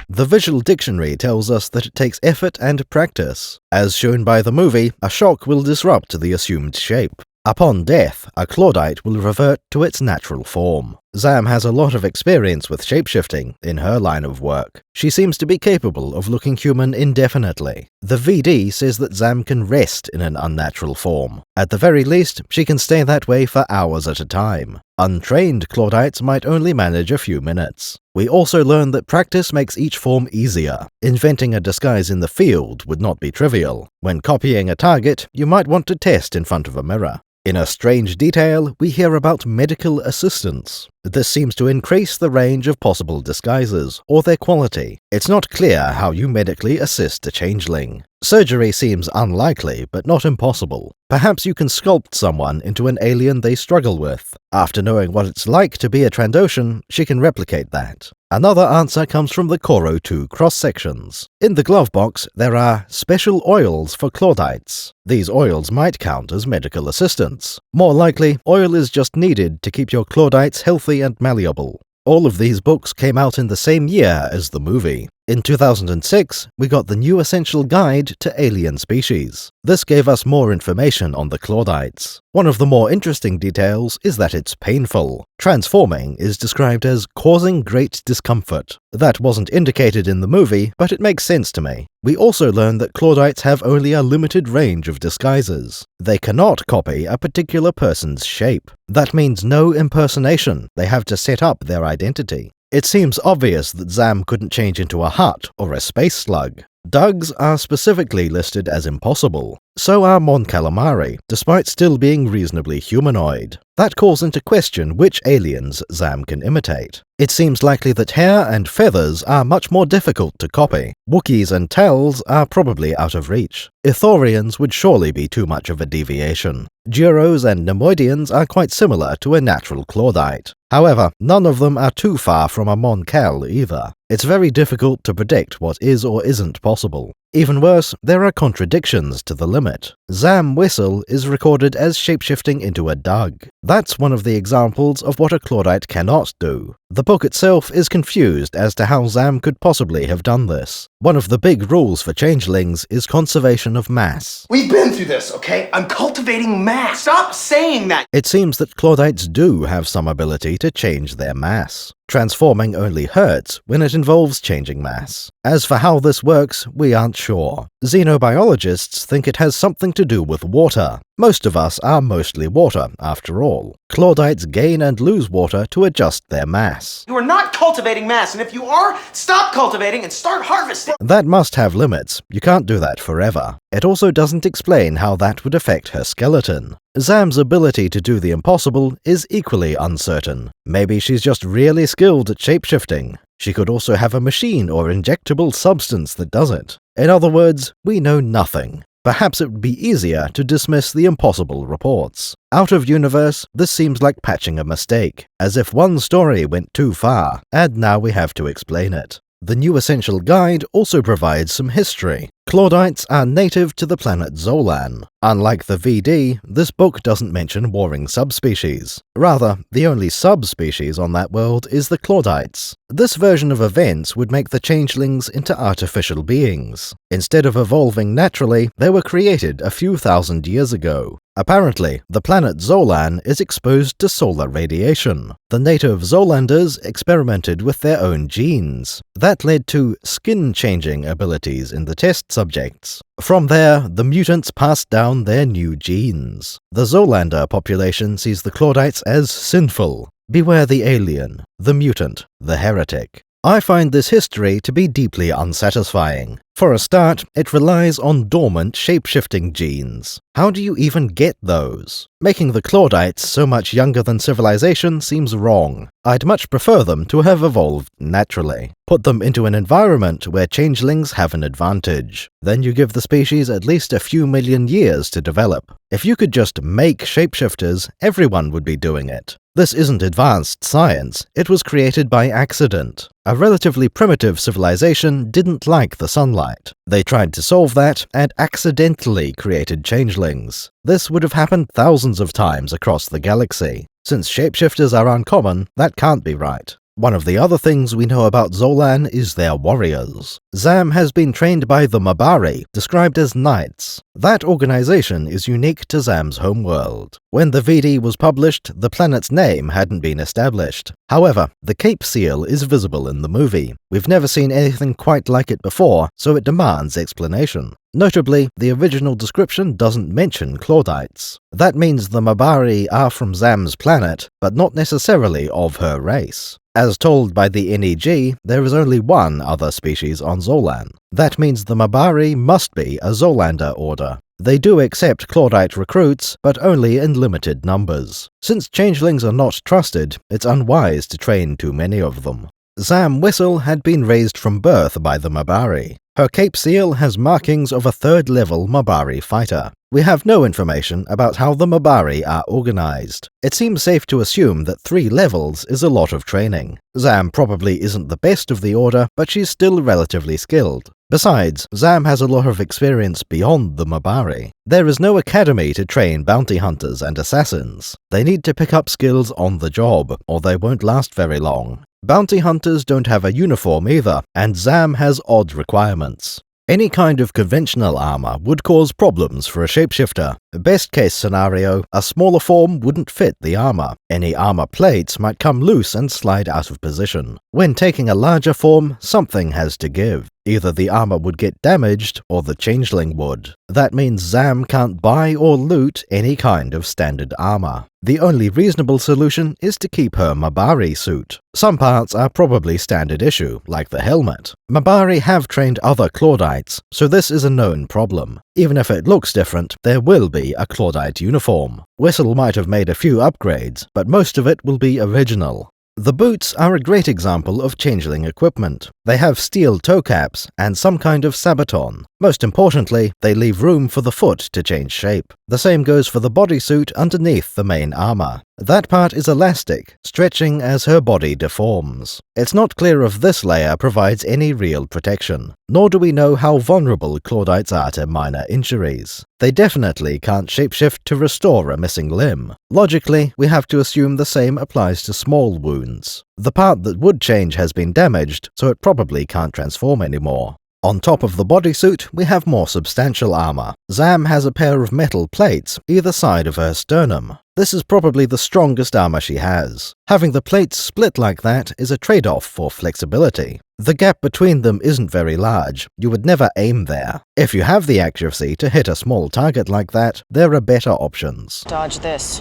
The visual dictionary tells us that it takes effort and practice. As shown by the movie, a shock will disrupt the assumed shape. Upon death, a Claudite will revert to its natural form. Zam has a lot of experience with shapeshifting in her line of work. She seems to be capable of looking human indefinitely. The VD says that Zam can rest in an unnatural form. At the very least, she can stay that way for hours at a time. Untrained Claudites might only manage a few minutes. We also learn that practice makes each form easier. Inventing a disguise in the field would not be trivial. When copying a target, you might want to test in front of a mirror. In a strange detail, we hear about medical assistance. This seems to increase the range of possible disguises, or their quality. It's not clear how you medically assist a changeling. Surgery seems unlikely, but not impossible. Perhaps you can sculpt someone into an alien they struggle with. After knowing what it's like to be a Trandoshan, she can replicate that. Another answer comes from the Koro 2 cross-sections. In the glove box, there are special oils for Claudites. These oils might count as medical assistants. More likely, oil is just needed to keep your Claudites healthy and malleable. All of these books came out in the same year as the movie. In 2006, we got the New Essential Guide to Alien Species. This gave us more information on the Claudites. One of the more interesting details is that it's painful. Transforming is described as causing great discomfort. That wasn't indicated in the movie, but it makes sense to me. We also learn that Claudites have only a limited range of disguises. They cannot copy a particular person's shape. That means no impersonation. They have to set up their identity. It seems obvious that Zam couldn't change into a Hutt or a space slug. Dugs are specifically listed as impossible. So are Mon Calamari, despite still being reasonably humanoid. That calls into question which aliens Zam can imitate. It seems likely that hair and feathers are much more difficult to copy. Wookiees and Tals are probably out of reach. Ithorians would surely be too much of a deviation. Duros and Nemoidians are quite similar to a natural Claudite. However, none of them are too far from a Mon Cal either. It's very difficult to predict what is or isn't possible. Even worse, there are contradictions to the limit. Zam Whistle is recorded as shapeshifting into a Dug. That's one of the examples of what a Claudite cannot do. The book itself is confused as to how Zam could possibly have done this. One of the big rules for changelings is conservation of mass. We've been through this, okay? I'm cultivating mass. Stop saying that! It seems that Claudites do have some ability to change their mass. Transforming only hurts when it involves changing mass. As for how this works, we aren't sure. Xenobiologists think it has something to do with water. Most of us are mostly water, after all. Claudites gain and lose water to adjust their mass. You are not cultivating mass, and if you are, stop cultivating and start harvesting! That must have limits. You can't do that forever. It also doesn't explain how that would affect her skeleton. Zam's ability to do the impossible is equally uncertain. Maybe she's just really skilled at shapeshifting. She could also have a machine or injectable substance that does it. In other words, we know nothing. Perhaps it would be easier to dismiss the impossible reports. Out of universe, this seems like patching a mistake, as if one story went too far, and now we have to explain it. The New Essential Guide also provides some history. Claudites are native to the planet Zolan. Unlike the VD, this book doesn't mention warring subspecies. Rather, the only subspecies on that world is the Claudites. This version of events would make the changelings into artificial beings. Instead of evolving naturally, they were created a few thousand years ago. Apparently, the planet Zolan is exposed to solar radiation. The native Zolanders experimented with their own genes. That led to skin-changing abilities in the test subjects. From there, the mutants passed down their new genes. The Zolander population sees the Claudites as sinful. Beware the alien, the mutant, the heretic. I find this history to be deeply unsatisfying. For a start, it relies on dormant shape-shifting genes. How do you even get those? Making the Claudites so much younger than civilization seems wrong. I'd much prefer them to have evolved naturally. Put them into an environment where changelings have an advantage. Then you give the species at least a few million years to develop. If you could just make shapeshifters, everyone would be doing it. This isn't advanced science, it was created by accident. A relatively primitive civilization didn't like the sunlight. They tried to solve that and accidentally created changelings. This would have happened thousands of times across the galaxy. Since shapeshifters are uncommon, that can't be right. One of the other things we know about Zolan is their warriors. Zam has been trained by the Mabari, described as knights. That organization is unique to Zam's homeworld. When the VD was published, the planet's name hadn't been established. However, the Cape Seal is visible in the movie. We've never seen anything quite like it before, so it demands explanation. Notably, the original description doesn't mention Claudites. That means the Mabari are from Zam's planet, but not necessarily of her race. As told by the NEG, there is only one other species on Zolan. That means the Mabari must be a Zolander order. They do accept Claudite recruits, but only in limited numbers. Since changelings are not trusted, it's unwise to train too many of them. Zam Whistle had been raised from birth by the Mabari. Her Cape Seal has markings of a third-level Mabari fighter. We have no information about how the Mabari are organized. It seems safe to assume that 3 levels is a lot of training. Zam probably isn't the best of the order, but she's still relatively skilled. Besides, Zam has a lot of experience beyond the Mabari. There is no academy to train bounty hunters and assassins. They need to pick up skills on the job, or they won't last very long. Bounty hunters don't have a uniform either, and Zam has odd requirements. Any kind of conventional armor would cause problems for a shapeshifter. Best case scenario, a smaller form wouldn't fit the armor. Any armor plates might come loose and slide out of position. When taking a larger form, something has to give. Either the armor would get damaged, or the Changeling would. That means Zam can't buy or loot any kind of standard armor. The only reasonable solution is to keep her Mabari suit. Some parts are probably standard issue, like the helmet. Mabari have trained other Claudites, so this is a known problem. Even if it looks different, there will be a Claudite uniform. Wessel might have made a few upgrades, but most of it will be original. The boots are a great example of Changeling equipment. They have steel toe caps and some kind of sabaton. Most importantly, they leave room for the foot to change shape. The same goes for the bodysuit underneath the main armor. That part is elastic, stretching as her body deforms. It's not clear if this layer provides any real protection, nor do we know how vulnerable Claudites are to minor injuries. They definitely can't shapeshift to restore a missing limb. Logically, we have to assume the same applies to small wounds. The part that would change has been damaged, so it probably can't transform anymore. On top of the bodysuit, we have more substantial armor. Zam has a pair of metal plates either side of her sternum. This is probably the strongest armor she has. Having the plates split like that is a trade-off for flexibility. The gap between them isn't very large, you would never aim there. If you have the accuracy to hit a small target like that, there are better options. Dodge this.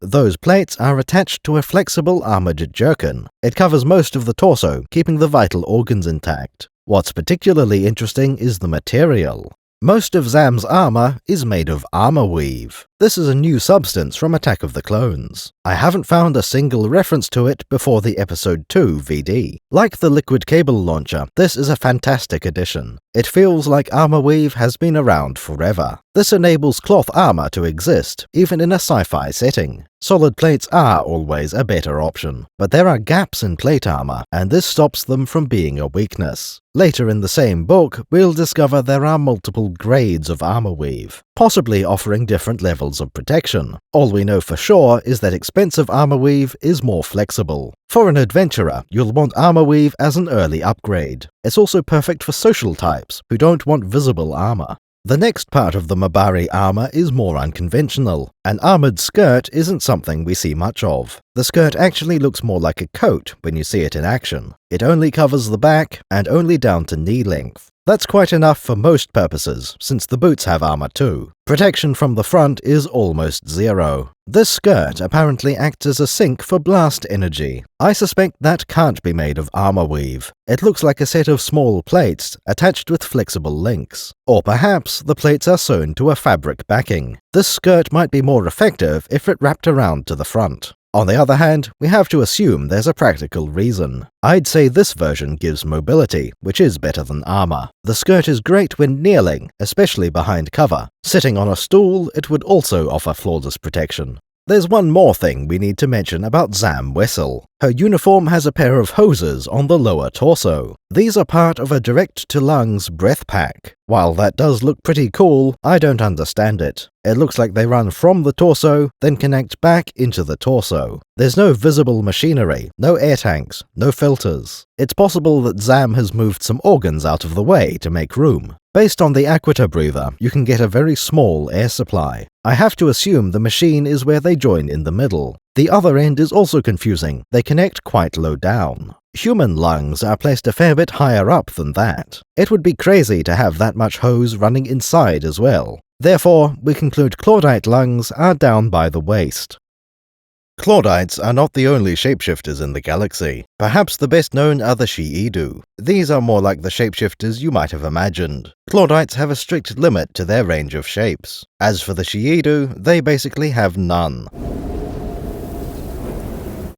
Those plates are attached to a flexible armored jerkin. It covers most of the torso, keeping the vital organs intact. What's particularly interesting is the material. Most of Zam's armor is made of armor weave. This is a new substance from Attack of the Clones. I haven't found a single reference to it before the Episode 2 VD. Like the liquid cable launcher, this is a fantastic addition. It feels like armor weave has been around forever. This enables cloth armor to exist, even in a sci-fi setting. Solid plates are always a better option, but there are gaps in plate armor, and this stops them from being a weakness. Later in the same book, we'll discover there are multiple grades of armor weave, possibly offering different levels of protection. All we know for sure is that expensive armor weave is more flexible. For an adventurer, you'll want armor weave as an early upgrade. It's also perfect for social types who don't want visible armor. The next part of the Mabari armor is more unconventional. An armored skirt isn't something we see much of. The skirt actually looks more like a coat when you see it in action. It only covers the back and only down to knee length. That's quite enough for most purposes, since the boots have armor too. Protection from the front is almost zero. This skirt apparently acts as a sink for blast energy. I suspect that can't be made of armor weave. It looks like a set of small plates attached with flexible links. Or perhaps the plates are sewn to a fabric backing. This skirt might be more effective if it wrapped around to the front. On the other hand, we have to assume there's a practical reason. I'd say this version gives mobility, which is better than armor. The skirt is great when kneeling, especially behind cover. Sitting on a stool, it would also offer flawless protection. There's one more thing we need to mention about Zam Wessel. Her uniform has a pair of hoses on the lower torso. These are part of a direct-to-lungs breath pack. While that does look pretty cool, I don't understand it. It looks like they run from the torso, then connect back into the torso. There's no visible machinery, no air tanks, no filters. It's possible that Zam has moved some organs out of the way to make room. Based on the Aquita breather, you can get a very small air supply. I have to assume the machine is where they join in the middle. The other end is also confusing. They connect quite low down. Human lungs are placed a fair bit higher up than that. It would be crazy to have that much hose running inside as well. Therefore, we conclude Claudite lungs are down by the waist. Claudites are not the only shapeshifters in the galaxy. Perhaps the best known are the Shi'ido. These are more like the shapeshifters you might have imagined. Claudites have a strict limit to their range of shapes. As for the Shi'ido, they basically have none.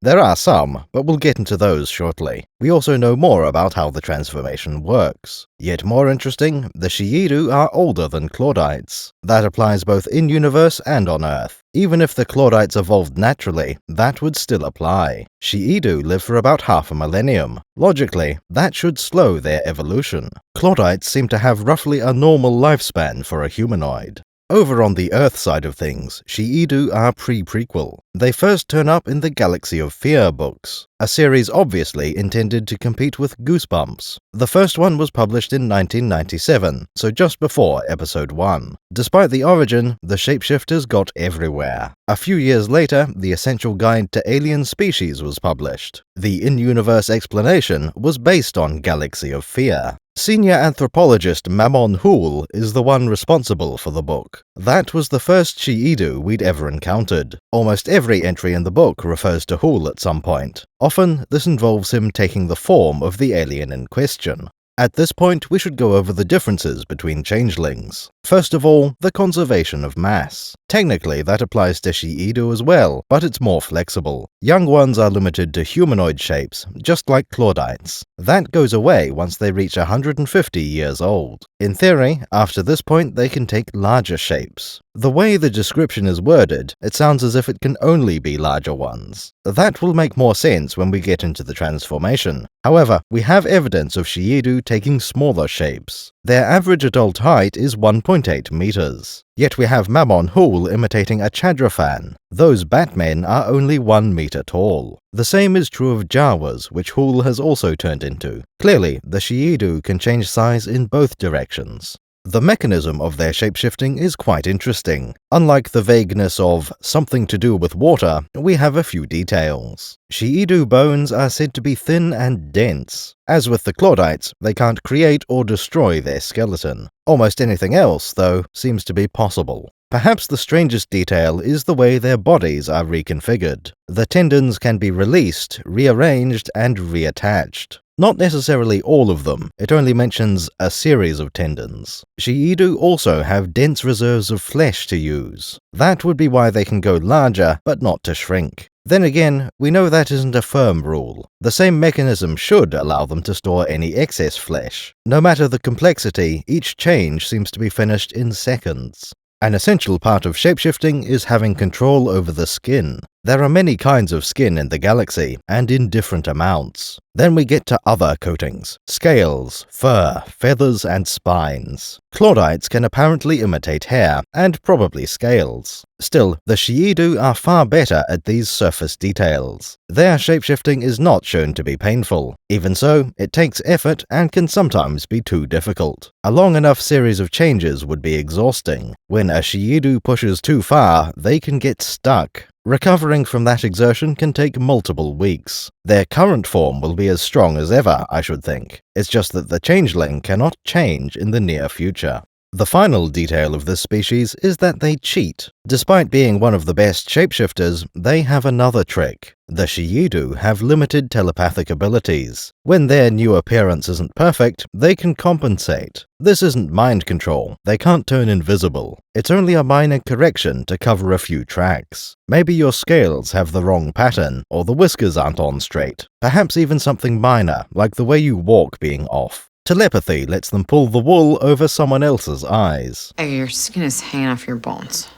There are some, but we'll get into those shortly. We also know more about how the transformation works. Yet more interesting, the Shi'ido are older than Claudites. That applies both in-universe and on Earth. Even if the Claudites evolved naturally, that would still apply. Shi'ido live for about half a millennium. Logically, that should slow their evolution. Claudites seem to have roughly a normal lifespan for a humanoid. Over on the Earth side of things, Shi'ido are pre-prequel. They first turn up in the Galaxy of Fear books, a series obviously intended to compete with Goosebumps. The first one was published in 1997, so just before Episode 1. Despite the origin, the shapeshifters got everywhere. A few years later, the Essential Guide to Alien Species was published. The in-universe explanation was based on Galaxy of Fear. Senior anthropologist Mammon Hool is the one responsible for the book. That was the first Shi'ido we'd ever encountered. Almost every entry in the book refers to Hool at some point. Often, this involves him taking the form of the alien in question. At this point, we should go over the differences between changelings. First of all, the conservation of mass. Technically, that applies to Shi'ido as well, but it's more flexible. Young ones are limited to humanoid shapes, just like Claudites. That goes away once they reach 150 years old. In theory, after this point, they can take larger shapes. The way the description is worded, it sounds as if it can only be larger ones. That will make more sense when we get into the transformation. However, we have evidence of Shi'ido taking smaller shapes. Their average adult height is 1.8 meters. Yet we have Mammon Hool imitating a Chadrafan. Those Batmen are only 1 meter tall. The same is true of Jawas, which Hool has also turned into. Clearly, the Shi'ido can change size in both directions. The mechanism of their shapeshifting is quite interesting. Unlike the vagueness of something to do with water, we have a few details. Shi'ido bones are said to be thin and dense. As with the Claudites, they can't create or destroy their skeleton. Almost anything else, though, seems to be possible. Perhaps the strangest detail is the way their bodies are reconfigured. The tendons can be released, rearranged, and reattached. Not necessarily all of them, it only mentions a series of tendons. Shi'ido also have dense reserves of flesh to use. That would be why they can go larger, but not to shrink. Then again, we know that isn't a firm rule. The same mechanism should allow them to store any excess flesh. No matter the complexity, each change seems to be finished in seconds. An essential part of shapeshifting is having control over the skin. There are many kinds of skin in the galaxy, and in different amounts. Then we get to other coatings: scales, fur, feathers, and spines. Claudites can apparently imitate hair, and probably scales. Still, the Shi'ido are far better at these surface details. Their shapeshifting is not shown to be painful. Even so, it takes effort and can sometimes be too difficult. A long enough series of changes would be exhausting. When a Shi'ido pushes too far, they can get stuck. Recovering from that exertion can take multiple weeks. Their current form will be as strong as ever, I should think. It's just that the changeling cannot change in the near future. The final detail of this species is that they cheat. Despite being one of the best shapeshifters, they have another trick. The Shi'ido have limited telepathic abilities. When their new appearance isn't perfect, they can compensate. This isn't mind control. They can't turn invisible. It's only a minor correction to cover a few tracks. Maybe your scales have the wrong pattern, or the whiskers aren't on straight. Perhaps even something minor, like the way you walk being off. Telepathy lets them pull the wool over someone else's eyes. Hey, your skin is hanging off your bones.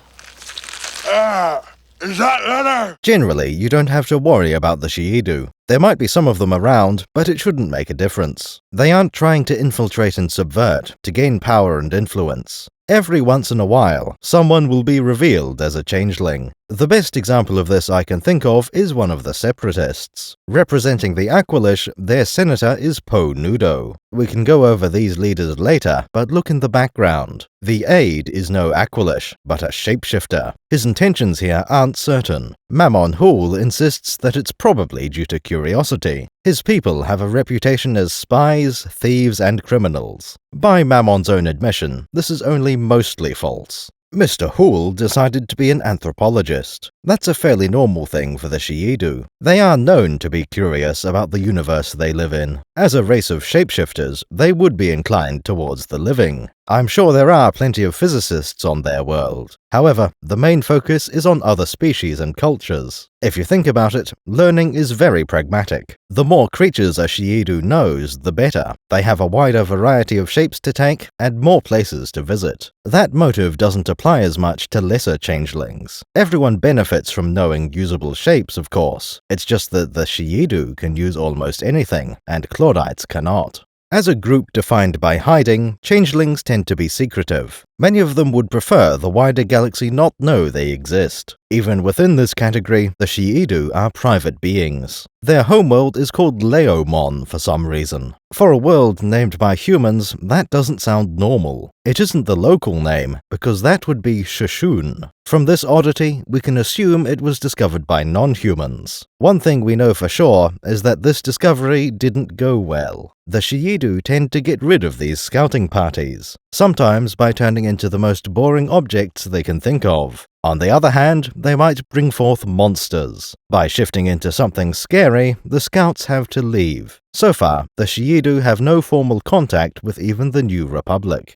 Is that leather? Generally, you don't have to worry about the Shi'ido. There might be some of them around, but it shouldn't make a difference. They aren't trying to infiltrate and subvert, to gain power and influence. Every once in a while, someone will be revealed as a changeling. The best example of this I can think of is one of the Separatists. Representing the Aqualish, their senator is Poe Nudo. We can go over these leaders later, but look in the background. The aide is no Aqualish, but a shapeshifter. His intentions here aren't certain. Mammon Hool insists that it's probably due to curiosity. His people have a reputation as spies, thieves, and criminals. By Mammon's own admission, this is only mostly false. Mr. Hool decided to be an anthropologist. That's a fairly normal thing for the Shi'ido. They are known to be curious about the universe they live in. As a race of shapeshifters, they would be inclined towards the living. I'm sure there are plenty of physicists on their world. However, the main focus is on other species and cultures. If you think about it, learning is very pragmatic. The more creatures a Shi'ido knows, the better. They have a wider variety of shapes to take, and more places to visit. That motive doesn't apply as much to lesser changelings. Everyone benefits from knowing usable shapes, of course. It's just that the Shi'ido can use almost anything, and Claudites cannot. As a group defined by hiding, changelings tend to be secretive. Many of them would prefer the wider galaxy not know they exist. Even within this category, the Shi'ido are private beings. Their homeworld is called Leomon for some reason. For a world named by humans, that doesn't sound normal. It isn't the local name, because that would be Shashun. From this oddity, we can assume it was discovered by non-humans. One thing we know for sure is that this discovery didn't go well. The Shi'ido tend to get rid of these scouting parties, sometimes by turning into the most boring objects they can think of. On the other hand, they might bring forth monsters. By shifting into something scary, the scouts have to leave. So far, the Shi'ido have no formal contact with even the New Republic.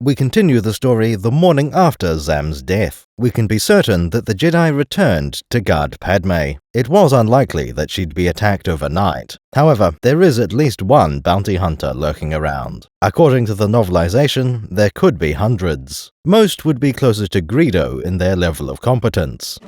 We continue the story the morning after Zam's death. We can be certain that the Jedi returned to guard Padme. It was unlikely that she'd be attacked overnight. However, there is at least one bounty hunter lurking around. According to the novelization, there could be hundreds. Most would be closer to Greedo in their level of competence.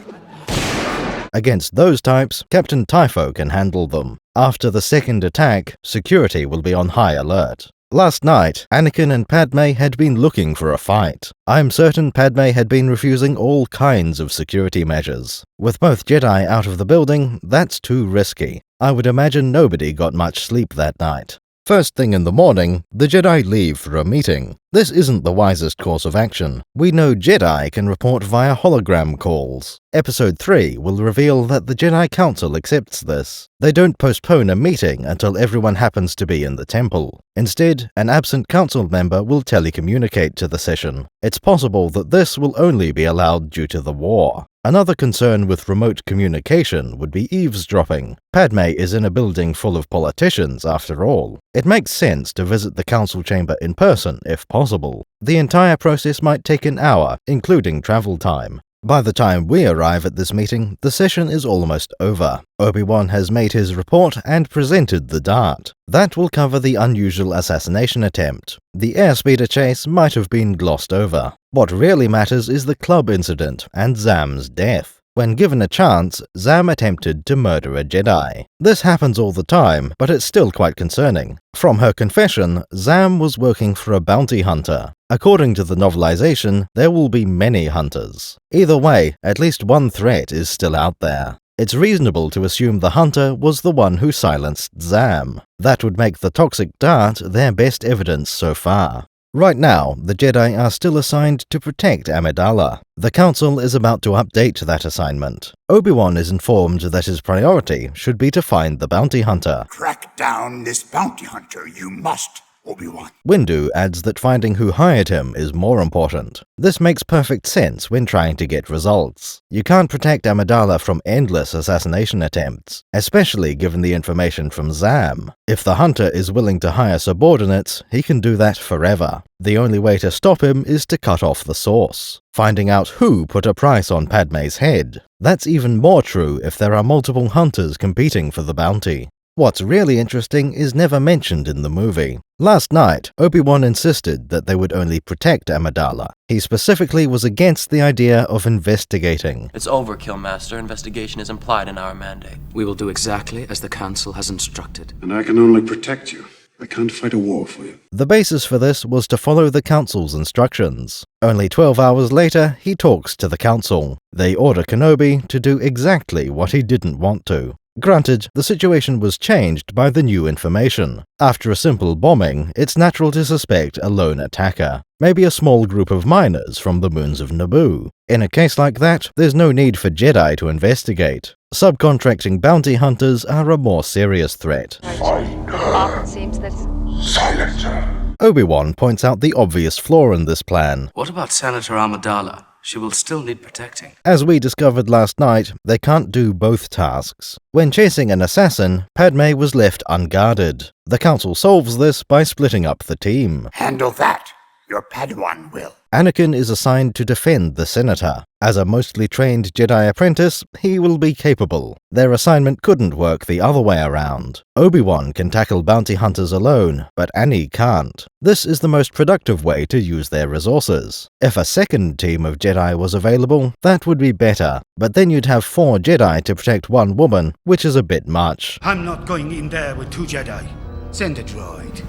Against those types, Captain Typho can handle them. After the second attack, security will be on high alert. Last night, Anakin and Padme had been looking for a fight. I'm certain Padme had been refusing all kinds of security measures. With both Jedi out of the building, that's too risky. I would imagine nobody got much sleep that night. First thing in the morning, the Jedi leave for a meeting. This isn't the wisest course of action. We know Jedi can report via hologram calls. Episode 3 will reveal that the Jedi Council accepts this. They don't postpone a meeting until everyone happens to be in the temple. Instead, an absent council member will telecommunicate to the session. It's possible that this will only be allowed due to the war. Another concern with remote communication would be eavesdropping. Padme is in a building full of politicians, after all. It makes sense to visit the council chamber in person if possible. The entire process might take an hour, including travel time. By the time we arrive at this meeting, the session is almost over. Obi-Wan has made his report and presented the dart. That will cover the unusual assassination attempt. The airspeeder chase might have been glossed over. What really matters is the club incident and Zam's death. When given a chance, Zam attempted to murder a Jedi. This happens all the time, but it's still quite concerning. From her confession, Zam was working for a bounty hunter. According to the novelization, there will be many hunters. Either way, at least one threat is still out there. It's reasonable to assume the hunter was the one who silenced Zam. That would make the toxic dart their best evidence so far. Right now, the Jedi are still assigned to protect Amidala. The Council is about to update that assignment. Obi-Wan is informed that his priority should be to find the bounty hunter. Track down this bounty hunter, you must, Obi-Wan. Windu adds that finding who hired him is more important. This makes perfect sense when trying to get results. You can't protect Amidala from endless assassination attempts, especially given the information from Zam. If the hunter is willing to hire subordinates, he can do that forever. The only way to stop him is to cut off the source. Finding out who put a price on Padme's head. That's even more true if there are multiple hunters competing for the bounty. What's really interesting is never mentioned in the movie. Last night, Obi-Wan insisted that they would only protect Amidala. He specifically was against the idea of investigating. It's overkill, Master. Investigation is implied in our mandate. We will do exactly as the Council has instructed. And I can only protect you. I can't fight a war for you. The basis for this was to follow the Council's instructions. Only 12 hours later, he talks to the Council. They order Kenobi to do exactly what he didn't want to. Granted, the situation was changed by the new information. After a simple bombing, it's natural to suspect a lone attacker. Maybe a small group of miners from the moons of Naboo. In a case like that, there's no need for Jedi to investigate. Subcontracting bounty hunters are a more serious threat. Often seems that... Silencer. Obi-Wan points out the obvious flaw in this plan. What about Senator Amidala? She will still need protecting. As we discovered last night, they can't do both tasks. When chasing an assassin, Padme was left unguarded. The Council solves this by splitting up the team. Handle that. Your Padawan will. Anakin is assigned to defend the Senator. As a mostly trained Jedi apprentice, he will be capable. Their assignment couldn't work the other way around. Obi-Wan can tackle bounty hunters alone, but Annie can't. This is the most productive way to use their resources. If a second team of Jedi was available, that would be better, but then you'd have 4 Jedi to protect 1 woman, which is a bit much. I'm not going in there with 2 Jedi. Send a droid.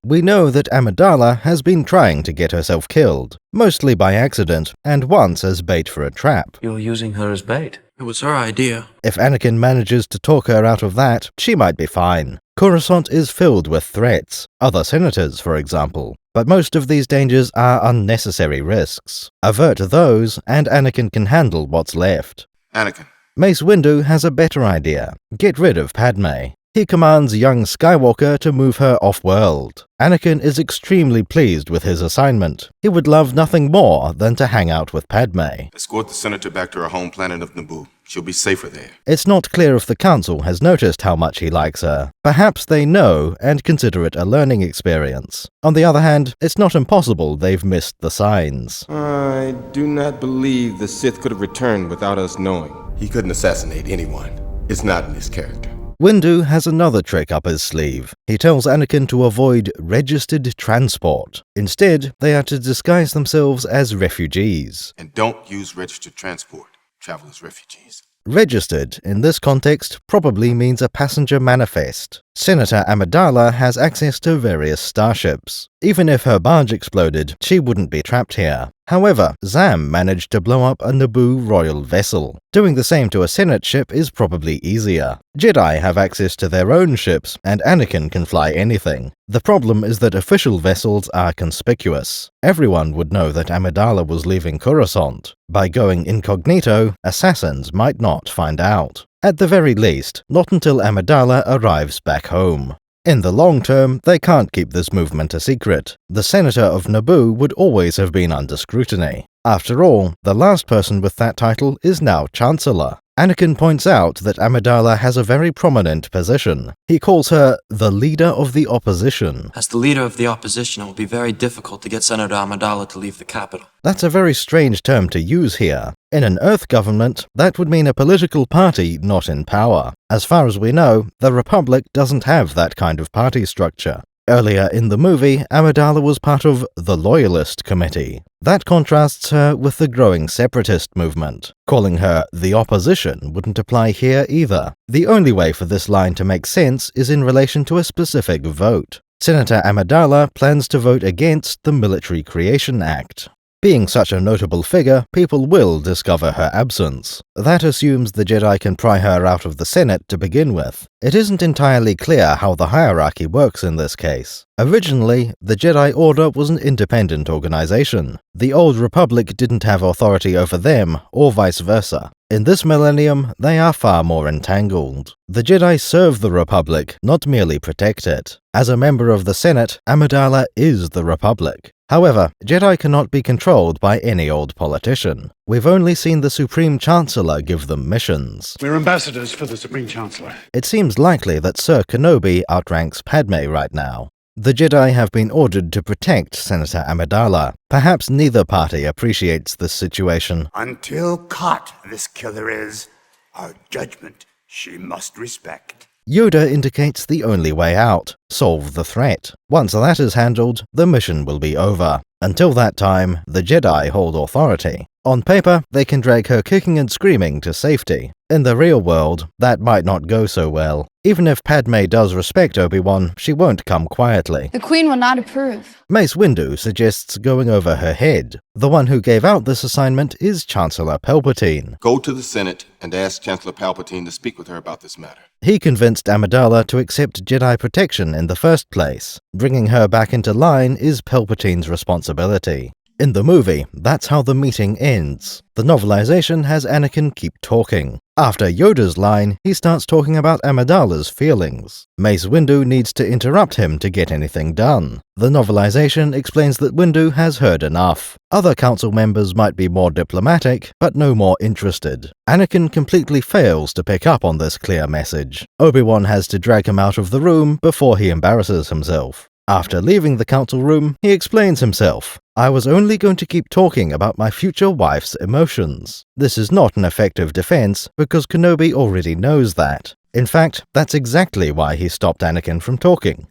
We know that Amidala has been trying to get herself killed, mostly by accident, and once as bait for a trap. You're using her as bait. It was her idea. If Anakin manages to talk her out of that, she might be fine. Coruscant is filled with threats, other senators, for example. But most of these dangers are unnecessary risks. Avert those, and Anakin can handle what's left. Anakin. Mace Windu has a better idea. Get rid of Padme. He commands young Skywalker to move her off-world. Anakin is extremely pleased with his assignment. He would love nothing more than to hang out with Padme. Escort the senator back to her home planet of Naboo. She'll be safer there. It's not clear if the Council has noticed how much he likes her. Perhaps they know and consider it a learning experience. On the other hand, it's not impossible they've missed the signs. I do not believe the Sith could have returned without us knowing. He couldn't assassinate anyone. It's not in his character. Windu has another trick up his sleeve. He tells Anakin to avoid registered transport. Instead, they are to disguise themselves as refugees. And don't use registered transport. Travel as refugees. Registered, in this context, probably means a passenger manifest. Senator Amidala has access to various starships. Even if her barge exploded, she wouldn't be trapped here. However, Zam managed to blow up a Naboo royal vessel. Doing the same to a Senate ship is probably easier. Jedi have access to their own ships, and Anakin can fly anything. The problem is that official vessels are conspicuous. Everyone would know that Amidala was leaving Coruscant. By going incognito, assassins might not find out. At the very least, not until Amidala arrives back home. In the long term, they can't keep this movement a secret. The Senator of Naboo would always have been under scrutiny. After all, the last person with that title is now Chancellor. Anakin points out that Amidala has a very prominent position. He calls her the leader of the opposition. As the leader of the opposition, it will be very difficult to get Senator Amidala to leave the capital. That's a very strange term to use here. In an Earth government, that would mean a political party not in power. As far as we know, the Republic doesn't have that kind of party structure. Earlier in the movie, Amidala was part of the Loyalist Committee. That contrasts her with the growing separatist movement. Calling her the opposition wouldn't apply here either. The only way for this line to make sense is in relation to a specific vote. Senator Amidala plans to vote against the Military Creation Act. Being such a notable figure, people will discover her absence. That assumes the Jedi can pry her out of the Senate to begin with. It isn't entirely clear how the hierarchy works in this case. Originally, the Jedi Order was an independent organization. The Old Republic didn't have authority over them, or vice versa. In this millennium, they are far more entangled. The Jedi serve the Republic, not merely protect it. As a member of the Senate, Amidala is the Republic. However, Jedi cannot be controlled by any old politician. We've only seen the Supreme Chancellor give them missions. We're ambassadors for the Supreme Chancellor. It seems likely that Sir Kenobi outranks Padme right now. The Jedi have been ordered to protect Senator Amidala. Perhaps neither party appreciates this situation. Until caught, this killer is. Our judgment she must respect. Yoda indicates the only way out: solve the threat. Once that is handled, the mission will be over. Until that time, the Jedi hold authority. On paper, they can drag her kicking and screaming to safety. In the real world, that might not go so well. Even if Padme does respect Obi-Wan, she won't come quietly. The Queen will not approve. Mace Windu suggests going over her head. The one who gave out this assignment is Chancellor Palpatine. Go to the Senate and ask Chancellor Palpatine to speak with her about this matter. He convinced Amidala to accept Jedi protection in the first place. Bringing her back into line is Palpatine's responsibility. In the movie, that's how the meeting ends. The novelization has Anakin keep talking. After Yoda's line, he starts talking about Amidala's feelings. Mace Windu needs to interrupt him to get anything done. The novelization explains that Windu has heard enough. Other council members might be more diplomatic, but no more interested. Anakin completely fails to pick up on this clear message. Obi-Wan has to drag him out of the room before he embarrasses himself. After leaving the council room, he explains himself. I was only going to keep talking about my future wife's emotions. This is not an effective defense, because Kenobi already knows that. In fact, that's exactly why he stopped Anakin from talking.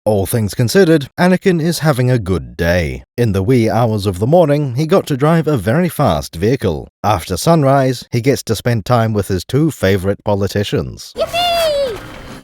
All things considered, Anakin is having a good day. In the wee hours of the morning, he got to drive a very fast vehicle. After sunrise, he gets to spend time with his two favorite politicians. Yippee!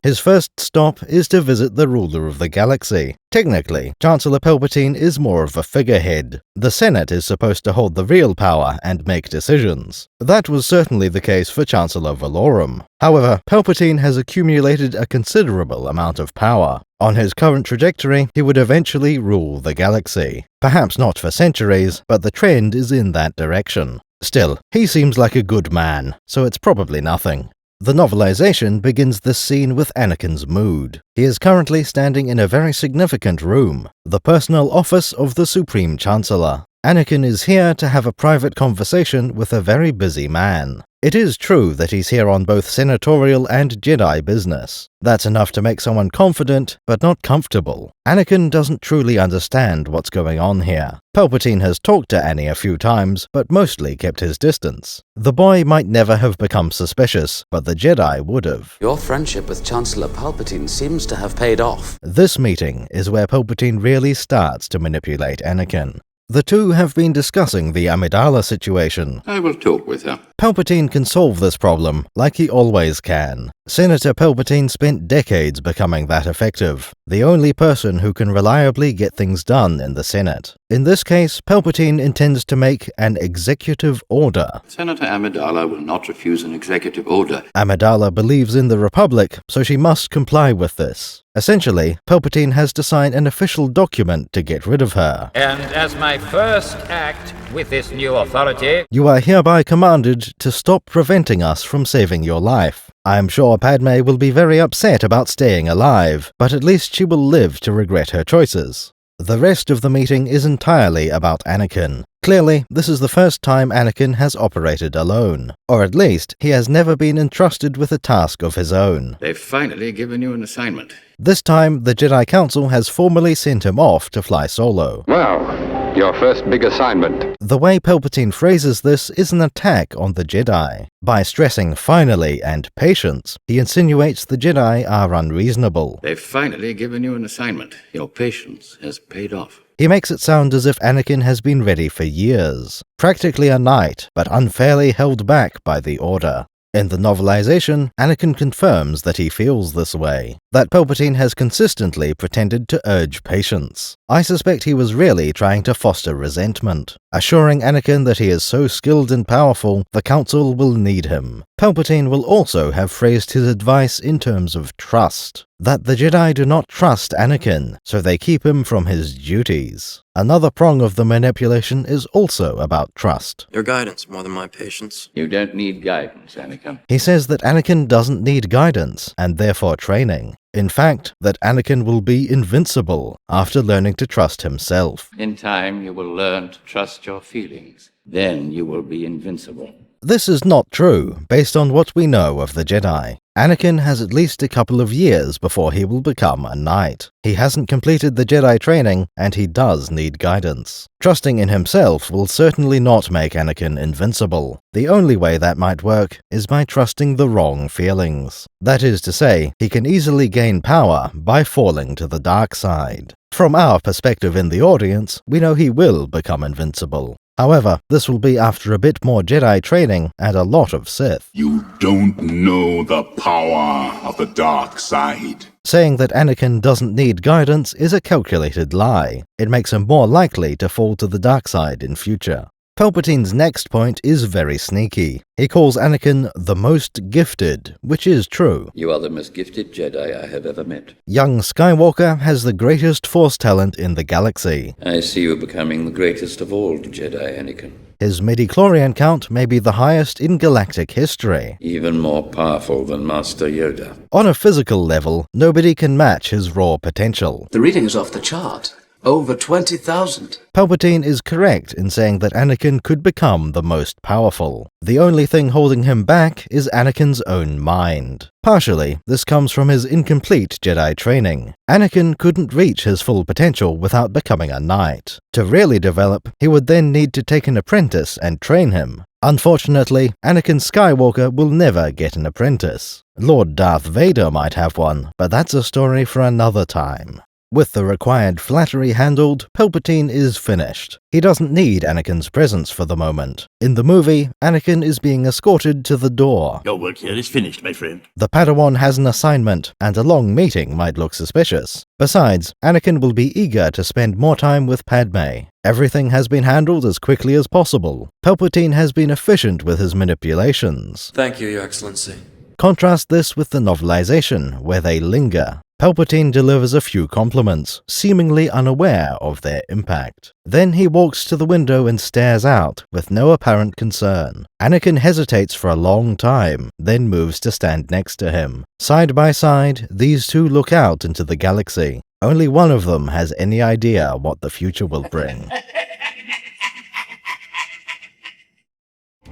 His first stop is to visit the ruler of the galaxy. Technically, Chancellor Palpatine is more of a figurehead. The Senate is supposed to hold the real power and make decisions. That was certainly the case for Chancellor Valorum. However, Palpatine has accumulated a considerable amount of power. On his current trajectory, he would eventually rule the galaxy. Perhaps not for centuries, but the trend is in that direction. Still, he seems like a good man, so it's probably nothing. The novelization begins this scene with Anakin's mood. He is currently standing in a very significant room, the personal office of the Supreme Chancellor. Anakin is here to have a private conversation with a very busy man. It is true that he's here on both senatorial and Jedi business. That's enough to make someone confident, but not comfortable. Anakin doesn't truly understand what's going on here. Palpatine has talked to Annie a few times, but mostly kept his distance. The boy might never have become suspicious, but the Jedi would have. Your friendship with Chancellor Palpatine seems to have paid off. This meeting is where Palpatine really starts to manipulate Anakin. The two have been discussing the Amidala situation. I will talk with her. Palpatine can solve this problem, like he always can. Senator Palpatine spent decades becoming that effective, the only person who can reliably get things done in the Senate. In this case, Palpatine intends to make an executive order. Senator Amidala will not refuse an executive order. Amidala believes in the Republic, so she must comply with this. Essentially, Palpatine has to sign an official document to get rid of her. And as my first act with this new authority, you are hereby commanded to stop preventing us from saving your life. I am sure Padme will be very upset about staying alive, but at least she will live to regret her choices. The rest of the meeting is entirely about Anakin. Clearly, this is the first time Anakin has operated alone. Or at least, he has never been entrusted with a task of his own. They've finally given you an assignment. This time, the Jedi Council has formally sent him off to fly solo. Well, your first big assignment. The way Palpatine phrases this is an attack on the Jedi. By stressing finally and patience, he insinuates the Jedi are unreasonable. They've finally given you an assignment. Your patience has paid off. He makes it sound as if Anakin has been ready for years. Practically a knight, but unfairly held back by the Order. In the novelization, Anakin confirms that he feels this way, that Palpatine has consistently pretended to urge patience. I suspect he was really trying to foster resentment, assuring Anakin that he is so skilled and powerful, the Council will need him. Palpatine will also have phrased his advice in terms of trust, that the Jedi do not trust Anakin, so they keep him from his duties. Another prong of the manipulation is also about trust. Your guidance more than my patience. You don't need guidance, Anakin. He says that Anakin doesn't need guidance, and therefore training. In fact, that Anakin will be invincible after learning to trust himself. In time, you will learn to trust your feelings. Then you will be invincible. This is not true, based on what we know of the Jedi. Anakin has at least a couple of years before he will become a knight. He hasn't completed the Jedi training, and he does need guidance. Trusting in himself will certainly not make Anakin invincible. The only way that might work is by trusting the wrong feelings. That is to say, he can easily gain power by falling to the dark side. From our perspective in the audience, we know he will become invincible. However, this will be after a bit more Jedi training and a lot of Sith. You don't know the power of the dark side. Saying that Anakin doesn't need guidance is a calculated lie. It makes him more likely to fall to the dark side in future. Palpatine's next point is very sneaky. He calls Anakin the most gifted, which is true. You are the most gifted Jedi I have ever met. Young Skywalker has the greatest Force talent in the galaxy. I see you becoming the greatest of all Jedi, Anakin. His midichlorian count may be the highest in galactic history. Even more powerful than Master Yoda. On a physical level, nobody can match his raw potential. The reading is off the chart. Over 20,000. Palpatine is correct in saying that Anakin could become the most powerful. The only thing holding him back is Anakin's own mind. Partially, this comes from his incomplete Jedi training. Anakin couldn't reach his full potential without becoming a knight. To really develop, he would then need to take an apprentice and train him. Unfortunately, Anakin Skywalker will never get an apprentice. Lord Darth Vader might have one, but that's a story for another time. With the required flattery handled, Palpatine is finished. He doesn't need Anakin's presence for the moment. In the movie, Anakin is being escorted to the door. Your work here is finished, my friend. The Padawan has an assignment, and a long meeting might look suspicious. Besides, Anakin will be eager to spend more time with Padme. Everything has been handled as quickly as possible. Palpatine has been efficient with his manipulations. Thank you, Your Excellency. Contrast this with the novelization, where they linger. Palpatine delivers a few compliments, seemingly unaware of their impact. Then he walks to the window and stares out, with no apparent concern. Anakin hesitates for a long time, then moves to stand next to him. Side by side, these two look out into the galaxy. Only one of them has any idea what the future will bring.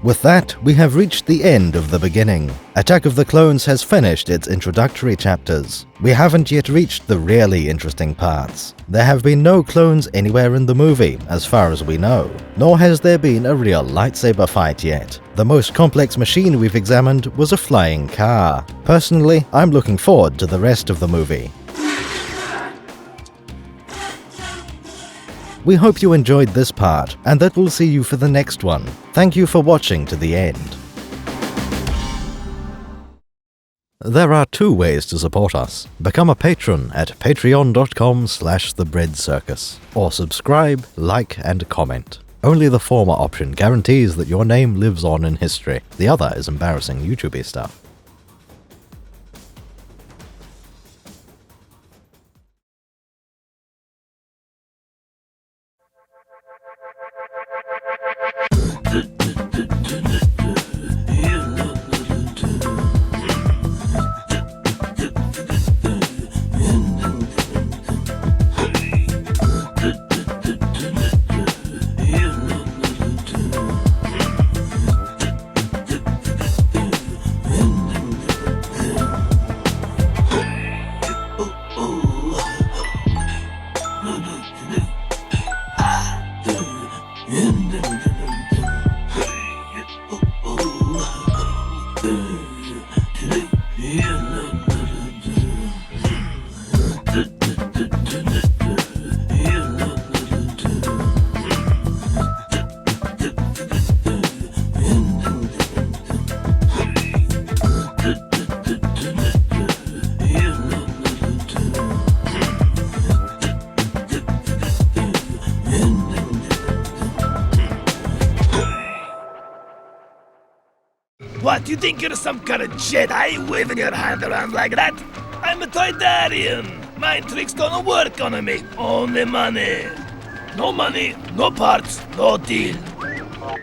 With that, we have reached the end of the beginning. Attack of the Clones has finished its introductory chapters. We haven't yet reached the really interesting parts. There have been no clones anywhere in the movie, as far as we know, nor has there been a real lightsaber fight yet. The most complex machine we've examined was a flying car. Personally, I'm looking forward to the rest of the movie. We hope you enjoyed this part, and that we'll see you for the next one. Thank you for watching to the end. There are two ways to support us. Become a patron at patreon.com/thebreadcircus, or subscribe, like, and comment. Only the former option guarantees that your name lives on in history. The other is embarrassing YouTube-y stuff. What, you think you're some kind of Jedi waving your hand around like that? I'm a Toydarian. Mind tricks don't work on me. Only money. No money, no parts, no deal.